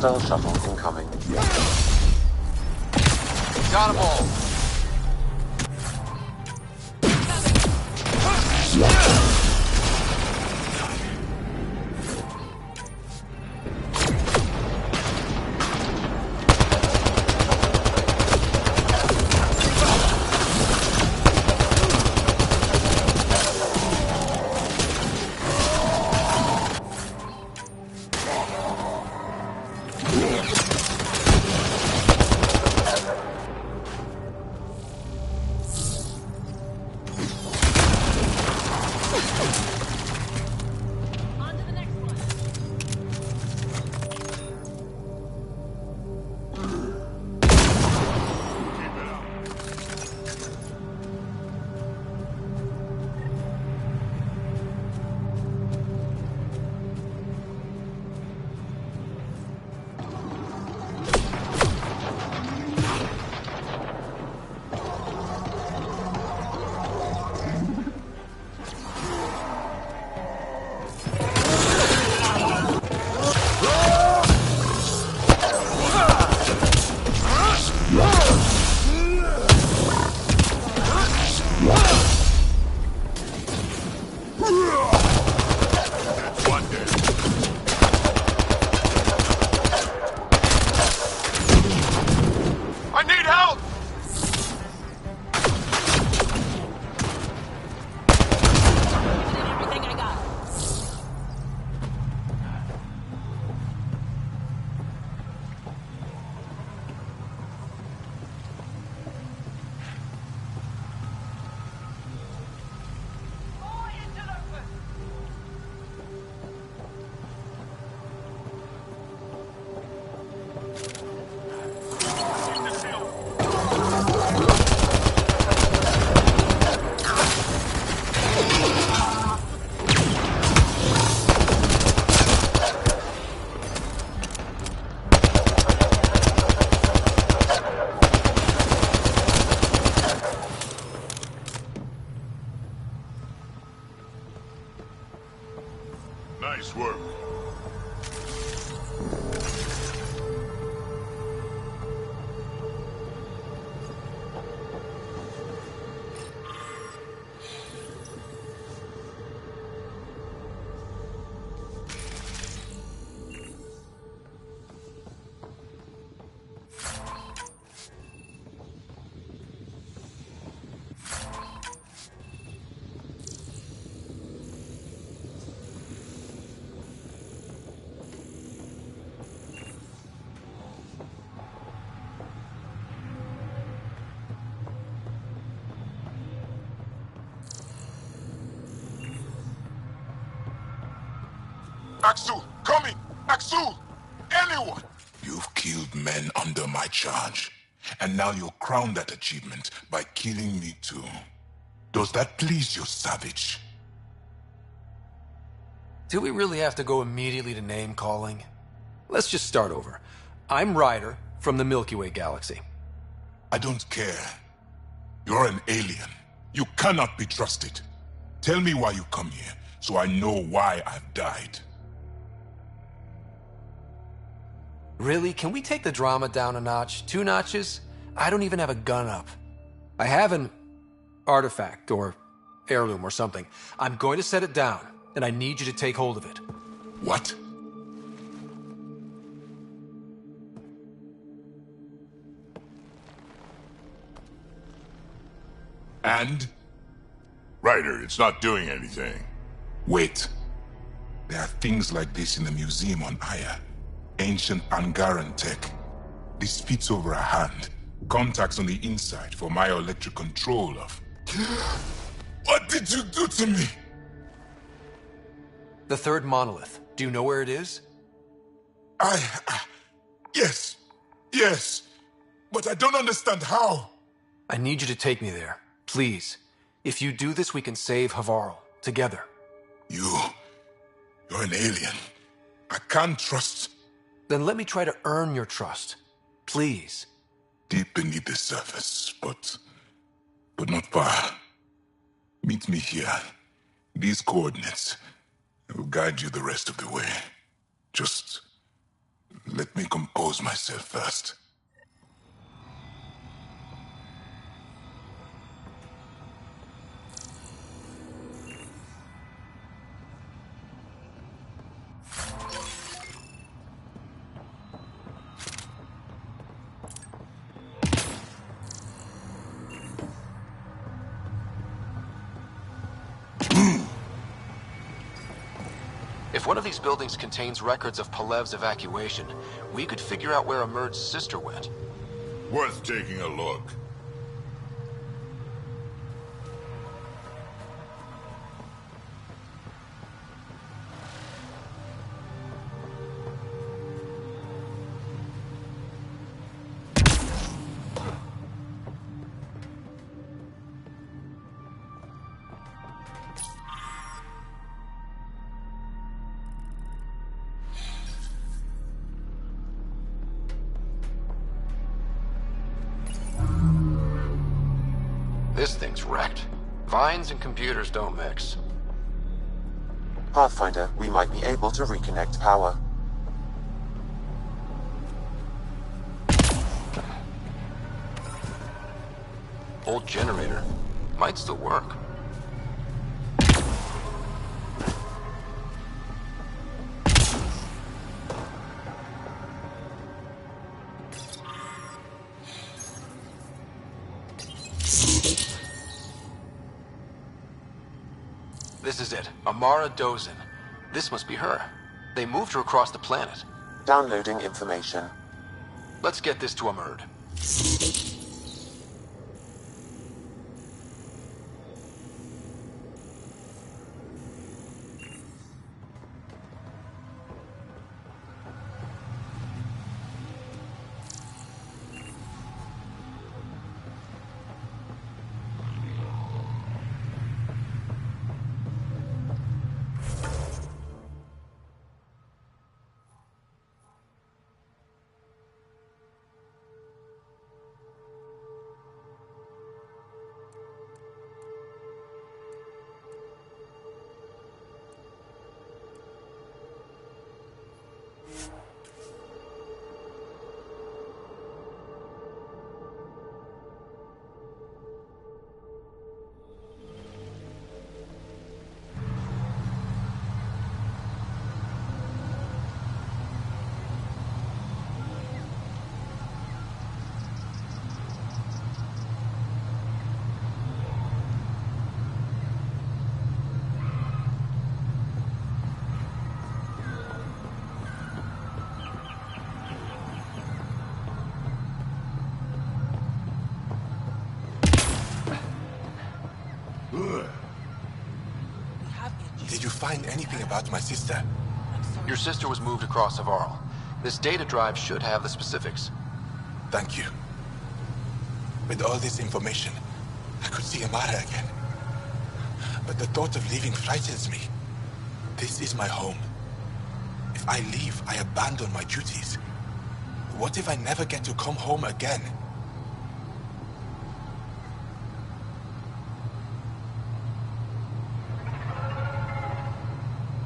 Hostile shuttle incoming. Got 'em all. Nice work. Axel, coming! Axel! Anyone! You've killed men under my charge. And now you'll crown that achievement by killing me too. Does that please your savage? Do we really have to go immediately to name-calling? Let's just start over. I'm Ryder, from the Milky Way galaxy. I don't care. You're an alien. You cannot be trusted. Tell me why you come here, so I know why I've died. Really? Can we take the drama down a notch? 2 notches? I don't even have a gun up. I have an artifact, or heirloom, or something. I'm going to set it down, and I need you to take hold of it. What? And? Ryder, it's not doing anything. Wait. There are things like this in the museum on Aya. Ancient Angaran tech. This fits over a hand. Contacts on the inside for myoelectric control of... What did you do to me? The 3rd monolith. Do you know where it is? Yes. Yes. But I don't understand how. I need you to take me there. Please. If you do this, we can save Havarl. Together. You're an alien. I can't trust... Then let me try to earn your trust. Please. Deep beneath the surface, but not far. Meet me here. These coordinates. I will guide you the rest of the way. Just Let me compose myself first. If one of these buildings contains records of Pelev's evacuation, we could figure out where Emerge's sister went. Worth taking a look. This thing's wrecked. Vines and computers don't mix. Pathfinder, we might be able to reconnect power. Old generator. Might still work. This is it. Amara Dozin. This must be her. They moved her across the planet. Downloading information. Let's get this to Emerge. Did you find anything about my sister? Your sister was moved across Avarl. This data drive should have the specifics. Thank you. With all this information, I could see Amara again. But the thought of leaving frightens me. This is my home. If I leave, I abandon my duties. What if I never get to come home again?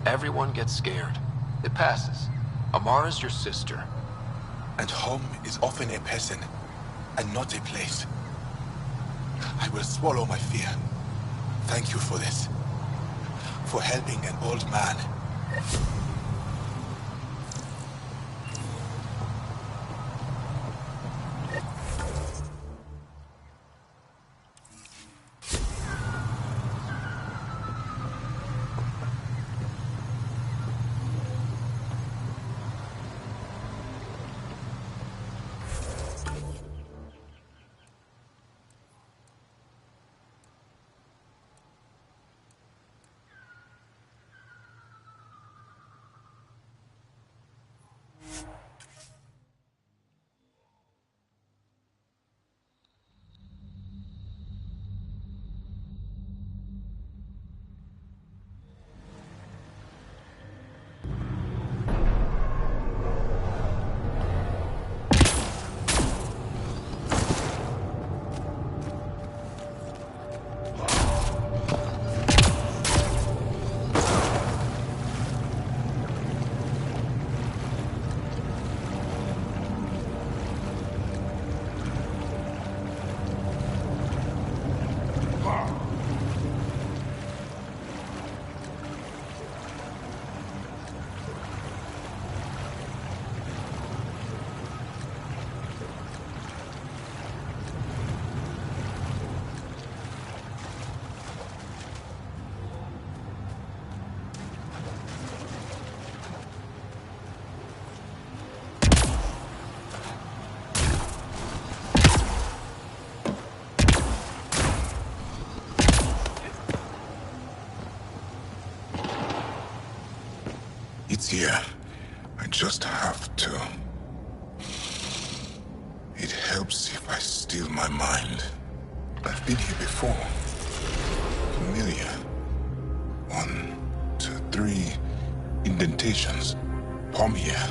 Everyone gets scared. It passes. Amara's your sister. And home is often a person, and not a place. I will swallow my fear. Thank you for this. For helping an old man. It's here. I just have to. It helps if I still my mind. I've been here before. Familiar. 1, 2, 3 indentations. Palm here.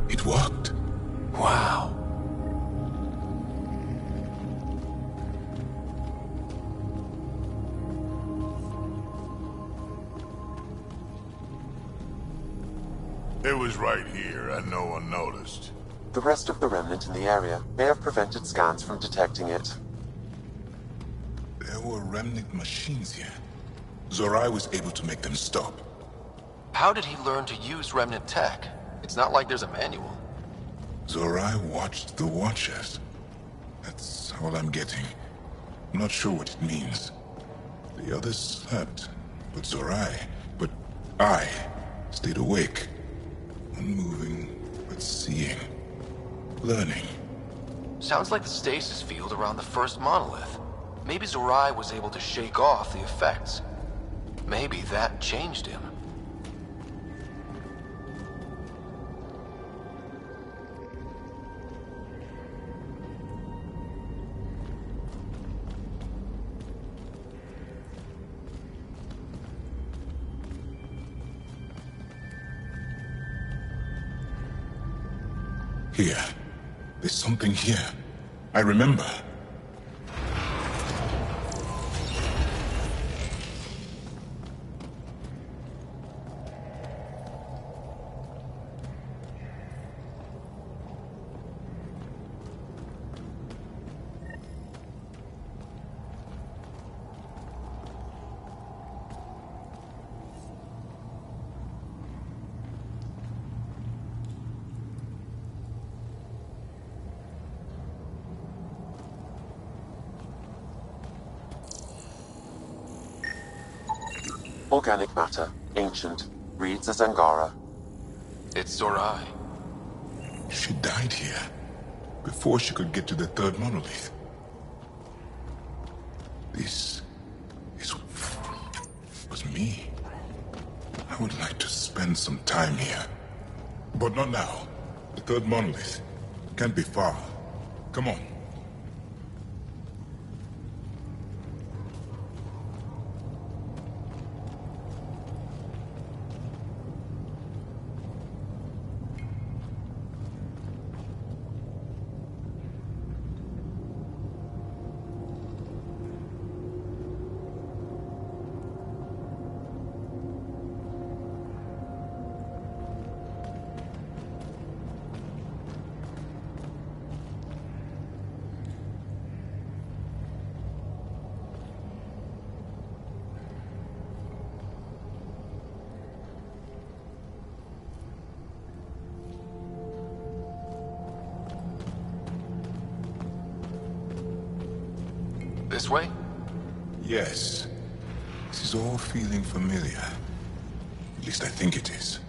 It worked. Wow. It was right here, and no one noticed. The rest of the remnant in the area may have prevented scans from detecting it. There were remnant machines here. Zorai was able to make them stop. How did he learn to use remnant tech? It's not like there's a manual. Zorai watched the Watchers. That's all I'm getting. I'm not sure what it means. The others slept, but I stayed awake. Unmoving, but seeing. Learning. Sounds like the stasis field around the first monolith. Maybe Zorai was able to shake off the effects. Maybe that changed him. Here. There's something here. I remember. Organic matter, ancient, reads as Angara. It's Zorai. She died here, before she could get to the third monolith. This was me. I would like to spend some time here. But not now. The third monolith can't be far. Come on. This way? Yes. This is all feeling familiar. At least I think it is.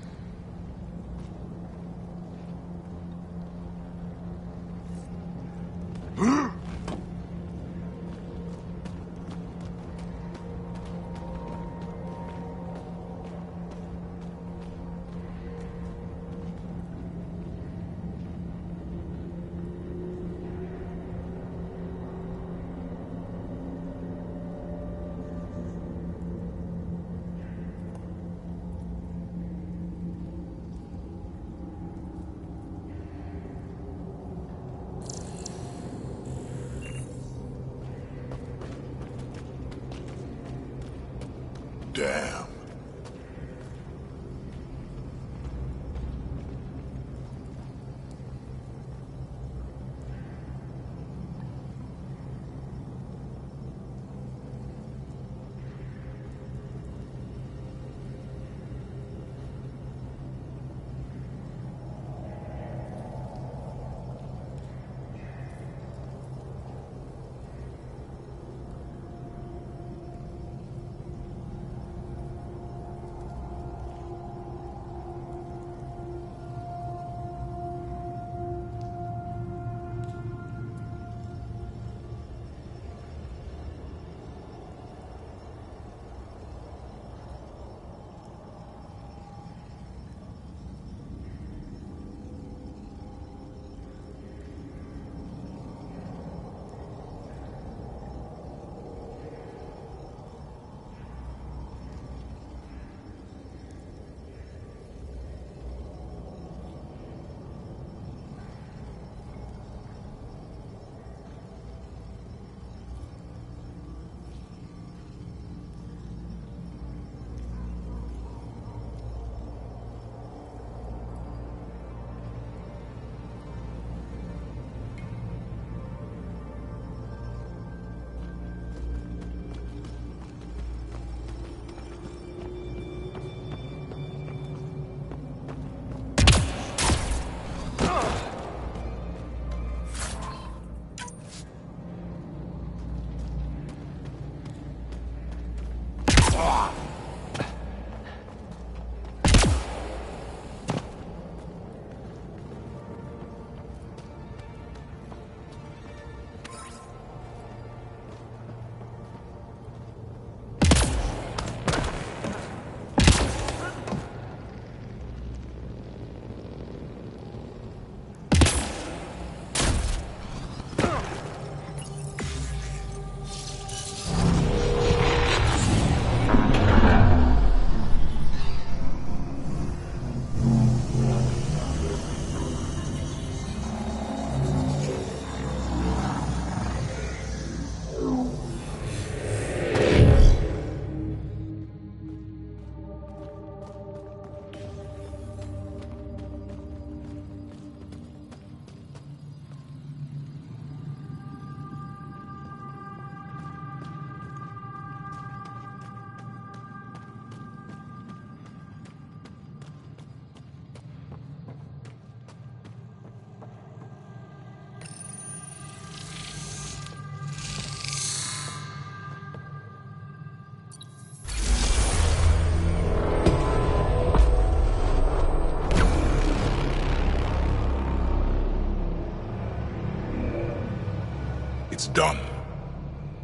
done.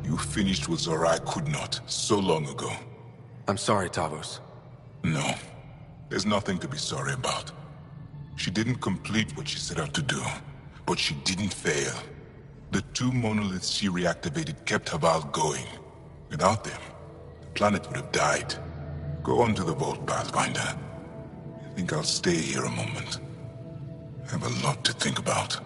You finished what Zorai could not so long ago. I'm sorry, Tavos. No, there's nothing to be sorry about. She didn't complete what she set out to do, but she didn't fail. The 2 monoliths she reactivated kept Haval going. Without them, the planet would have died. Go on to the vault, Pathfinder. I think I'll stay here a moment. I have a lot to think about.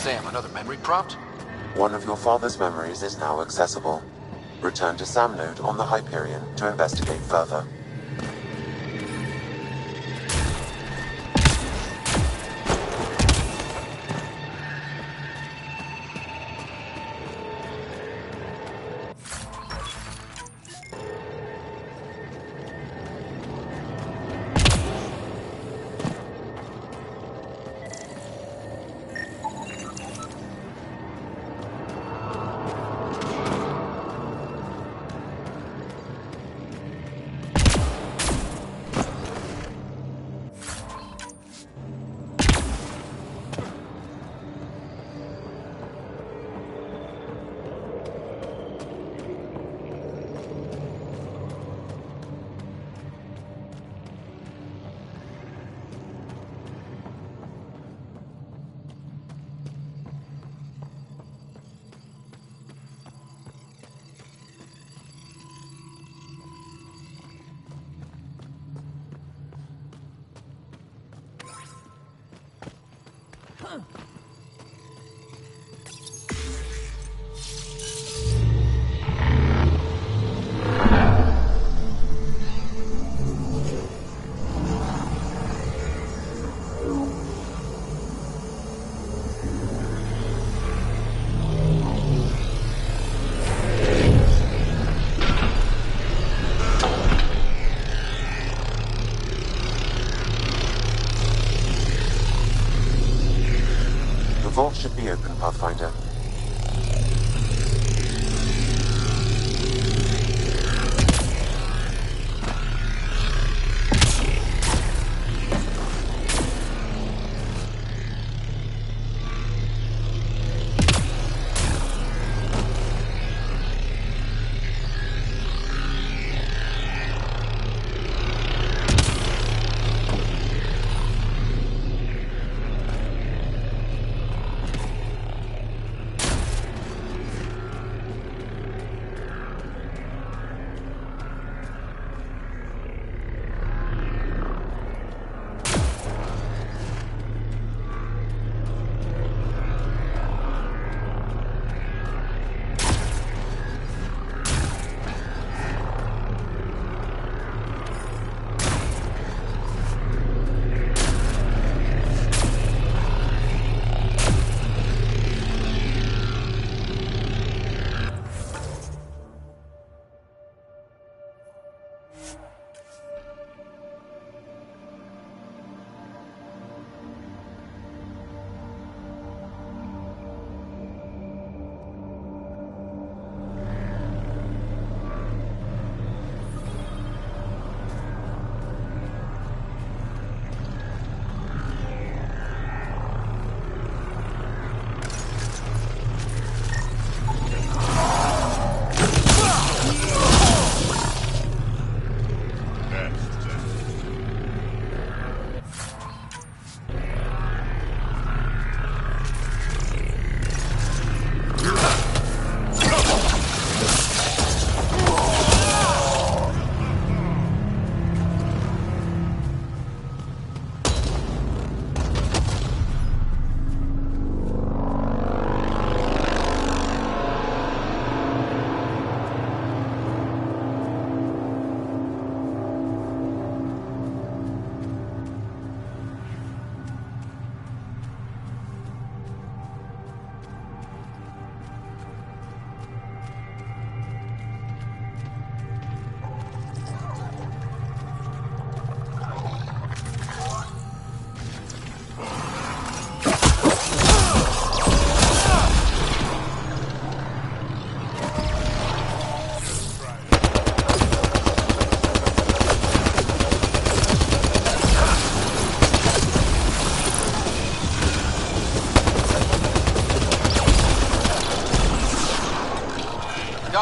Sam, another memory prompt? One of your father's memories is now accessible. Return to Sam node on the Hyperion to investigate further.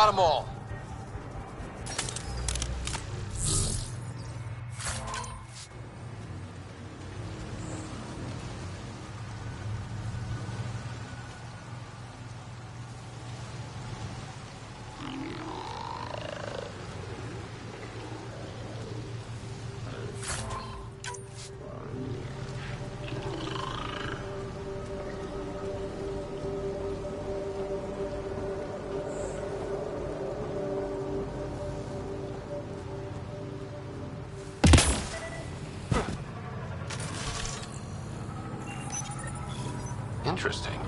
got them all. Interesting.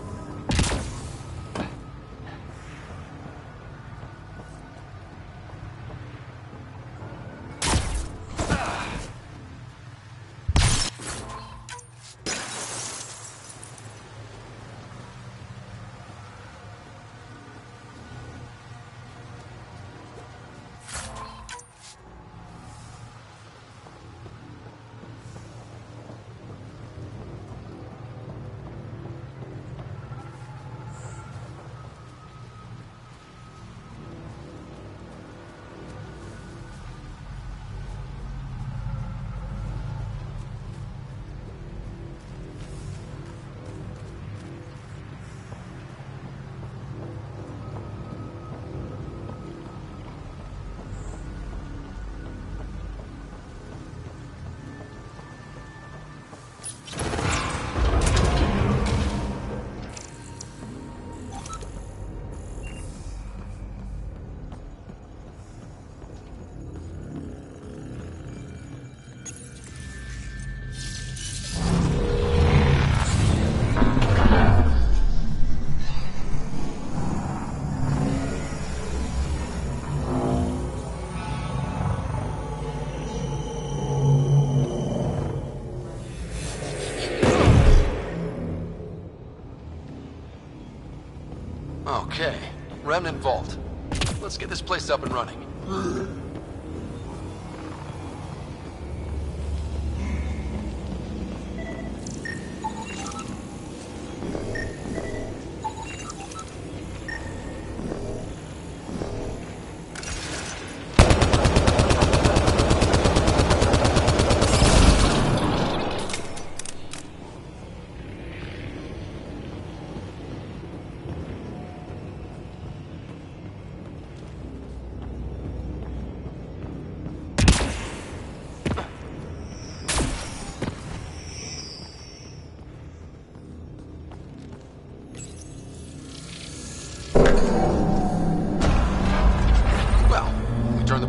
Okay, Remnant Vault. Let's get this place up and running.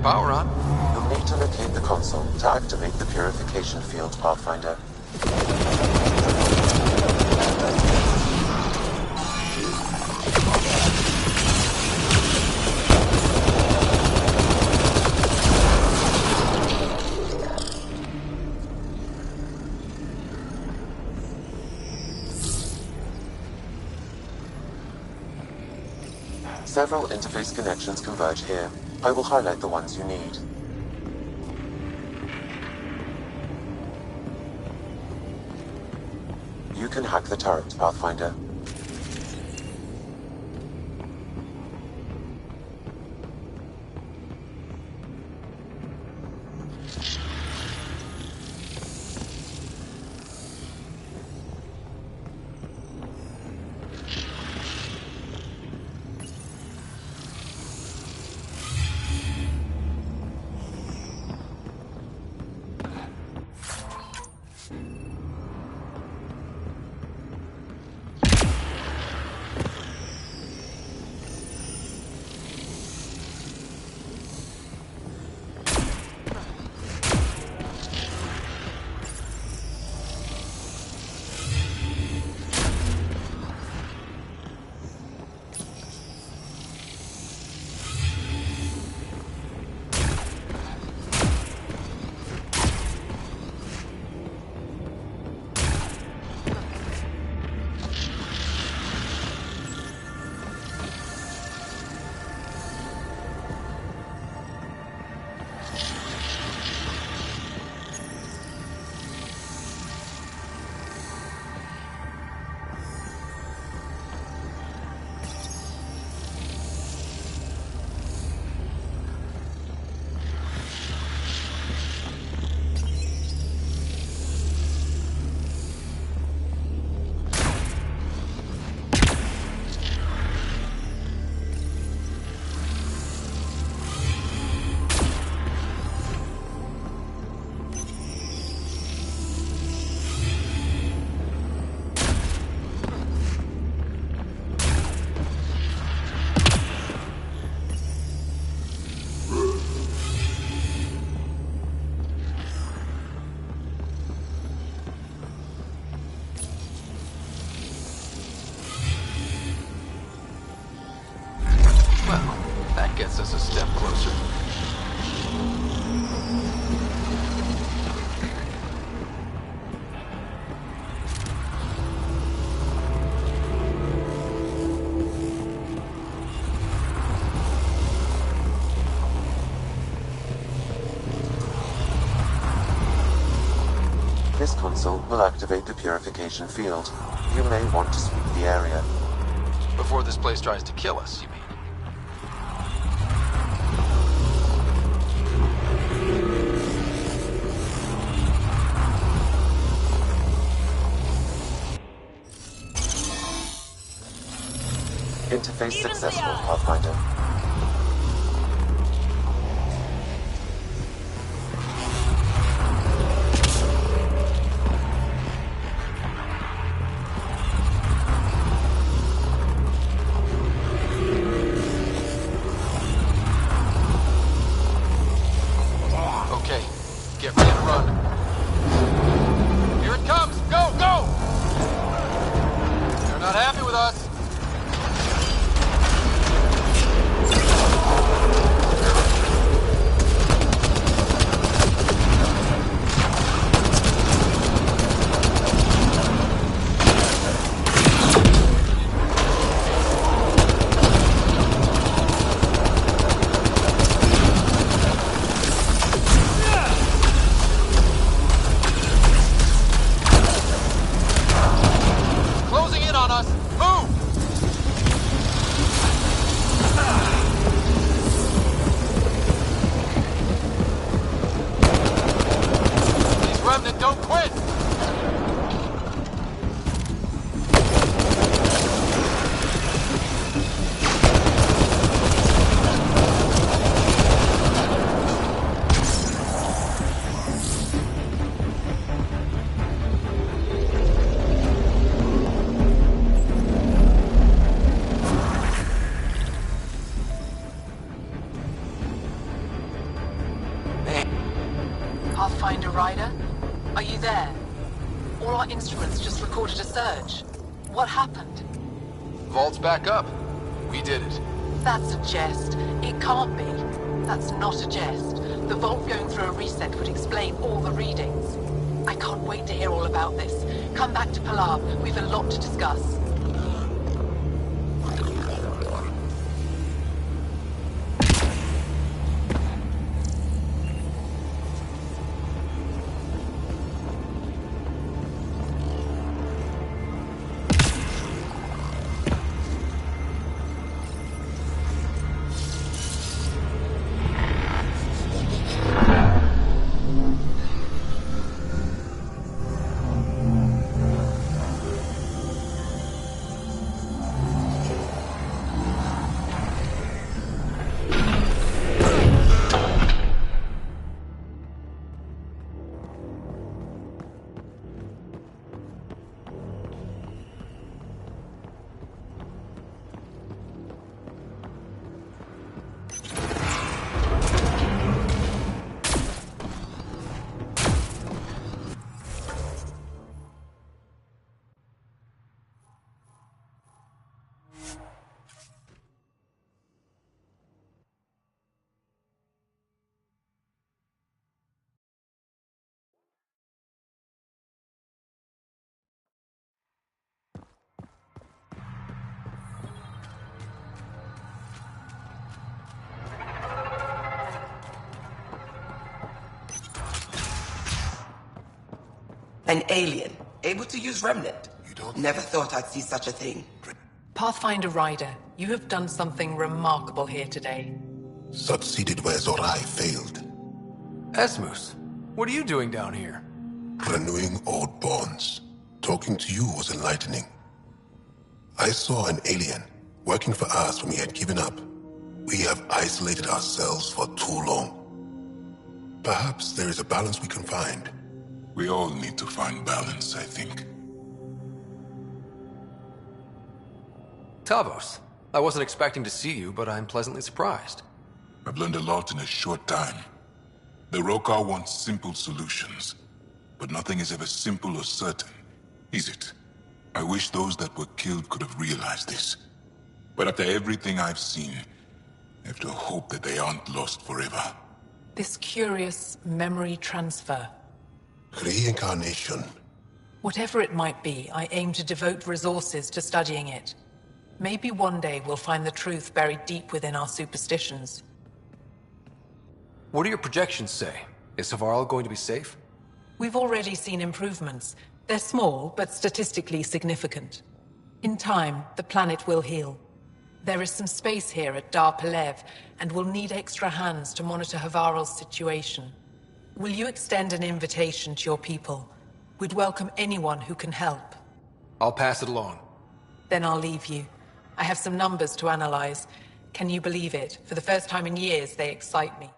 Power on. You'll need to locate the console to activate the purification field, Pathfinder. Several interface connections converge here. I will highlight the ones you need. You can hack the turret, Pathfinder. This console will activate the purification field. You may want to sweep the area. Before this place tries to kill us, you mean? Interface successful, Pathfinder. Okay, get ready to run. Here it comes! Go, go! They're not happy with us. Closing in on us! Move! These remnant don't quit! Pathfinder Rider? Are you there? All our instruments just recorded a surge. What happened? Vault's back up. We did it. That's a jest. It can't be. That's not a jest. The vault going through a reset would explain all the readings. I can't wait to hear all about this. Come back to Pala. We've a lot to discuss. An alien, able to use remnant. Never thought I'd see such a thing. Pathfinder Rider, you have done something remarkable here today. Succeeded where Zorai failed. Esmus, what are you doing down here? Renewing old bonds. Talking to you was enlightening. I saw an alien working for us when we had given up. We have isolated ourselves for too long. Perhaps there is a balance we can find. We all need to find balance, I think. Tavos, I wasn't expecting to see you, but I'm pleasantly surprised. I've learned a lot in a short time. The Rokar wants simple solutions, but nothing is ever simple or certain, is it? I wish those that were killed could have realized this. But after everything I've seen, I have to hope that they aren't lost forever. This curious memory transfer. Reincarnation. Whatever it might be, I aim to devote resources to studying it. Maybe one day we'll find the truth buried deep within our superstitions. What do your projections say? Is Savarl going to be safe? We've already seen improvements. They're small, but statistically significant. In time, the planet will heal. There is some space here at Dar Pelev, and we'll need extra hands to monitor Havarl's situation. Will you extend an invitation to your people? We'd welcome anyone who can help. I'll pass it along. Then I'll leave you. I have some numbers to analyze. Can you believe it? For the first time in years, they excite me.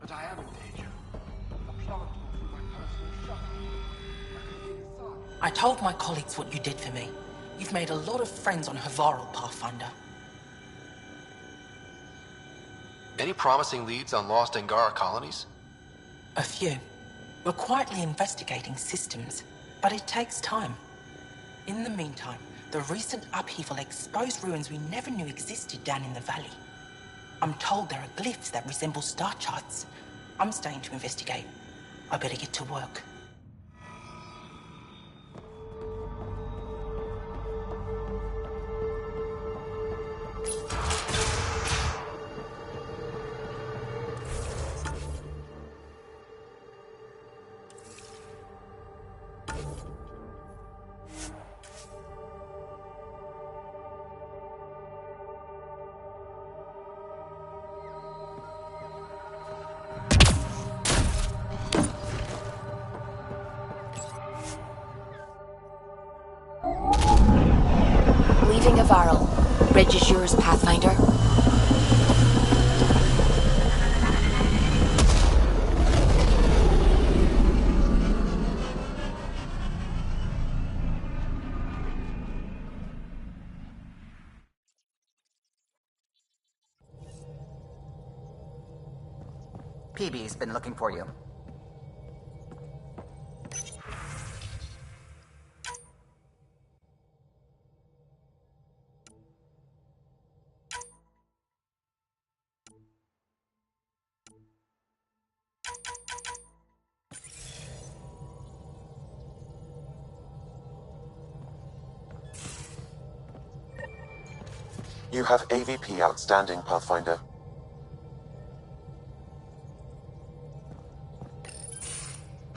But I am in danger. A plant will through my personal shuttle. I told my colleagues what you did for me. You've made a lot of friends on Havarl, Pathfinder. Any promising leads on lost Angara colonies? A few. We're quietly investigating systems, but it takes time. In the meantime, the recent upheaval exposed ruins we never knew existed down in the valley. I'm told there are glyphs that resemble star charts. I'm staying to investigate. I better get to work. Leaving Havarl. Bridge is yours, Pathfinder. PB's been looking for you. You have AVP outstanding, Pathfinder.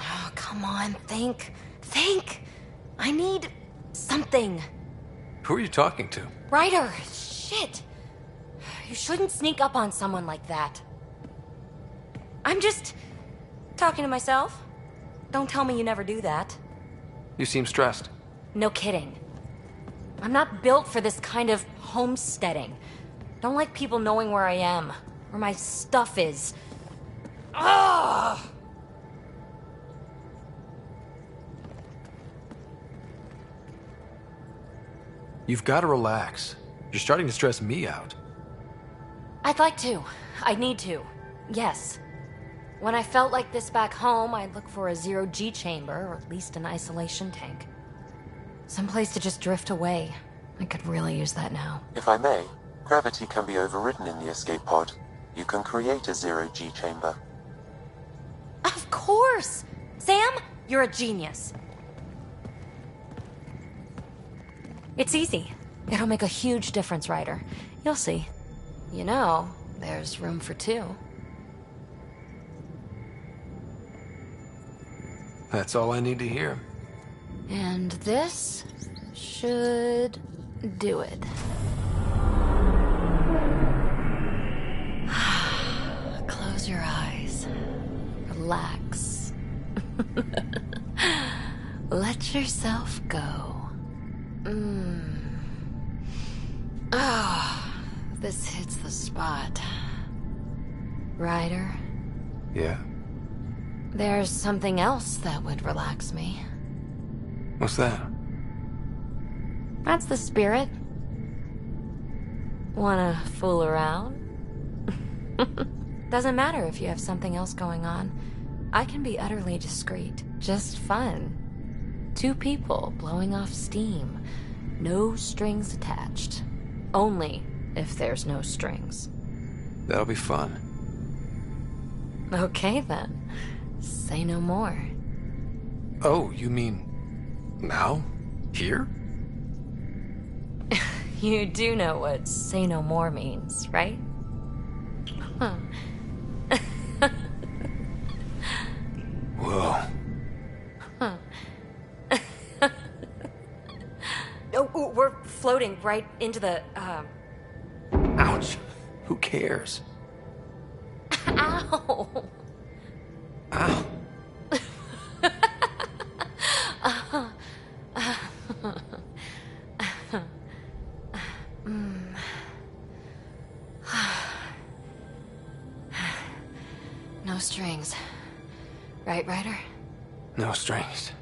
Oh, come on, think. Think! I need something. Who are you talking to? Ryder! Shit! You shouldn't sneak up on someone like that. I'm just talking to myself. Don't tell me you never do that. You seem stressed. No kidding. I'm not built for this kind of homesteading. Don't like people knowing where I am, where my stuff is. Ugh! You've got to relax. You're starting to stress me out. I'd like to. I need to. Yes. When I felt like this back home, I'd look for a zero-G chamber, or at least an isolation tank. Someplace to just drift away. I could really use that now. If I may, gravity can be overridden in the escape pod. You can create a zero-G chamber. Of course! Sam, you're a genius. It's easy. It'll make a huge difference, Ryder. You'll see. You know, there's room for two. That's all I need to hear. And this should do it. Close your eyes. Relax. Let yourself go. This hits the spot. Ryder? Yeah? There's something else that would relax me. What's that? That's the spirit. Wanna fool around? Doesn't matter if you have something else going on. I can be utterly discreet, just fun. Two people blowing off steam. No strings attached. Only if there's no strings. That'll be fun. Okay then. Say no more. Oh, you mean... now? Here? You do know what say no more means, right? Huh. Whoa. Huh. Oh, we're floating right into the, Ouch. Who cares? Ow! Ow. No strings. Right, Ryder? No strings.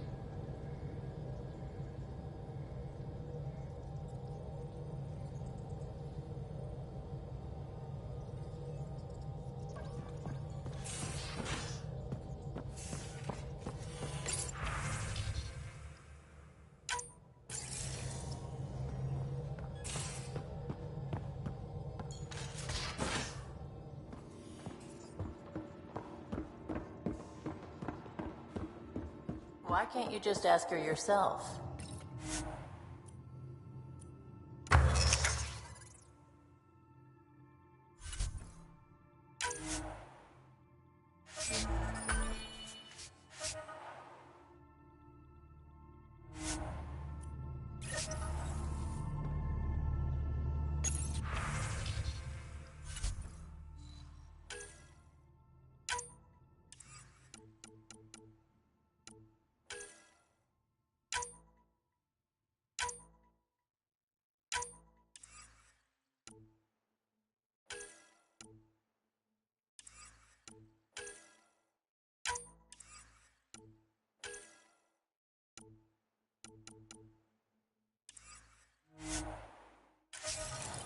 Why can't you just ask her yourself?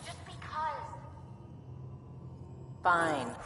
Just because. Fine.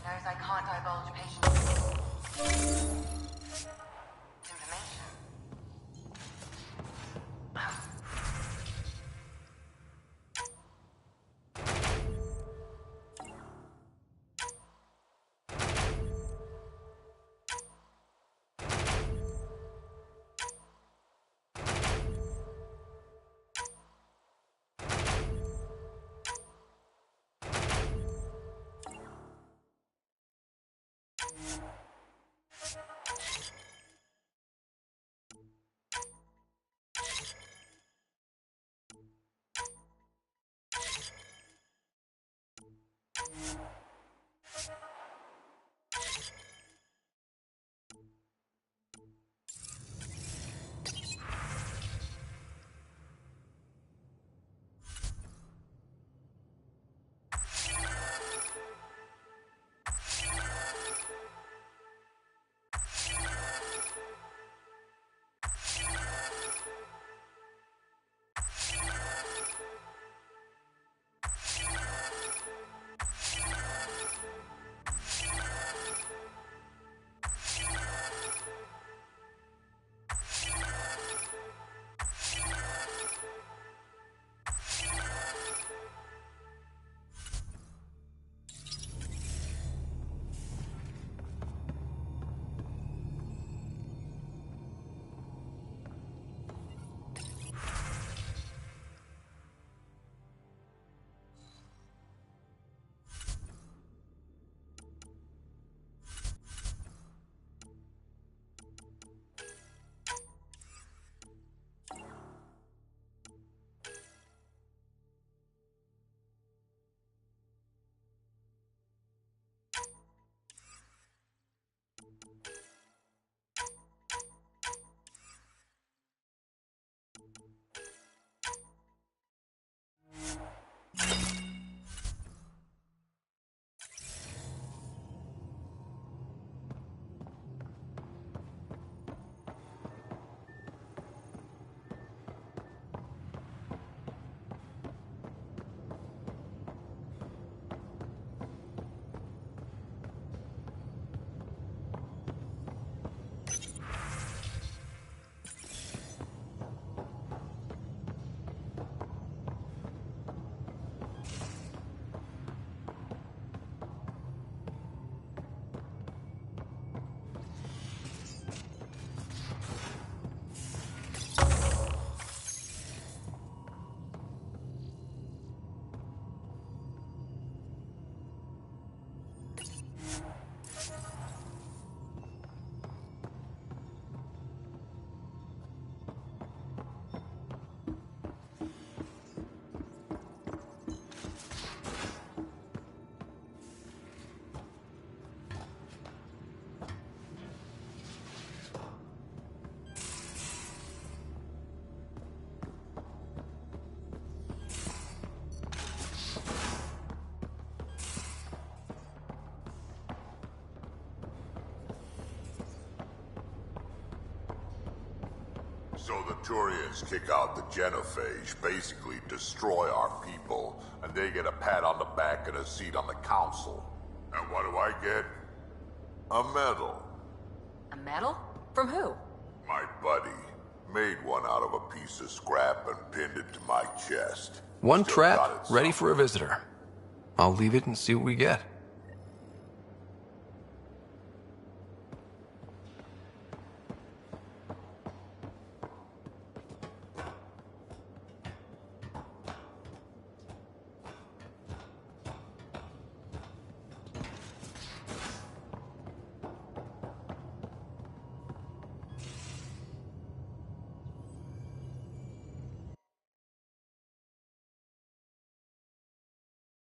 Knows I can't divulge patient information. So the Turians kick out the genophage, basically destroy our people, and they get a pat on the back and a seat on the council. And what do I get? A medal. A medal? From who? My buddy made one out of a piece of scrap and pinned it to my chest. One Still trap, got it ready for a visitor. I'll leave it and see what we get.